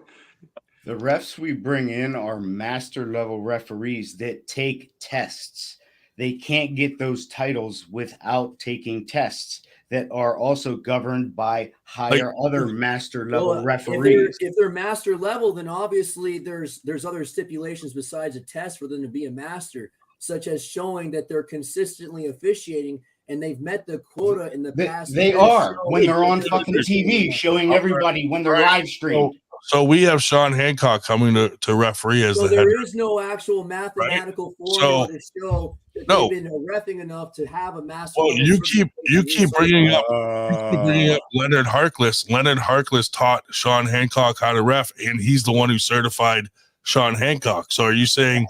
The refs we bring in are master level referees that take tests. They can't get those titles without taking tests that are also governed by higher other master level referees. If they're master level, then obviously there's other stipulations besides a test for them to be a master, such as showing that they're consistently officiating and they've met the quota in the past. They are when they're on fucking TV showing everybody when they're live streamed. So we have Sean Hancock coming to referee as So the head. there is no actual mathematical formula to show that they've been reffing enough to have a master. Well, you keep bringing up Leonard Harkless. Leonard Harkless taught Sean Hancock how to ref, and he's the one who certified Sean Hancock. So are you saying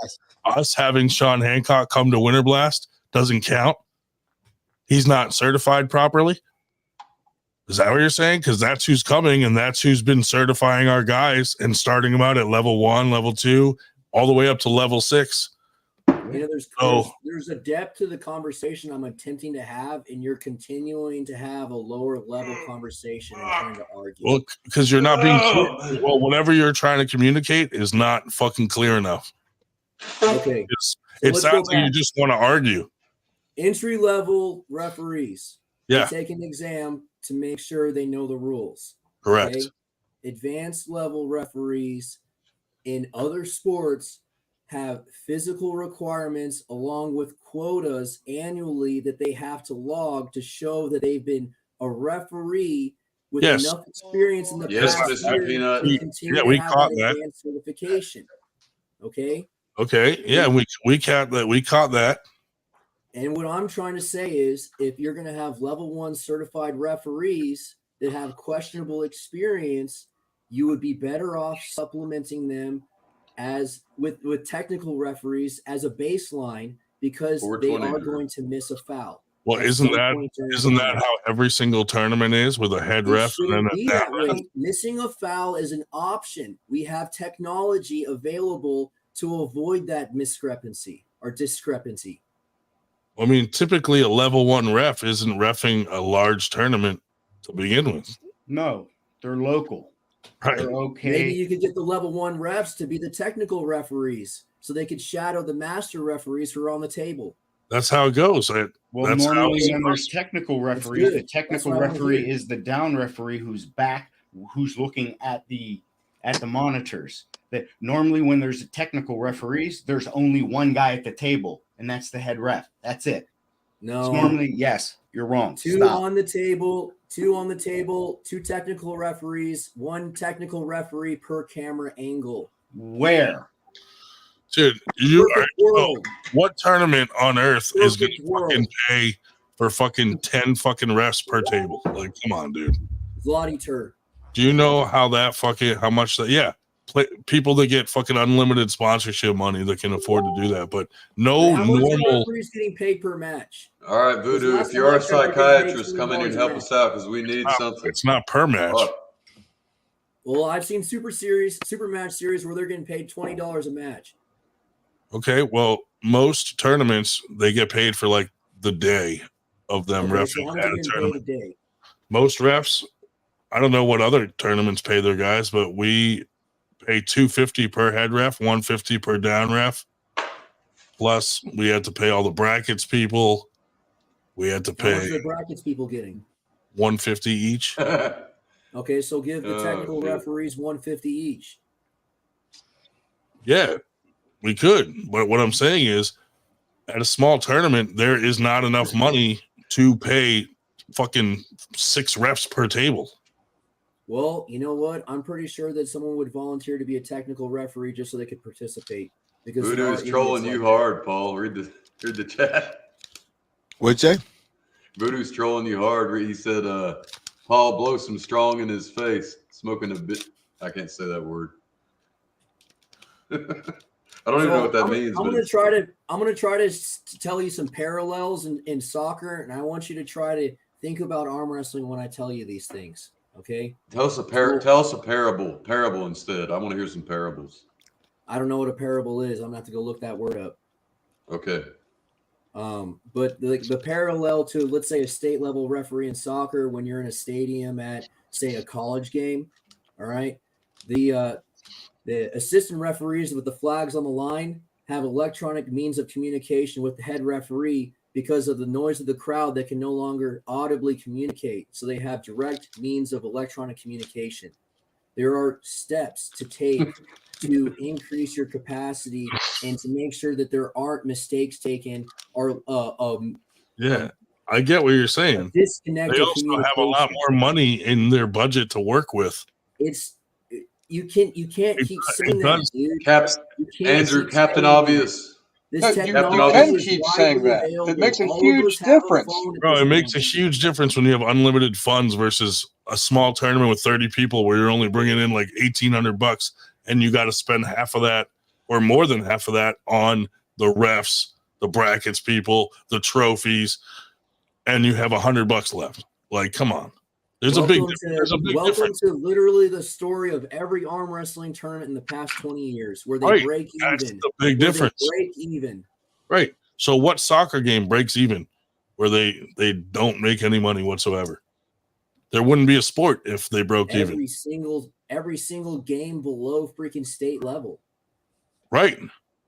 us having Sean Hancock come to Winter Blast doesn't count? He's not certified properly? Is that what you're saying? Because that's who's coming, and that's who's been certifying our guys and starting them out at level 1, level 2, all the way up to level 6. You know, there's a depth to the conversation I'm attempting to have, and you're continuing to have a lower level conversation and trying to argue. Well, because you're not being clear. Well, whatever you're trying to communicate is not fucking clear enough. Okay. It sounds like you just want to argue. Entry level referees. Yeah. They take an exam to make sure they know the rules. Correct. Okay? Advanced level referees in other sports have physical requirements along with quotas annually that they have to log to show that they've been a referee with enough experience in the past year to continue to have that advanced certification. Okay. Okay. Yeah, we caught that. We caught that. And what I'm trying to say is if you're going to have level 1 certified referees that have questionable experience, you would be better off supplementing them as with technical referees as a baseline because they are going to miss a foul. Well, isn't that how every single tournament is with a head ref and then a that way. Missing a foul is an option. We have technology available to avoid that discrepancy. I mean, typically a level 1 ref isn't reffing a large tournament to begin with. No, they're local. Right. They're okay. Maybe you could get the level 1 refs to be the technical referees so they could shadow the master referees who are on the table. That's how it goes. Well, that's normally how when there's technical referees, the technical referee is the down referee who's back, who's looking at the at the monitors that normally when there's a technical referees, there's only one guy at the table, and that's the head ref. That's it. No. It's normally, yes, you're wrong. Two Stop. on the table, two technical referees, one technical referee per camera angle. Where? Dude, what tournament on earth is going to fucking pay for fucking 10 fucking refs per table? Like, come on, dude. Lighthearted. Do you know how much that? Yeah, people that get fucking unlimited sponsorship money that can afford to do that, but no How much normal. referees getting paid per match? All right, Voodoo, if you're our psychiatrist, come in here and help us out because we need something. It's not per match. Well, I've seen super match series where they're getting paid $20 a match. Okay, well, most tournaments they get paid for like the day of them reffing at a tournament. Most refs, I don't know what other tournaments pay their guys, but we pay $250 per head ref, $150 per down ref. Plus, we had to pay all the brackets people. We had to pay. How much are the brackets people getting? $150 each. Okay, so give the technical referees $150 each. Yeah, we could. But what I'm saying is, at a small tournament, there is not enough money to pay fucking 6 refs per table. Well, you know what? I'm pretty sure that someone would volunteer to be a technical referee just so they could participate. Because Voodoo is trolling you hard, Paul. Read the chat. What'd you say? Voodoo's trolling you hard. He said, Paul, blow some strong in his face. Smoking a bit. I can't say that word. I don't even know what that means. I'm gonna try to tell you some parallels in soccer, and I want you to try to think about arm wrestling when I tell you these things. Okay. Tell us a parable. Parable instead. I want to hear some parables. I don't know what a parable is. I'm gonna have to go look that word up. Okay. But the parallel to, let's say, a state level referee in soccer when you're in a stadium at, say, a college game, all right, the assistant referees with the flags on the line have electronic means of communication with the head referee because of the noise of the crowd that can no longer audibly communicate. So they have direct means of electronic communication. There are steps to take to increase your capacity and to make sure that there aren't mistakes taken or yeah, I get what you're saying. They also have a lot more money in their budget to work with. You can't keep saying that, dude. Andrew, Captain Obvious. You can keep saying that. It makes a huge difference. Bro, it makes a huge difference when you have unlimited funds versus a small tournament with 30 people where you're only bringing in like $1,800 and you got to spend half of that or more than half of that on the refs, the brackets people, the trophies, and you have $100 left. Like, come on. There's a big difference. Welcome to literally the story of every arm wrestling tournament in the past 20 years where they break even. That's the big difference. Break even. Right. So what soccer game breaks even where they don't make any money whatsoever? There wouldn't be a sport if they broke even. Every single game below freaking state level. Right.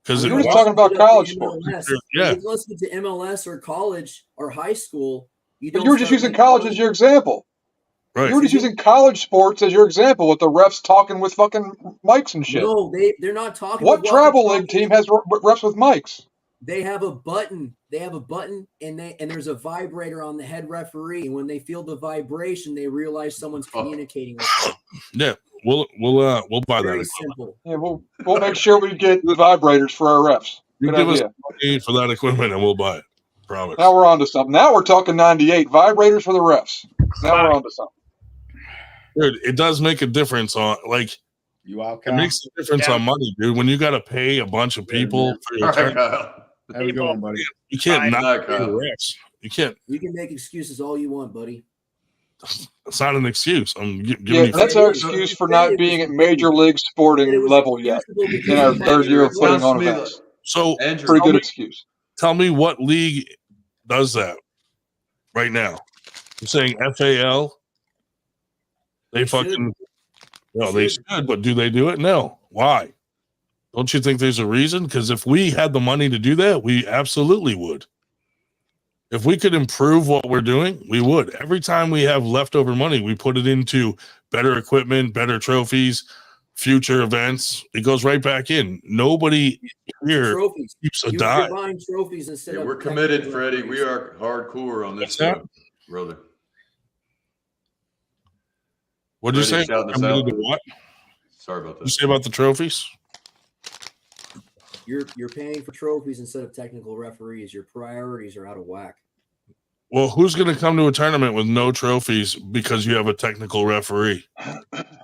Because you're just talking about college sports. Yeah. If you listen to MLS or college or high school, you were just using college as your example. Right. You were just using college sports as your example with the refs talking with fucking mics and shit. No, they're not talking. What travel league team has refs with mics? They have a button. And there's a vibrator on the head referee. And when they feel the vibration, they realize someone's communicating with them. Yeah, we'll buy Very that. Simple. Yeah, we'll make sure we get the vibrators for our refs. You Good give idea. us money for that equipment and we'll buy it. Promise. Now we're on to something. Now we're talking 98 vibrators for the refs. Now we're on to something. Dude, it does make a difference on it makes a difference on money, dude. When you got to pay a bunch of people for your turn, How we going, buddy? you can't not pay the refs. You can't. You can make excuses all you want, buddy. It's not an excuse. I'm giving you. That's our excuse for not being at major league sporting level yet in our third year of putting on events. So, pretty good excuse. Tell me what league does that right now? You're saying FAL? They fucking. No, they should, but do they do it? No. Why? Don't you think there's a reason? Because if we had the money to do that, we absolutely would. If we could improve what we're doing, we would. Every time we have leftover money, we put it into better equipment, better trophies, future events. It goes right back in. Nobody here Trophies. keeps a You're dime. buying trophies instead of. We're committed, technical Freddie. referees. We are hardcore on this What's that? brother. What did you say? Shouting us Committed out. to what? Sorry about that. You say about the trophies? You're paying for trophies instead of technical referees. Your priorities are out of whack. Well, who's going to come to a tournament with no trophies because you have a technical referee?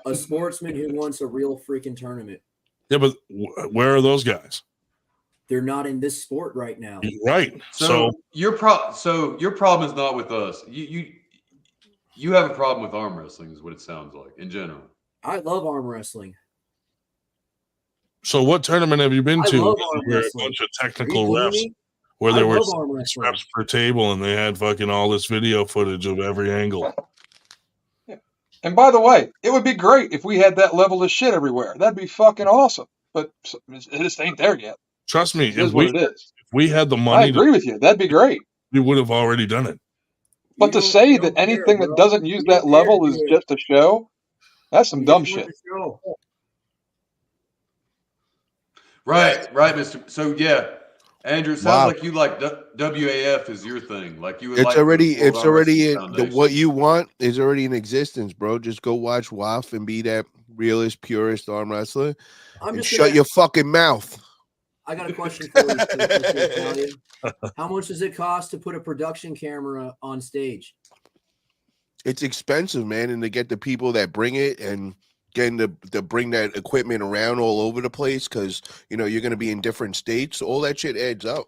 A sportsman who wants a real freaking tournament. Yeah, but where are those guys? They're not in this sport right now. Right. So your problem is not with us. You have a problem with arm wrestling, is what it sounds like in general. I love arm wrestling. So what tournament have you been to love where arm there were a wrestling. bunch of Are technical you kidding refs me? where I there were love arm 6 wrestling. reps per table and they had fucking all this video footage of every angle? And by the way, it would be great if we had that level of shit everywhere. That'd be fucking awesome. But it just ain't there yet. Trust me, It is what it is. if we had the I money, agree with you. That'd be great. we would have already done it. But to say that anything that doesn't use that level is just a show, that's some dumb shit. Right, Mr. So yeah, Andrew, it sounds like you like WAF is your thing. Like you would It's like already the World Arm Wrestling Foundation. what you want is already in existence, bro. Just go watch WAF and be that realest, purest arm wrestler. And shut your fucking mouth. I got a question for you, Mr. Italian. How much does it cost to put a production camera on stage? It's expensive, man, and to get the people that bring it and getting to bring that equipment around all over the place because you're going to be in different states. All that shit adds up.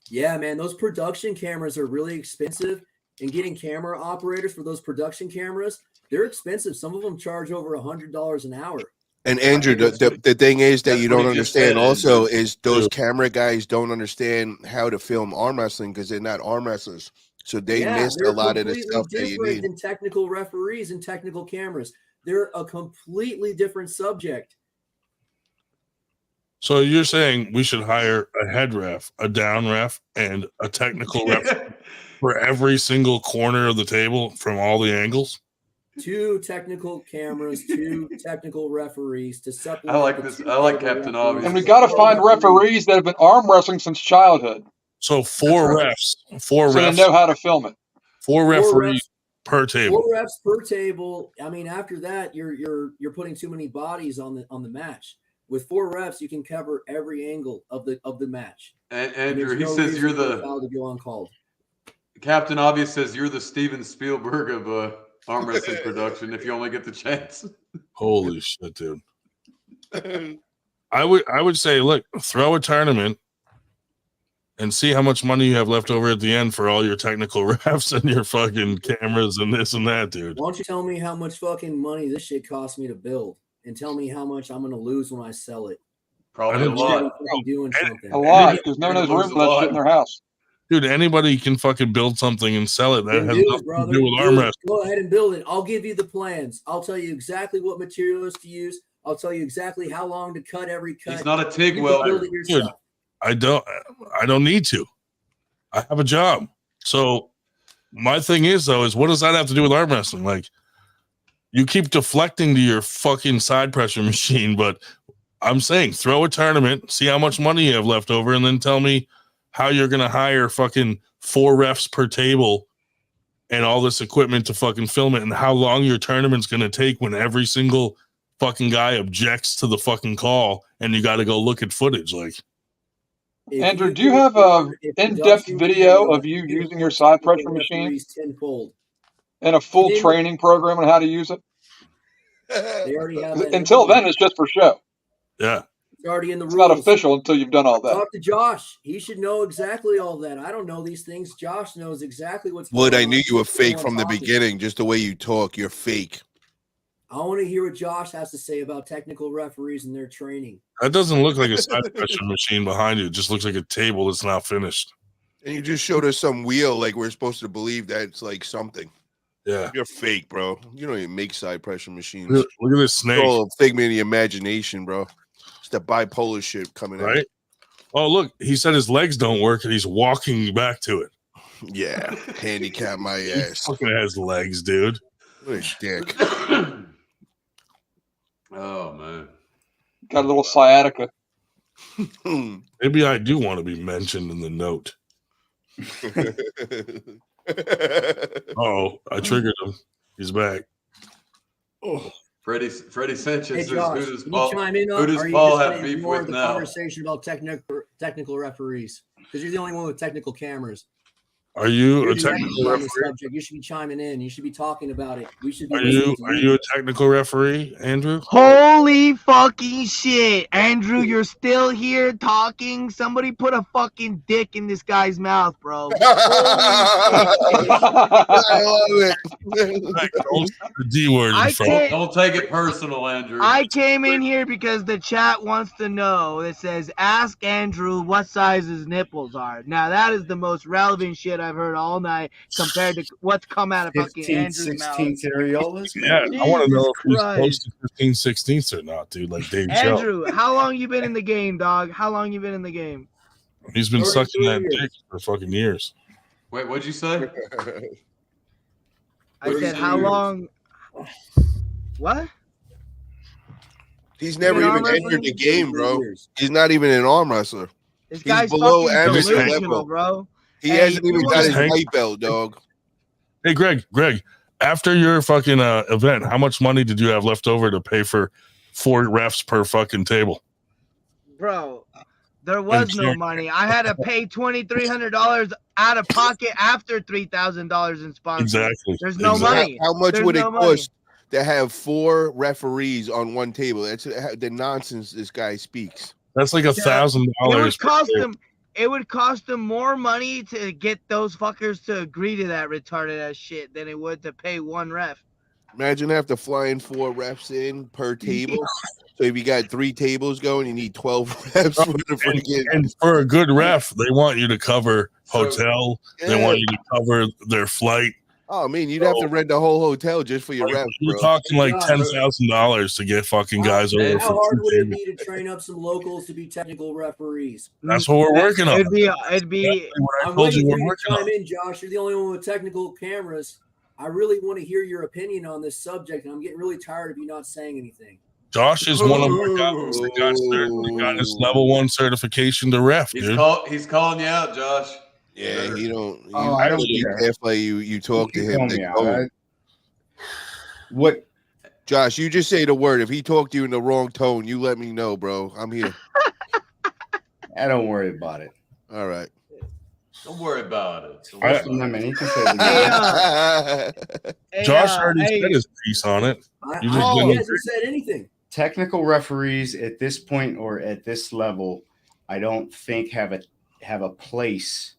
Yeah, man, those production cameras are really expensive, and getting camera operators for those production cameras, they're expensive. Some of them charge over $100 an hour. And Andrew, the thing is that you don't understand also is those camera guys don't understand how to film arm wrestling because they're not arm wrestlers. So they missed a lot of the stuff that you need. Than technical referees and technical cameras. They're a completely different subject. So you're saying we should hire a head ref, a down ref, and a technical ref for every single corner of the table from all the angles? 2 technical cameras, 2 technical referees to supplement. I like this. I like Captain Obvious. And we got to find referees that have been arm wrestling since childhood. So 4 refs, 4 so refs. they know how to film it. 4 referees per table. 4 refs per table. I mean, after that, you're putting too many bodies on the match. With 4 refs, you can cover every angle of the match. And Andrew, he says you're the foul to go uncalled. Captain Obvious says you're the Steven Spielberg of arm wrestling production. If you only get the chance. Holy shit, dude! I would say, look, throw a tournament and see how much money you have left over at the end for all your technical refs and your fucking cameras and this and that, dude. Why don't you tell me how much fucking money this shit cost me to build, and tell me how much I'm going to lose when I sell it? Probably a lot. Doing something. A lot, because no one has room for that shit in their house. Dude, anybody can fucking build something and sell it. That Then has do it, nothing brother. to do with Do arm it. wrestling. Go ahead and build it. I'll give you the plans. I'll tell you exactly what materials to use. I'll tell you exactly how long to cut every cut. He's not a TIG You can welder. build it yourself. Dude, I don't need to. I have a job. So my thing is, though, is what does that have to do with arm wrestling? Like, you keep deflecting to your fucking side pressure machine, but I'm saying throw a tournament, see how much money you have left over, and then tell me how you're going to hire fucking 4 refs per table and all this equipment to fucking film it, and how long your tournament's going to take when every single fucking guy objects to the fucking call and you got to go look at footage. Like, Andrew, do you have a in-depth video of you using your side pressure machine and a full training program on how to use it? They already have that. Until then, it's just for show. Yeah. It's already in the It's rules. not official until you've done all that. Talk to Josh. He should know exactly all that. I don't know these things. Josh knows exactly what's Wood, going I on. knew you were fake He's from the talking. beginning. Just the way you talk, you're fake. I want to hear what Josh has to say about technical referees and their training. that doesn't look like a side pressure machine behind you. It just looks like a table that's not finished. And you just showed us some wheel, like we're supposed to believe that's like something. Yeah. You're fake, bro. You don't even make side pressure machines. Look at this snake. It's all a figment of the imagination, bro. It's the bipolar shit coming out. Right? Oh, look, he said his legs don't work and he's walking back to it. Yeah. Handicap my He ass. fucking has legs, dude. What a dick. Oh man, got a little sciatica. Maybe I do want to be mentioned in the note. Oh, I triggered him. He's back. Oh, Freddie Sanchez Hey says, Josh, "Who does can Paul? you chime in Who on? does Are you Paul just have going to beef ignore with the now?" conversation about technical referees? Because you're the only one with technical cameras. Are you You're a the technical expert on the referee? subject. You should be chiming in. You should be talking about it. We should be Are listening to you a technical referee, Andrew? Holy fucking shit. Andrew, you're still here talking. Somebody put a fucking dick in this guy's mouth, bro. Holy shit. I love it. Don't say the D word in front. Don't take it personal, Andrew. I came in here because the chat wants to know. It says, ask Andrew what size his nipples are. Now, that is the most relevant shit I've heard all night compared to what's come out of fucking 15th, Andrew's mouth. 16th areolas. Yeah, I want to know if he's close Christ. to 15/16 or not, dude. Like Dave Andrew, how long you been in the game, dog? How long you been in the game? Show. He's been sucking 33 that years. dick for fucking years. Wait, what'd you say? I said, how long? What? He's never been even arm entered wrestling? the game, bro. He's not even an arm wrestler. This He's guy's below fucking amateur delusional, level, bro. He Hey, hasn't if you even got his wanna- white belt, dog. Hey, Greg, after your fucking event, how much money did you have left over to pay for 4 refs per fucking table? Bro, there was no money. I had to pay $2,300 out of pocket after $3,000 in sponsors. Exactly. There's no Exactly. money. How much There's would it no money. cost to have 4 referees on one table? That's the nonsense this guy speaks. That's like It $1,000. would cost them. It would cost them more money to get those fuckers to agree to that retarded ass shit than it would to pay one ref. Imagine have to fly in 4 refs in per table. So if you got 3 tables going, you need 12 refs for the freaking. And for a good ref, they want you to cover hotel. They want you to cover their flight. Oh, man, you'd have to rent the whole hotel just for your refs, You're bro. talking like $10,000 to get fucking guys over. How For hard 2 would it tables. be to train up some locals to be technical referees? That's what we're working on. It'd be. Exactly what I I'm told you waiting for we're you to working chime on. in, Josh. You're the only one with technical cameras. I really want to hear your opinion on this subject, and I'm getting really tired of you not saying anything. Josh is one of my guys that got his level 1 certification to ref, He's dude. he's calling you out, Josh. Yeah, he don't. Oh, I don't be care. careful you talk to You him. call They me out. go. What? Josh, you just say the word. If he talked to you in the wrong tone, you let me know, bro. I'm here. I don't worry about it. All right. Don't worry about it. First Amendment, he can say it. Josh already said his piece on it. You just He didn't. hasn't said anything. Technical referees at this point or at this level, I don't think have a place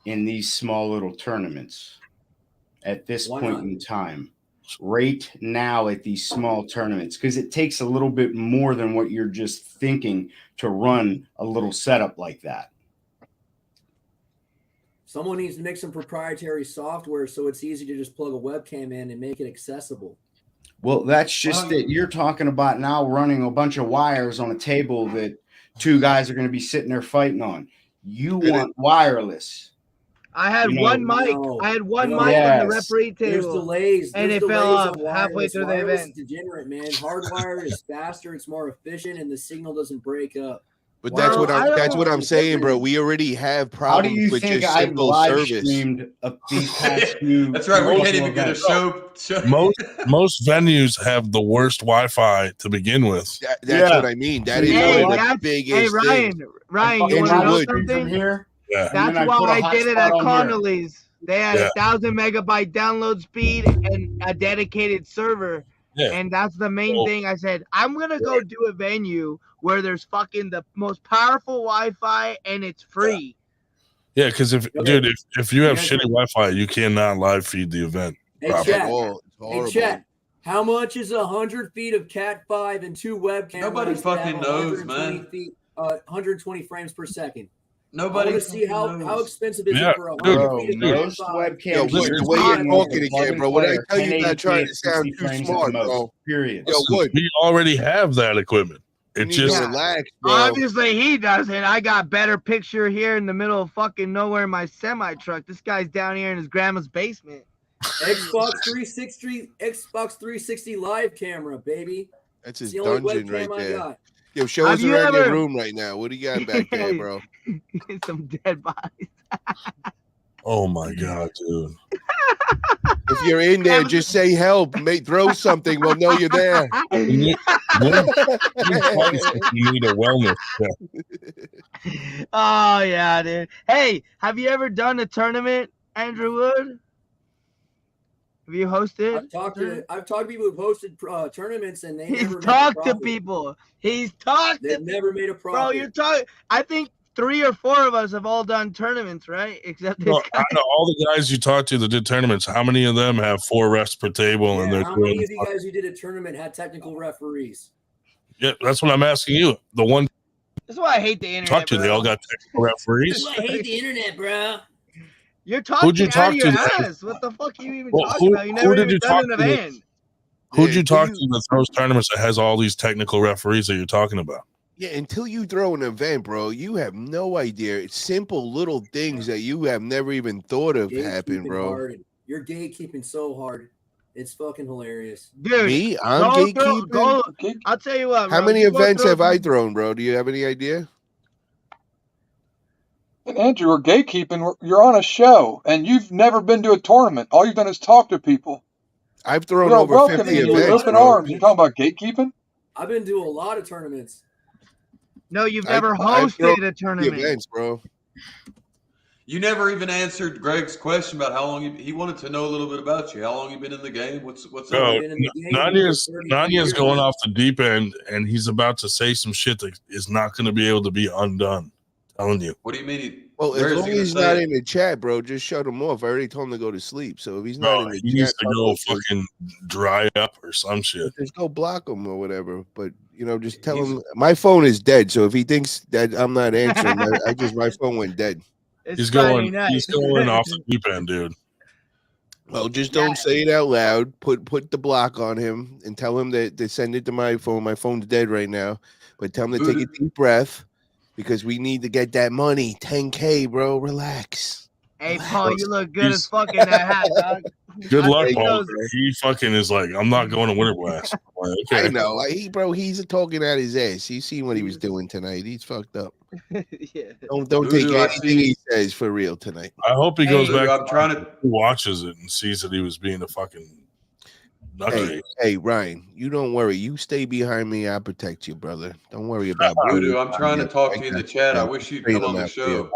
in these small little tournaments at this Why point not? in time. Right now at these small tournaments, because it takes a little bit more than what you're just thinking to run a little setup like that. Someone needs to make some proprietary software so it's easy to just plug a webcam in and make it accessible. Well, that's just it. You're talking about now running a bunch of wires on a table that 2 guys are going to be sitting there fighting on. You want wireless. I had one mic. I had one mic on the Yes. referee table. There's delays. and There's it fell delays off on halfway wireless. through the Wireless event. is degenerate, man. Hardwired is faster, it's more efficient, and the signal doesn't break up. But that's what I'm saying, bro. We already have How do problems you with think just I simple live service. streamed these past few? That's right. We can't local even get a events? show. Most venues have the worst Wi-Fi to begin with. That's what I mean. That is Hey, one of the that's- biggest hey, Ryan, things. Ryan, you want to know something? Here? Yeah. And then That's I put a why I did it hotspot at on here. Connolly's. They had Yeah. 1,000 megabyte download speed and a dedicated server. Yeah. And that's the main Well, thing. I said, I'm going to go do a venue where there's fucking the most powerful Wi-Fi and it's free. Yeah, because if you have shitty Wi-Fi, you cannot live feed the event. Hey, properly. chat. Hey, chat. How much is 100 feet of Cat 5 and 2 webcams? Nobody fucking knows, man. 120 frames per second. Nobody I want to see how expensive is Yeah, it for 100 dude, feet of dude. Cat Most 5? webcams. Yo, Wood, the way you're talking again, bro. What I tell you about trying to sound too smart, bro. Period. Yo, Wood, We already have that equipment. It you need just to relax, bro. Obviously, he doesn't. I got better picture here in the middle of fucking nowhere in my semi-truck. This guy's down here in his grandma's basement. Xbox 360 live camera, baby. That's his the only dungeon webcam right I there. got. Yo, show us around your room right now. What do you got back there, bro? Some dead bodies. Oh my god, dude. If you're in there, just say help. Throw something. We'll know you're there. You need a wellness check. Oh yeah, dude. Hey, have you ever done a tournament, Andrew Wood? Have you hosted? I've talked to people who've hosted tournaments, and they He's never talked to people. He's talked. They've never made a Bro, profit. you're talking. I think 3 or 4 of us have all done tournaments, right? Except this No, guy. out of all the guys you talked to that did tournaments, how many of them have 4 refs per table and they're How many of you guys who did a tournament had technical referees? Yeah, that's what I'm asking you. The one That's why I hate the internet. talk to, they all got technical referees. That's why I hate the internet, bro. You're Who'd talking you out talk of your to that- ass. What the fuck are you even Well, talking about? You never even done an event. Who'd you talk to that throws tournaments that has all these technical referees that you're talking about? Yeah, until you throw an event, bro, you have no idea. It's simple little things that you have never even thought of happen, Gatekeeping bro. hard. You're gatekeeping so hard. It's fucking hilarious. Dude, Me? I'm gatekeeping? I'll tell you what, How bro, many you go events through- have I thrown, bro? Do you have any idea? And Andrew, we're gatekeeping. You're on a show, and you've never been to a tournament. All you've done is talk to people. I've thrown We're over welcoming 50 you with events, open bro. arms. You're talking about gatekeeping? I've been to a lot of tournaments. No, you've never I've thrown hosted a 50 tournament. events, bro. You never even answered Greg's question about how long he wanted to know a little bit about you. How long you been in the game? What's No, up? Nanya's going off the deep end, and he's about to say some shit that is not going to be able to be undone. I'm telling you. What do you mean? Well, Where as is long he as gonna he's say not it? in the chat, bro, just shut him off. I already told him to go to sleep. So if he's not in the He chat, needs to go fucking dry up or some shit. just go block him or whatever. But just tell him my phone is dead. So if he thinks that I'm not answering, my phone went dead. He's going off the deep end, dude. Well, just don't say it out loud. Put the block on him and tell him that to send it to my phone. My phone's dead right now. But tell him to take a deep breath because we need to get that money. 10K, bro. Relax. Hey, Paul, you look good as fuck in that hat, dog. Good I luck, think Paul. those- He fucking is like, I'm not going to Winter Blast. I'm like, okay. I know. He's talking out his ass. You seen what he was doing tonight. He's fucked up. Yeah. Don't take Voodoo, I anything see. he says for real tonight. I hope he goes Hey, back. I'm trying to watches it and sees that he was being a fucking nutcase. Hey, Ryan, you don't worry. You stay behind me. I'll protect you, brother. Don't worry about Voodoo, I'm trying to talk to you in the chat. I wish you'd come on the show.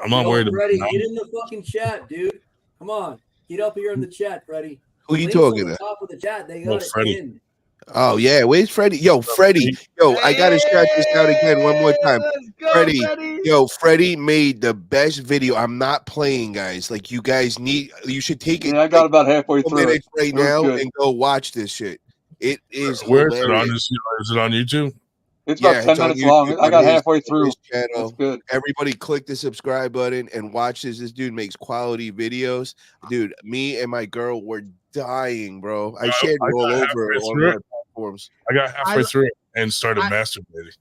I'm not worried about Freddie, it. get in the fucking chat, dude. Come on. Get up here in the chat, Freddie. Who you Links talking on the to? top of the chat. They No, got it Freddie. pinned. Oh yeah, where's Freddie? Yo, Freddie. Yo, I gotta shout this out again one more time. Freddie. Yo, Freddie made the best video. I'm not playing, guys. Like you guys you should take it. Yeah, I got about halfway through it. Minutes right It was now good. and go watch this shit. It is Where is it on? hilarious. Is it on YouTube? It's about 10 on minutes long. YouTube, I got on his- halfway on through. his channel. It's good. Everybody click the subscribe button and watch this. This dude makes quality videos. Dude, me and my girl were dying, bro. I shared it all got over halfway on through my it. platforms. I got halfway through it and started masturbating.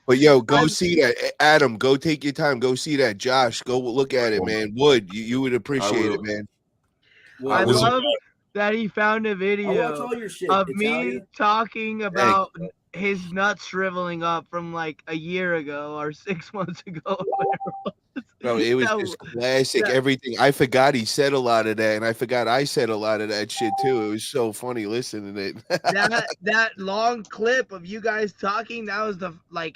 But yo, go see that. Adam, go take your time. Go see that. Josh, go look at it, man. Wood, you would appreciate it, man. I This is- love that he found a I watch video all your shit, of me Italia. talking about his nuts shriveling up from like a year ago or 6 months ago. Or whatever. Bro, it was just classic. Everything. I forgot he said a lot of that, and I forgot I said a lot of that shit too. It was so funny listening to it. that long clip of you guys talking, that was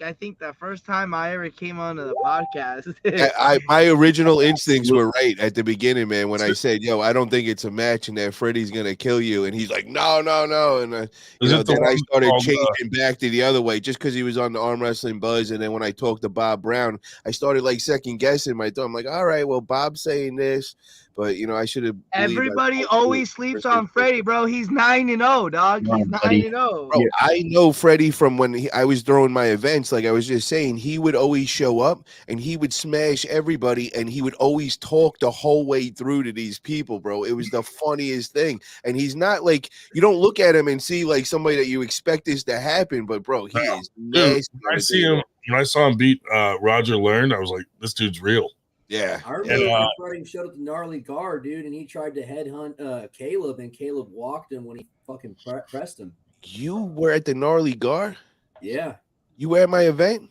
I think the first time I ever came onto the podcast. My original instincts were right at the beginning, man. When I said, "Yo, I don't think it's a match," and that Freddie's gonna kill you, and he's like, "No, no, no," and then I started changing back to the other way just because he was on the arm wrestling buzz, and then when I talked to Bob Brown, I started like second guessing my thought. I'm like, "All right, well, Bob's saying this, but I should have." Everybody always sleeps on Freddie, bro. He's 9-0, dog. He's 9-0. Bro, I know Freddie from when I was throwing my events. Like I was just saying, he would always show up and he would smash everybody, and he would always talk the whole way through to these people, bro. It was the funniest thing. And he's not like, you don't look at him and see like somebody that you expect this to happen, but bro, he is Dude, nasty. when I saw him beat Roger Learned, I was like, this dude's real. Yeah. I remember when Freddie showed up to Gnarly Guard, dude, and he tried to headhunt Caleb, and Caleb walked him when he fucking pressed him. You were at the Gnarly Gar? Yeah. You were at my event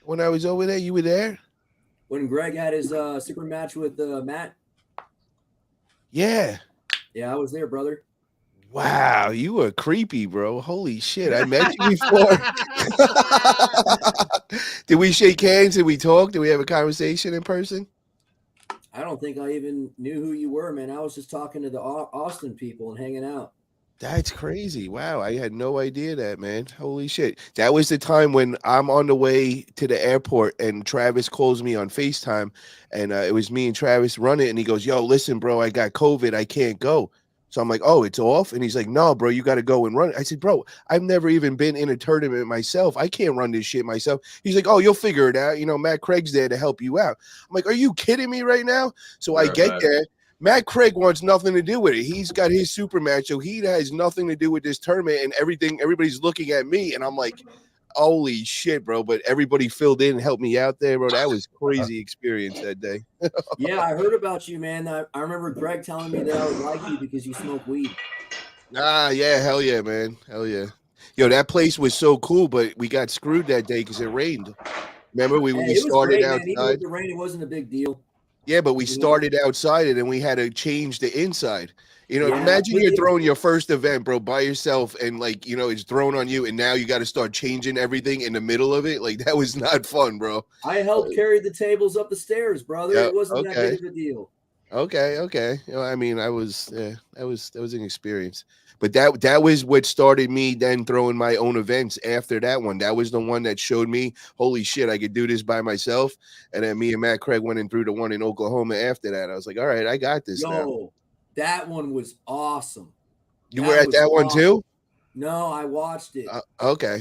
when I was over there? You were there? When Greg had his super match with Matt? Yeah. Yeah, I was there, brother. Wow, you were creepy, bro. Holy shit. I met you before. Did we shake hands? Did we talk? Did we have a conversation in person? I don't think I even knew who you were, man. I was just talking to the Austin people and hanging out. That's crazy. Wow, I had no idea that, man. Holy shit. That was the time when I'm on the way to the airport and Travis calls me on FaceTime, and it was me and Travis running, and he goes, yo, listen, bro, I got COVID. I can't go. So I'm like, oh, it's off? And he's like, no, bro, you got to go and run it. I said, bro, I've never even been in a tournament myself. I can't run this shit myself. He's like, oh, you'll figure it out. You know, Matt Craig's there to help you out. I'm like, are you kidding me right now? So I get there. Matt Craig wants nothing to do with it. He's got his super match, so he has nothing to do with this tournament and everything. Everybody's looking at me, and I'm like, holy shit, bro. But everybody filled in and helped me out there, bro. That was crazy experience that day. Yeah, I heard about you, man. I remember Greg telling me that I would like you because you smoke weed. Ah, yeah, hell yeah, man. Hell yeah. Yo, that place was so cool, but we got screwed that day because it rained. Remember, we It was started great, outside. man. Even with the rain, it wasn't a big deal. Yeah, but we started outside it and we had to change the inside. You know, Yeah, imagine but you're it- throwing your first event, bro, by yourself, and like, you know, it's thrown on you, and now you got to start changing everything in the middle of it. Like, that was not fun, bro. I helped carry the tables up the stairs, brother. Yeah, It wasn't that okay. big of a deal. Okay. You know, I mean, that was an experience. But that was what started me then throwing my own events after that one. That was the one that showed me, holy shit, I could do this by myself. And then me and Matt Craig went and threw the one in Oklahoma after that. I was like, all right, I got this now. Yo, that one was awesome. You were at that one too? No, I watched it. Okay.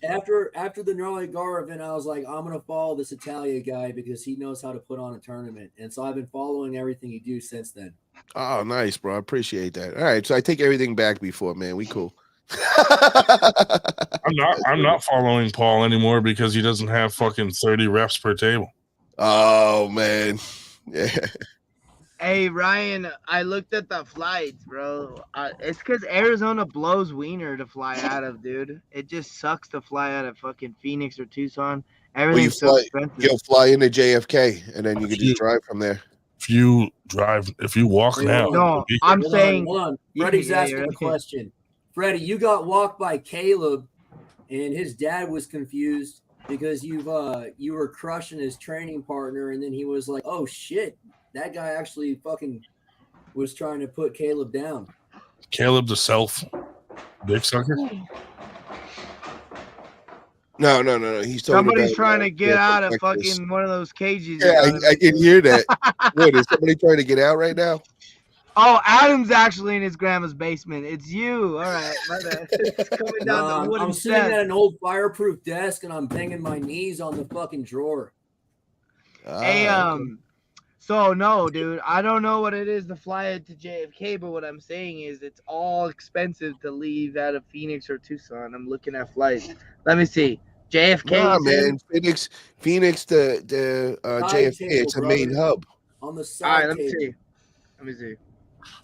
After the Gnarly Gar event, I was like, I'm gonna follow this Italia guy because he knows how to put on a tournament, and so I've been following everything he do since then. Oh, nice, bro. I appreciate that. All right, so I take everything back before, man. We cool. I'm not following Paul anymore because he doesn't have fucking 30 reps per table. Oh man. Yeah. Hey Ryan, I looked at the flights, bro. It's because Arizona blows wiener to fly out of, dude. It just sucks to fly out of fucking Phoenix or Tucson. Everything's so expensive. You'll fly into JFK and then you can just drive from there. If you walk now. No, I'm saying. Hold on. Freddie's asking a question. Freddie, you got walked by Caleb, and his dad was confused because you were crushing his training partner, and then he was like, "Oh shit, that guy actually fucking was trying to put Caleb down." Caleb the self dick sucker. No. He's talking Somebody's about, trying to get out of breakfast. fucking one of those cages. Yeah, I can hear that. What, is somebody trying to get out right now? Oh, Adam's actually in his grandma's basement. It's you. All right. My bad. It's coming down the wooden I'm sitting steps. at an old fireproof desk, and I'm banging my knees on the fucking drawer. Hey, so no, dude, I don't know what it is to fly it to JFK, but what I'm saying is it's all expensive to leave out of Phoenix or Tucson. I'm looking at flights. Let me see. JFK. Nah, man. Phoenix to JFK. table, It's a main brother. hub. On the All side right, let me table. see. Let me see.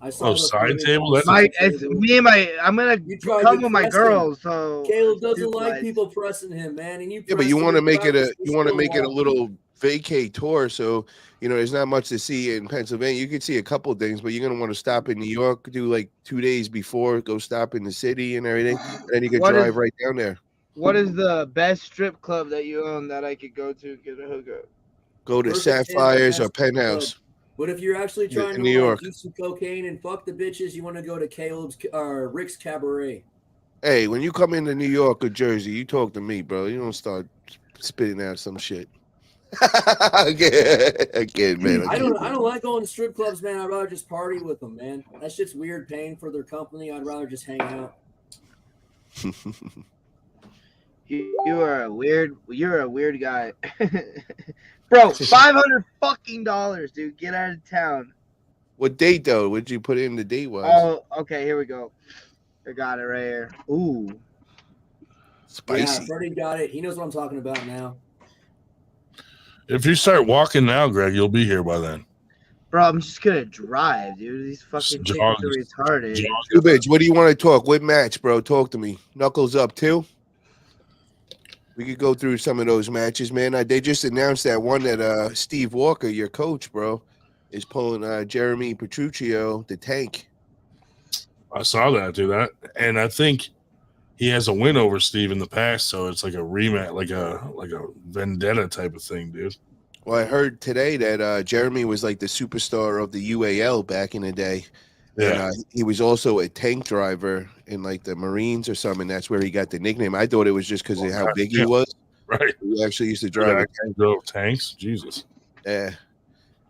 I saw the side footage table? on the That's side It's table. me and my. I'm gonna tried come to with my press girls. him. So Caleb two doesn't like flights. people pressing him, man. And you Yeah, but you pressed want to him, make it Travis was make it a still little vacay tour. So, you know, there's not much to see in Pennsylvania. You could see a couple of things, but you're gonna want to stop in New York, do like 2 days before, go stop in the city and everything, and then you could What drive is- right down there. What is the best strip club that you own that I could go to get a hookup? Go to Perfect Sapphires Ten, or Penthouse. But if you're actually trying in to New York. do some cocaine and fuck the bitches, you want to go to Caleb's Rick's Cabaret. Hey, when you come into New York or Jersey, you talk to me, bro. You don't start spitting out some shit. Again, man. I don't like going to strip clubs, man. I'd rather just party with them, man. That shit's weird paying for their company. I'd rather just hang out. You're a weird guy. Bro, $500 fucking dollars, dude. Get out of town. What date though? What'd you put in the date wise? Oh, okay, here we go. I got it right here. Ooh. Spicy. Yeah, Freddie got it. He knows what I'm talking about now. If you start walking now, Greg, you'll be here by then. Bro, I'm just gonna drive, dude. These fucking tickets are retarded. Bitch, what do you want to talk? What match, bro? Talk to me. Knuckles up too. We could go through some of those matches, man. They just announced that one that Steve Walker, your coach, bro, is pulling Jeremy Petruccio, the tank. I saw that, dude. And I think he has a win over Steve in the past, so it's like a rematch, like a vendetta type of thing, dude. Well, I heard today that Jeremy was like the superstar of the UAL back in the day. Yeah. And he was also a tank driver in like the Marines or something. That's where he got the nickname. I thought it was just because of how big he was. Right. He actually used to drive a tank. Drove tanks. Jesus. Yeah.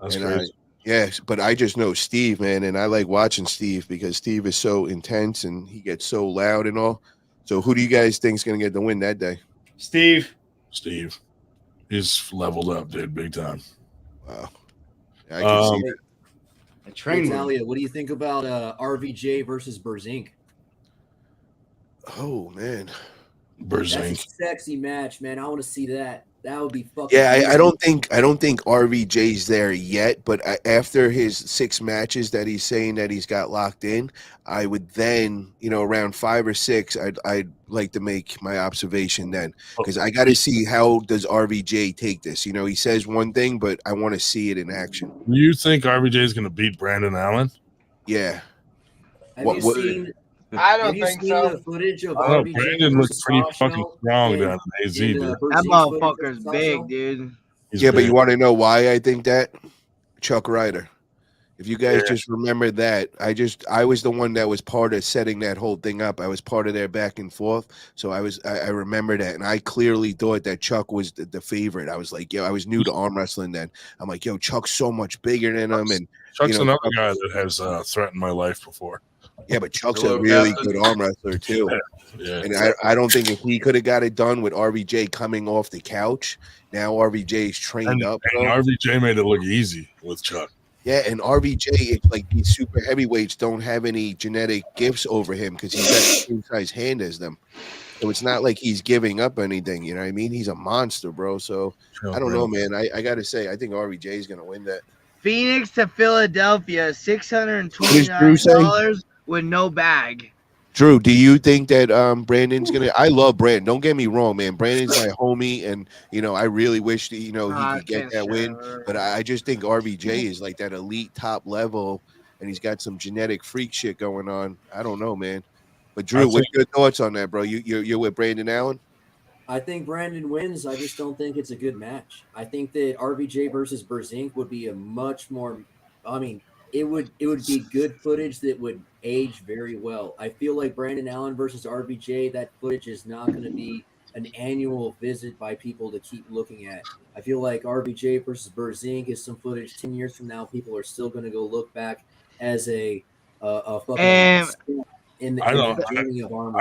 That's and crazy. Yes, but I just know Steve, man, and I like watching Steve because Steve is so intense and he gets so loud and all. So who do you guys think is going to get the win that day? Steve. He's leveled up, dude, big time. Wow. I can see that. Natalia, what do you think about RVJ versus Berzink? Oh man, That's a sexy match, man. I want to see that. That would be fucking. Yeah, I don't think RVJ's there yet, but after his 6 matches that he's saying that he's got locked in, I would then, around 5 or 6, I'd like to make my observation then, because I got to see how does RVJ take this. He says one thing, but I want to see it in action. Do you think RVJ is going to beat Brandon Allen? Yeah. Have you seen? I don't have you think seen so. the footage of I don't know. RVJ Brandon looks versus pretty Sasha fucking strong and- down in AZ, and, dude. That Berzink's motherfucker's footage of big, Sasha? dude. He's Yeah, but big. you want to know why I think that? Chuck Ryder. If you guys Yeah. just remember that, I was the one that was part of setting that whole thing up. I was part of their back and forth. So I remember that. And I clearly thought that Chuck was the favorite. I was like, I was new to arm wrestling then. I'm like, Chuck's so much bigger than him. And Chuck's another guy that has threatened my life before. yeah, but Chuck's Hello, a really Captain. good arm wrestler too. Yeah. And I don't think if he could have got it done with RVJ coming off the couch, now RVJ's trained up. And RVJ made it look easy with Chuck. Yeah, and RVJ, it's like these super heavyweights don't have any genetic gifts over him because he's got the same size hand as them. So it's not like he's giving up anything. You know what I mean? He's a monster, bro. So I don't know, man. I got to say, I think RVJ is going to win that. Phoenix to Philadelphia, What does Drew $629 with no bag. Drew, do you think that Brandon's gonna? I love Brandon. Don't get me wrong, man. Brandon's my homie, and I really wish that he could get that win. But I just think RVJ is like that elite top level, and he's got some genetic freak shit going on. I don't know, man. But Drew, what's your thoughts on that, bro? You're with Brandon Allen? I think Brandon wins. I just don't think it's a good match. I think that RVJ versus Berzink would be a much more. I mean, it would be good footage that would age very well. I feel like Brandon Allen versus RVJ, that footage is not going to be an annual visit by people to keep looking at. I feel like RVJ versus Berzink is some footage 10 years from now. People are still going to go look back as a fucking in the journey of arm.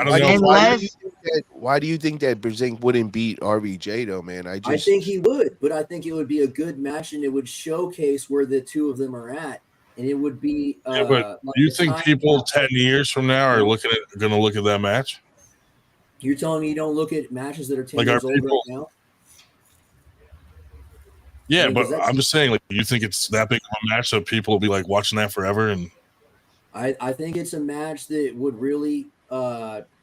Why do you think that Berzink wouldn't beat RVJ though, man? I think he would, but I think it would be a good match, and it would showcase where the two of them are at, and it would be. Yeah, but like do you the think time people capsule. 10 years from now are going to look at that match? You're telling me you don't look at matches that are 10 Like, years are old people- right now? Yeah, I mean, 'cause but I'm just saying, like, you think it's that big of a match so people will be like watching that forever? And I think it's a match that would really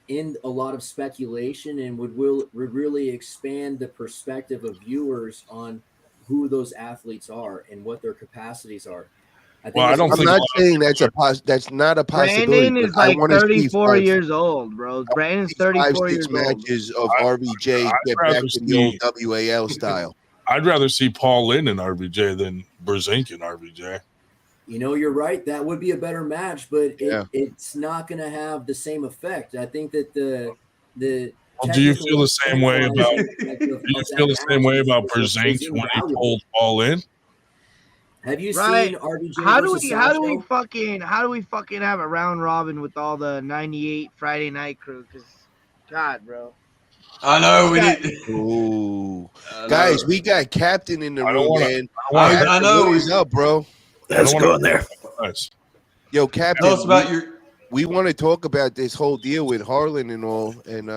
end a lot of speculation and would really expand the perspective of viewers on who those athletes are and what their capacities are. I'm not saying that's not a possibility. Brandon is but I like wanna see 34 five- years old, bro. Brandon's five, 34 six years old. matches of RVJ get rather back to the old see- WAL style. I'd rather see Paul Lynn and RVJ than Berzink and RVJ. You know, you're right. That would be a better match, but Yeah. it's not going to have the same effect. I think that the Well, do you feel the same way about? Do you feel the same way about Berzink when he pulled Paul Lynn? Have you Right. seen RVJ How do versus we fucking have a round robin with all the 98 Friday night crew? Because God, bro. I know we Yeah. need. Ooh, guys, we got Captain in the room, man. I know. What is up, bro? Let's go in there. Yo, Captain, Tell us about your. We want to talk about this whole deal with Harlan and all, and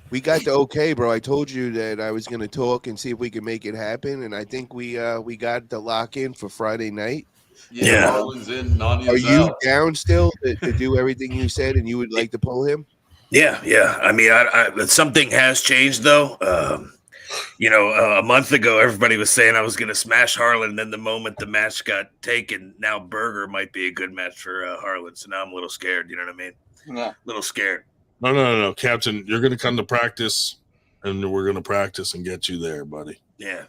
we got the okay, bro. I told you that I was going to talk and see if we could make it happen, and I think we got the lock in for Friday night. Yeah, Harlan's in, Are Nanya's you out. down still to do everything you said, and you would like to pull him? Yeah. I mean, something has changed though. A month ago, everybody was saying I was going to smash Harlan. And then the moment the match got taken, now Berger might be a good match for Harlan. So now I'm a little scared. You know what I mean? Yeah. A little scared. No, Captain. You're going to come to practice, and we're going to practice and get you there, buddy. Yeah.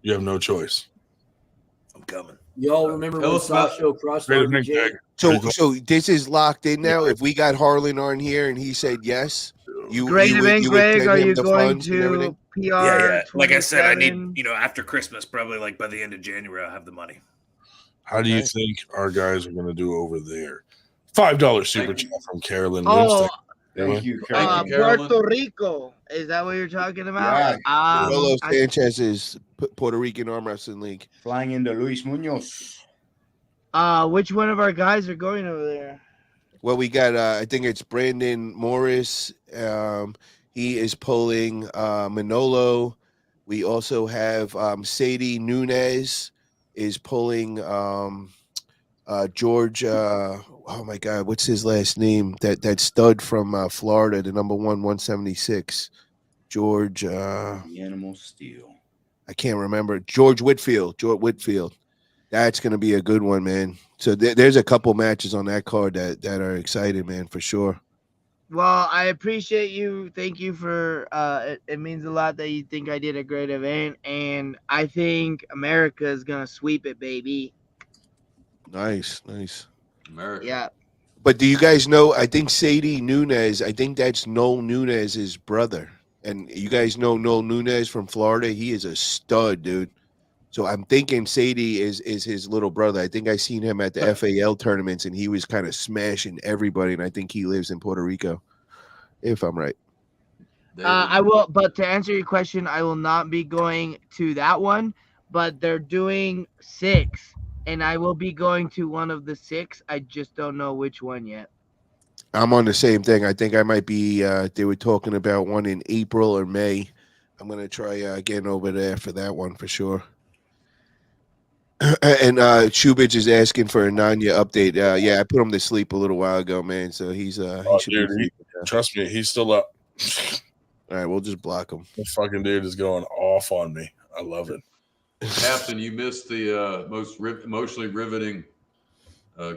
You have no choice. I'm coming. Y'all remember when Sasha crossed RBJ? So this is locked in now. If we got Harlan on here and he said yes, Great event, Greg. Are you going to PR? Yeah. Like I said, I need, after Christmas, probably like by the end of January, I'll have the money. How do you think our guys are going to do over there? $5 super chat from Carolyn. Oh, Thank you, Puerto Rico. Is that what you're talking about? Rolo Sanchez is Puerto Rican Arm Wrestling League. Flying into Luis Munoz. Which one of our guys are going over there? Well, we got I think it's Brandon Morris. He is pulling Manolo. We also have Sadie Nunez is pulling George. Oh my God, what's his last name? That stud from Florida, the number 176. George. The Animal Steel. I can't remember. George Whitfield. That's going to be a good one, man. So there's a couple matches on that card that are exciting, man, for sure. Well, I appreciate you. Thank you for it means a lot that you think I did a great event, and I think America is gonna sweep it, baby. Nice. America. Yeah. But do you guys know? I think Sadie Nunez. I think that's Noel Nunez's brother, and you guys know Noel Nunez from Florida. He is a stud, dude. So I'm thinking Sadie is his little brother. I think I seen him at the FAL tournaments, and he was kind of smashing everybody. And I think he lives in Puerto Rico, if I'm right. I will, but to answer your question, I will not be going to that one. But they're doing 6, and I will be going to one of the 6. I just don't know which one yet. I'm on the same thing. I think I might be. They were talking about one in April or May. I'm gonna try getting over there for that one for sure. And Shubich is asking for a Nanya update. Yeah, I put him to sleep a little while ago, man. So he should be. Trust me, he's still up. All right, we'll just block him. The fucking dude is going off on me. I love it. Captain, you missed the most emotionally riveting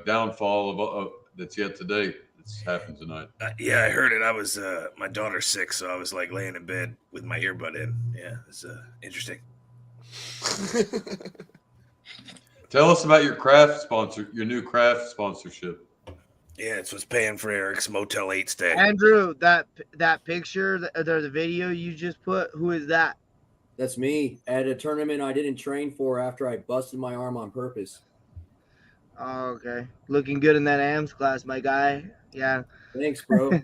downfall of that's yet today. It's happened tonight. Yeah, I heard it. I was my daughter's sick, so I was like laying in bed with my earbud in. Yeah, it's interesting. Tell us about your craft sponsor, your new craft sponsorship. Yeah, it's what's paying for Eric's Motel 8 stay. Andrew, that picture, the video you just put, who is that? That's me at a tournament I didn't train for after I busted my arm on purpose. Oh, okay. Looking good in that AMS class, my guy. Yeah. Thanks, bro.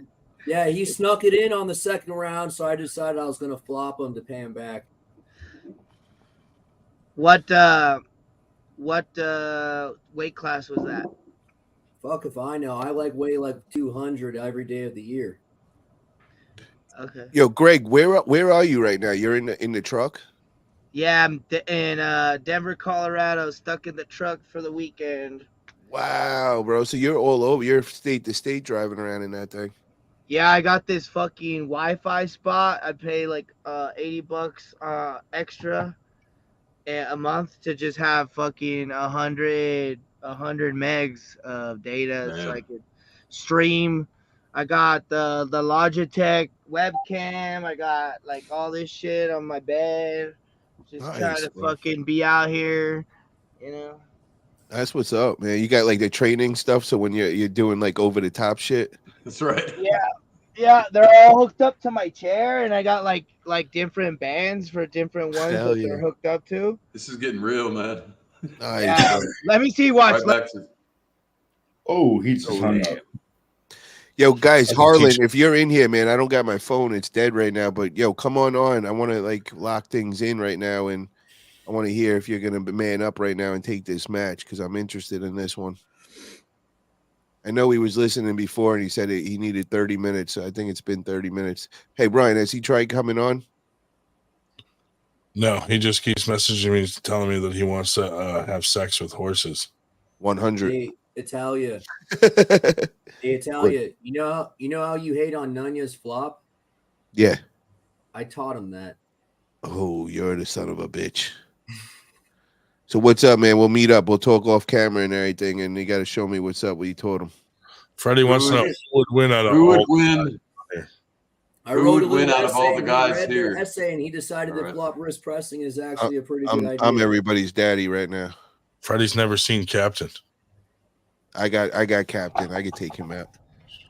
Yeah, he snuck it in on the second round, so I decided I was going to flop him to pay him back. What weight class was that? Fuck if I know. I weigh like 200 every day of the year. Okay. Yo, Greg, where are you right now? You're in the truck? Yeah, I'm in Denver, Colorado, stuck in the truck for the weekend. Wow, bro. So you're all over. You're state to state driving around in that thing. Yeah, I got this fucking Wi-Fi spot. I pay like $80 extra a month to just have fucking 100 megs of data. Damn. So I could stream. I got the Logitech webcam. I got like all this shit on my bed. Just trying to fucking be out here, you know. That's what's up, man. You got like the training stuff, so when you're doing like over the top shit. That's right. Yeah, they're all hooked up to my chair, and I got like different bands for different ones Hell that yeah. they're hooked up to. This is getting real, man. Nice. Yeah. Let me see. Watch. Right back to- Oh, he's hung up. Yo, guys, Harlan, if you're in here, man, I don't got my phone. It's dead right now. But yo, come on. I want to like lock things in right now, and I want to hear if you're gonna man up right now and take this match because I'm interested in this one. I know he was listening before, and he said he needed 30 minutes. So I think it's been 30 minutes. Hey, Brian, has he tried coming on? No, he just keeps messaging me, telling me that he wants to have sex with horses. 100. Hey, Italia. Hey, Italia. You know how you hate on Nunez's flop? Yeah. I taught him that. Oh, you're the son of a bitch. So what's up, man? We'll meet up. We'll talk off camera and everything, and you got to show me what's up. What you told him. Freddie wants to know who would win out of Who would all win? I wrote a would win little out of essay, all the and guys he read here? the essay, and he decided that flop wrist pressing is actually a pretty good idea. I'm everybody's daddy right now. Freddie's never seen Captain. I got Captain. I could take him out.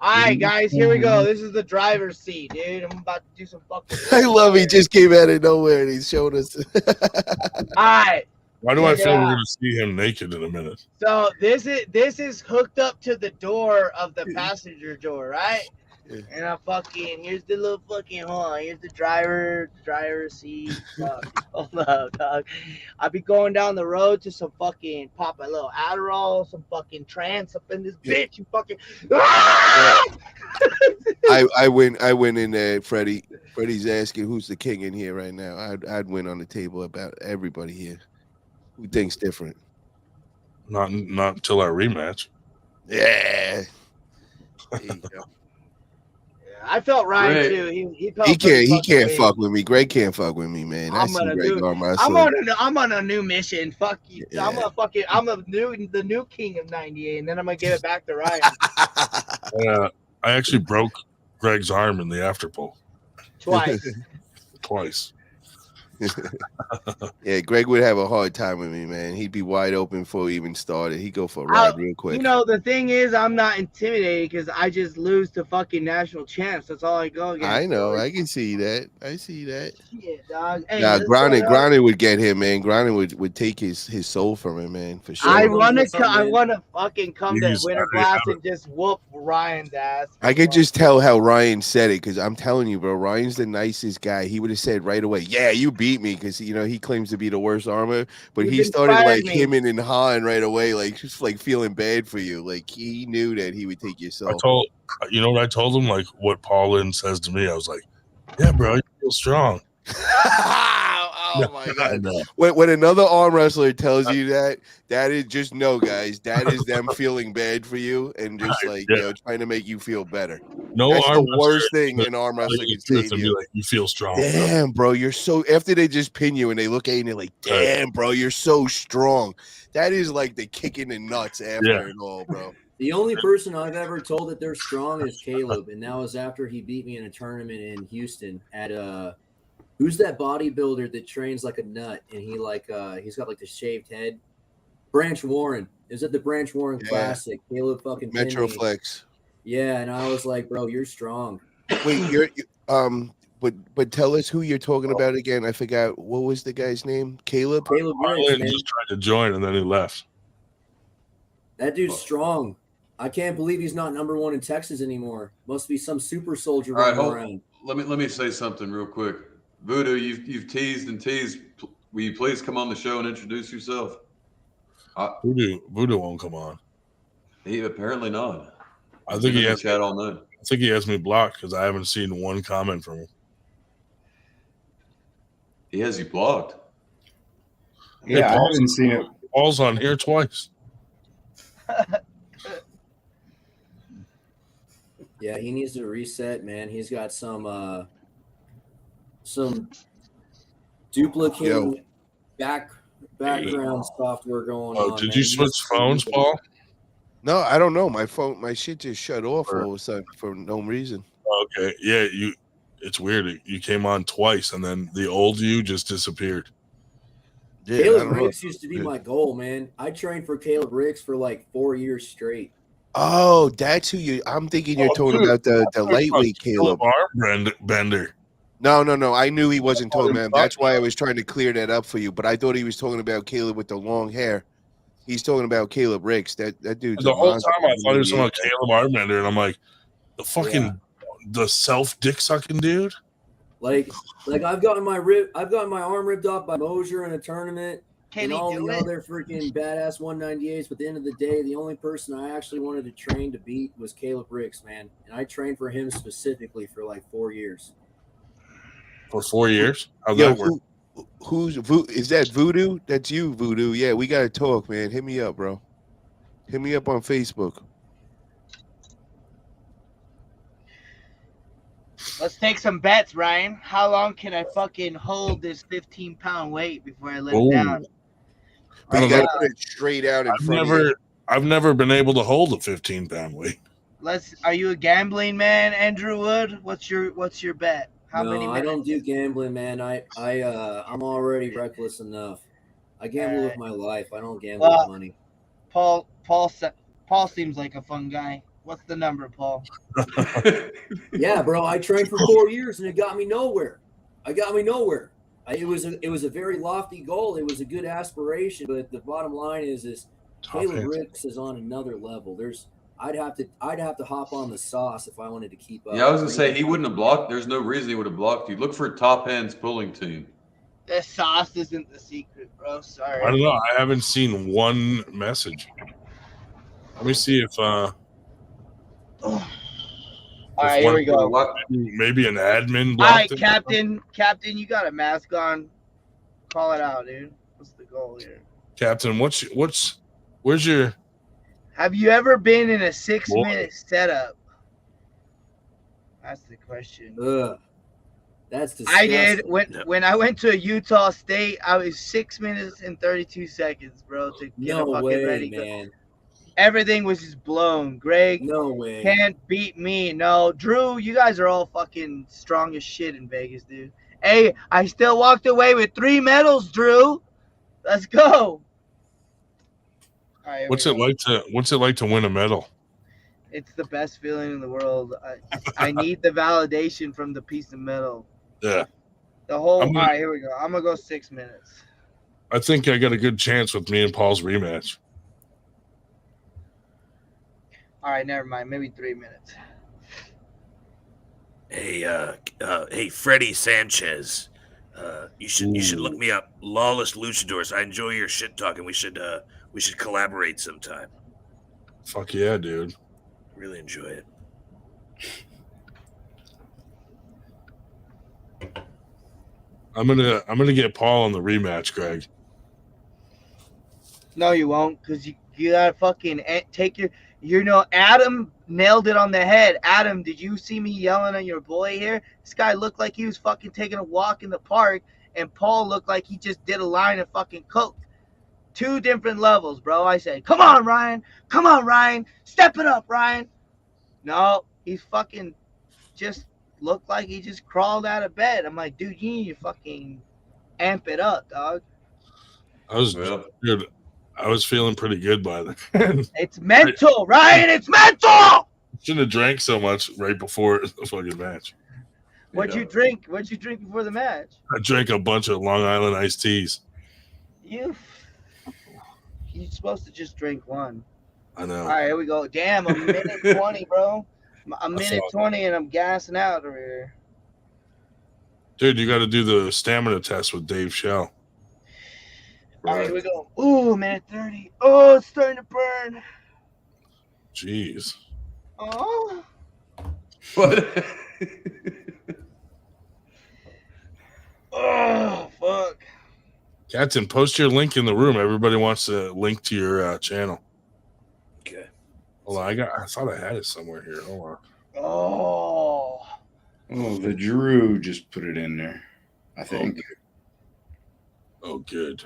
All right, guys, here we go. This is the driver's seat, dude. I'm about to do some fucking. I love he just came out of nowhere and he showed us. All right. Why do I feel we're going to see him naked in a minute? So this is hooked up to the door of the passenger door, right? Yeah. And I fucking here's the little fucking here's the driver seat. Fuck. Hold up, dog. I be going down the road to some fucking pop a little Adderall, some fucking trance up in this bitch. You fucking. I win in there, Freddie. Freddie's asking who's the king in here right now. I'd win on the table about everybody here. Who thinks different? Not until our rematch. Yeah. There you go. I felt Ryan Greg. too. He felt He can't fuck with me. Greg can't fuck with me, man. I'm on a new mission. Fuck you. Yeah. I'm the new king of '98, and then I'm gonna give it back to Ryan. I actually broke Greg's arm in the afterpull. Twice. Yeah, Greg would have a hard time with me, man. He'd be wide open before we even started. He'd go for a ride real quick. You know, the thing is, I'm not intimidated because I just lose to fucking national champs. That's all I go against. I know. I can see that. I see that. Yeah, dog. Hey, Nah, Granic would get him, man. Granic would take his soul from him, man, for sure. I want to fucking come to Winter Blast and just whoop Ryan's ass. I could just tell how Ryan said it because I'm telling you, bro, Ryan's the nicest guy. He would have said right away, yeah, you beat me, because he claims to be the worst armor, but he started like hemming and hawing right away, like just like feeling bad for you. Like he knew that he would take your soul. You know what I told him? Like what Paul Lynn says to me. I was like, yeah, bro, you feel strong. Oh my god! When another arm wrestler tells you that is just no, guys. That is them feeling bad for you and just like trying to make you feel better. No, that's arm the worst thing an arm wrestler can say to you. Like, you feel strong. Damn, bro, you're so. After they just pin you and they look at you and they're like, "Damn, bro, you're so strong." That is like the kicking in nuts after it all, bro. The only person I've ever told that they're strong is Caleb, and that was after he beat me in a tournament in Houston at who's that bodybuilder that trains like a nut and he's got like the shaved head? Branch Warren. Is it the Branch Warren Classic? Caleb fucking Metroflex. Yeah, and I was like, bro, you're strong. Wait, but tell us who you're talking about again. I forgot, what was the guy's name? Caleb Ryan just tried to join and then he left. That dude's strong. I can't believe he's not number one in Texas anymore. Must be some super soldier running around. Let me say something real quick. Voodoo, you've teased and teased. Will you please come on the show and introduce yourself? Voodoo won't come on. He apparently not. I think he has chat all night. I think he has me blocked because I haven't seen one comment from him. He has you blocked. Yeah, I haven't seen it. Paul's on here twice. Yeah, he needs to reset, man. He's got some duplicating background software going on. Did you switch phones, Paul? No, I don't know. My shit just shut off all of a sudden for no reason. Okay, yeah, it's weird. You came on twice, and then the old you just disappeared. Yeah, Caleb Ricks used to be my goal, man. I trained for Caleb Ricks for like 4 years straight. Oh, that's who you. I'm thinking you're talking about the lightweight Caleb. Arm bender. No. I knew he wasn't talking about him. That's why I was trying to clear that up for you. But I thought he was talking about Caleb with the long hair. He's talking about Caleb Ricks. That dude's the whole time I thought he was talking about Caleb Armbender, and I'm like, the self dick sucking dude. Like I've gotten my arm ripped off by Mosier in a tournament. And all the other freaking badass 198s, but at the end of the day, the only person I actually wanted to train to beat was Caleb Ricks, man. And I trained for him specifically for like 4 years. For 4 years? How'd that work? Is that Voodoo? That's you, Voodoo. Yeah, we gotta talk, man. Hit me up, bro. Hit me up on Facebook. Let's take some bets, Ryan. How long can I fucking hold this 15-pound weight before I let it down? But you gotta put it straight out in front of you. I've never been able to hold a 15-pound weight. Are you a gambling man, Andrew Wood? What's your bet? How no, many minutes? I don't do gambling, man. I'm already reckless enough. I gamble with my life. I don't gamble with money. Paul seems like a fun guy. What's the number, Paul? Yeah, bro. I trained for 4 years and it got me nowhere. It was a very lofty goal. It was a good aspiration, but the bottom line is Caleb Ricks is on another level. I'd have to hop on the sauce if I wanted to keep up. Yeah, I was gonna say he wouldn't have blocked. There's no reason he would have blocked you. Look for top hands pulling team. The sauce isn't the secret, bro. Sorry. I don't know. I haven't seen one message. Let me see if all right, here we go. Maybe an admin All blocked right, it. Captain, you got a mask on. Call it out, dude. What's the goal here? Captain, where's your? Have you ever been in a 6-minute setup? That's the question. Ugh. That's disgusting. I did when I went to Utah State. I was 6 minutes and 32 seconds, bro, to get No a fucking way, ready. man. Everything was just blown. Greg, no way, can't beat me. No, Drew, you guys are all fucking strong as shit in Vegas, dude. Hey, I still walked away with 3 medals, Drew. Let's go. All right, What's it like to win a medal? It's the best feeling in the world. I need the validation from the piece of metal. Yeah. All right, here we go. I'm gonna go 6 minutes. I think I got a good chance with me and Paul's rematch. All right, never mind. Maybe 3 minutes. Hey, Freddie Sanchez. You should look me up. Lawless Luchadors. I enjoy your shit talking. We should collaborate sometime. Fuck yeah, dude. Really enjoy it. I'm gonna get Paul on the rematch, Greg. No, you won't, because you gotta fucking take Adam nailed it on the head. Adam, did you see me yelling at your boy here? This guy looked like he was fucking taking a walk in the park, and Paul looked like he just did a line of fucking coke. 2 different levels, bro. I said, come on, Ryan. Come on, Ryan. Step it up, Ryan. No, he fucking just looked like he just crawled out of bed. I'm like, dude, you need to fucking amp it up, dog. I was feeling pretty good by then. It's mental, Ryan. It's mental. Shouldn't have drank so much right before the fucking match. What'd you drink? What'd you drink before the match? I drank a bunch of Long Island iced teas. You're supposed to just drink one. I know. All right, here we go. Damn, a minute 20, bro. A minute 20, and I'm gassing out over here. Dude, you got to do the stamina test with Dave Shell. All right, here we go. Ooh, minute 30. Oh, it's starting to burn. Jeez. Oh. What? Oh, fuck. Captain, post your link in the room. Everybody wants to link to your channel. Okay. Hold on, I thought I had it somewhere here. Hold on. Oh. Oh, the Drew just put it in there, I think. Oh, good.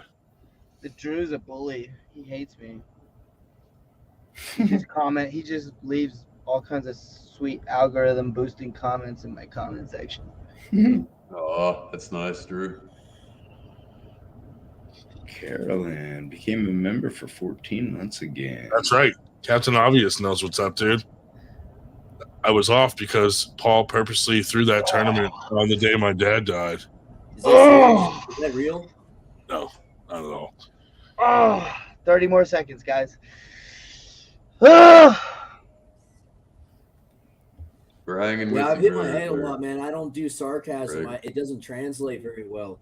The Drew's a bully. He hates me. He just leaves all kinds of sweet algorithm boosting comments in my comment section. Oh, that's nice, Drew. Carolyn became a member for 14 months again. That's right. Captain Obvious knows what's up, dude. I was off because Paul purposely threw that tournament on the day my dad died. Is that real? No, not at all. Oh, 30 more seconds, guys. Oh. We're hanging with Yeah, I've you, hit my Greg. head a lot, man. I don't do sarcasm. Greg. It doesn't translate very well.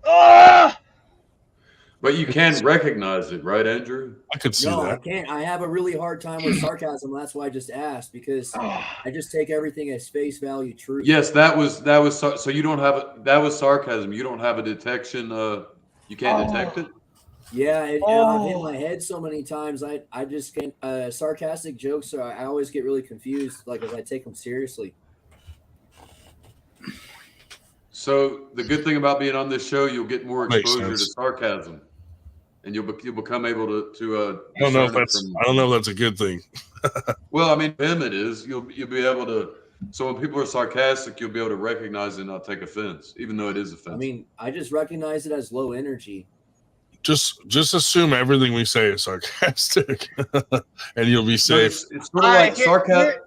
Oh. But you can recognize it, right, Andrew? I could see No, I that. can't. I have a really hard time with sarcasm. That's why I just asked, because I just take everything as face value true. Yes, that was so you don't have that was sarcasm. You don't have a detection. You can't detect it. Yeah, I've hit my head so many times. I just can't. Sarcastic jokes. So I always get really confused, like if I take them seriously. So the good thing about being on this show, you'll get more Makes exposure to sense. sarcasm, and you'll become able to. I don't know if discern it that's from- I don't know if that's a good thing. Well, I mean, for him it is. You'll be able to. So when people are sarcastic, you'll be able to recognize it and not take offense, even though it is offensive. I mean, I just recognize it as low energy. Just assume everything we say is sarcastic, and you'll be safe. It's sort of like sarcasm.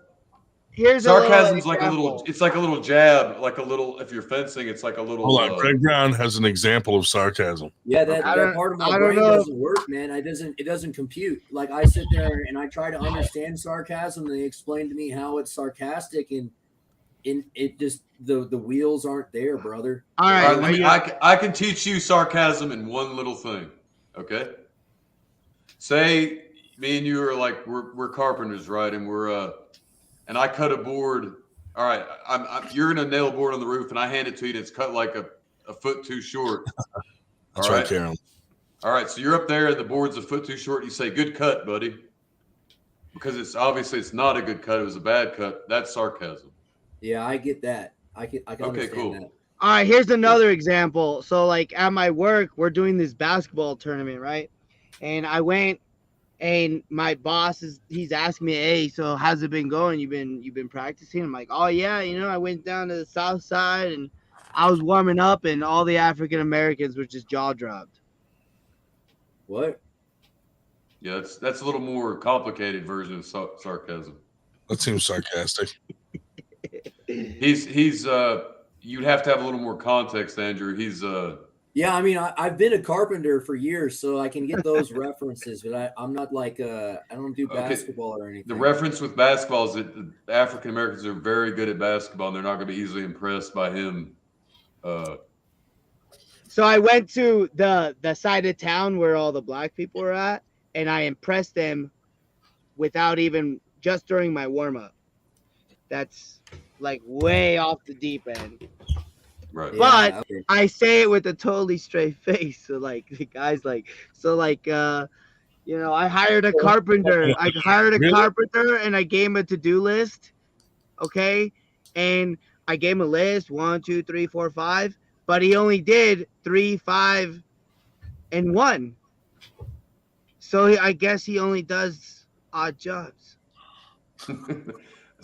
Here's Sarcasm's a like a little. It's like a little jab, like a little. If you're fencing, it's like a little. Hold on, Greg Brown has an example of sarcasm. Yeah, that part of my brain doesn't work, man. It doesn't compute. Like I sit there and I try to understand sarcasm, and they explain to me how it's sarcastic, and it just the wheels aren't there, brother. All right, I can teach you sarcasm in one little thing. Okay. Say me and you are like we're carpenters, right? And we're and I cut a board. All right, you're gonna nail a board on the roof, and I hand it to you, and it's cut like a foot too short. That's right, Carol. All right, so you're up there, and the board's a foot too short. You say, "Good cut, buddy," because it's obviously it's not a good cut. It was a bad cut. That's sarcasm. Yeah, I get that. I can understand cool. that. All right, here's another example. So, like at my work, we're doing this basketball tournament, right? And I went, and my boss he's asking me, "Hey, so how's it been going? You've been practicing?" I'm like, "Oh yeah, I went down to the south side and I was warming up, and all the African Americans were just jaw dropped." What? Yeah, that's a little more complicated version of sarcasm. That seems sarcastic. He's you'd have to have a little more context, Andrew. He's Yeah, I mean, I've been a carpenter for years, so I can get those references, but I'm not like I don't do basketball or anything. The reference with basketball is that the African Americans are very good at basketball, and they're not going to be easily impressed by him. So I went to the side of town where all the black people were at, and I impressed them without even just during my warm up. That's like way off the deep end. Right. But Yeah, okay. I say it with a totally straight face. So like the guy's like, I hired a carpenter. I hired a carpenter and I gave him a to-do list. Okay. And I gave him a list, 1, 2, 3, 4, 5, but he only did 3, 5, and 1. So I guess he only does odd jobs.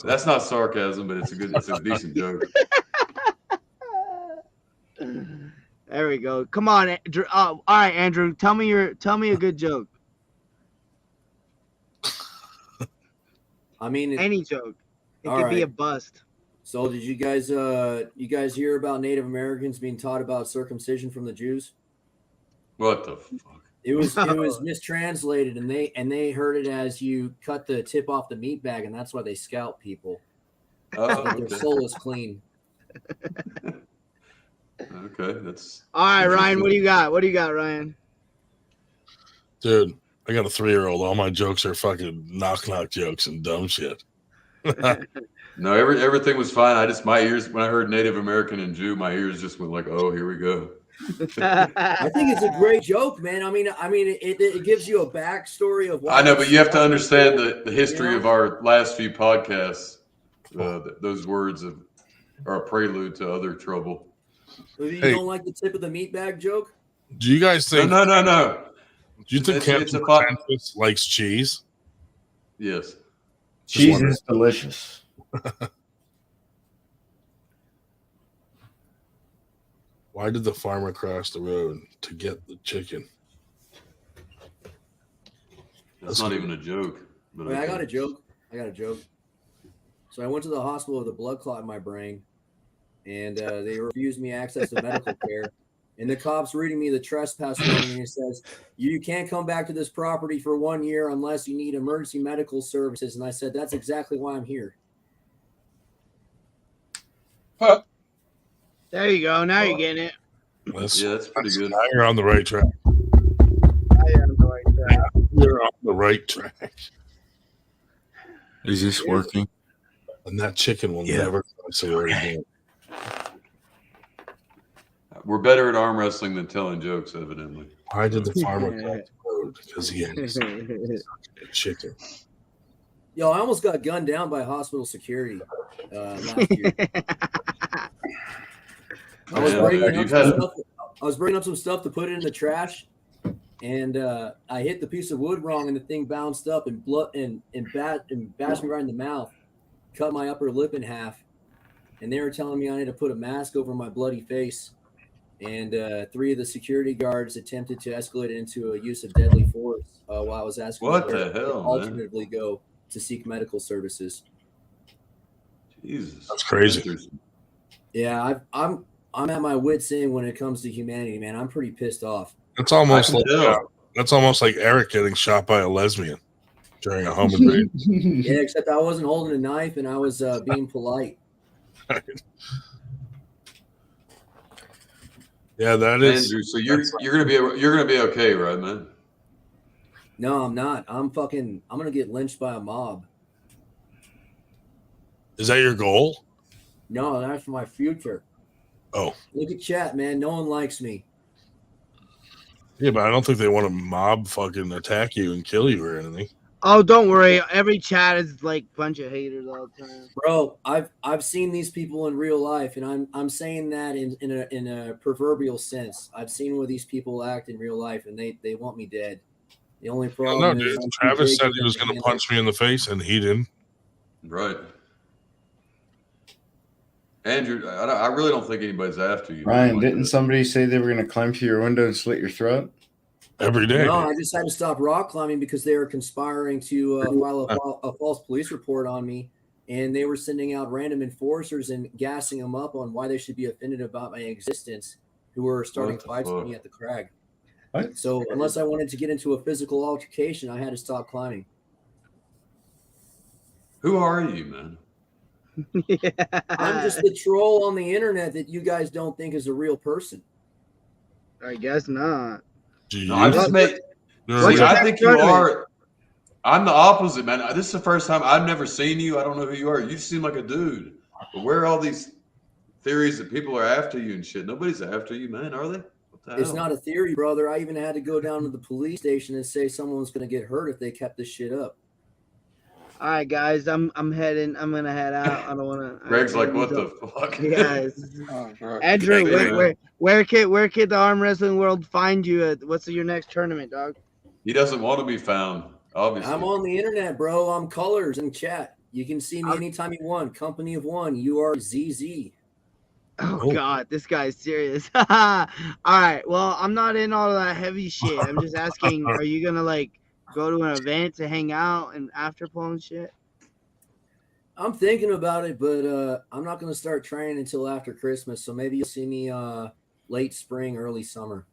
That's not sarcasm, but it's a decent joke. There we go. Come on, Andrew. All right, Andrew. Tell me a good joke. I mean, Any joke. It all could be a right. bust. So did you guys hear about Native Americans being taught about circumcision from the Jews? What the fuck? It was mistranslated, and they heard it as you cut the tip off the meat bag, and that's why they scalp people. So that their soul is clean. Okay, that's All right, Ryan. What do you got? Ryan? Dude, I got a 3-year-old. All my jokes are fucking knock jokes and dumb shit. No, everything was fine. My ears, when I heard Native American and Jew, my ears just went like, oh, here we go. I think it's a great joke, man. I mean, it gives you a backstory of why. I know, but you have to understand the history of our last few podcasts. Those words are a prelude to other trouble. You don't like the tip of the meat bag joke? Do you guys think? No. Do you think Captain Francis likes cheese? Yes. Cheese is delicious. Why did the farmer cross the road to get the chicken? That's not even a joke. But I got a joke. So I went to the hospital with a blood clot in my brain, and they refused me access to medical care. And the cop's reading me the trespass warning, and he says, "You can't come back to this property for 1 year unless you need emergency medical services." And I said, "That's exactly why I'm here." There you go. Now you're getting it. Yeah, that's pretty good. Now you're on the right track. right track. Is this working? And that chicken will never cross the road again. We're better at arm wrestling than telling jokes, evidently. Why did the farmer cross the road? Because he had his chicken. Yo, I almost got gunned down by hospital security last year. I was bringing up some stuff to put it in the trash, and I hit the piece of wood wrong, and the thing bounced up and bashed me right in the mouth, cut my upper lip in half, and they were telling me I need to put a mask over my bloody face. And 3 of the security guards attempted to escalate it into a use of deadly force while I was asking What where the I could hell, alternatively go to seek medical services. Jesus, that's crazy. Yeah, I'm at my wit's end when it comes to humanity, man. I'm pretty pissed off. That's almost like Eric getting shot by a lesbian during a home invasion. Yeah, except I wasn't holding a knife and I was being polite. Yeah, that is. Andrew, so you're gonna be okay, right, man? No, I'm not. I'm gonna get lynched by a mob. Is that your goal? No, that's my future. Oh. Look at chat, man. No one likes me. Yeah, but I don't think they want to mob fucking attack you and kill you or anything. Oh, don't worry. Every chat is like a bunch of haters all the time. Bro, I've seen these people in real life, and I'm saying that in a proverbial sense. I've seen where these people act in real life, and they want me dead. The only problem is Travis said he was going to punch me in the face, and he didn't. Right. Andrew, I really don't think anybody's after you. Ryan, didn't somebody say they were going to climb through your window and slit your throat? Every day. No, I just had to stop rock climbing because they were conspiring to file a false police report on me, and they were sending out random enforcers and gassing them up on why they should be offended about my existence, who were starting fights with me at the crag. What? So unless I wanted to get into a physical altercation, I had to stop climbing. Who are you, man? I'm just the troll on the internet that you guys don't think is a real person. I guess not. No, I think you are. I'm the opposite, man. This is the first time I've never seen you. I don't know who you are. You seem like a dude. But where are all these theories that people are after you and shit? Nobody's after you, man, are they? What the It's hell? not a theory, brother. I even had to go down to the police station and say someone's going to get hurt if they kept this shit up. All right, guys, I'm heading. I'm gonna head out. I don't want to. Greg's like, what the fuck? Guys, Andrew, where can the arm wrestling world find you at? What's your next tournament, dog? He doesn't want to be found, obviously. I'm on the internet, bro. I'm colors in chat. You can see me anytime you want. Company of one. You are ZZ. Oh God, this guy's serious. All right, well, I'm not in all of that heavy shit. I'm just asking, are you gonna like go to an event to hang out and after pull and shit? I'm thinking about it, but I'm not going to start training until after Christmas. So maybe you'll see me late spring, early summer.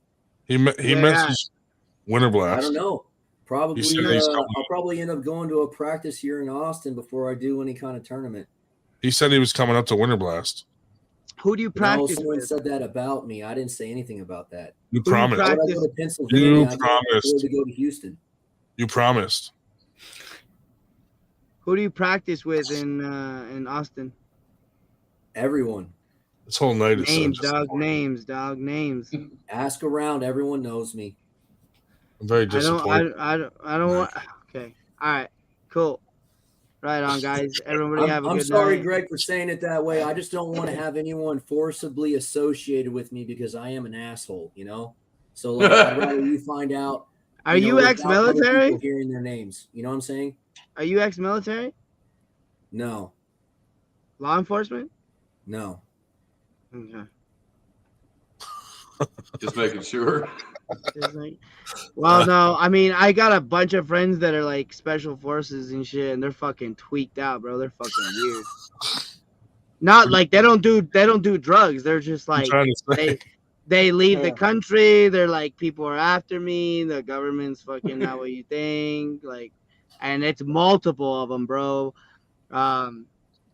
He mentions Winter Blast. I don't know. Probably I'll probably end up going to a practice here in Austin before I do any kind of tournament. He said he was coming up to Winter Blast. Who do you practice someone with? said that about me. I didn't say anything about that. You promised. I go to Pennsylvania. You I can't afford promised. to go to Houston. You promised. Who do you practice with in Austin? Everyone. This whole night is Names, so dog, names. Ask around. Everyone knows me. I'm very disappointed. I don't want. Okay. All right. Cool. Right on, guys. Everybody have a good night. I'm sorry, Greg, for saying it that way. I just don't want to have anyone forcibly associated with me because I am an asshole, you know? So like, I'd rather you find out. Are you without ex-military? other people hearing their names. You know what I'm saying? Are you ex-military? No. Law enforcement? No. Okay. Just making sure. Well, no, I mean, I got a bunch of friends that are like special forces and shit, and they're fucking tweaked out, bro. They're fucking weird. Not like they don't do drugs. They're just like they leave the country. They're like, people are after me. The government's fucking not what you think. Like, and it's multiple of them, bro.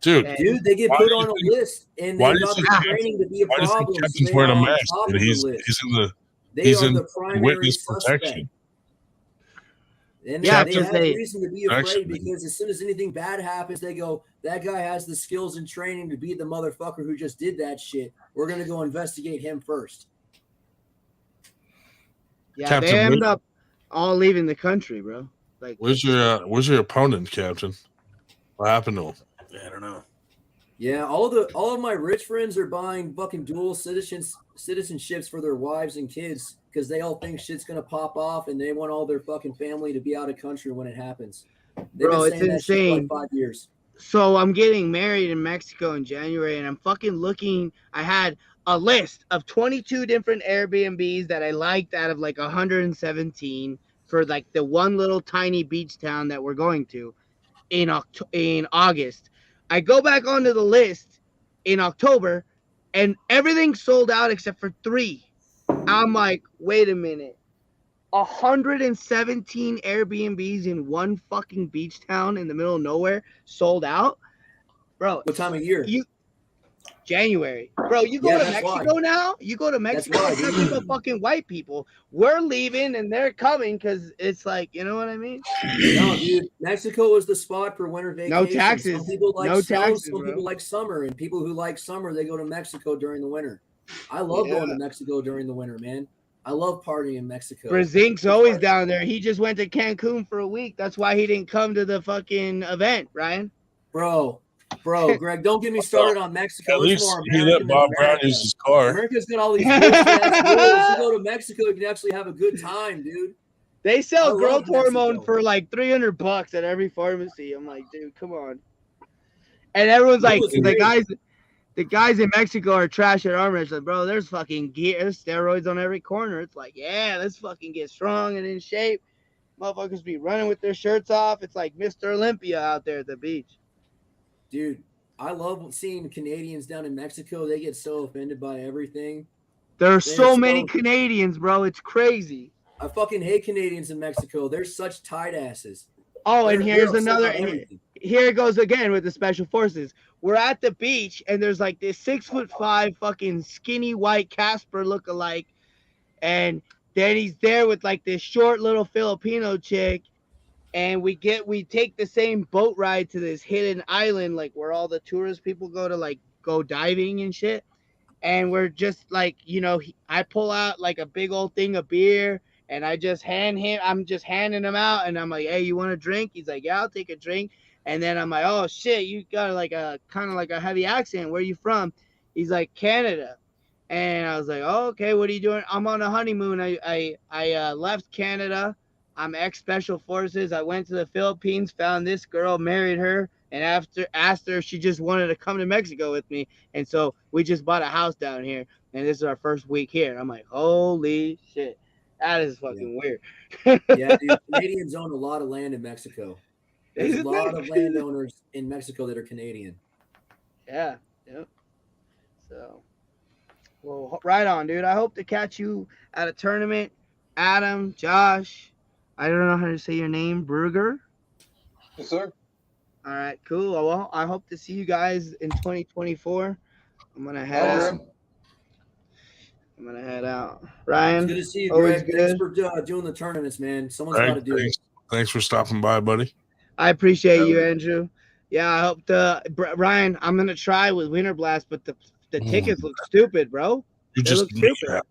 Dude, they get put on a list, and they're not training to be a problem. Captain's wearing a mask, and he's in the They are in the primary witness suspect. protection. And Yeah, they because have they reason to be afraid Actually- because as soon as anything bad happens, they go, that guy has the skills and training to be the motherfucker who just did that shit. We're going to go investigate him first. yeah Captain, they end up all leaving the country, bro. Like, where's your opponent, Captain? What happened to him? I don't know. Yeah, all of my rich friends are buying fucking dual citizenships for their wives and kids because they all think shit's gonna pop off and they want all their fucking family to be out of country when it happens. They've bro, been it's saying that shit for insane. like 5 years. So I'm getting married in Mexico in January, and I'm fucking looking. I had a list of 22 different Airbnbs that I liked out of like 117 for like the one little tiny beach town that we're going to in August. I go back onto the list in October, and everything's sold out except for 3. I'm like, wait a minute. 117 Airbnbs in one fucking beach town in the middle of nowhere sold out, bro. What time of year? January, bro. You go Yeah, to that's Mexico why. now. You go to Mexico. why, It's dude. nothing but fucking white people. We're leaving and they're coming because it's like, you know what I mean? No, dude, Mexico is the spot for winter vacation. No taxes. Some people like No snow, taxes, some bro. people like summer, and people who like summer, they go to Mexico during the winter. I love going to Mexico during the winter, man. I love partying in Mexico. Brazink's always down there. He just went to Cancun for a week. That's why he didn't come to the fucking event, Ryan. Bro, Greg, don't get me started on Mexico. At It's least more he American let Bob than Brown America. use his car. America's got all these bullshit-ass rules. You go to Mexico, you can actually have a good time, dude. They I sell love growth hormone Mexico. for like $300 at every pharmacy. I'm like, dude, come on. And everyone's like, was the great. guys in Mexico are trash at arm wrestling, bro. There's fucking gear, there's steroids on every corner. It's like, yeah, let's fucking get strong and in shape. Motherfuckers be running with their shirts off. It's like Mr. Olympia out there at the beach. Dude, I love seeing Canadians down in Mexico. They get so offended by everything. There are They're so many Canadians, bro. It's crazy. I fucking hate Canadians in Mexico. They're such tight asses. Oh, and They're here's upset another. about everything. Here it goes again with the special forces. We're at the beach, and there's like this 6'5" fucking skinny white Casper lookalike, and then he's there with like this short little Filipino chick, and we take the same boat ride to this hidden island, like where all the tourist people go to like go diving and shit. And we're just like, you know, I pull out like a big old thing of beer. And I'm just handing him out, and I'm like, hey, you want a drink? He's like, yeah, I'll take a drink. And then I'm like, oh shit, you got like a kind of like a heavy accent. Where are you from? He's like, Canada. And I was like, oh, okay, what are you doing? I'm on a honeymoon. I left Canada. I'm ex-special forces. I went to the Philippines, found this girl, married her, and after asked her if she just wanted to come to Mexico with me. And so we just bought a house down here, and this is our first week here. I'm like, holy shit. That is fucking weird. Yeah, dude, Canadians own a lot of land in Mexico. There's a lot of landowners in Mexico that are Canadian. Yeah. Yep. So, well, right on, dude. I hope to catch you at a tournament. Adam, Josh, I don't know how to say your name, Bruger. Yes, sir. All right, cool. Well, I hope to see you guys in 2024. I'm gonna head out. Ryan, It's good to see you, always Greg. good. Thanks for doing the tournaments, man. Someone's got to do it. Thanks for stopping by, buddy. I appreciate you, Andrew. Yeah, I hope Ryan, I'm gonna try with Winter Blast, but the tickets look stupid, bro. You They just look stupid.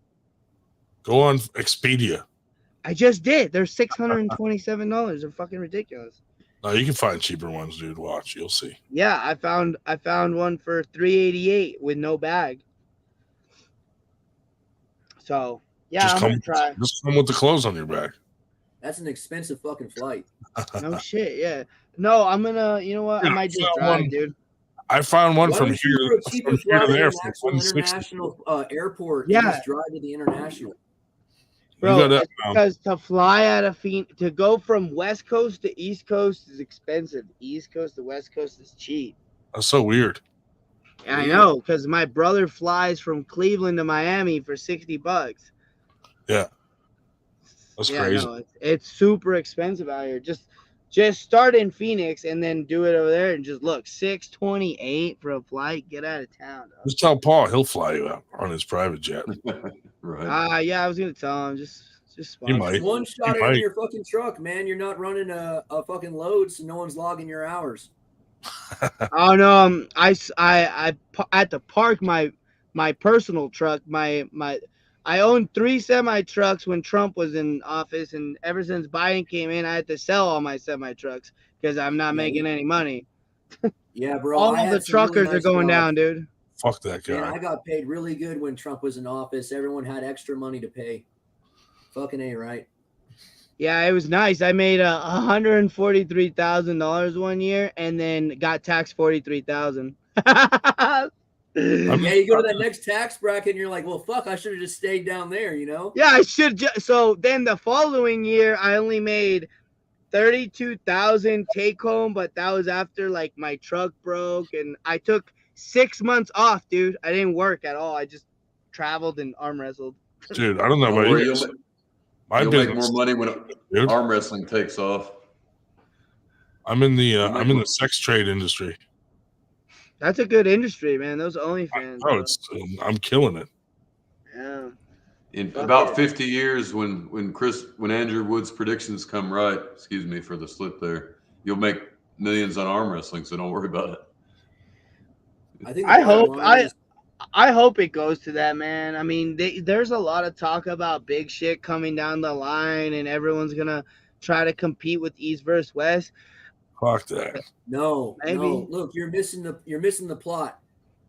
go on Expedia. I just did. They're $627. They're fucking ridiculous. No, you can find cheaper ones, dude. Watch, you'll see. Yeah, I found one for $388 with no bag. So yeah, I'm gonna try. Just come with the clothes on your back. That's an expensive fucking flight. No shit, yeah. No, I'm gonna. You know what? I might just drive, dude. I found one Why from don't you here, do a cheaper from here flight to there to for an actual 160. international airport? Yeah. And just drive to the international. Bro, it's because to fly out of to go from West Coast to East Coast is expensive. East Coast to West Coast is cheap. That's so weird. I know, because my brother flies from Cleveland to Miami for $60. Yeah, that's crazy. No, it's super expensive out here. Just start in Phoenix and then do it over there and just look $628 for a flight. Get out of town. Dog. Just tell Paul he'll fly you out on his private jet. Right. Yeah, I was gonna tell him just Just He might. One shot He into might. your fucking truck, man. You're not running a fucking load, so no one's logging your hours. Oh no, I had to park my personal truck. I owned 3 semi trucks when Trump was in office, and ever since Biden came in, I had to sell all my semi trucks because I'm not making any money. Yeah, bro. All I the had some really truckers are nice going jobs. down, dude. Fuck that guy. Man, I got paid really good when Trump was in office. Everyone had extra money to pay. Fucking A, right? Yeah, it was nice. I made $143,000 one year, and then got taxed $43,000. Yeah, you go to that next tax bracket, and you're like, well, fuck, I should have just stayed down there, you know? Yeah, I should. So then the following year, I only made 32,000 take home, but that was after like my truck broke, and I took 6 months off, dude. I didn't work at all. I just traveled and arm wrestled. Dude, I don't know Don't about worry, you. you'll make more money when dude. arm wrestling takes off. I'm in the sex trade industry. That's a good industry, man. Those OnlyFans. Oh, I'm killing it. Yeah. In about 50 years, when Andrew Wood's predictions come right, excuse me for the slip there, you'll make millions on arm wrestling. So don't worry about it. I hope it goes to that, man. I mean, there's a lot of talk about big shit coming down the line, and everyone's gonna try to compete with East versus West. Fuck that. No, Maybe. no. Look, you're missing the plot.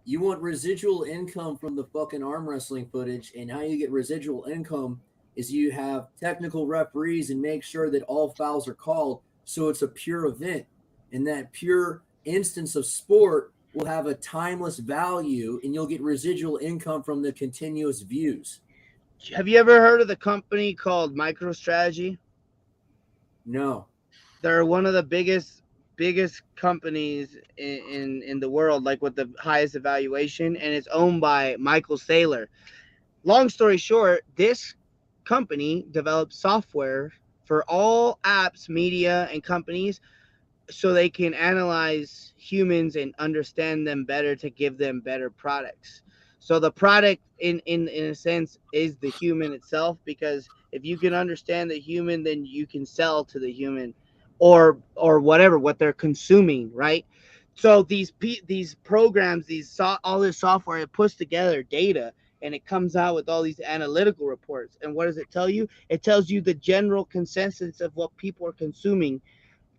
You want residual income from the fucking arm wrestling footage, and how you get residual income is you have technical referees and make sure that all fouls are called, so it's a pure event, and that pure instance of sport will have a timeless value, and you'll get residual income from the continuous views. Have you ever heard of the company called MicroStrategy? No. They're one of the biggest companies in the world, like with the highest evaluation, and it's owned by Michael Saylor. Long story short, this company develops software for all apps, media, and companies so they can analyze humans and understand them better to give them better products. So the product in a sense is the human itself, because if you can understand the human, then you can sell to the human or whatever what they're consuming, right? So these programs, all this software, it puts together data, and it comes out with all these analytical reports. And what does it tell you? It tells you the general consensus of what people are consuming.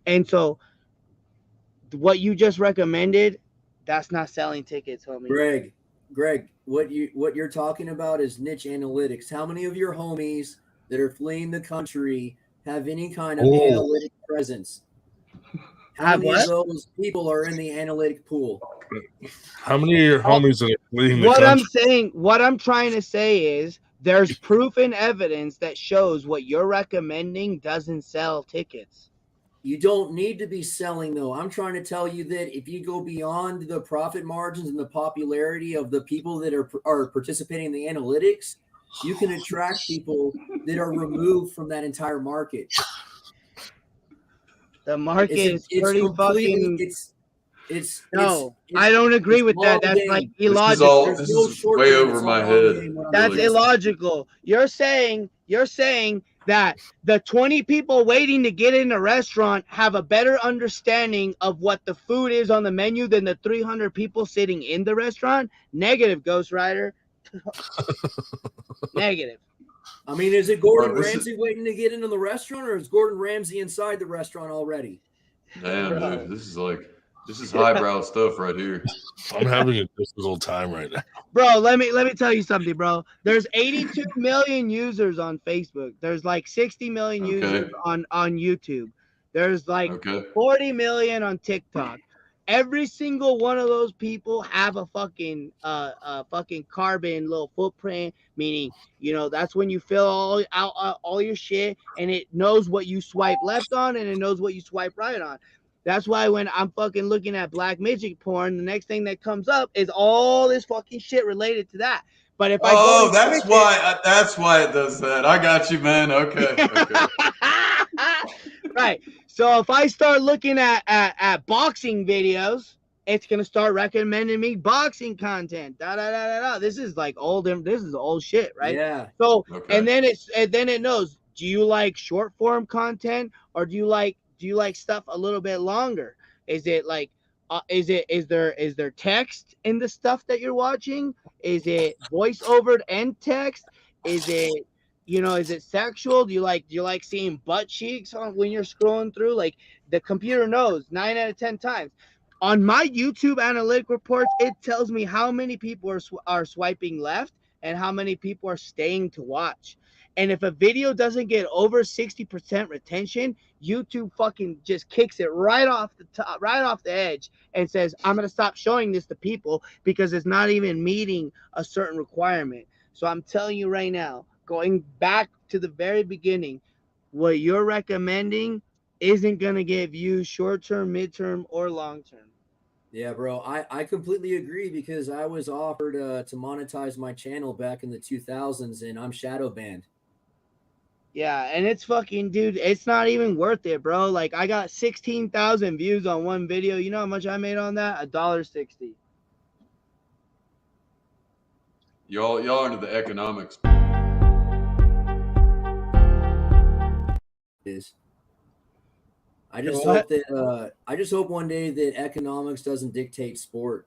And so what you just recommended, that's not selling tickets, homie. Greg, what you're talking about is niche analytics. How many of your homies that are fleeing the country have any kind of analytic presence? How many of those people are in the analytic pool? How many of your homies that are fleeing the What country? what I'm trying to say is there's proof and evidence that shows what you're recommending doesn't sell tickets. You don't need to be selling, though. I'm trying to tell you that if you go beyond the profit margins and the popularity of the people that are participating in the analytics, you can attract people that are removed from that entire market. The market is pretty fucking. No, I don't agree with that. That's like illogical. This is way over my head. That's illogical. You're saying that the 20 people waiting to get in a restaurant have a better understanding of what the food is on the menu than the 300 people sitting in the restaurant? Negative, Ghost Rider. Negative. I mean, is it Gordon Ramsay waiting to get into the restaurant, or is Gordon Ramsay inside the restaurant already? Damn, dude, this is highbrow stuff right here. I'm having a difficult time right now. Bro, let me tell you something, bro. There's 82 million users on Facebook. There's like 60 million users on YouTube. There's like 40 million on TikTok. Every single one of those people have a fucking carbon little footprint, meaning, you know, that's when you fill all your shit, and it knows what you swipe left on, and it knows what you swipe right on. That's why when I'm fucking looking at black midget porn, the next thing that comes up is all this fucking shit related to that. But if that's why it does that. I got you, man. Okay. Right. So if I start looking at boxing videos, it's gonna start recommending me boxing content. This is like old. This is old shit, right? Yeah. So and then it knows do you like short form content, or do you like stuff a little bit longer? Is it like is there text in the stuff that you're watching? Is it voiceover and text? Is it is it sexual? Do you like seeing butt cheeks when you're scrolling through? Like, the computer knows 9 out of 10 times. On my YouTube analytic reports, it tells me how many people are swiping left and how many people are staying to watch. And if a video doesn't get over 60% retention, YouTube fucking just kicks it right off the top, right off the edge, and says, I'm going to stop showing this to people because it's not even meeting a certain requirement. So I'm telling you right now, going back to the very beginning, what you're recommending isn't going to get views short-term, mid-term, or long-term. Yeah, bro, I completely agree, because I was offered to monetize my channel back in the 2000s, and I'm shadow banned. Yeah, and it's fucking, dude, it's not even worth it, bro. Like, I got 16,000 views on one video. You know how much I made on that? $1.60. Y'all into the economics. I just hope that I just hope one day that economics doesn't dictate sport,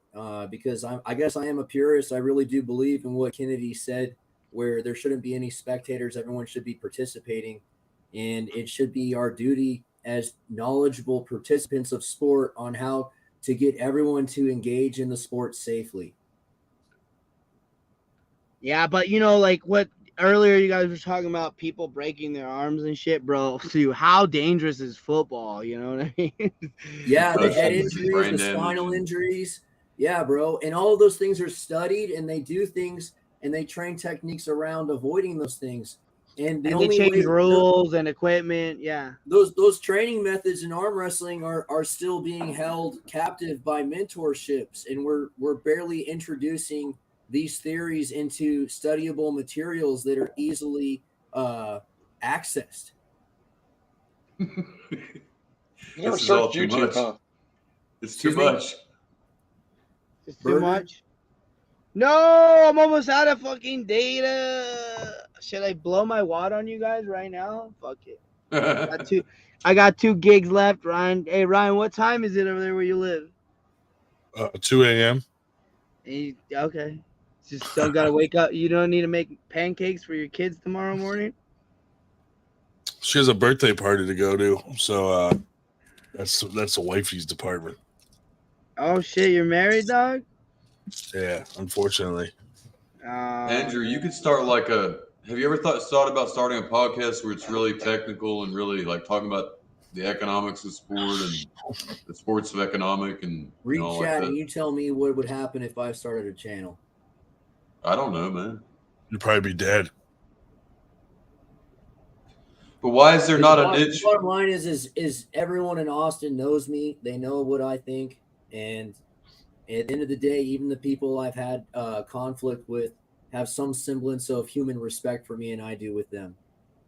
because I guess I am a purist. I really do believe in what Kennedy said, where there shouldn't be any spectators. Everyone should be participating, and it should be our duty as knowledgeable participants of sport on how to get everyone to engage in the sport safely. Yeah, but like what earlier you guys were talking about, people breaking their arms and shit, bro. So how dangerous is football? You know what I mean? Yeah, the head injuries, the spinal injuries. Yeah, bro. And all of those things are studied, and they do things, and they train techniques around avoiding those things. And the And only they change way rules and equipment. Yeah. Those training methods in arm wrestling are still being held captive by mentorships, and we're barely introducing these theories into studyable materials that are easily accessed. Never searched YouTube, huh? It's too much. It's too much. No, I'm almost out of fucking data. Should I blow my wad on you guys right now? Fuck it. I got 2 gigs left, Ryan. Hey, Ryan, what time is it over there where you live? 2 a.m. Okay. Just don't gotta wake up. You don't need to make pancakes for your kids tomorrow morning. She has a birthday party to go to, so that's the wifey's department. Oh shit, you're married, dog? Yeah, unfortunately. Andrew, you could start like have you ever thought about starting a podcast where it's really technical and really like talking about the economics of sport and the sports of economic and Read all chat like that? and you tell me what would happen if I started a channel. I don't know, man. You'd probably be dead. But why is there not a niche? The bottom line is everyone in Austin knows me. They know what I think, and at the end of the day, even the people I've had conflict with have some semblance of human respect for me, and I do with them.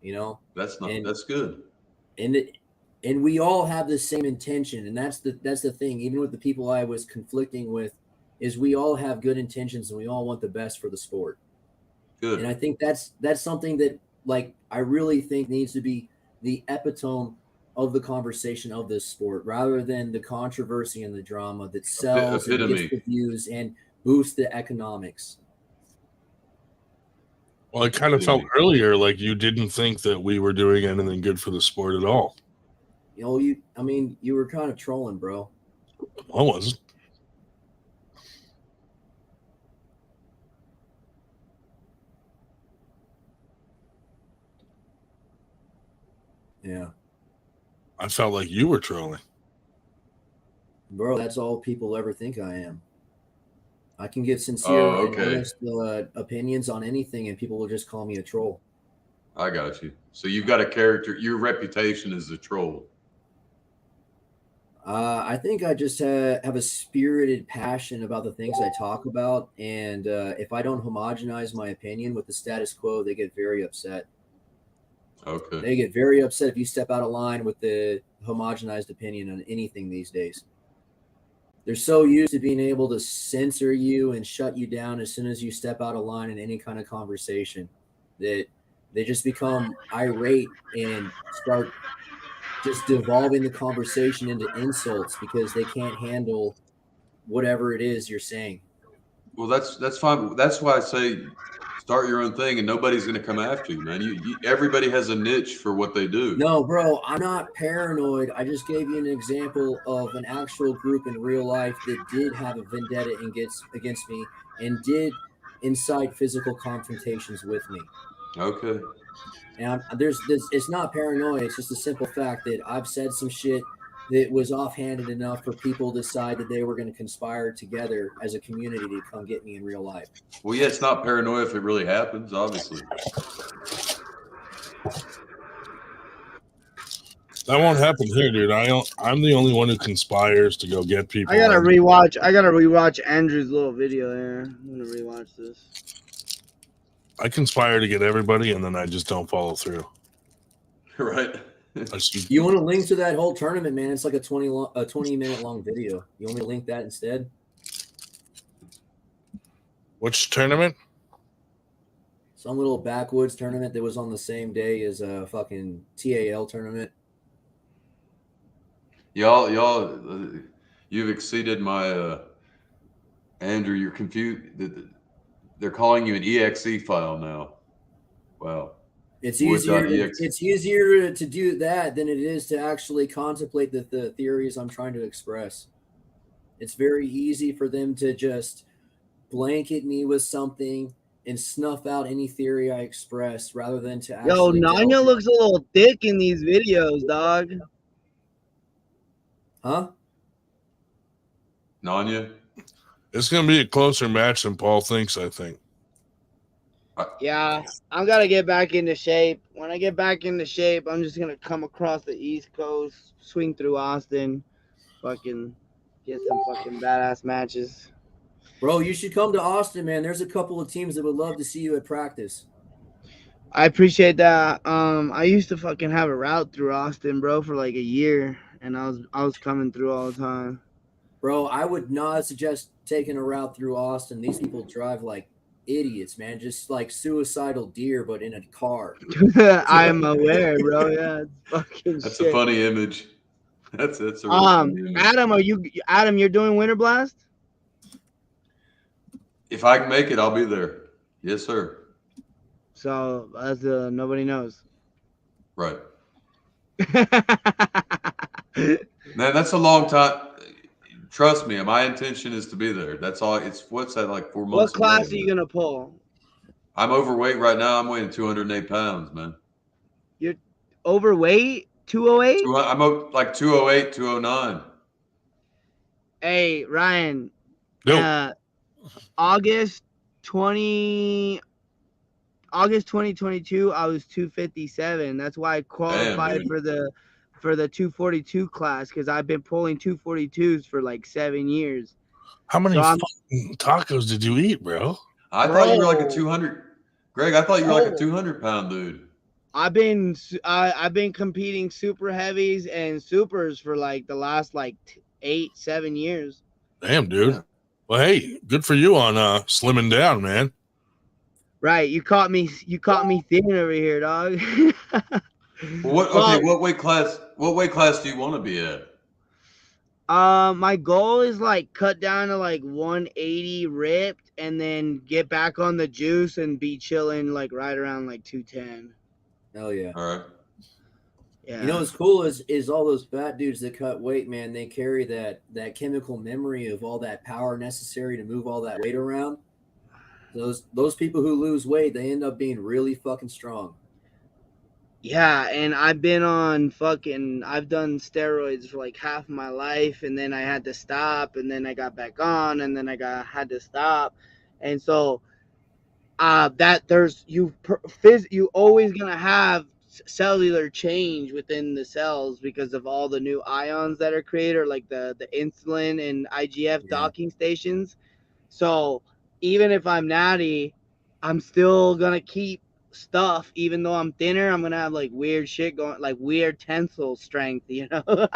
You know, that's good. And we all have the same intention, and that's the thing. Even with the people I was conflicting with, is we all have good intentions and we all want the best for the sport. Good. And I think that's something that, like, I really think needs to be the epitome of the conversation of this sport, rather than the controversy and the drama that sells and gets the views and boosts the economics. Well, I kind of felt earlier like you didn't think that we were doing anything good for the sport at all. You know, you were kind of trolling, bro. I wasn't. Yeah. I felt like you were trolling. Bro, that's all people ever think I am. I can give sincere and honest opinions on anything, and people will just call me a troll. I got you. So you've got a character. Your reputation is a troll. I think I just have a spirited passion about the things I talk about, and if I don't homogenize my opinion with the status quo, they get very upset. Okay. They get very upset if you step out of line with the homogenized opinion on anything these days. They're so used to being able to censor you and shut you down as soon as you step out of line in any kind of conversation that They just become irate and start just devolving the conversation into insults because they can't handle whatever it is you're saying. Well, that's fine. That's why I say start your own thing, and nobody's going to come after you, man. Everybody has a niche for what they do. No, bro, I'm not paranoid. I just gave you an example of an actual group in real life that did have a vendetta against me and did incite physical confrontations with me. Okay. And it's not paranoia. It's just a simple fact that I've said some shit that was offhanded enough for people to decide that they were going to conspire together as a community to come get me in real life. Well, yeah, it's not paranoia if it really happens, obviously. That won't happen here, dude. I'm the only one who conspires to go get people. I gotta rewatch Andrew's little video there. I'm gonna rewatch this. I conspire to get everybody, and then I just don't follow through. Right. You want to link to that whole tournament, man? It's like a 20-minute long video. You want me to link that instead? Which tournament? Some little backwoods tournament that was on the same day as a fucking TAL tournament. Y'all, you've exceeded my. Andrew, you're confused. They're calling you an exe file now. Wow. It's easier to do that than it is to actually contemplate the theories I'm trying to express. It's very easy for them to just blanket me with something and snuff out any theory I express rather than to actually. Yo, Nanya looks a little thick in these videos, dog. Huh? Nanya? It's going to be a closer match than Paul thinks, I think. Yeah, I'm gonna get back into shape. When I get back into shape, I'm just gonna come across the East Coast, swing through Austin, fucking get some fucking badass matches. Bro, you should come to Austin, man. There's a couple of teams that would love to see you at practice. I appreciate that. I used to fucking have a route through Austin, bro, for like a year, and I was coming through all the time. Bro, I would not suggest taking a route through Austin. These people drive like idiots, man, just like suicidal deer, but in a car. I'm aware, bro. Yeah, it's fucking. That's shit. a funny image. That's a really funny image. Adam, you're doing Winter Blast? If I can make it, I'll be there. Yes, sir. So that's nobody knows. Right. Man, that's a long time. Trust me, my intention is to be there. That's all. What's that, like 4 months? What class away, are you gonna pull? I'm overweight right now. I'm weighing 208 pounds, man. You're overweight? 208? I'm like 208, 209. Hey, Ryan. August 2022, I was 257. That's why I qualified for the 242 class, because I've been pulling 242s for like 7 years. How many fucking tacos did you eat, bro? I thought you were like a 200. Greg, I thought you were like a 200-pound dude. I've been competing super heavies and supers for like the last like 8-7 years. Damn, dude. Well, hey, good for you on slimming down, man. Right, you caught me thin over here, dog. What weight class do you want to be at? My goal is like cut down to like 180 ripped and then get back on the juice and be chilling like right around like 210. Hell yeah. All right. Yeah. You know what's cool is all those fat dudes that cut weight, man, they carry that chemical memory of all that power necessary to move all that weight around. Those people who lose weight, they end up being really fucking strong. Yeah, and I've done steroids for like half my life, and then I had to stop, and then I got back on, and then had to stop. And so you always gonna have cellular change within the cells because of all the new ions that are created, or like the insulin and IGF docking stations. So even if I'm natty, I'm still gonna keep stuff. Even though I'm thinner, I'm gonna have like weird shit going, like weird tensile strength, you know.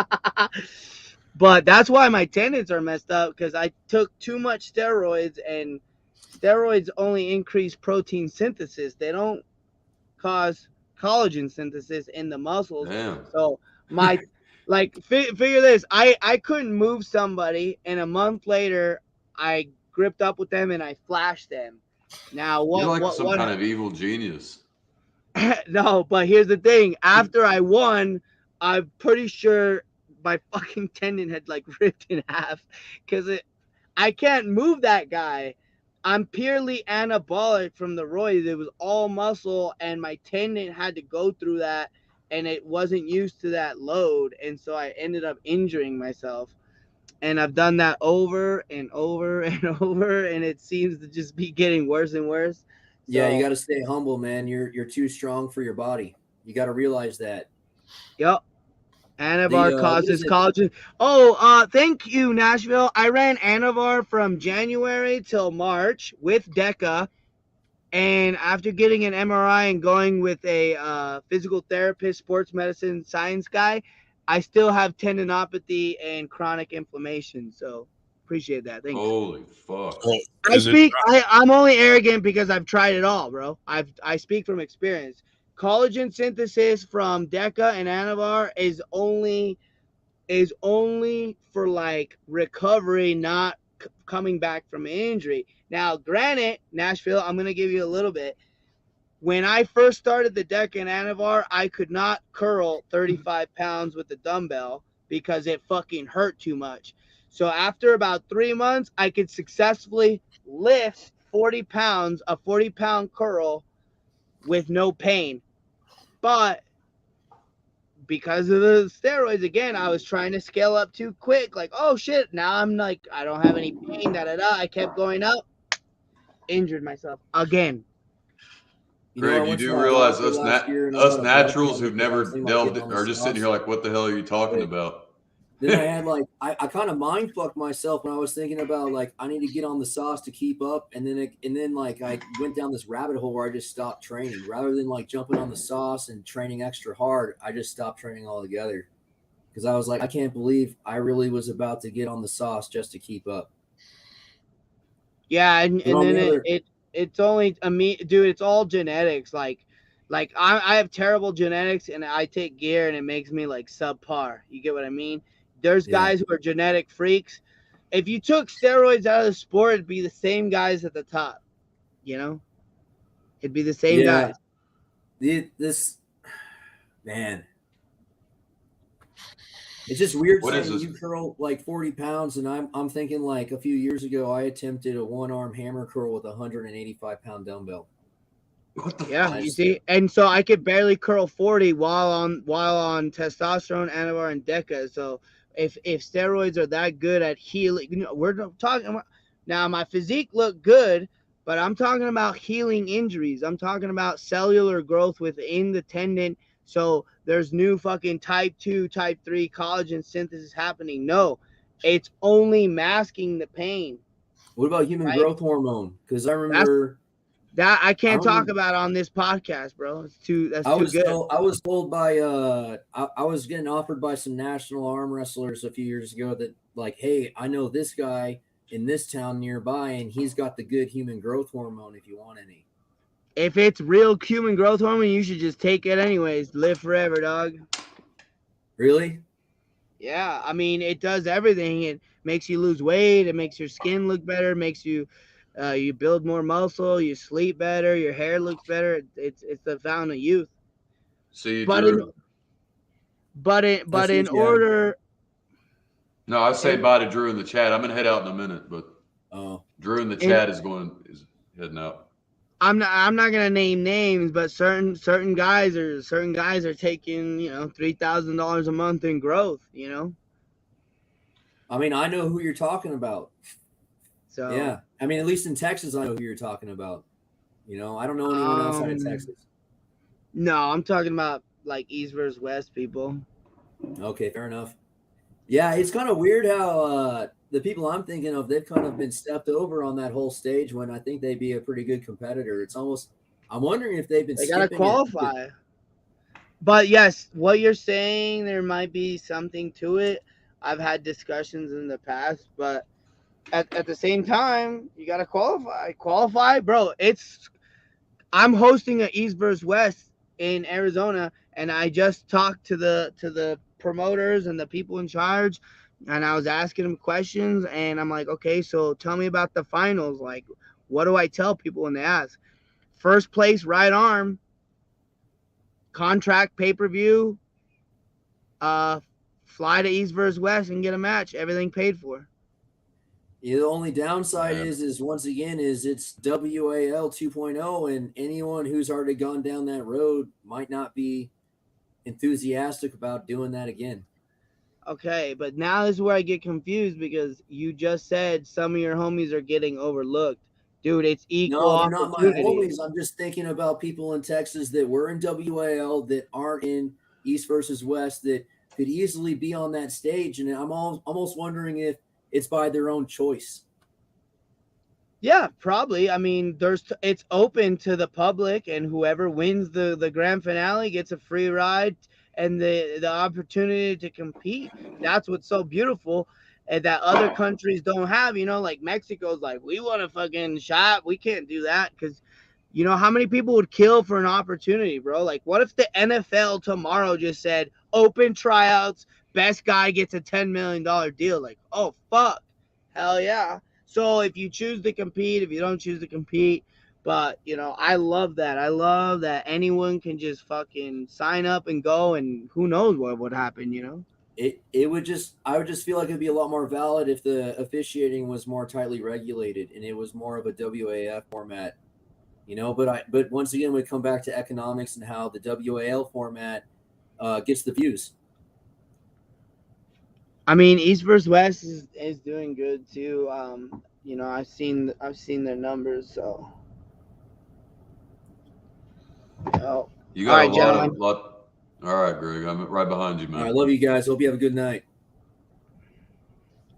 But that's why my tendons are messed up, because I took too much steroids, and steroids only increase protein synthesis. They don't cause collagen synthesis in the muscles. Damn. So my figure this, I couldn't move somebody, and a month later I gripped up with them and I flashed them. Now You're like what some kind of evil genius. no, but here's the thing. After I won, I'm pretty sure my fucking tendon had like ripped in half because I can't move that guy. I'm purely anabolic from the roids. It was all muscle, and my tendon had to go through that, and it wasn't used to that load, and so I ended up injuring myself. And I've done that over and over and over, and it seems to just be getting worse and worse. Yeah, you So- got to stay humble, man. You're too strong for your body. You got to realize that. Yep. Anavar what causes is it? collagen. Oh, thank you, Nashville. I ran Anavar from January till March with DECA. And after getting an MRI and going with a physical therapist, sports medicine, science guy, I still have tendinopathy and chronic inflammation. So appreciate that. Thanks. Holy fuck. I'm only arrogant because I've tried it all, bro. I speak from experience. Collagen synthesis from DECA and Anavar is only for like recovery, not coming back from an injury. Now, granted, Nashville, I'm gonna give you a little bit. When I first started the DECA and Anavar, I could not curl 35 pounds with the dumbbell because it fucking hurt too much. So after about 3 months, I could successfully lift 40 pounds, a 40-pound curl with no pain. But because of the steroids, again, I was trying to scale up too quick. Like, oh shit, now I'm like, I don't have any pain, I kept going up, injured myself again. Greg, you do realize us naturals who've never delved are just sitting here like, what the hell are you talking about? Then I had like I kind of mind fucked myself when I was thinking about like I need to get on the sauce to keep up, and then like I went down this rabbit hole where I just stopped training rather than like jumping on the sauce and training extra hard. I just stopped training altogether because I was like, I can't believe I really was about to get on the sauce just to keep up. Yeah, and then it's only dude, it's all genetics. Like I have terrible genetics and I take gear and it makes me like subpar. You get what I mean? There's guys who are genetic freaks. If you took steroids out of the sport, it'd be the same guys at the top. You know? It'd be the same guys. This man. It's just weird saying you curl like 40 pounds, and I'm thinking like a few years ago I attempted a one-arm hammer curl with a 185-pound dumbbell. What the fuck? You see, and so I could barely curl 40 while on testosterone, Anavar, and DECA. So if steroids are that good at healing, you know, we're talking about, now my physique looked good, but I'm talking about healing injuries. I'm talking about cellular growth within the tendon. So there's new fucking type 2, type 3 collagen synthesis happening. No, it's only masking the pain. What about human growth hormone? Because I remember that I can't talk about on this podcast, bro. That's too good. I was told by I was getting offered by some national arm wrestlers a few years ago that like, hey, I know this guy in this town nearby, and he's got the good human growth hormone if you want any. If it's real human growth hormone, you should just take it anyways. Live forever, dog. Really? Yeah, I mean, it does everything. It makes you lose weight. It makes your skin look better. It makes you you build more muscle. You sleep better. Your hair looks better. It's the fountain of youth. See, but Drew. in order. No, I say bye to Drew in the chat. I'm gonna head out in a minute, but Drew in the chat is heading out. I'm not gonna name names, but certain guys are taking $3,000 a month in growth. I mean, I know who you're talking about. So yeah, I mean, at least in Texas, I know who you're talking about. I don't know anyone outside of Texas. No, I'm talking about like East versus West people. Okay, fair enough. Yeah, it's kind of weird how the people I'm thinking of, they've kind of been stepped over on that whole stage when I think they'd be a pretty good competitor. It's almost, I'm wondering if they've been. They gotta qualify. But yes, what you're saying, there might be something to it. I've had discussions in the past, but at the same time, you gotta qualify. Qualify, bro. I'm hosting an East versus West in Arizona, and I just talked to the promoters and the people in charge, and I was asking them questions, and I'm like, okay, so tell me about the finals. Like, what do I tell people when they ask? First place right arm, contract pay-per-view, fly to East versus West and get a match, everything paid for. Yeah, the only downside is once again it's WAL 2.0, and anyone who's already gone down that road might not be enthusiastic about doing that again. Okay, but now this is where I get confused, because you just said some of your homies are getting overlooked. Dude, it's equal No, they're not my opportunity. homies. I'm just thinking about people in Texas that were in WAL that aren't in East versus West that could easily be on that stage, and I'm almost wondering if it's by their own choice. Yeah, probably. I mean, it's open to the public, and whoever wins the grand finale gets a free ride and the opportunity to compete. That's what's so beautiful, and that other countries don't have. You know, like Mexico's like, we want a fucking shot. We can't do that because, you know, how many people would kill for an opportunity, bro? Like, what if the NFL tomorrow just said open tryouts, best guy gets a $10 million deal? Like, oh fuck, hell yeah. So if you choose to compete, if you don't choose to compete, but, you know, I love that. I love that anyone can just fucking sign up and go, and who knows what would happen, you know? I would just feel like it'd be a lot more valid if the officiating was more tightly regulated and it was more of a WAF format, you know. But once again, we come back to economics and how the WAL format gets the views. I mean, East versus West is doing good too. You know, I've seen their numbers, so. Oh. You got All right, lot. All right, Greg, I'm right behind you, man. All right, love you guys. Hope you have a good night.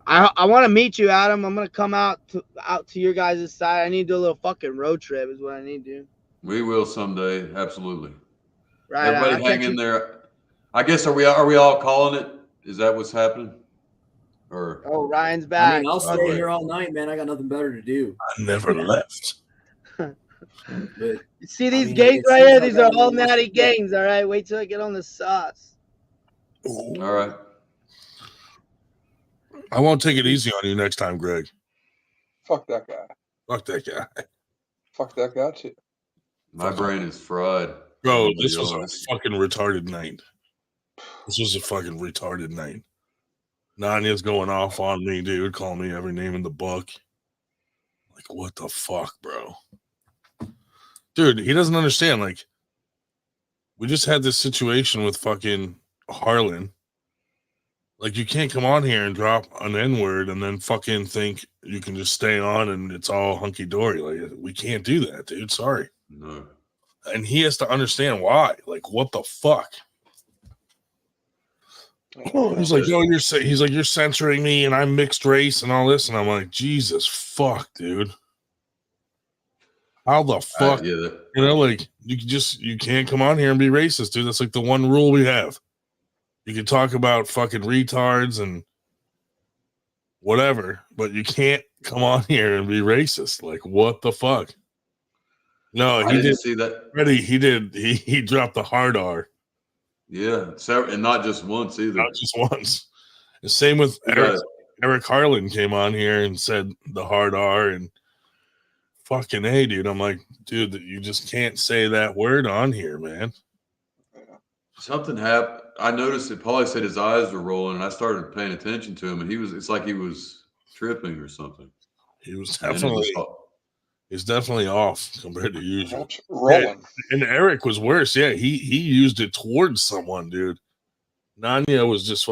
I want to meet you, Adam. I'm gonna come out to your guys' side. I need to do a little fucking road trip. Is what I need to do. We will someday, absolutely. Right. Everybody hang in there. I guess are we all calling it? Is that what's happening? Or Ryan's back. I mean, I'll stay here all night, man. I got nothing better to do. I never left. But see these games right here? These are all natty games. All right. Wait till I get on the sauce. All right. I won't take it easy on you next time, Greg. Fuck that guy. Fuck that guy. Fuck that guy too. My brain is fried. Bro, this was a fucking retarded night. This was a fucking retarded night. Nanya's going off on me, dude, calling me every name in the book. Like, what the fuck, bro? Dude, he doesn't understand. Like, we just had this situation with fucking Harlan. Like, you can't come on here and drop an N-word and then fucking think you can just stay on and it's all hunky-dory. Like, we can't do that, dude. Sorry. No. And he has to understand why. Like, what the fuck? He's like, oh, you're censoring me and I'm mixed race and all this. And I'm like, Jesus fuck, dude. How the fuck? You know, like, you can't come on here and be racist, dude. That's like the one rule we have. You can talk about fucking retards and whatever, but you can't come on here and be racist. Like, what the fuck? No, he didn't see that. Ready, he did. He dropped the hard R. Yeah, and not just once either. Not just once. The same with Eric Harlan came on here and said the hard R and fucking A, dude. I'm like, dude, you just can't say that word on here, man. Something happened. I noticed that Paulie said his eyes were rolling, and I started paying attention to him, and it's like he was tripping or something. He was he's definitely off compared to usual. Rolling. And Eric was worse. Yeah, he used it towards someone, dude. Nanya was just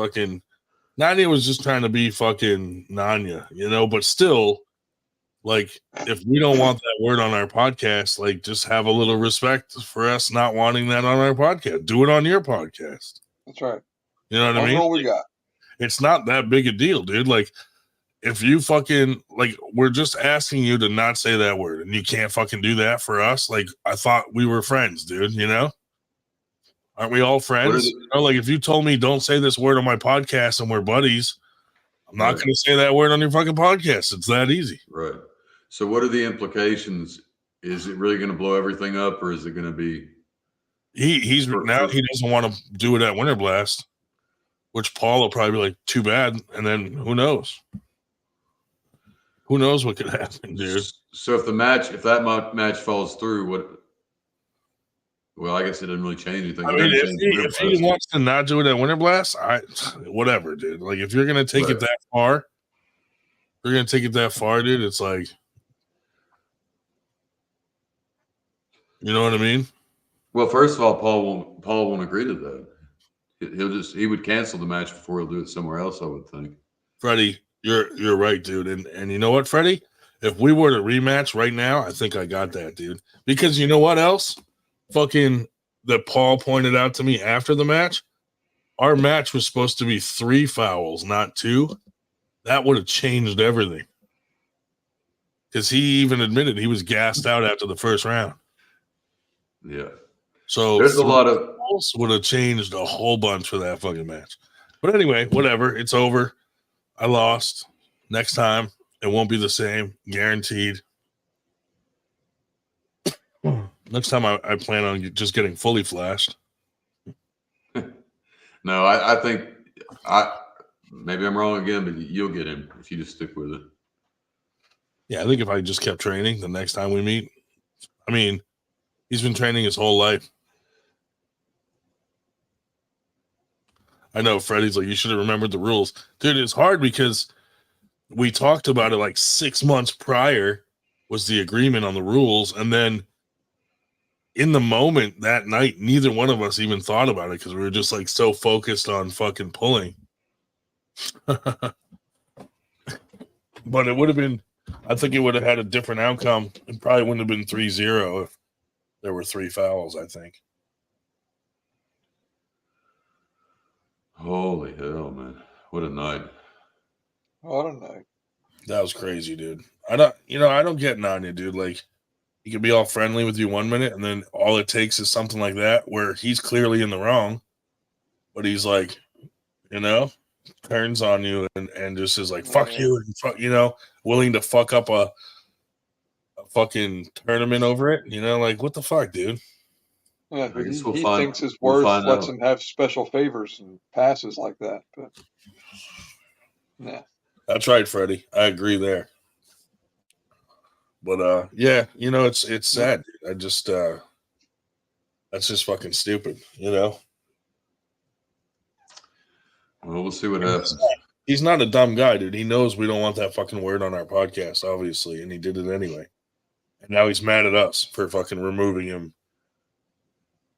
trying to be fucking Nanya, you know, but still, like, if we don't want that word on our podcast, like, just have a little respect for us not wanting that on our podcast. Do it on your podcast. That's right. You know what I mean? All we got. It's not that big a deal, dude. Like, if you fucking, like, we're just asking you to not say that word and you can't fucking do that for us. Like, I thought we were friends, dude, you know? Aren't we all friends? You know, like, if you told me don't say this word on my podcast and we're buddies, I'm not going to say that word on your fucking podcast. It's that easy. Right. So what are the implications? Is it really going to blow everything up, or is it going to be He's now he doesn't want to do it at Winter Blast, which Paul will probably be like, too bad. And then who knows? Who knows what could happen, dude? So if that match falls through, what? Well, I guess it didn't really change anything. I mean, if he wants to not do it at Winter Blast, whatever, dude. Like, if you're gonna take it that far, dude. It's like, you know what I mean? Well, first of all, Paul won't agree to that. He would cancel the match before he'll do it somewhere else, I would think. Freddie, you're right, dude. And you know what, Freddie? If we were to rematch right now, I think I got that, dude. Because you know what else? Fucking that Paul pointed out to me after the match. Our match was supposed to be 3 fouls, not 2. That would have changed everything. Because he even admitted he was gassed out after the first round. Yeah. So there's a lot of would have changed a whole bunch for that fucking match. But anyway, whatever. It's over. I lost. Next time, it won't be the same. Guaranteed. Next time, I plan on just getting fully flashed. No, I think maybe I'm wrong again, but you'll get him if you just stick with it. Yeah, I think if I just kept training the next time we meet, I mean, he's been training his whole life. I know Freddie's like, you should have remembered the rules. Dude, it's hard because we talked about it like 6 months prior was the agreement on the rules. And then in the moment that night, neither one of us even thought about it because we were just like so focused on fucking pulling. But it would have been, I think it would have had a different outcome. It probably wouldn't have been 3-0 if there were 3 fouls, I think. Holy hell, man. What a night. What a night. That was crazy, dude. I don't get Nanya, dude. Like, he can be all friendly with you 1 minute, and then all it takes is something like that where he's clearly in the wrong, but he's like, turns on you and just is like, fuck you, and fuck, willing to fuck up a fucking tournament over it. Like, what the fuck, dude? Yeah, he thinks his worth lets him have special favors and passes like that. But yeah, that's right, Freddie. I agree there. But yeah, it's sad. Dude. I just that's just fucking stupid. Well, we'll see what happens. He's not a dumb guy, dude. He knows we don't want that fucking word on our podcast, obviously, and he did it anyway. And now he's mad at us for fucking removing him.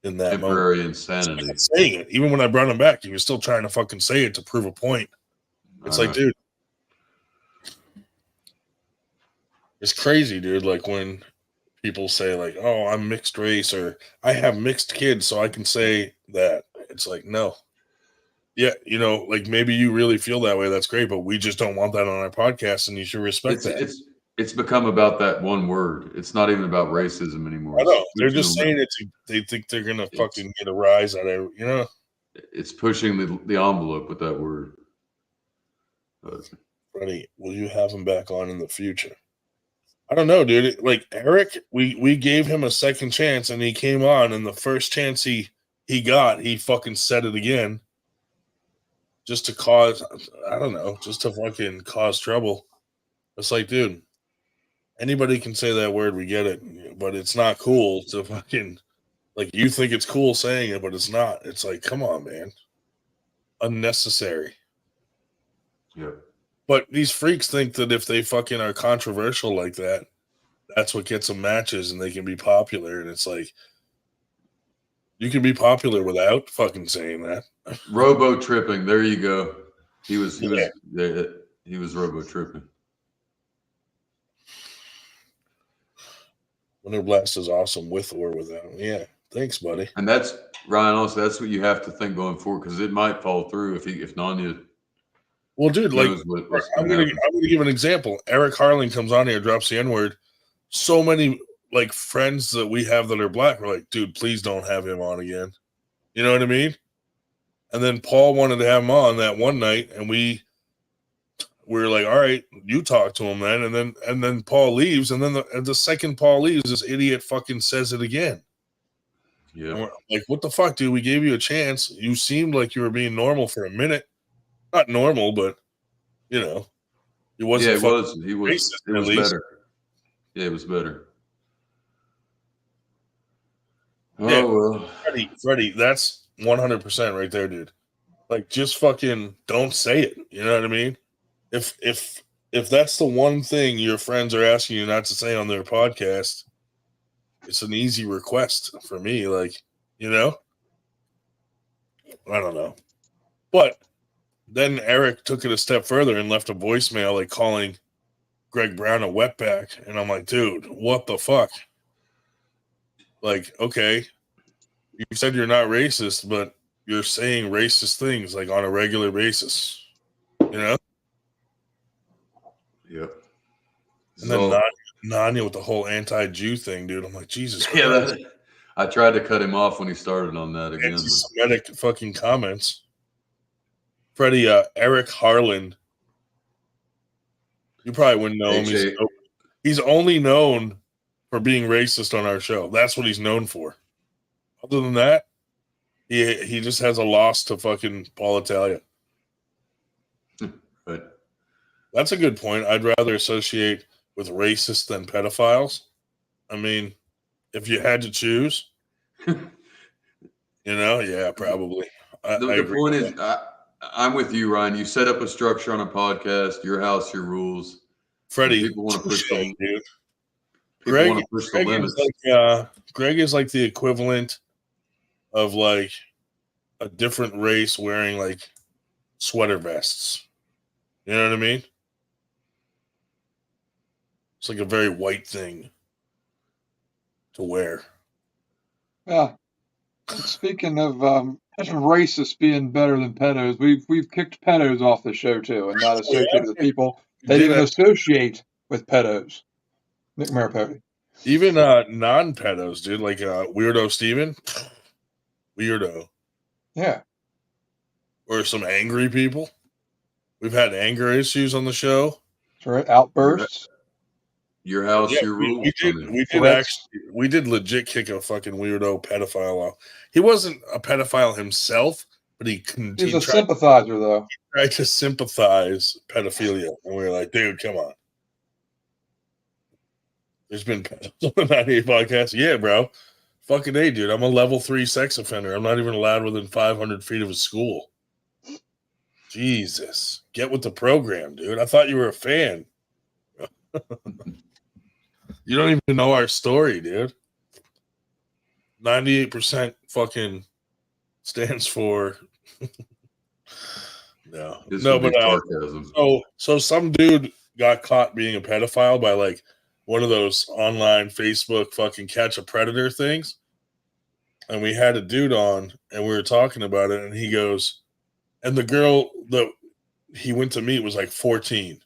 In that temporary moment. insanity. Saying it. Even when I brought him back, he was still trying to fucking say it to prove a point. It's like, dude, it's crazy, dude. Like when people say like, oh, I'm mixed race or I have mixed kids, so I can say that. It's like, no. Yeah, like maybe you really feel that way. That's great, but we just don't want that on our podcast, and you should respect that. It's become about that one word. It's not even about racism anymore. I know. They're just saying it. They think they're gonna fucking get a rise out of it. It's pushing the envelope with that word. Freddie, will you have him back on in the future? I don't know, dude. Like Eric, we gave him a second chance, and he came on, and the first chance he got, he fucking said it again, just to cause, I don't know, just to fucking cause trouble. It's like, dude. Anybody can say that word, we get it, but it's not cool to fucking, like, you think it's cool saying it, but it's not. It's like, come on, man. Unnecessary. Yeah. But these freaks think that if they fucking are controversial like that, that's what gets them matches and they can be popular. And it's like, you can be popular without fucking saying that. Robo tripping. There you go. He was robo tripping. Winter Blast is awesome with or without. Yeah, thanks, buddy. And that's Ryan. Also, that's what you have to think going forward because it might fall through if Nanya. Well, dude, like I'm gonna give an example. Eric Harling comes on here, drops the N-word. So many like friends that we have that are black were like, dude, please don't have him on again. You know what I mean? And then Paul wanted to have him on that one night, and we were like, all right, you talk to him then. And then Paul leaves, and then the second Paul leaves, this idiot fucking says it again. Yeah. Like, what the fuck, dude? We gave you a chance. You seemed like you were being normal for a minute. Not normal, but you know, it wasn't. Yeah, it was. He was. Racist, It at was least. better. Yeah, it was better. Yeah, Oh well. Freddie, that's 100% right there, dude. Like, just fucking don't say it. You know what I mean? If that's the one thing your friends are asking you not to say on their podcast, it's an easy request for me. Like, you know, I don't know. But then Eric took it a step further and left a voicemail, like calling Greg Brown a wetback. And I'm like, dude, what the fuck? Like, okay, you said you're not racist, but you're saying racist things like on a regular basis, you know? Yep. And then Nanya with the whole anti-Jew thing, dude. I'm like, Jesus Christ. Yeah, I tried to cut him off when he started on that again. Anti-Semitic fucking comments. Freddie, Eric Harland. You probably wouldn't know him. He's only known for being racist on our show. That's what he's known for. Other than that, he just has a loss to fucking Paul Italia. Right. That's a good point. I'd rather associate with racists than pedophiles. I mean, if you had to choose, you know, yeah, probably. The point is, I'm with you, Ryan. You set up a structure on a podcast, your house, your rules. Freddie, people want to push the dude. People want to push the limits. Greg is like the equivalent of like a different race wearing like sweater vests. You know what I mean? It's like a very white thing to wear. Yeah. Speaking of racists being better than pedos, we've kicked pedos off the show too, and not associated with people that even associate with pedos. Nick Maripodi. Even non-pedos, dude, like Weirdo Steven. Weirdo. Yeah. Or some angry people. We've had anger issues on the show. That's right. Outbursts. Your house, your rules. We did legit kick a fucking weirdo pedophile off. He wasn't a pedophile himself, but he was a sympathizer, though. He tried to sympathize pedophilia, and we were like, dude, come on. There's been pedos on the 98 podcast. Yeah, bro. Fucking A, dude. I'm a level 3 sex offender. I'm not even allowed within 500 feet of a school. Jesus. Get with the program, dude. I thought you were a fan. You don't even know our story, dude. 98% fucking stands for no, but so some dude got caught being a pedophile by like one of those online Facebook fucking catch a predator things, and we had a dude on and we were talking about it, and he goes, and the girl that he went to meet was like 14.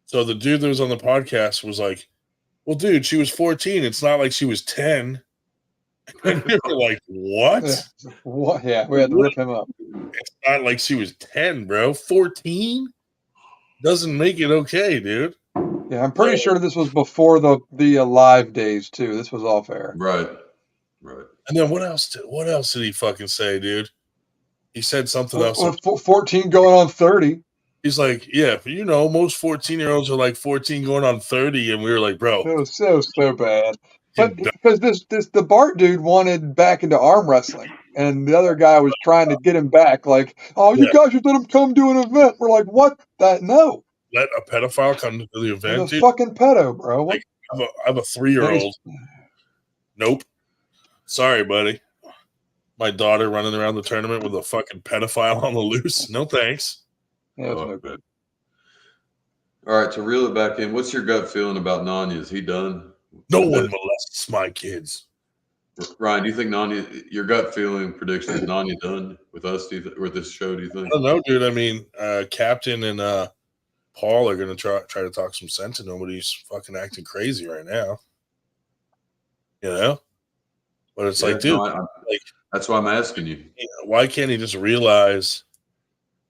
So the dude that was on the podcast was like, well, dude, she was 14. It's not like she was 10. And we were like, what? What? Yeah, we had to rip him up. It's not like she was 10, bro. 14 doesn't make it okay, dude. Yeah, I'm pretty sure this was before the live days too. This was off air. Right. And then what else did he fucking say, dude? He said something else. 14 going on 30. He's like, yeah, but you know, most 14-year-olds are like 14 going on 30, and we were like, bro, it was so bad. But because the Bart dude wanted back into arm wrestling, and the other guy was trying to get him back, like, oh, you guys should let him come do an event. We're like, what? No. Let a pedophile come to the event. He's a fucking pedo, bro. Like, I have a 3-year-old. Nope. Sorry, buddy. My daughter running around the tournament with a fucking pedophile on the loose. No thanks. Yeah, that's no good. All right, to reel it back in, what's your gut feeling about Nanya? Is he done? No one molests my kids. Ryan, do you think Nanya, your gut feeling prediction, is Nanya done with us, or this show, do you think? I don't know, dude. I mean, Captain and Paul are going to try to talk some sense into him, but he's fucking acting crazy right now. You know? But it's like, dude, that's why I'm asking you. Why can't he just realize,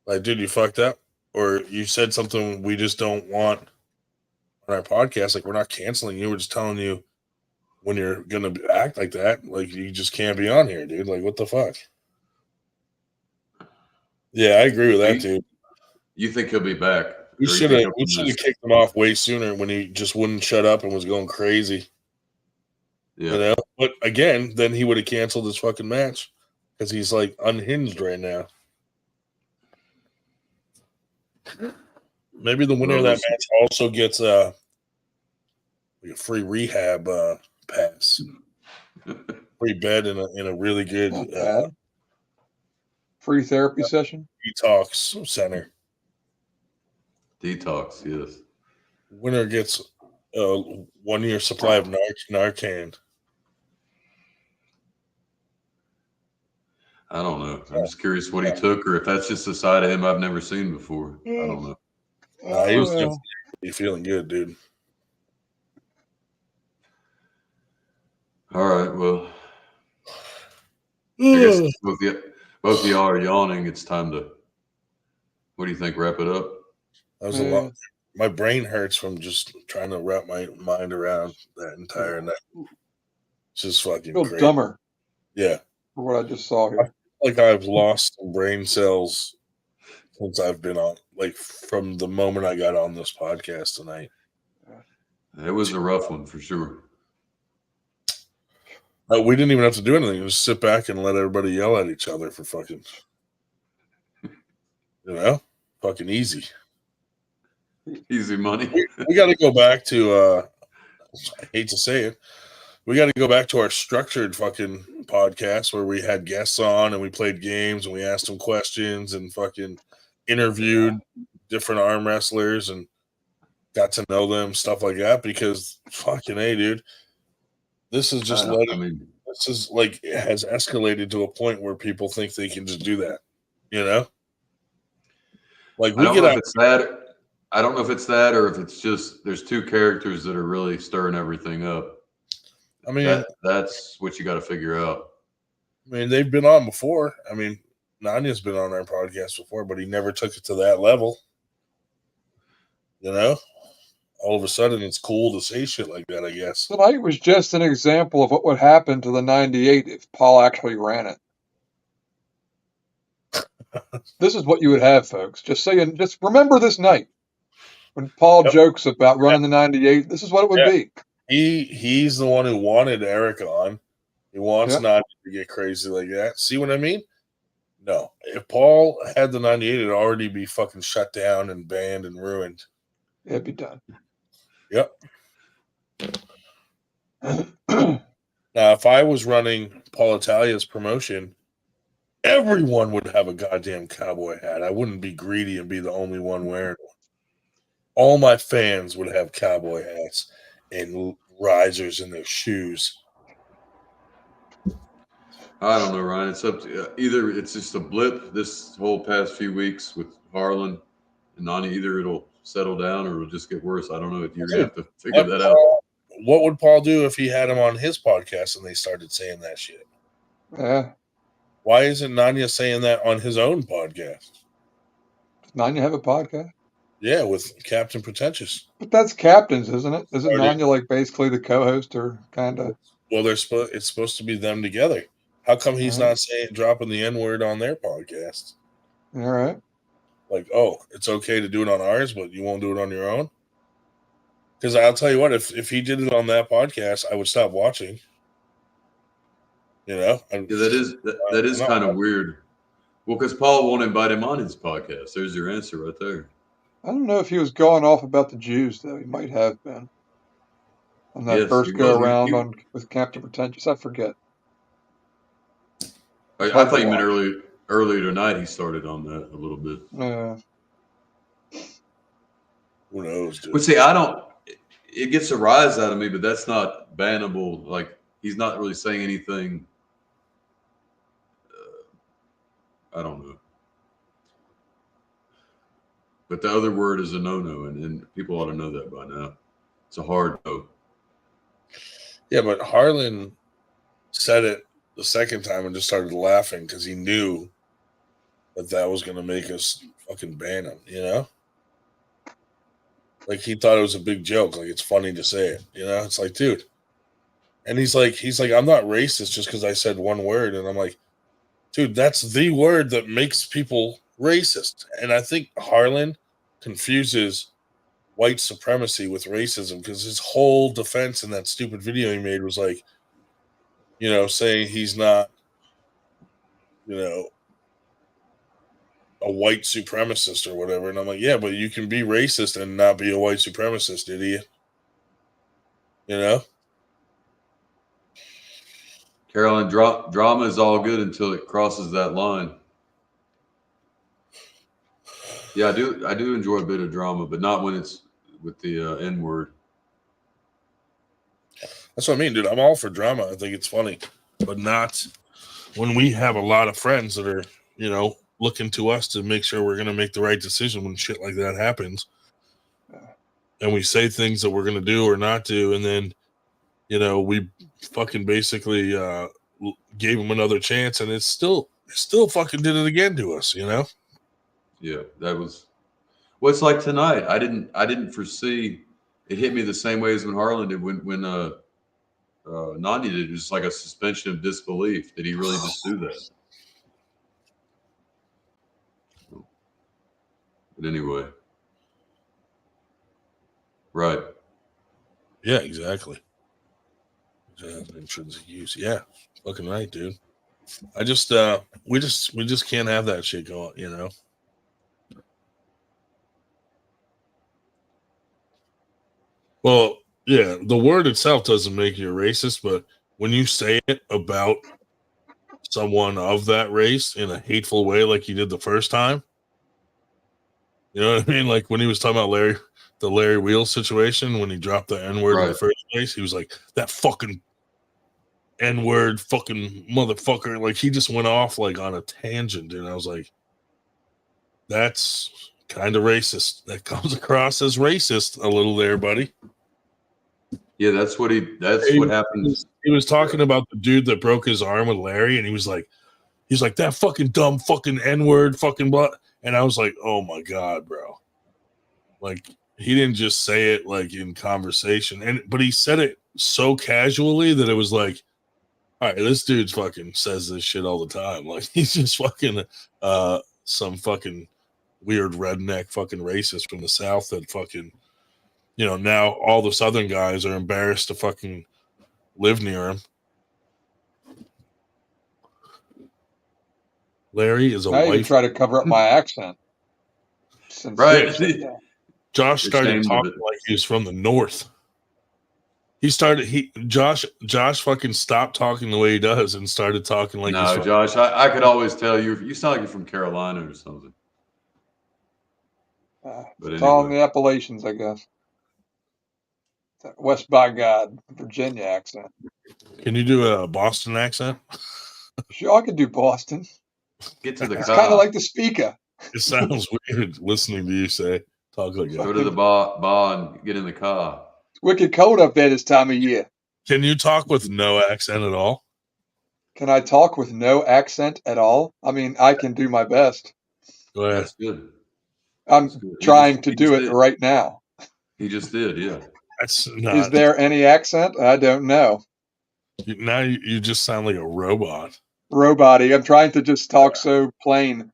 like, dude, you fucked up, or you said something we just don't want on our podcast? Like, we're not canceling you. We're just telling you when you're gonna act like that, like you just can't be on here, dude. Like, what the fuck? Yeah, I agree with that, dude. You think he'll be back? We should have kicked him off way sooner when he just wouldn't shut up and was going crazy. Yeah. You know, but again, then he would have canceled his fucking match because he's like unhinged right now. Maybe the winner of that match also gets a free rehab pass, free bed in a really good free therapy session, detox center. Detox, yes. Winner gets a 1 year supply of Narcan. I don't know. I'm just curious what he took, or if that's just a side of him I've never seen before. I don't know. He was definitely feeling good, dude. All right, well, I guess both of y'all are yawning. It's time to. What do you think? Wrap it up. That was a lot. My brain hurts from just trying to wrap my mind around that entire night. It's just fucking crazy. Dumber. Yeah. For what I just saw here. Like I've lost some brain cells since I've been on, like from the moment I got on this podcast tonight. It was a rough one for sure. We didn't even have to do anything. Just sit back and let everybody yell at each other for fucking, fucking easy. Easy money. We got to go back to, I hate to say it, we got to go back to our structured fucking podcast where we had guests on and we played games and we asked them questions and fucking interviewed different arm wrestlers and got to know them, stuff like that. Because fucking A, dude, this is just this is like it has escalated to a point where people think they can just do that, Like I don't know if it's that. I don't know if it's that or if it's just there's two characters that are really stirring everything up. I mean, that's what you got to figure out. I mean, they've been on before. I mean, Nanya's been on our podcast before, but he never took it to that level. All of a sudden it's cool to say shit like that, I guess. Tonight was just an example of what would happen to the 98 if Paul actually ran it. This is what you would have, folks. Just remember this night when Paul jokes about running the 98. This is what it would be. He's the one who wanted Eric on. He wants not to get crazy like that. See what I mean? No. If Paul had the 98, it'd already be fucking shut down and banned and ruined. It'd be done. Yep. Now, if I was running Paul Italia's promotion, everyone would have a goddamn cowboy hat. I wouldn't be greedy and be the only one wearing one. All my fans would have cowboy hats and risers in their shoes. I don't know, Ryan. It's up to either it's just a blip this whole past few weeks with Harlan and Nani. Either it'll settle down or it'll just get worse. I don't know. You're going to have to figure that out. What would Paul do if he had him on his podcast and they started saying that shit? Yeah. Why isn't Nanya saying that on his own podcast? Does Nanya have a podcast? Yeah, with Captain Pretentious. But that's Captain's, isn't it? Isn't Nanya like basically the co-host or kind of? Well, it's supposed to be them together. How come he's not dropping the N-word on their podcast? All right. Like, oh, it's okay to do it on ours, but you won't do it on your own? Because I'll tell you what, if he did it on that podcast, I would stop watching. That is kind of weird. Well, because Paul won't invite him on his podcast. There's your answer right there. I don't know if he was going off about the Jews, though. He might have been on that first go around with Captain Pretentious. I forget. I thought you meant earlier tonight. He started on that a little bit. Who knows? Dude. But see, it gets a rise out of me, but that's not bannable. Like he's not really saying anything. I don't know. But the other word is a no-no, and people ought to know that by now. It's a hard no. Yeah, but Harlan said it the second time and just started laughing because he knew that was going to make us fucking ban him, Like he thought it was a big joke. Like it's funny to say it, It's like, dude, And he's like, I'm not racist just because I said one word. And I'm like, dude, that's the word that makes people racist. And I think Harlan confuses white supremacy with racism because his whole defense in that stupid video he made was like, you know, saying he's not, you know, a white supremacist or whatever. And I'm like, yeah, but you can be racist and not be a white supremacist, idiot. You know? Carolyn, drama is all good until it crosses that line. Yeah, I do enjoy a bit of drama, but not when it's with the N word. That's what I mean, dude. I'm all for drama. I think it's funny, but not when we have a lot of friends that are, you know, looking to us to make sure we're going to make the right decision when shit like that happens. And we say things that we're going to do or not do. And then, you know, we fucking basically gave them another chance and it's still fucking did it again to us, you know? Yeah, that was well, it's like tonight. I didn't foresee it hit me the same way as when Harlan did when Nani did. It was like a suspension of disbelief. Did he really just do that? But anyway. Right. Yeah, exactly. Intrinsic use. Yeah. Fucking right, dude. I just we just can't have that shit going, you know. Well, yeah, the word itself doesn't make you a racist, but when you say it about someone of that race in a hateful way like you did the first time, you know what I mean? Like when he was talking about the Larry Wheels situation, when he dropped the N-word in the first place, he was like, that fucking N-word fucking motherfucker. Like he just went off like on a tangent, dude. And I was like, that's kind of racist. That comes across as racist a little there, buddy. Yeah, that's what happens. He was talking about the dude that broke his arm with Larry, and he was like, that fucking dumb fucking N-word fucking blah. And I was like, oh my God, bro. Like, he didn't just say it like in conversation, but he said it so casually that it was like, all right, this dude's fucking says this shit all the time. Like, he's just fucking some fucking weird redneck fucking racist from the South that fucking, you know, now all the Southern guys are embarrassed to fucking live near him. Larry is a now white. You try to cover up my accent. Right. Josh started talking like he was from the North. Josh fucking stopped talking the way he does and started talking like no, Josh, I could always tell you sound like you're from Carolina or something. But it's all in the Appalachians, I guess. That West by God, Virginia accent. Can you do a Boston accent? Sure, I could do Boston. Get to the It's kind of like the speaker. It sounds weird listening to you talk like that. Go to the bar and get in the car. It's wicked cold up there this time of year. Can you talk with no accent at all? Can I talk with no accent at all? I mean, I can do my best. Go ahead. That's good. I'm trying to do it right now. He just did, yeah. That's not. Is there any accent? I don't know. Now you just sound like a robot. Robot-y. I'm trying to just talk so plain.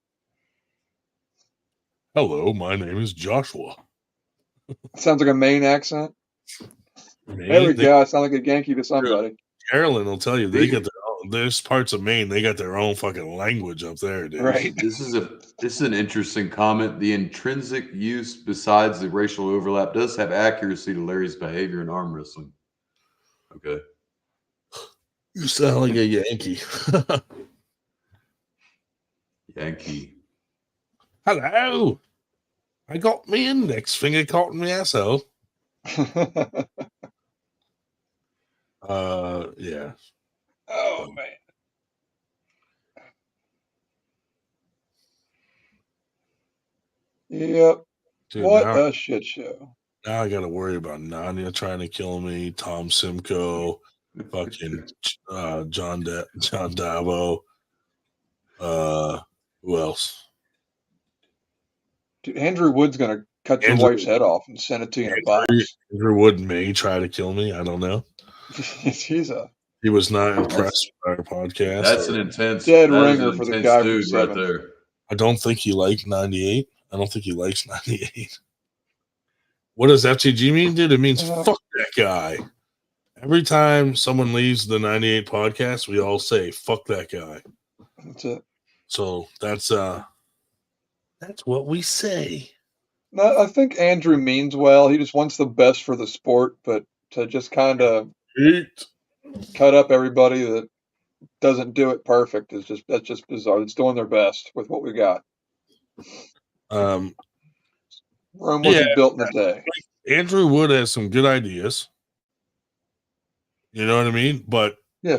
Hello, my name is Joshua. Sounds like a Maine accent. There we go. I sound like a Yankee to somebody. Carolyn will tell you they get their own. There's parts of Maine they got their own fucking language up there, dude. Right. This is an interesting comment. The intrinsic use besides the racial overlap does have accuracy to Larry's behavior in arm wrestling. Okay. You sound like a Yankee. Yankee. Hello. I got my index finger caught in my asshole. Yeah. Oh man. Yep. Dude, what a shit show. Now I got to worry about Nanya trying to kill me, Tom Simcoe, fucking John Davo. Who else? Dude, Andrew Wood's going to cut your wife's head off and send it to you in a box. Andrew Wood may try to kill me. I don't know. He was not impressed with our podcast. That's an intense dead that is ringer an for the intense guy from dude right 7th. there. I don't think he liked 98. I don't think he likes 98. What does FTG mean, dude? It means fuck that guy. Every time someone leaves the 98 podcast, we all say fuck that guy. That's it. So that's what we say. No, I think Andrew means well. He just wants the best for the sport, but to just kind of cut up everybody that doesn't do it perfect that's just bizarre. It's doing their best with what we got. Rome wasn't built in a day. Andrew Wood has some good ideas. You know what I mean? But yeah,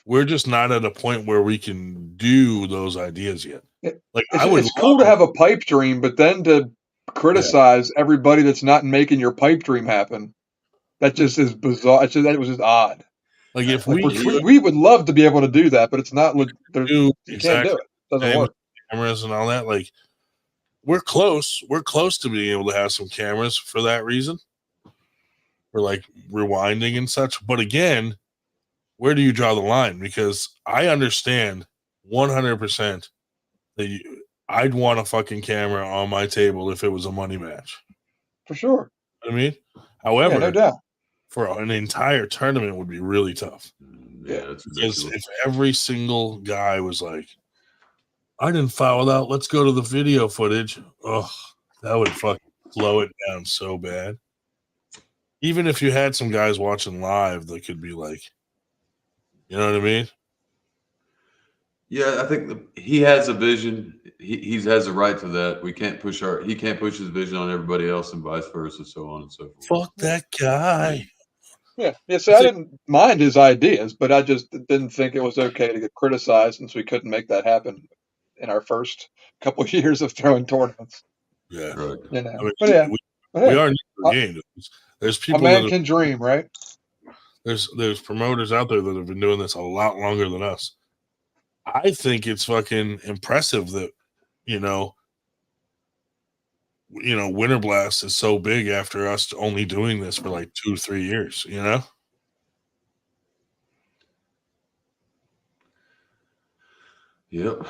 we're just not at a point where we can do those ideas yet. Like it's cool to have a pipe dream, but then to criticize everybody that's not making your pipe dream happen, that just is bizarre. That was just odd. Like if we would love to be able to do that, but it's not. You can't do it. Doesn't work. Cameras and all that. Like we're close. We're close to being able to have some cameras for that reason. For like rewinding and such. But again, where do you draw the line? Because I understand 100% that I'd want a fucking camera on my table if it was a money match. For sure. You know what I mean? However, no doubt. For an entire tournament would be really tough. Yeah, that's because if every single guy was like, I didn't foul out, let's go to the video footage. Oh, that would fucking slow it down so bad. Even if you had some guys watching live that could be like, you know what I mean? Yeah, I think he has a vision. He has a right to that. He can't push his vision on everybody else and vice versa, so on and so forth. Fuck that guy. Yeah. So I didn't mind his ideas, but I just didn't think it was okay to get criticized since we couldn't make that happen in our first couple of years of throwing tournaments. Yeah. Right. I mean, we are new to the game. There's people a man can dream, right? There's promoters out there that have been doing this a lot longer than us. I think it's fucking impressive that, Winter Blast is so big after us only doing this for like 2-3 years, Yep.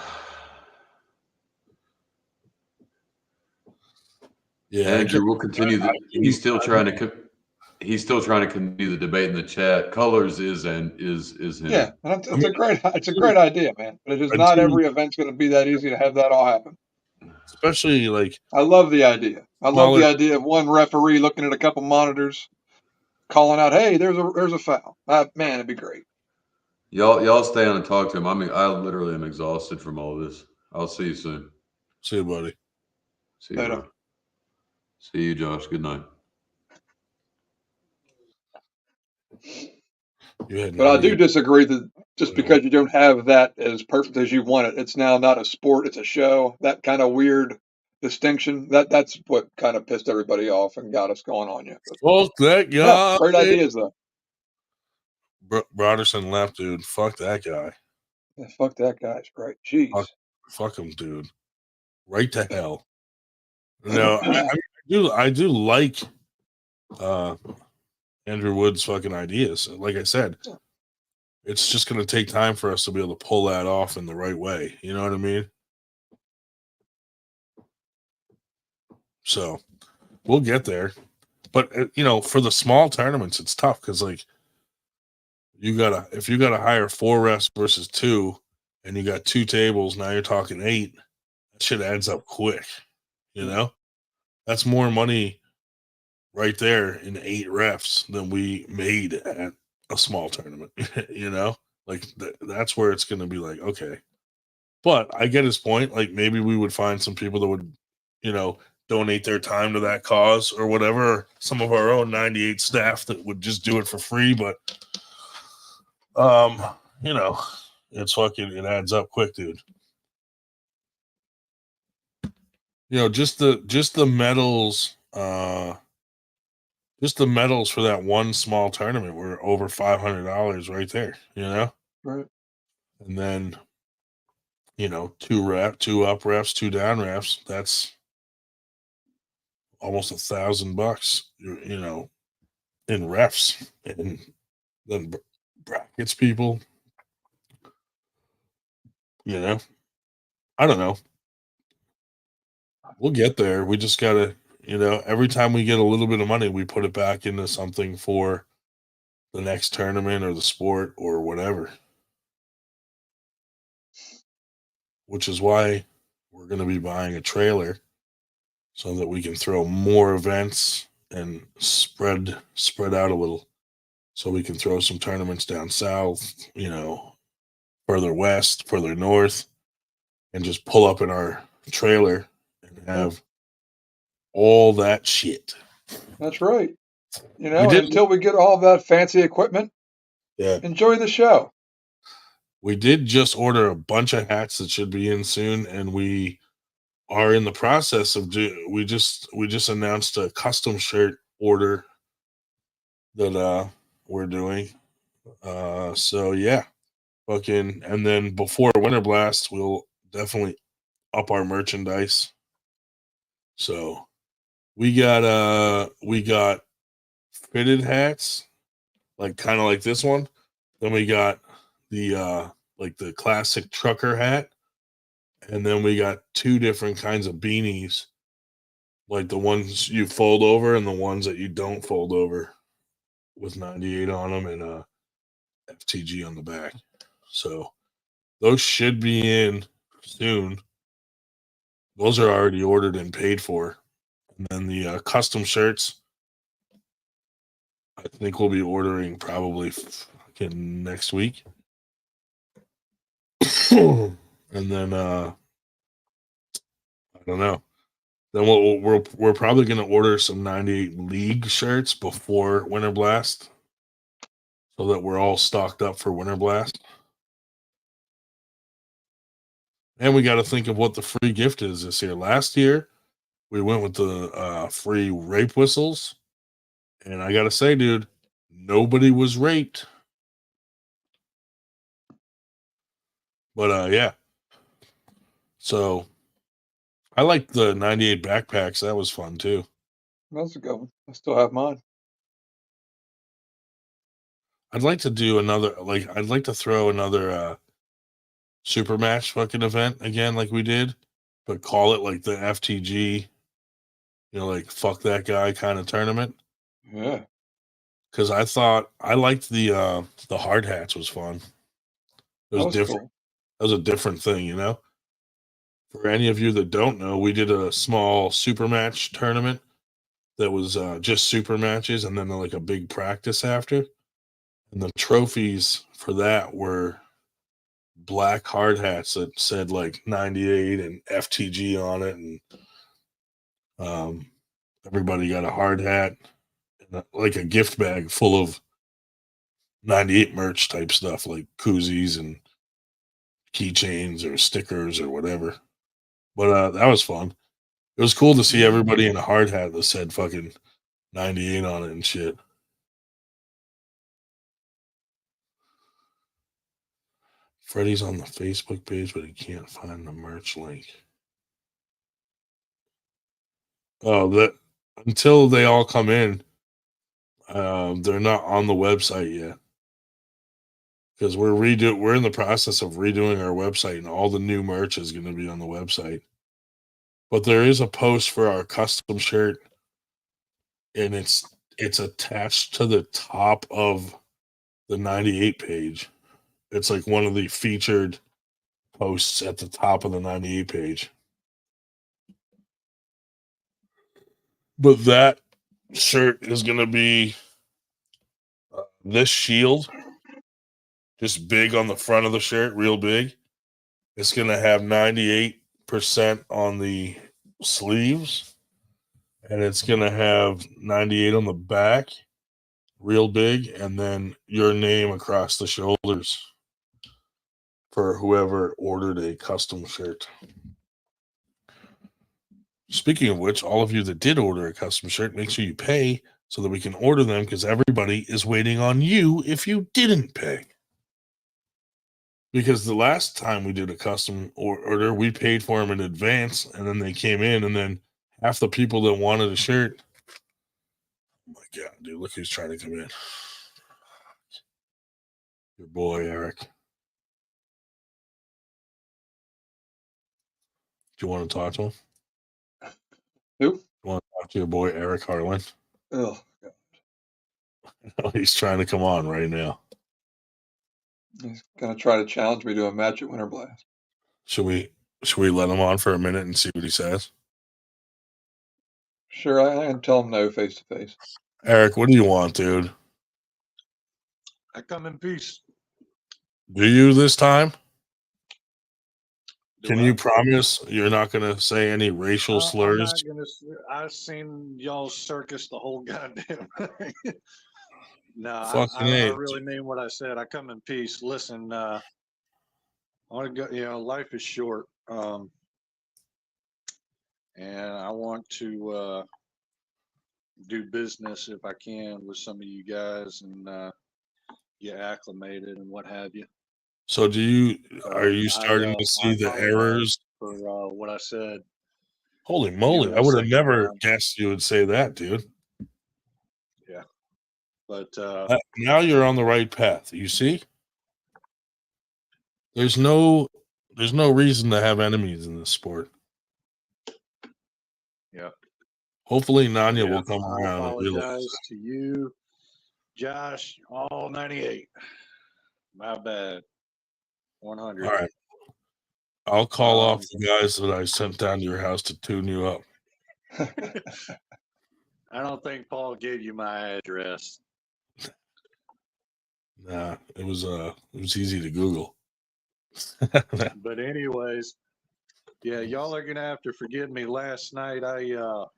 Yeah, Andrew, we'll continue. He's still trying to continue the debate in the chat. Colors is him. Yeah, it's a great idea, man. But it is not every event's going to be that easy to have that all happen. Especially like I love the idea. I love the idea of one referee looking at a couple monitors, calling out, "Hey, there's a foul." Man, it'd be great. Y'all stay on and talk to him. I literally am exhausted from all this. I'll see you soon. See you, buddy. See you. Bro. See you, Josh. Good night. But I do disagree that just because you don't have that as perfect as you want it, it's now not a sport, it's a show. That kind of weird distinction, that's what kind of pissed everybody off and got us going on you. Fuck that guy. Great ideas, though. Broderson left, dude. Fuck that guy. Yeah, fuck that guy. It's great. Jeez. Fuck him, dude. Right to hell. No, I do like Andrew Wood's fucking ideas. Like I said, it's just going to take time for us to be able to pull that off in the right way. You know what I mean? So we'll get there. But, for the small tournaments, it's tough because, like, if you got to hire 4 refs versus 2 and you got 2 tables, now you're talking 8, that shit adds up quick. That's more money right there in 8 refs than we made at a small tournament, like that's where it's going to be like, okay, but I get his point. Like maybe we would find some people that would, donate their time to that cause or whatever. Some of our own 98 staff that would just do it for free. But, it's fucking, it adds up quick, dude. Just the medals, just the medals for that one small tournament were over $500 right there, Right. And then, 2 up refs, 2 down refs. That's almost $1,000, in refs. And than brackets people. You know, I don't know. We'll get there. We just gotta, every time we get a little bit of money, we put it back into something for the next tournament or the sport or whatever. Which is why we're going to be buying a trailer so that we can throw more events and spread out a little. So we can throw some tournaments down south, further west, further north, and just pull up in our trailer and have all that shit. That's right. Until we get all that fancy equipment, enjoy the show. We did just order a bunch of hats that should be in soon, and we are in the process of we just announced a custom shirt order that we're doing. So yeah, and then before Winter Blast, we'll definitely up our merchandise. So we got fitted hats, like kind of like this one. Then we got the like the classic trucker hat, and then we got two different kinds of beanies, like the ones you fold over and the ones that you don't fold over, with 98 on them and FTG on the back. So those should be in soon. Those are already ordered and paid for. And then the custom shirts, I think we'll be ordering probably next week. And then I don't know. Then we're probably going to order some 98 League shirts before Winter Blast, so that we're all stocked up for Winter Blast. And we got to think of what the free gift is this year. Last year, we went with the free rape whistles, and I got to say, dude, nobody was raped. But yeah. So I like the 98 backpacks. That was fun too. That's a good one. I still have mine. I'd like to do another, I'd like to throw another super match fucking event again, like we did, but call it like the FTG, like fuck that guy kind of tournament. Yeah. Because I liked the hard hats was fun. It was different. Cool. That was a different thing, For any of you that don't know, we did a small super match tournament that was just super matches and then like a big practice after. And the trophies for that were black hard hats that said like 98 and FTG on it. And everybody got a hard hat and like a gift bag full of 98 merch type stuff, like koozies and keychains or stickers or whatever. But that was fun. It was cool to see everybody in a hard hat that said fucking 98 on it and shit. Freddie's on the Facebook page, but he can't find the merch link. Oh, that until they all come in, they're not on the website yet. Because we're in the process of redoing our website, and all the new merch is going to be on the website. But there is a post for our custom shirt, and it's attached to the top of the 98 page. It's like one of the featured posts at the top of the 98 page. But that shirt is going to be this shield, just big on the front of the shirt, real big. It's going to have 98% on the sleeves, and it's going to have 98 on the back, real big, and then your name across the shoulders for whoever ordered a custom shirt. Speaking of which, all of you that did order a custom shirt, make sure you pay so that we can order them, because everybody is waiting on you if you didn't pay. Because the last time we did a custom order, we paid for them in advance, and then they came in, and then half the people that wanted a shirt. Oh my God, dude, look who's trying to come in. Your boy Eric. Do you want to talk to him? Who? You want to talk to your boy Eric Harlan? Oh, He's trying to come on right now. he's gonna try to challenge me to a match at Winter Blast. Should we let him on for a minute and see what he says? Sure, I can tell him no face to face. Eric, what do you want, dude? I come in peace. Do you this time? Do Can I? you promise you're not going to say any racial I'm slurs? not gonna. I've seen y'all circus the whole goddamn thing. No, Fucking I A. really mean what I said. I come in peace. Listen, I want to go. You know, life is short, and I want to do business if I can with some of you guys and get acclimated and what have you. So are you starting to I see the apologize errors? for what I said. Holy You moly, know, I the would have second never time. guessed you would say that, dude. Yeah, but Now you're on the right path. You see? There's no reason to have enemies in this sport. yeah. Hopefully Nanya Yeah, will come I around and realize apologize to you, Josh, all 98. My bad. 100. All right. I'll call off the guys that I sent down to your house to tune you up. I don't think Paul gave you my address. Nah, it was easy to Google. But anyways, yeah, y'all are gonna have to forgive me. Last night I've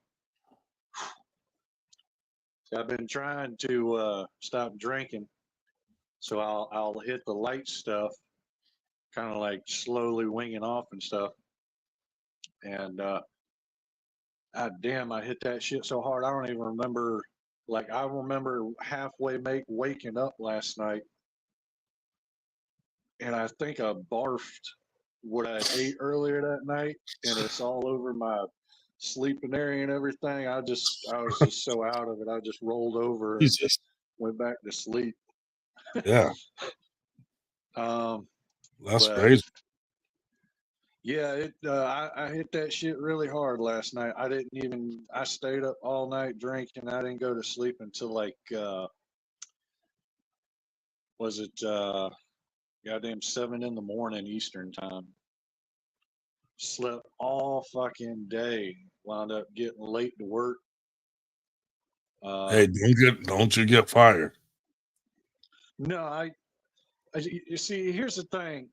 been trying to stop drinking, so I'll hit the light stuff, kind of like slowly winging off and stuff. And God damn, I hit that shit so hard I don't even remember. Like I remember halfway waking up last night, and I think I barfed what I ate earlier that night, and it's all over my sleeping area and everything. I was just so out of it. I just rolled over and Jesus. went back to sleep. Yeah. That's But crazy. yeah, I hit that shit really hard last night. I stayed up all night drinking. I didn't go to sleep until like goddamn 7 in the morning Eastern time. Slept all fucking day. Wound up getting late to work. Hey, don't you get fired. No, you see, here's the thing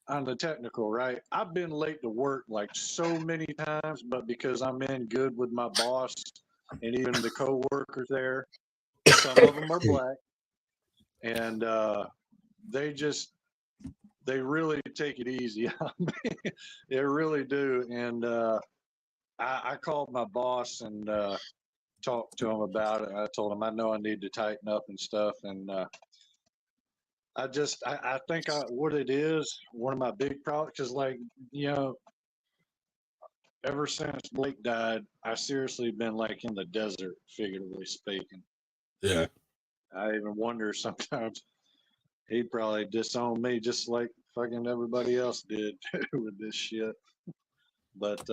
on the technical, right? I've been late to work like so many times, but because I'm in good with my boss and even the co-workers there, some of them are black, and they really take it easy on me. They really do. And I called my boss and talked to him about it. I told him I know I need to tighten up and stuff. And I think what it is, one of my big problems, because like, you know, ever since Blake died, I seriously been like in the desert, figuratively speaking. Yeah. I even wonder sometimes he'd probably disown me just like fucking everybody else did with this shit. But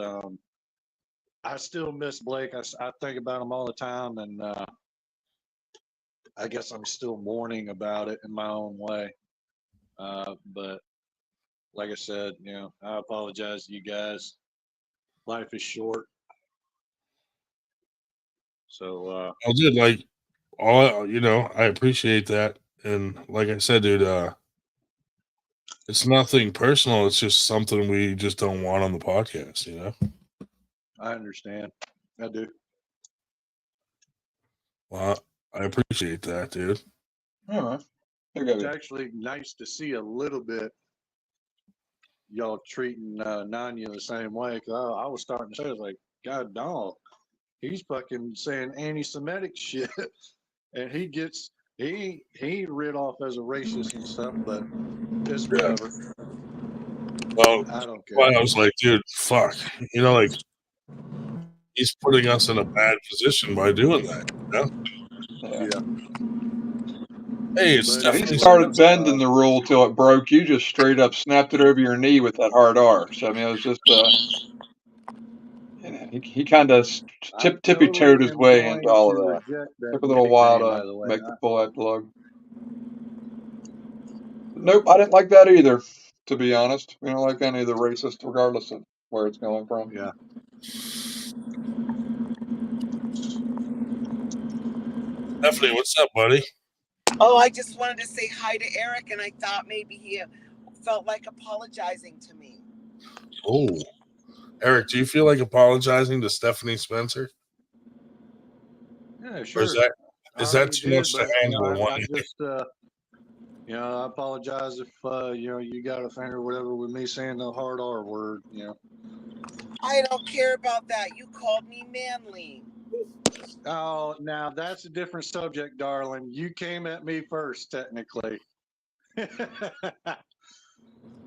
I still miss Blake. I think about him all the time, and I guess I'm still mourning about it in my own way. But like I said, you know, I apologize to you guys. Life is short. So I did like I appreciate that. And like I said, dude, it's nothing personal. It's just something we just don't want on the podcast, you know? I understand. I do. Well, I appreciate that, dude. All right. It's actually nice to see a little bit y'all treating Nanya the same way. Cause I was starting to say, I was like, God dog, he's fucking saying anti-Semitic shit, and he writ off as a racist and stuff, but it's whatever. Well, I don't care. well, I was like, dude, fuck. You know, like he's putting us in a bad position by doing that. You know? Yeah. Hey, it's But Stephanie he started Spencer. bending the rule till it broke. You just straight up snapped it over your knee with that hard R. So I mean, it was just he kind of tippy toed his way into all of that. Took a little while to make the pull that plug. Nope, I didn't like that either. To be honest, we don't like any of the racist, regardless of where it's coming from. Yeah. Stephanie, what's up, buddy? Oh, I just wanted to say hi to Eric, and I thought maybe he felt like apologizing to me. Oh, Eric, do you feel like apologizing to Stephanie Spencer? Yeah, sure. Or is that too much to handle in one? I just, I apologize if, you got offended or whatever with me saying the hard R word, I don't care about that. You called me manly. Oh, now that's a different subject, darling. You came at me first, technically. I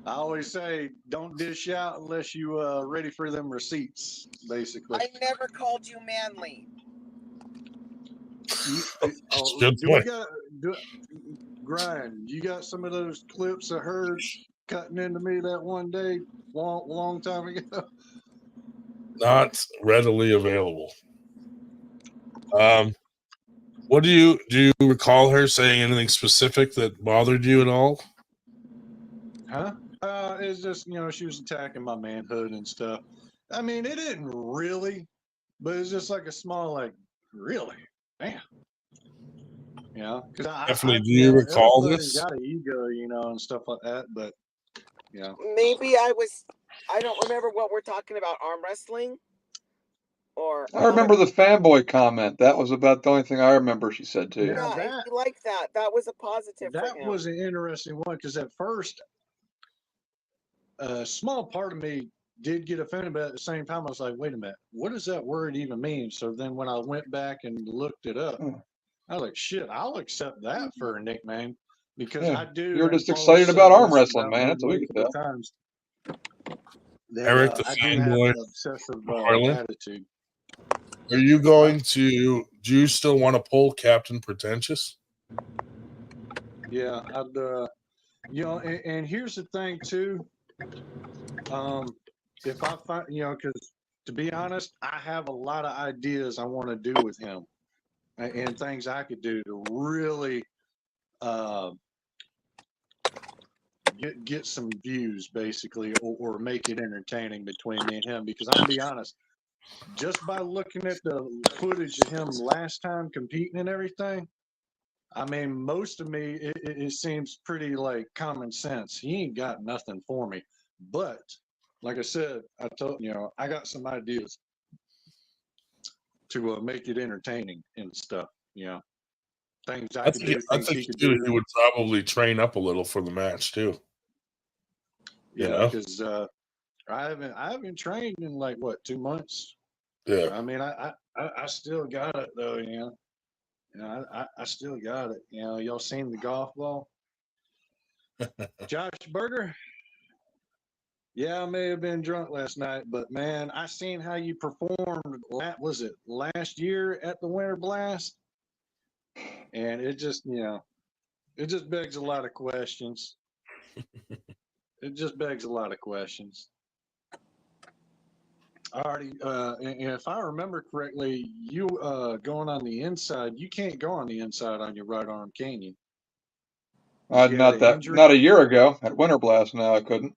always say, don't dish out unless you ready for them receipts, basically. I never called you manly. Good point. Grind, you got some of those clips of her cutting into me that one day, long time ago? Not readily available. What do you recall her saying anything specific that bothered you at all? Huh? It's just, she was attacking my manhood and stuff. I mean, it didn't really, but it's just like a small, really, damn. Because Definitely. Do you recall everybody's this? got an ego, and stuff like that, but Maybe I don't remember what we're talking about, arm wrestling? Or I remember the fanboy comment. That was about the only thing I remember she said to you. Yeah, if you like that, that was a positive for that him. was an interesting one because at first, a small part of me did get offended, but at the same time, I was like, wait a minute, what does that word even mean? So then when I went back and looked it up, I was like, shit, I'll accept that for a nickname because I do. You're just excited about arm wrestling, man. That's what we can tell. Times that, Eric, the I do have fanboy, an obsessive Harlan? attitude. Are you going to? Do you still want to pull Captain Pretentious? Yeah, I'd. And here's the thing too. If I find, because to be honest, I have a lot of ideas I want to do with him, and things I could do to really get some views, basically, or make it entertaining between me and him. Because I'm gonna be honest, just by looking at the footage of him last time competing and everything, I mean, most of me, it seems pretty like common sense. He ain't got nothing for me. But like I said, I told I got some ideas to make it entertaining and stuff. Things I could do. I Things think he could too, do. he would probably train up a little for the match too. Yeah, because I haven't trained in like what 2 months. Yeah. I mean, I still got it though. I still got it. Y'all seen the golf ball? Josh Berger? Yeah, I may have been drunk last night, but man, I seen how you performed. Was it last year at the Winter Blast? And it just, it just begs a lot of questions. It just begs a lot of questions. Already, and if I remember correctly, you going on the inside, you can't go on the inside on your right arm, can you? Not a year ago at Winter Blast. No, I couldn't.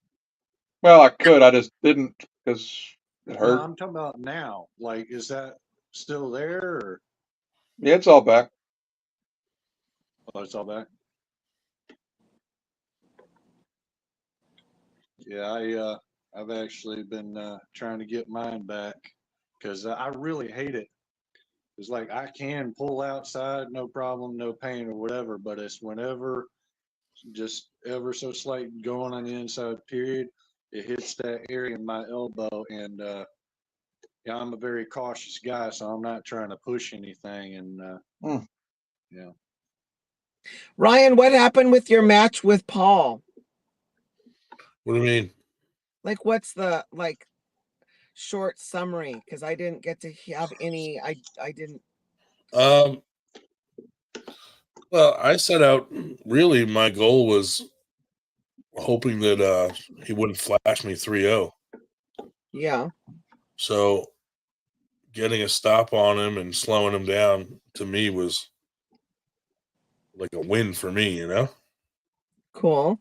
Well, I could. I just didn't because it hurt. No, I'm talking about now. Like, is that still there? Or? Yeah, it's all back. Oh, it's all back. Yeah, I've actually been trying to get mine back because I really hate it. It's like I can pull outside, no problem, no pain or whatever, but it's whenever just ever so slight going on the inside period, it hits that area in my elbow. And I'm a very cautious guy, so I'm not trying to push anything. And yeah. Ryan, what happened with your match with Paul? What do you mean? Like, what's the short summary? Because I didn't get to have any. I didn't. Well, I set out. Really, my goal was hoping that he wouldn't flash me 3-0. Yeah. So getting a stop on him and slowing him down to me was like a win for me, you know? Cool.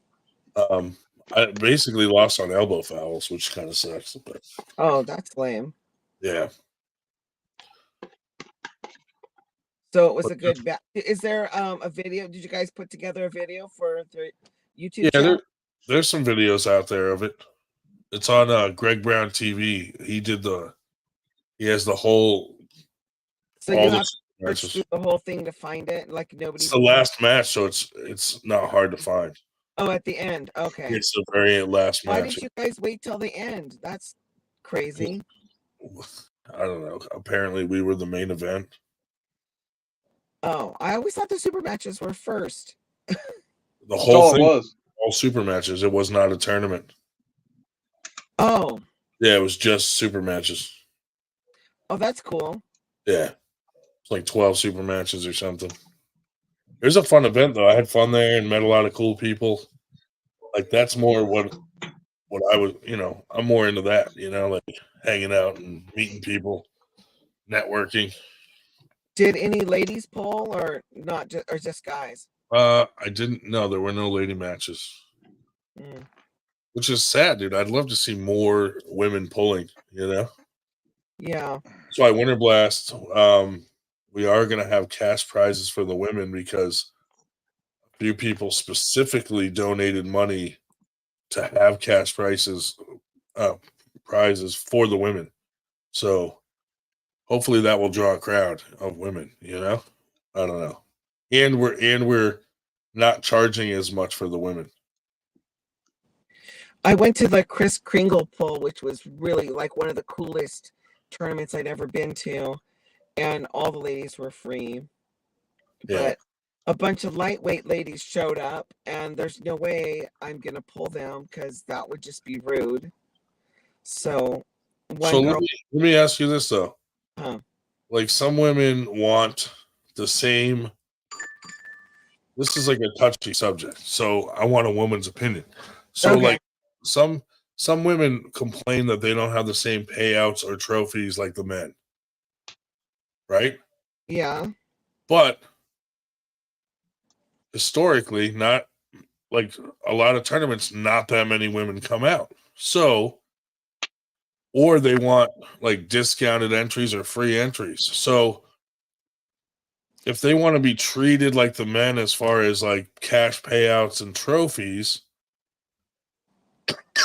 I basically lost on elbow fouls, which kind of sucks. But Oh, that's lame. yeah. So it was a good bet. Is there a video? Did you guys put together a video for the YouTube Yeah, channel? there's some videos out there of it. It's on Greg Brown TV. He has the whole. So you have to search through the whole thing to find it. Like nobody. It's the last match, so it's not hard to find. Oh, at the end. Okay. It's the very last Why match. did you guys wait till the end? That's crazy. I don't know. Apparently, we were the main event. Oh, I always thought the super matches were first. The whole thing was all super matches. It was not a tournament. Oh. Yeah, it was just super matches. Oh, that's cool. Yeah. It's like 12 super matches or something. It was a fun event though. I had fun there and met a lot of cool people. Like that's more what I was, I'm more into that, like hanging out and meeting people, networking. Did any ladies pull or not, or just guys? I didn't know there were no lady matches. Which is sad, dude. I'd love to see more women pulling, Yeah. So I Winter Blast, we are going to have cash prizes for the women because a few people specifically donated money to have cash prizes for the women. So hopefully that will draw a crowd of women, I don't know. And we're not charging as much for the women. I went to the Chris Kringle pull, which was really like one of the coolest tournaments I'd ever been to, and all the ladies were free. Yeah. But a bunch of lightweight ladies showed up, and there's no way I'm gonna pull them because that would just be rude. So let me ask you this though. Huh. Like some women want the same. This is like a touchy subject, so I want a woman's opinion. So Okay. like some women complain that they don't have the same payouts or trophies like the men. Right? Yeah. But historically, not like a lot of tournaments, not that many women come out. So, or they want like discounted entries or free entries. So if they want to be treated like the men as far as like cash payouts and trophies,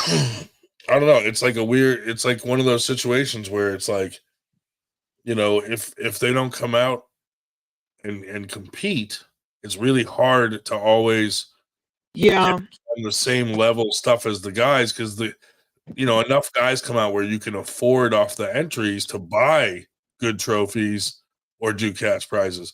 I don't know. It's like it's like one of those situations where it's like, if they don't come out and compete, it's really hard to always on the same level stuff as the guys because enough guys come out where you can afford off the entries to buy good trophies or do cash prizes.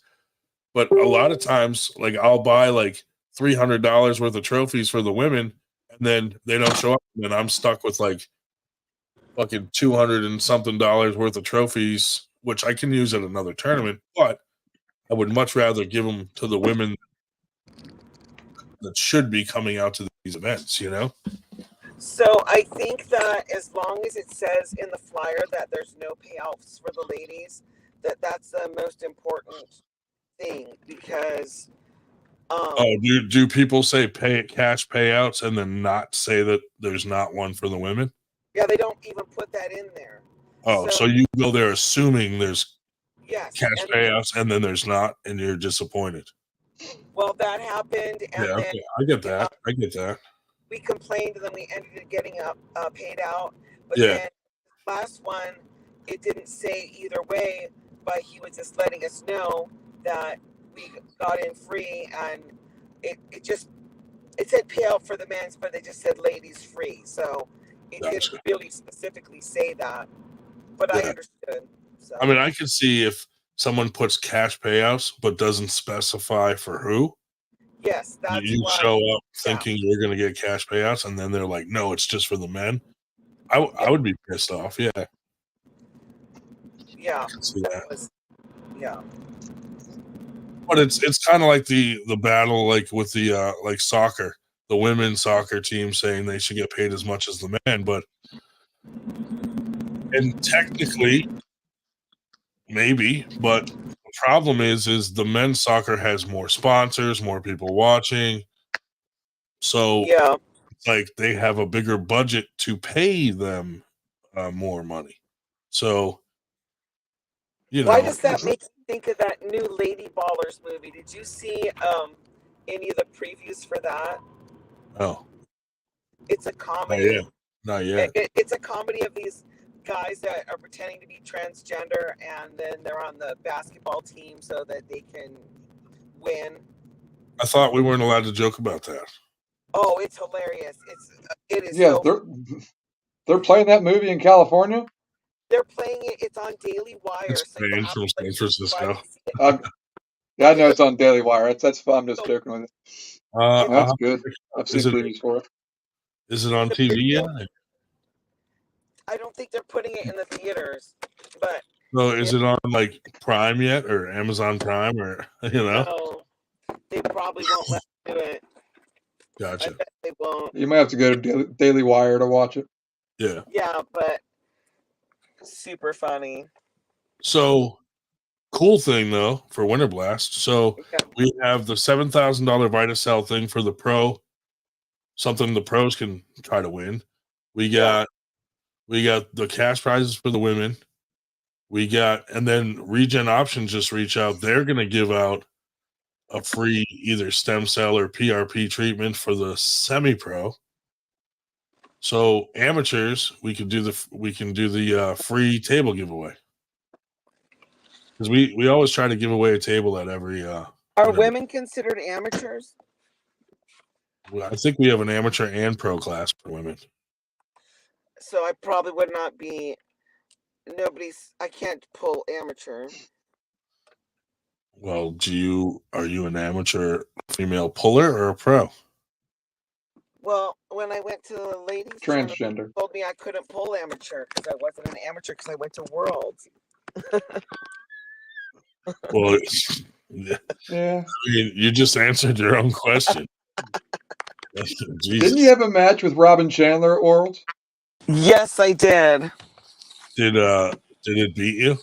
But a lot of times, like I'll buy like $300 worth of trophies for the women, and then they don't show up, and then I'm stuck with like fucking $200 and something worth of trophies, which I can use at another tournament. But I would much rather give them to the women that should be coming out to these events. So I think that as long as it says in the flyer that there's no payouts for the ladies, that's the most important thing because do people say cash payouts and then not say that there's not one for the women? Yeah, they don't even put that in there. Oh, so you go there assuming there's cash payouts and then there's not, and you're disappointed. Well, that happened, and then okay. I get that. We complained, and then we ended up getting paid out. But Yeah. then last one, it didn't say either way, but he was just letting us know that we got in free, and it said payout for the men's, but they just said ladies free. So it didn't really specifically say that, but I understood. So. I mean, I could see if someone puts cash payouts but doesn't specify for who. Yes, that's you show up thinking you're going to get cash payouts, and then they're like, "No, it's just for the men." I would be pissed off. Yeah. Yeah. I can see that. Yeah. But it's kind of like the battle, like with the like soccer, the women's soccer team saying they should get paid as much as the men, and technically maybe, but the problem is the men's soccer has more sponsors, more people watching, so Yeah. it's like they have a bigger budget to pay them more money. So Why does that make you think of that new Lady Ballers movie? Did you see any of the previews for that? Oh, It's a not comedy. yet. Not yet. It's a comedy of these guys that are pretending to be transgender, and then they're on the basketball team so that they can win. I thought we weren't allowed to joke about that. Oh, it's hilarious! It is. Yeah, so they're playing that movie in California. They're playing it. It's on Daily Wire. It's Spain from San Francisco. Yeah, I know it's on Daily Wire. That's fun. I'm just joking with it. That's good. I've seen previews for it. Is it on TV yet? I don't think they're putting it in the theaters, but So is it on like Prime yet, or Amazon Prime, or no, they probably won't let me do it. Gotcha. I bet they won't. You might have to go to Daily Wire to watch it. Yeah. Yeah, but super funny. So cool thing though for Winter Blast. So we have the $7,000 Vitacell thing for the pro, something the pros can try to win. We got the cash prizes for the women. And then Regen Options just reach out. They're gonna give out a free either stem cell or PRP treatment for the semi-pro. So amateurs, we can do the free table giveaway. Because we always try to give away a table at every. Are women considered amateurs? I think we have an amateur and pro class for women. So I probably would not be. I can't pull amateur. Well, are you an amateur female puller or a pro? Well, when I went to the ladies' transgender, tournament, they told me I couldn't pull amateur because I wasn't an amateur because I went to Worlds. Well, yeah. I mean, you just answered your own question. Didn't you have a match with Robin Chandler at Worlds? Yes, I did. Did it beat you?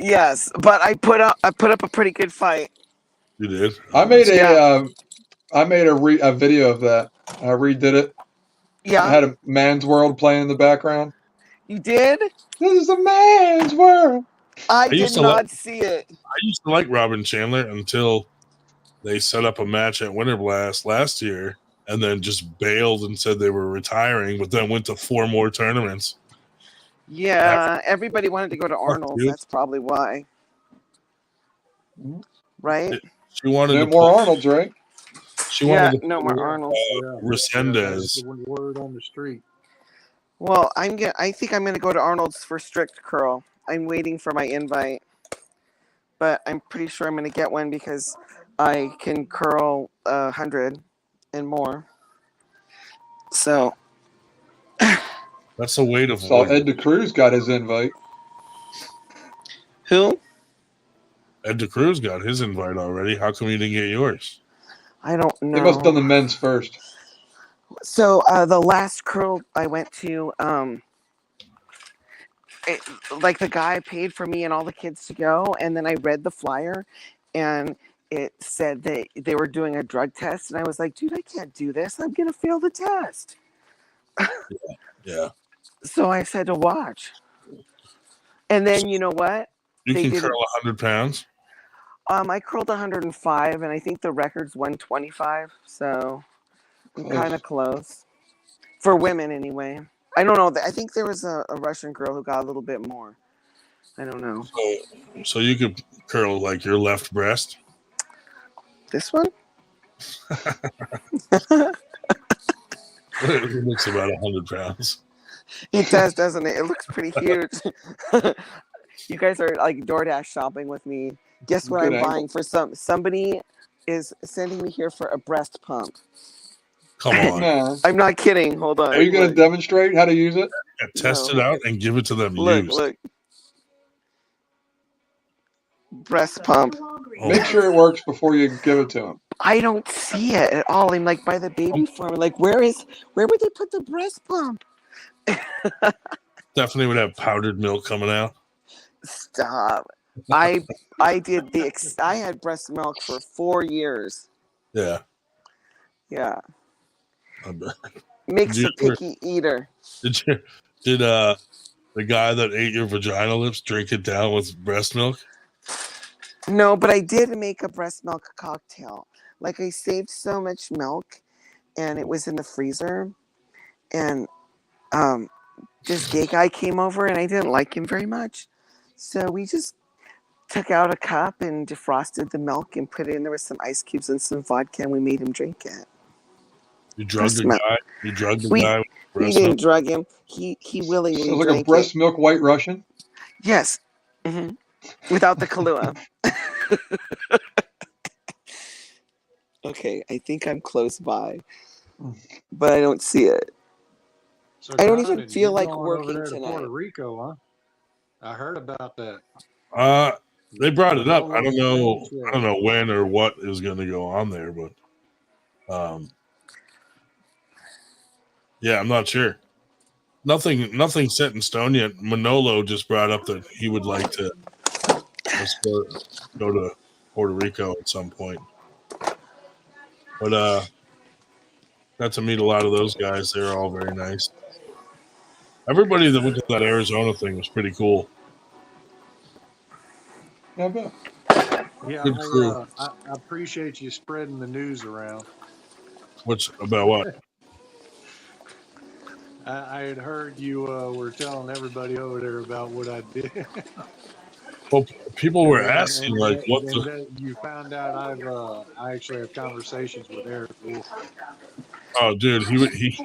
Yes, but I put up a pretty good fight. You did. I made a video of that. I redid it. Yeah. I had a Man's World playing in the background. You did? This is a man's world. I did not see it. I used to like Robin Chandler until they set up a match at Winter Blast last year and then just bailed and said they were retiring, but then went to 4 more tournaments. Yeah, everybody wanted to go to Arnold's. That's probably why. Right? She wanted no more Arnold's, right? She wanted no more Arnold's. Resendez. The word on the street. Well, I think I'm gonna go to Arnold's for strict curl. I'm waiting for my invite, but I'm pretty sure I'm gonna get one because I can curl 100 and more. So that's a way to. So Ed DeCruz got his invite. Who? Ed DeCruz got his invite already. How come you didn't get yours? I don't know. They must have done the men's first. So the last curl I went to, like the guy paid for me and all the kids to go, and then I read the flyer, and it said that they were doing a drug test, and I was like, dude, I can't do this. I'm gonna fail the test. Yeah. So I said to watch, and then you know what? You can curl 100 pounds. I curled 105, and I think the record's 125. So I'm kind of close for women, anyway. I don't know. I think there was a Russian girl who got a little bit more. I don't know. So you could curl like your left breast. This one? It looks about 100 pounds. It does, doesn't it? It looks pretty huge. You guys are like DoorDash shopping with me. Guess what I'm buying for somebody is sending me here for a breast pump. Come on. No. I'm not kidding. Hold on. Are you going to demonstrate how to use it? Yeah, test it out and give it to them. Look. Breast pump. Make sure it works before you give it to him. I don't see it at all. I'm like by the baby form. Like where would they put the breast pump? Definitely would have powdered milk coming out. Stop. I did I had breast milk for 4 years. Yeah. Yeah. Did Makes you a picky eater. Did the guy that ate your vagina lips drink it down with breast milk? No, but I did make a breast milk cocktail. Like I saved so much milk and it was in the freezer. And this gay guy came over and I didn't like him very much. So we just took out a cup and defrosted the milk and put it in there with some ice cubes and some vodka and we made him drink it. You drugged the guy? You drugged the guy with We breast didn't milk? drug him. He willingly So like a drank breast it. milk White Russian? Yes. Hmm. Without the Kahlua. Okay, I think I'm close by, but I don't see it. So I don't Conan, even feel you're like going working over there to Puerto tonight. Rico, huh? I heard about that. They brought it up. I don't know. Shit. I don't know when or what is going to go on there, but yeah, I'm not sure. Nothing set in stone yet. Manolo just brought up that he would like to go to Puerto Rico at some point. But got to meet a lot of those guys. They're all very nice. Everybody that went to that Arizona thing was pretty cool. Yeah, I bet. Yeah, Good crew. I appreciate you spreading the news around. Which about what? I had heard you were telling everybody over there about what I did. Well, people were And asking like, what and the? that you found out I actually have conversations with Eric Wolf. Oh, dude, he.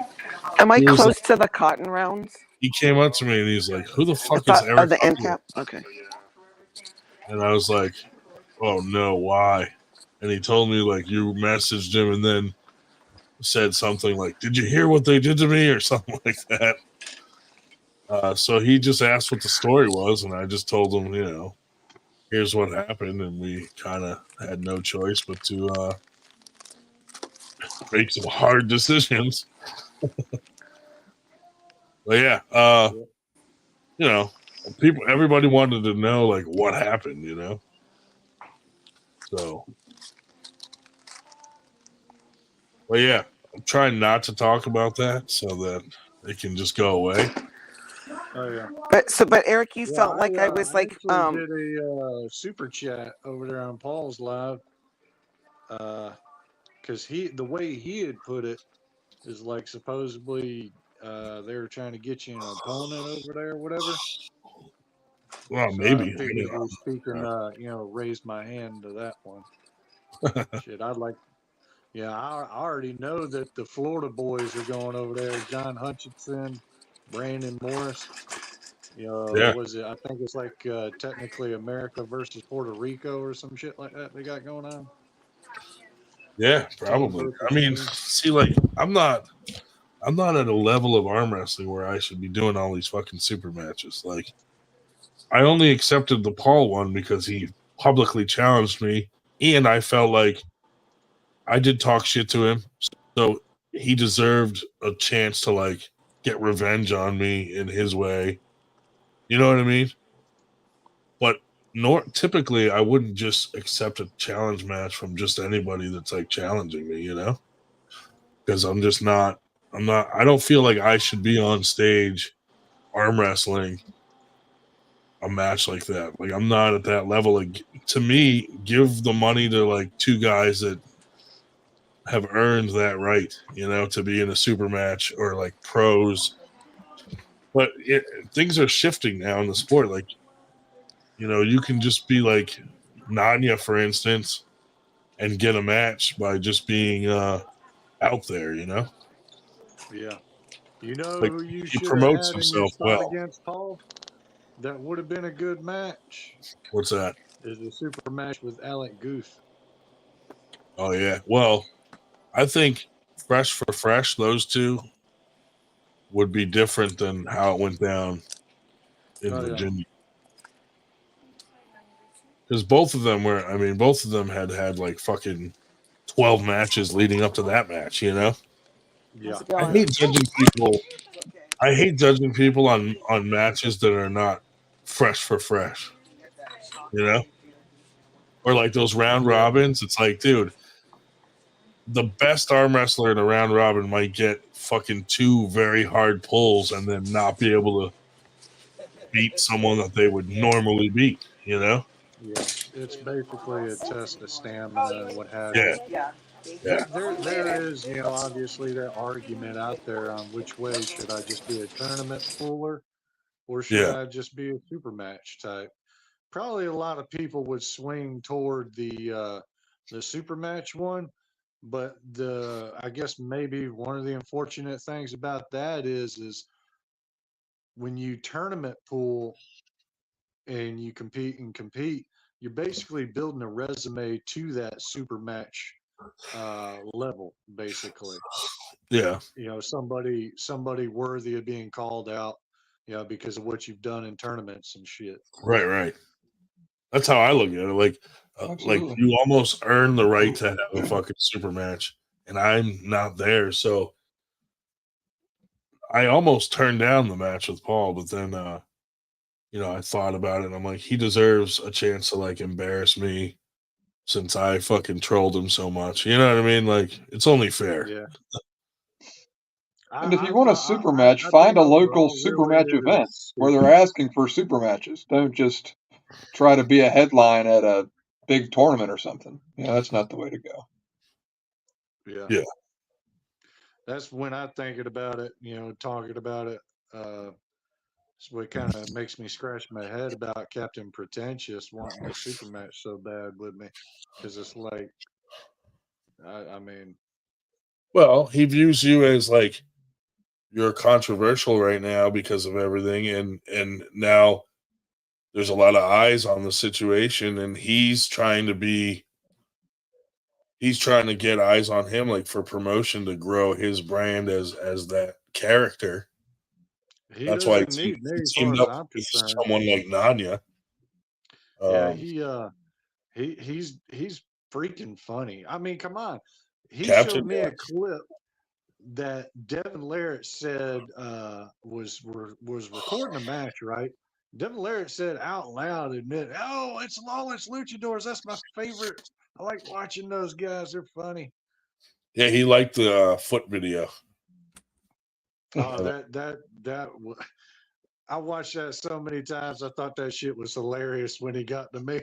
Am I he was close like- to the cotton rounds? He came up to me and he's like, "Who the fuck is Eric?" The end Wolf?" cap? Okay. And I was like, "Oh no, why?" And he told me like you messaged him and then said something like, "Did you hear what they did to me?" or something like that. So he just asked what the story was, and I just told him, you know, here's what happened, and we kind of had no choice but to make some hard decisions. But yeah, you know, everybody wanted to know like what happened, you know. So, but yeah, I'm trying not to talk about that so that it can just go away. Oh yeah. But Eric, you felt like I was like actually did a super chat over there on Paul's live. Because the way he had put it is like supposedly they were trying to get you an opponent over there or whatever. Well, So maybe. I figuratively speaking, raised my hand to that one. Shit, I already know that the Florida boys are going over there. John Hutchinson, Brandon Morris. Was it? I think it's like technically America versus Puerto Rico or some shit like that they got going on. Yeah, probably. I mean, see, like I'm not at a level of arm wrestling where I should be doing all these fucking super matches. Like, I only accepted the Paul one because he publicly challenged me, and I felt like I did talk shit to him, so he deserved a chance to like get revenge on me in his way. You know what I mean? But typically, I wouldn't just accept a challenge match from just anybody that's like challenging me, you know? Because I'm just not. I don't feel like I should be on stage arm wrestling a match like that. Like, I'm not at that level. Like, to me, give the money to like two guys that have earned that right, you know, to be in a super match or like pros. But things are shifting now in the sport. Like, you know, you can just be like Nanya, for instance, and get a match by just being out there, you know? Yeah. You know Like, who you he should have promotes had in your himself spot well. against Paul? That would have been a good match. What's that? Is a super match with Alec Guth. Oh, yeah. Well, I think fresh for fresh, those two would be different than how it went down in Virginia. Because both of them were, I mean, both of them had like fucking 12 matches leading up to that match, you know? Yeah. I hate judging people. I hate judging people on matches that are not fresh for fresh, you know? Or like those round robins. It's like, dude, the best arm wrestler in a round robin might get fucking 2 very hard pulls and then not be able to beat someone that they would normally beat, you know? Yeah, it's basically a test of stamina and what have Yeah. you. Yeah. There is, obviously that argument out there on which way should I just be a tournament puller or should Yeah. I just be a super match type? Probably a lot of people would swing toward the super match one, but I guess maybe one of the unfortunate things about that is when you tournament pool and you compete, you're basically building a resume to that super match level, basically. Yeah. Somebody worthy of being called out, because of what you've done in tournaments and shit. Right, right. That's how I look at it. Like Absolutely. you almost earn the right to have a fucking super match, and I'm not there. So I almost turned down the match with Paul, but then I thought about it and I'm like, he deserves a chance to like embarrass me since I fucking trolled him so much. You know what I mean? Like, it's only fair. Yeah. And if you want a super match, find a local super match event where they're asking for super matches. Don't just try to be a headline at a big tournament or something. That's not the way to go. Yeah. Yeah. That's when I'm thinking about it, talking about it. It's what kind of makes me scratch my head about Captain Pretentious wanting a super match so bad with me. Because it's like, I mean, Well, he views you as like you're controversial right now because of everything, and now there's a lot of eyes on the situation, and he's trying to get eyes on him, like for promotion to grow his brand as that character. he That's why doesn't he need me as teamed far as up I'm with concerned. someone like Nanya. Yeah, he's freaking funny. I mean, come on. He Captain, showed me yeah. a clip that Devin Larratt said was recording a match, right? Devin Larratt said out loud, "Oh, it's Lawless Luchadors. That's my favorite. I like watching those guys. They're funny." Yeah, he liked the foot video. Oh, I watched that so many times. I thought that shit was hilarious when he got to me.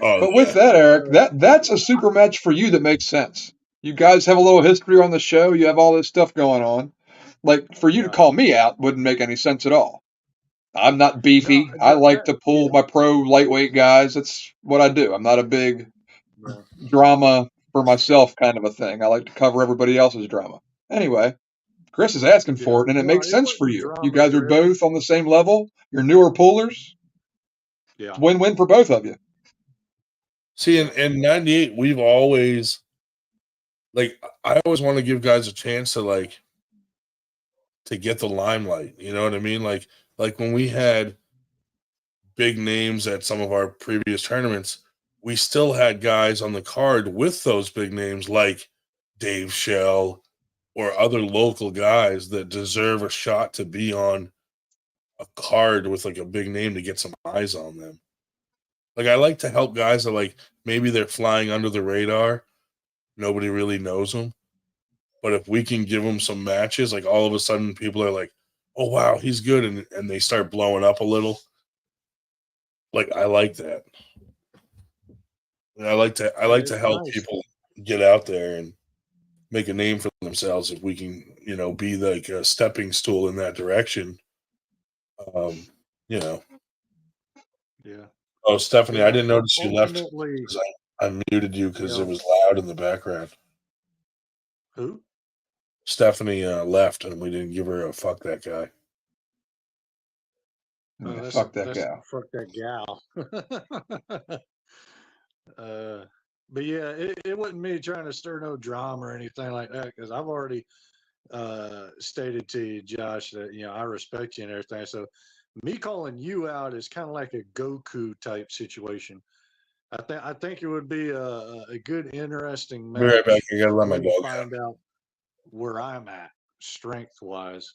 But with that, Eric, that's a super match for you that makes sense. You guys have a little history on the show. You have all this stuff going on. Like, for you to call me out wouldn't make any sense at all. I'm not beefy. I like to pull my pro lightweight guys. That's what I do. I'm not a big drama for myself kind of a thing. I like to cover everybody else's drama. Anyway, Chris is asking for it, and it makes sense for you. You guys are both on the same level. You're newer pullers. Yeah. It's win-win for both of you. See, in 98, we've always, like, I always want to give guys a chance to get the limelight. You know what I mean? Like when we had big names at some of our previous tournaments, we still had guys on the card with those big names like Dave Shell or other local guys that deserve a shot to be on a card with like a big name to get some eyes on them. Like, I like to help guys that maybe they're flying under the radar. Nobody really knows them. But if we can give them some matches, like all of a sudden people are like, oh, wow, he's good. And they start blowing up a little. Like, I like that. And I like to help people get out there and make a name for themselves if we can, be like a stepping stool in that direction. Yeah. Oh, Stephanie, Yeah, I didn't notice you left ultimately, because I muted you because Yeah. it was loud in the background. Who? Stephanie left and we didn't give her a fuck that guy. Fuck that gal. Fuck that gal. But yeah, it wasn't me trying to stir no drama or anything like that, because I've already stated to you, Josh, that I respect you and everything. So Me calling you out is kind of like a Goku type situation. I think it would be a good, interesting Be right back. match I gotta let my when you dog find out where I'm at, strength wise,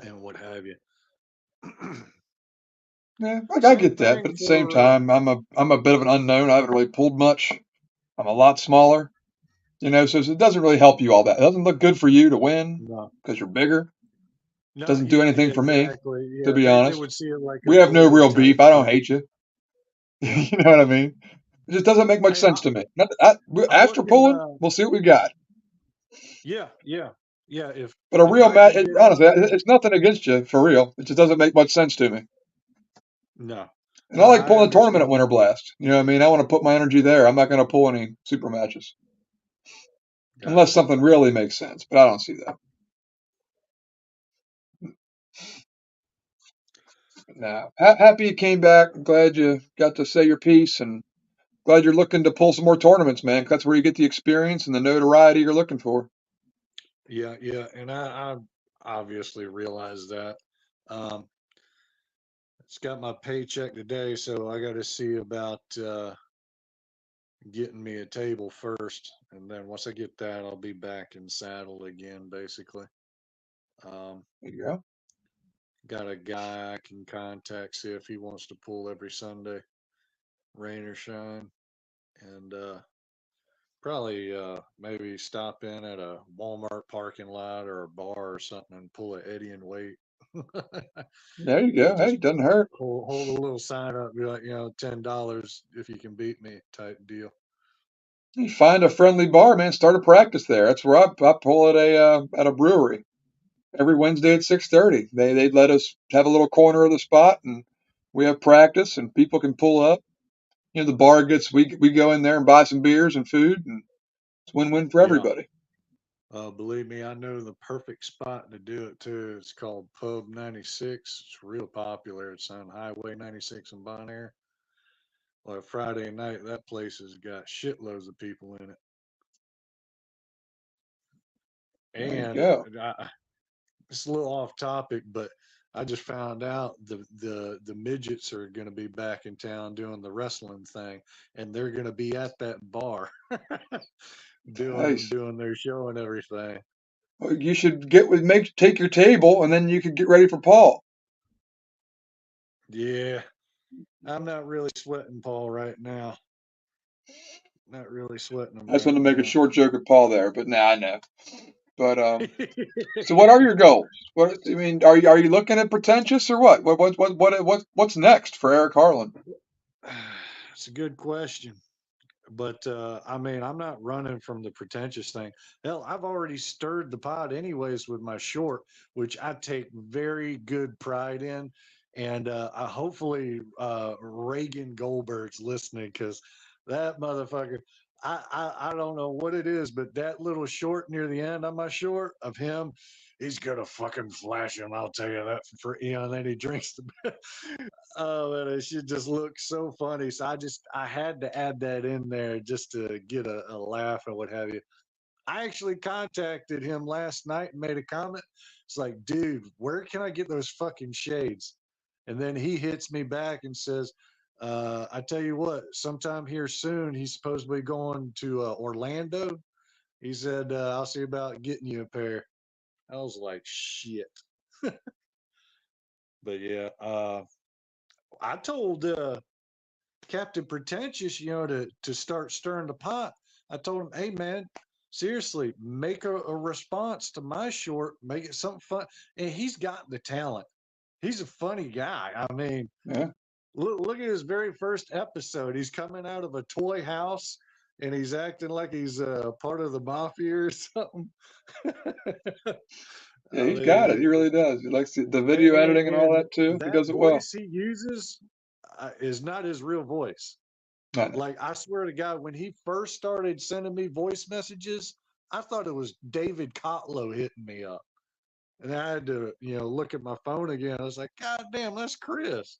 and what have you. Yeah, I get that, but at the same time, I'm a bit of an unknown. I haven't really pulled much. I'm a lot smaller, so it doesn't really help you all that. It doesn't look good for you to win because you're bigger. No, Doesn't do anything for me, exactly. to Yeah, be they honest. would see it like We a have no bully real type beef. I don't deal. hate you. You know what I mean? It just doesn't make much sense to me. After pulling, we'll see what we got. Yeah. If But a real I match, can get honestly, out there, it's nothing against you for real. It just doesn't make much sense to me. no, And I like I pulling a tournament at understand. Winter Blast. You know what I mean? I want to put my energy there. I'm not going to pull any super matches unless something really makes sense. But I don't see that. Now, happy you came back. I'm glad you got to say your piece, and glad you're looking to pull some more tournaments, man. 'Cause that's where you get the experience and the notoriety you're looking for. Yeah, and I obviously realize that. It's got my paycheck today, so I got to see about getting me a table first, and then once I get that, I'll be back in saddle again, basically. There you go. Got a guy I can contact, see if he wants to pull every Sunday, rain or shine, and probably maybe stop in at a Walmart parking lot or a bar or something and pull a Eddie and wait. There you go. Hey, Just it doesn't hurt. hold a little sign up, be like, $10 if you can beat me type deal. You find a friendly bar, man. Start a practice there. That's where I pull at a brewery every Wednesday at 6:30. They let us have a little corner of the spot, and we have practice, and people can pull up. The bar we go in there and buy some beers and food, and it's win-win for Yeah. everybody. Believe me, I know the perfect spot to do it too. It's called Pub 96. It's real popular. It's on Highway 96 in Bon Air. Well, Friday night, that place has got shitloads of people in it. There you And go. it's a little off topic, but I just found out the midgets are going to be back in town doing the wrestling thing, and they're going to be at that bar Nice. doing their show and everything. Well, you should take your table, and then you could get ready for Paul. Yeah, I'm not really sweating Paul right now. Not really sweating him. I just right wanted to make a now. short joke at Paul there, but I know. But so what are your goals? Are you looking at pretentious or what? What's next for Eric Harlan? It's a good question. But I'm not running from the pretentious thing. Hell, I've already stirred the pot anyways with my short, which I take very good pride in. And I hopefully Reagan Goldberg's listening, because that motherfucker, I don't know what it is, but that little short near the end on my short of him, he's gonna fucking flash him. I'll tell you that for and then he drinks the oh man, it should just look so funny. So I had to add that in there just to get a laugh and what have you. I actually contacted him last night and made a comment. It's like, dude, where can I get those fucking shades? And then he hits me back and says, I tell you what, sometime here soon, he's supposed to be going to Orlando. He said, I'll see about getting you a pair. I was like, shit. But yeah, I told Captain Pretentious, to start stirring the pot. I told him, hey man, seriously, make a response to my short, make it something fun. And he's got the talent. He's a funny guy. I mean, yeah. Look at his very first episode. He's coming out of a toy house and he's acting like he's part of the mafia or something. Yeah, he's got it. He really does. He likes the video editing and all that too. He does it well. Voice he uses is not his real voice. Like, I swear to God, when he first started sending me voice messages, I thought it was David Kotlow hitting me up. And I had to, look at my phone again. I was like, God damn, that's Chris.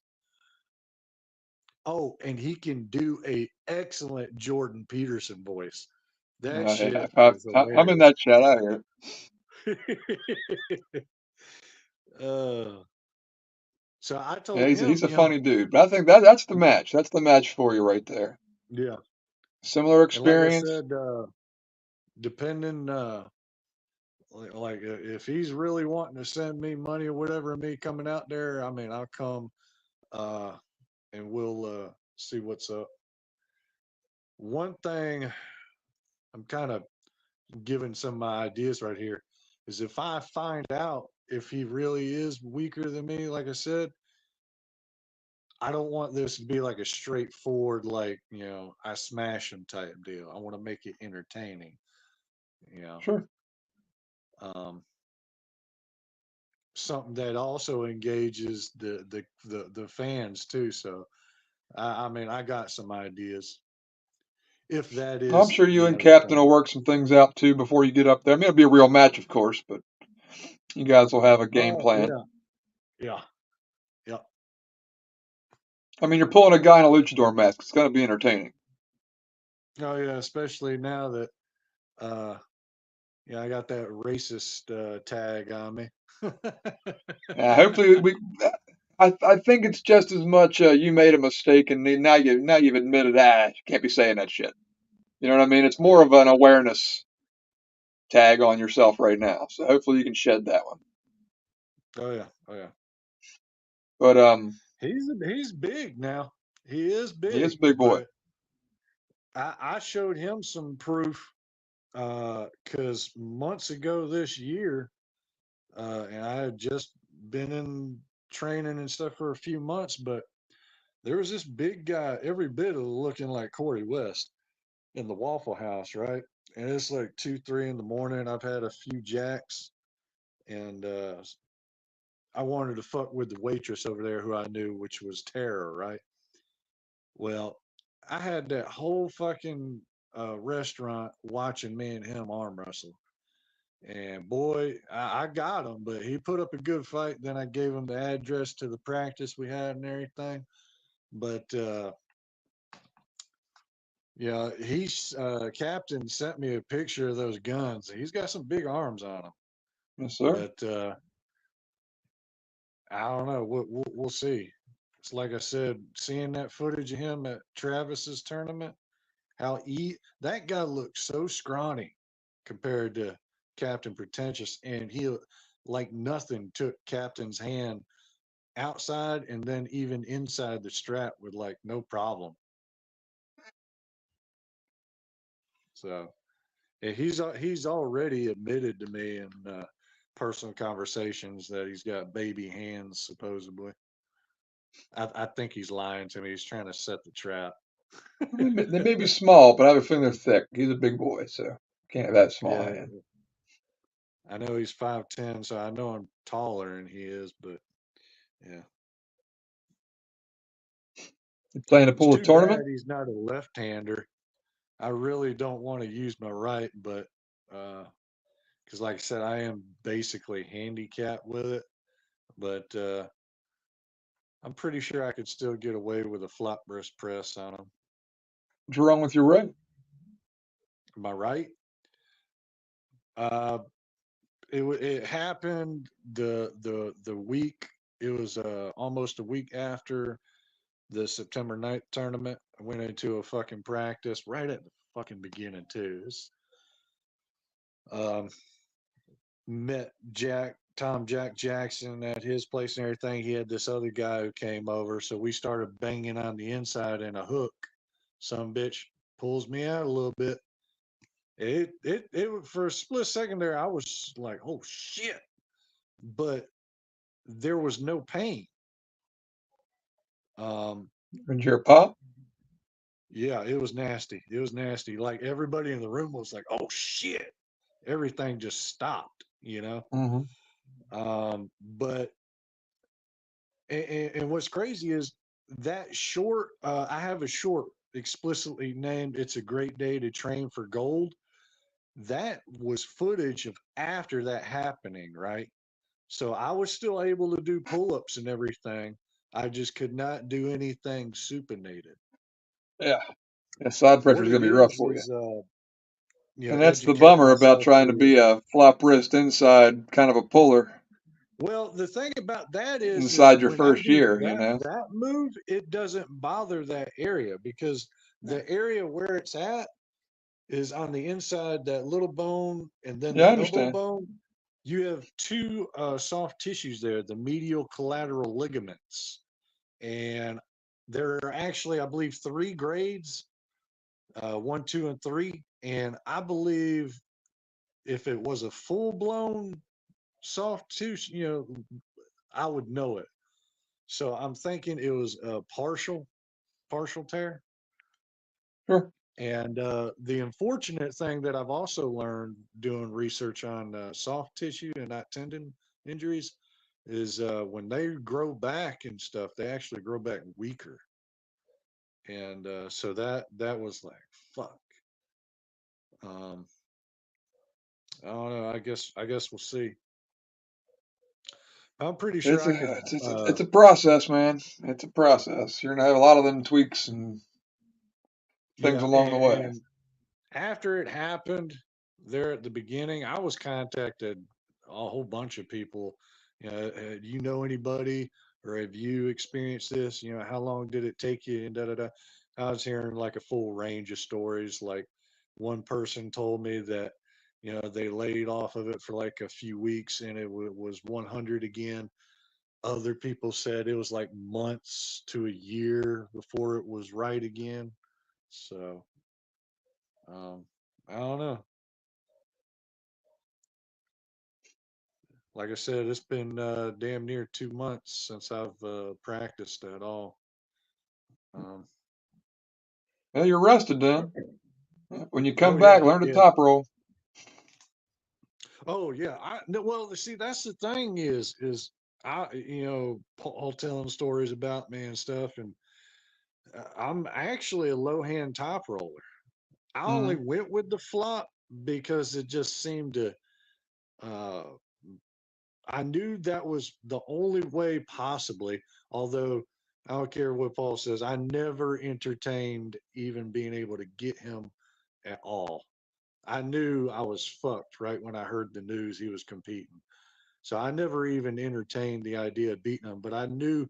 Oh, and he can do a excellent Jordan Peterson voice. That shit is hilarious. I'm in that chat. I hear it. So I told Yeah, him, he's a funny dude, but I think that's the match. That's the match for you right there. Yeah. Similar And like I experience. said, depending, like if he's really wanting to send me money or whatever, me coming out there, I mean, I'll come, and we'll see what's up. One thing I'm kind of giving some of my ideas right here is if I find out if he really is weaker than me, like I said, I don't want this to be like a straightforward, like, I smash him type deal. I want to make it entertaining, Sure. Something that also engages the fans too. So, I mean, I got some ideas. If that is, I'm sure you and Captain will work some things out too before you get up there. I mean, it'll be a real match, of course, but you guys will have a game plan. Yeah. I mean, you're pulling a guy in a luchador mask. It's got to be entertaining. Oh yeah, especially now that, I got that racist tag on me. Hopefully I think it's just as much you made a mistake and now you've admitted you can't be saying that shit. You know what I mean? It's more of an awareness tag on yourself right now. So hopefully you can shed that one. Oh yeah. But he's big now. He is big. he is a big boy. I showed him some proof because months ago this year, and I had just been in training and stuff for a few months, but there was this big guy, every bit of looking like Corey West in the Waffle House, right? And it's like 2-3 in the morning. I've had a few jacks, and I wanted to fuck with the waitress over there who I knew, which was Tara, right? Well, I had that whole fucking restaurant watching me and him arm wrestle. And boy, I got him, but he put up a good fight. Then I gave him the address to the practice we had and everything. But he's Captain sent me a picture of those guns. He's got some big arms on him. Yes, sir. But I don't know. We'll see. It's like I said, seeing that footage of him at Travis's tournament, that guy looked so scrawny compared to Captain Pretentious, and he, like nothing, took Captain's hand outside and then even inside the strap with like no problem. So he's already admitted to me in personal conversations that he's got baby hands, supposedly. I think he's lying to me. He's trying to set the trap. They may be small, but I have a feeling they're thick. He's a big boy, so can't have that small hand. I know he's 5'10", so I know I'm taller than he is, but yeah. You playing to pull a tournament? Bad he's not a left-hander. I really don't want to use my right, but because like I said, I am basically handicapped with it. But I'm pretty sure I could still get away with a flat wrist press on him. What's wrong with your right? My right? It happened the week. It was almost a week after the September 9th tournament. I went into a fucking practice right at the fucking beginning too. Met Tom Jackson at his place and everything. He had this other guy who came over, so we started banging on the inside and a hook. Some bitch pulls me out a little bit. It for a split second there, I was like, oh shit. But there was no pain. And your pop? Yeah, it was nasty. It was nasty. Like everybody in the room was like, oh shit. Everything just stopped, But and what's crazy is that short, I have a short explicitly named It's a Great Day to Train for Gold. That was footage of after that happening, right? So I was still able to do pull-ups and everything. I just could not do anything supinated. Yeah. Side pressure is going to be rough for you. And that's the educating bummer about myself trying to be a flop wrist inside kind of a puller. Well, the thing about that is inside your when I first do year, that move, it doesn't bother that area because the area where it's at is on the inside, that little bone and then Yeah, I the elbow understand. bone. You have two soft tissues there, the medial collateral ligaments. And there are actually, I believe, 3 grades, 1, 2, and 3. And I believe if it was a full blown soft tissue, I would know it. So I'm thinking it was a partial tear. Sure. And the unfortunate thing that I've also learned doing research on soft tissue and not tendon injuries is when they grow back and stuff, they actually grow back weaker. And so that was like, fuck. I don't know. I guess we'll see. I'm pretty sure It's I could. it's a process, man. It's a process. You're gonna have a lot of them tweaks and things Yeah, along the way. and after it happened, there at the beginning, I was contacted a whole bunch of people. Do you know anybody, or have you experienced this? How long did it take you? And da da da. I was hearing like a full range of stories. Like one person told me that they laid off of it for like a few weeks and it was 100 again. Other people said it was like months to a year before it was right again. So I don't know. Like I said, it's been damn near 2 months since I've practiced at all. Well, you're rested then. When you come Oh back, yeah, learn to yeah. top roll. Oh yeah. Well, see, that's the thing is I Paul telling stories about me and stuff, and I'm actually a low hand top roller. I only went with the flop because it just seemed to. Uh, I knew that was the only way possibly, although I don't care what Paul says, I never entertained even being able to get him at all. I knew I was fucked right when I heard the news he was competing. So I never even entertained the idea of beating him, but I knew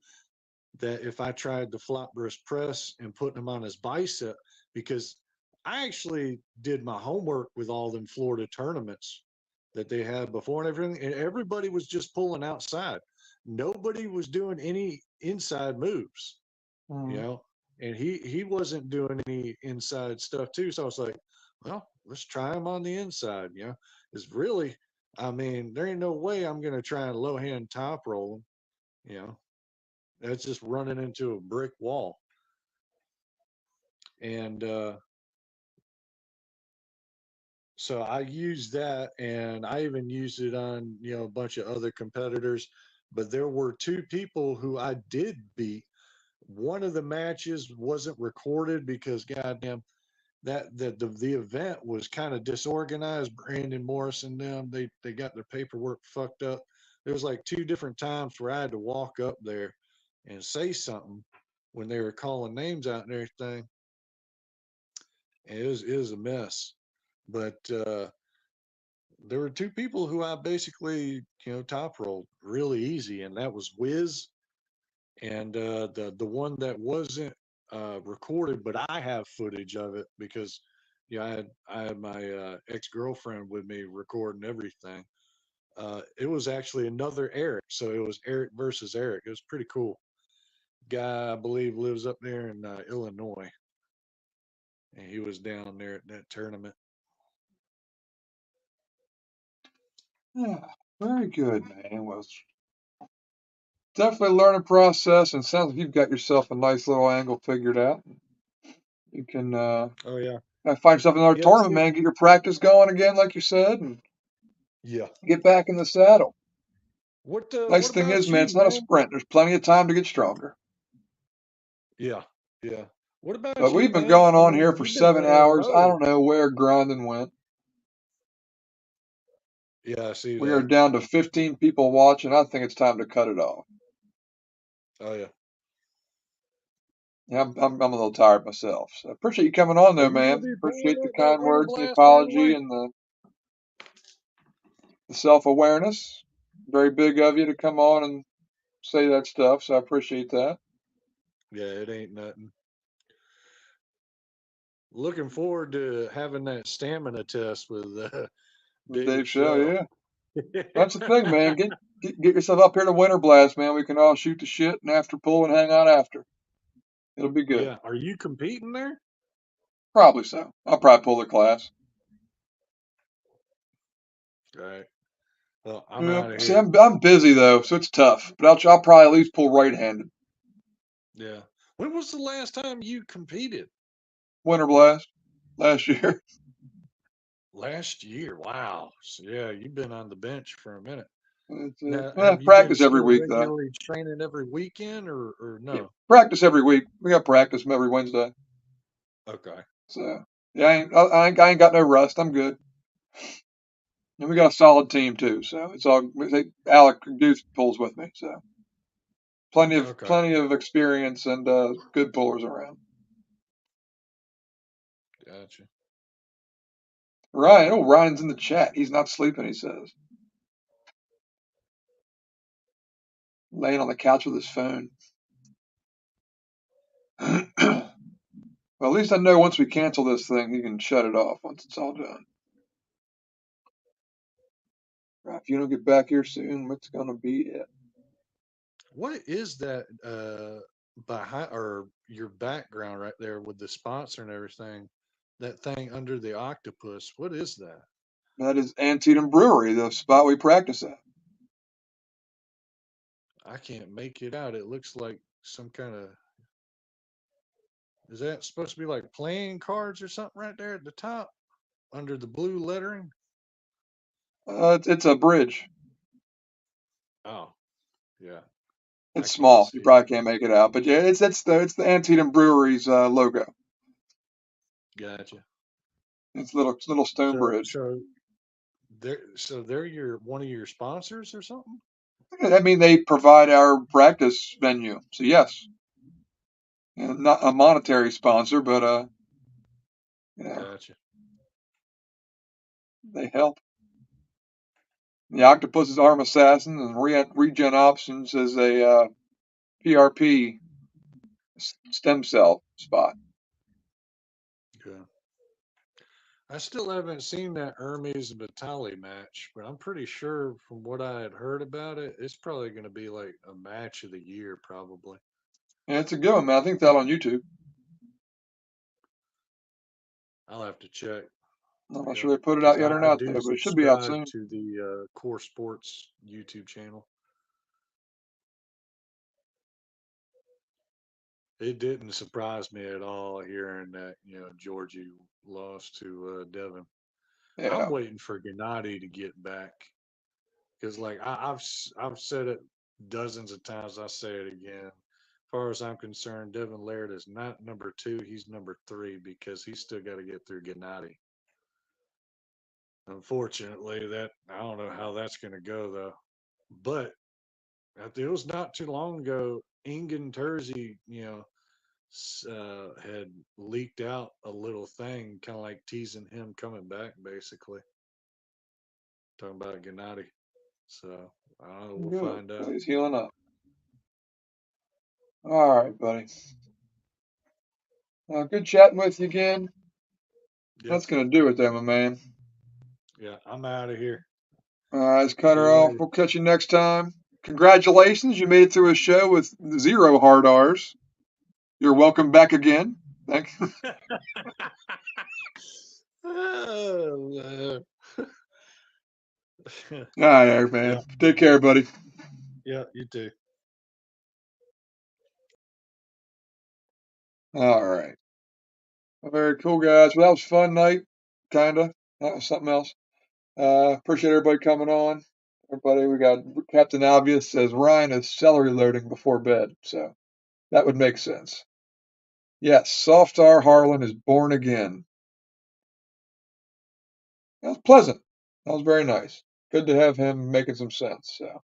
that if I tried the flop wrist press and putting him on his bicep, because I actually did my homework with all them Florida tournaments that they had before and everything, and everybody was just pulling outside. Nobody was doing any inside moves, and he wasn't doing any inside stuff too. So I was like, well, let's try him on the inside. It's really, I mean, there ain't no way I'm gonna try and low hand top roll him. That's just running into a brick wall. And so I used that, and I even used it on a bunch of other competitors. But there were 2 people who I did beat. One of the matches wasn't recorded because goddamn that the event was kind of disorganized. Brandon Morris and them, they got their paperwork fucked up. There was like 2 different times where I had to walk up there and say something when they were calling names out and everything. And it was a mess. But there were 2 people who I basically top rolled really easy, and that was Wiz and the one that wasn't recorded, but I have footage of it because I had my ex-girlfriend with me recording everything. It was actually another Eric, so it was Eric versus Eric. It was pretty cool. Guy I believe lives up there in Illinois, and he was down there at that tournament. Yeah, very good, man. Well, definitely learning process, and sounds like you've got yourself a nice little angle figured out. You can oh yeah, find yourself another yeah, tournament, man. Get your practice going again, like you said, and yeah. get back in the saddle. What Nice thing about is, man, you, it's not a man? sprint. There's plenty of time to get stronger. Yeah, yeah. What about But you, we've been man? going on here for You've been 7 hours. I Rambo. don't know where grinding went. Yeah, I see We are that. down to 15 people watching. I think it's time to cut it off. Oh yeah. Yeah, I'm a little tired myself. So I appreciate you coming on, Are though, you gonna man. be pulling Appreciate the that kind winter words, the blast, by the apology, way? and the self-awareness. Very big of you to come on and say that stuff. So I appreciate that. Yeah, it ain't nothing. Looking forward to having that stamina test with Dave Shell, yeah. That's the thing, man. Get yourself up here to Winter Blast, man. We can all shoot the shit and after pool and hang out after. It'll be good. Yeah. Are you competing there? Probably so. I'll probably pull the class. Right. Well, I'm Yeah. out of See, here. I'm busy though, so it's tough. But I'll probably at least pull right-handed. Yeah. When was the last time you competed? Winter Blast last year. Last year. Wow. So, yeah, you've been on the bench for a minute. Well, Now, have you been practice every still week though. regularly training every weekend or no? Yeah, practice every week. We got practice every Wednesday. Okay. So yeah, I ain't got no rust. I'm good. And we got a solid team too. So it's all Alec Deuce pulls with me. So plenty of experience and good pullers around. Gotcha. Ryan, Ryan's in the chat. He's not sleeping, he says. Laying on the couch with his phone. Well, at least I know once we cancel this thing, he can shut it off once it's all done. Right, if you don't get back here soon, what's going to be it? What is that behind or your background right there with the sponsor and everything? That thing under the octopus. What is that? That is Antietam Brewery, the spot we practice at. I can't make it out. It looks like some kind of. Is that supposed to be like playing cards or something right there at the top under the blue lettering? It's a bridge. Oh, yeah. It's small. You probably can't make it out, but yeah, it's the Antietam Brewery's logo. Gotcha. It's little stone bridge. So they're one of your sponsors or something? I mean, they provide our practice venue, so yes. And not a monetary sponsor, but Gotcha. they help. The Octopus is Arm Assassin, and Regen Options is a PRP stem cell spot. Yeah. I still haven't seen that Hermes and Batali match, but I'm pretty sure from what I had heard about it, it's probably going to be like a match of the year, probably. Yeah, it's a good one, man. I think that on YouTube. I'll have to check. I'm not sure they put it out yet or not, though, but it should be out soon. To the Core Sports YouTube channel. It didn't surprise me at all hearing that Georgie lost to Devin. Yeah. I'm waiting for Gennady to get back because, like, I've said it dozens of times. I say it again. As far as I'm concerned, Devin Laird is not number 2. He's number 3 because he's still got to get through Gennady. Unfortunately, I don't know how that's going to go though. But it was not too long ago. Ingen Terzi, had leaked out a little thing, kind of like teasing him coming back, basically. Talking about Gennady. So I don't know. We'll find out. He's healing up. All right, buddy. Good chatting with you again. Yep. That's going to do it then, my man. Yeah, I'm out of here. All right, let's cut her off. We'll catch you next time. Congratulations. You made it through a show with 0 hard R's. You're welcome back again. Thank you. All right, man. Yeah. Take care, buddy. Yeah, you too. All right. Well, very cool, guys. Well, that was a fun night, kind of. That was something else. Appreciate everybody coming on. Everybody, we got Captain Obvious says Ryan is celery loading before bed, so that would make sense. Yes, Softstar Harlan is born again. That was pleasant. That was very nice. Good to have him making some sense. So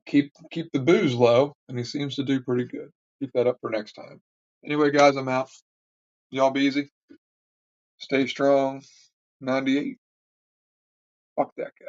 keep the booze low, and he seems to do pretty good. Keep that up for next time. Anyway, guys, I'm out. Y'all be easy. Stay strong. 98. Fuck that guy.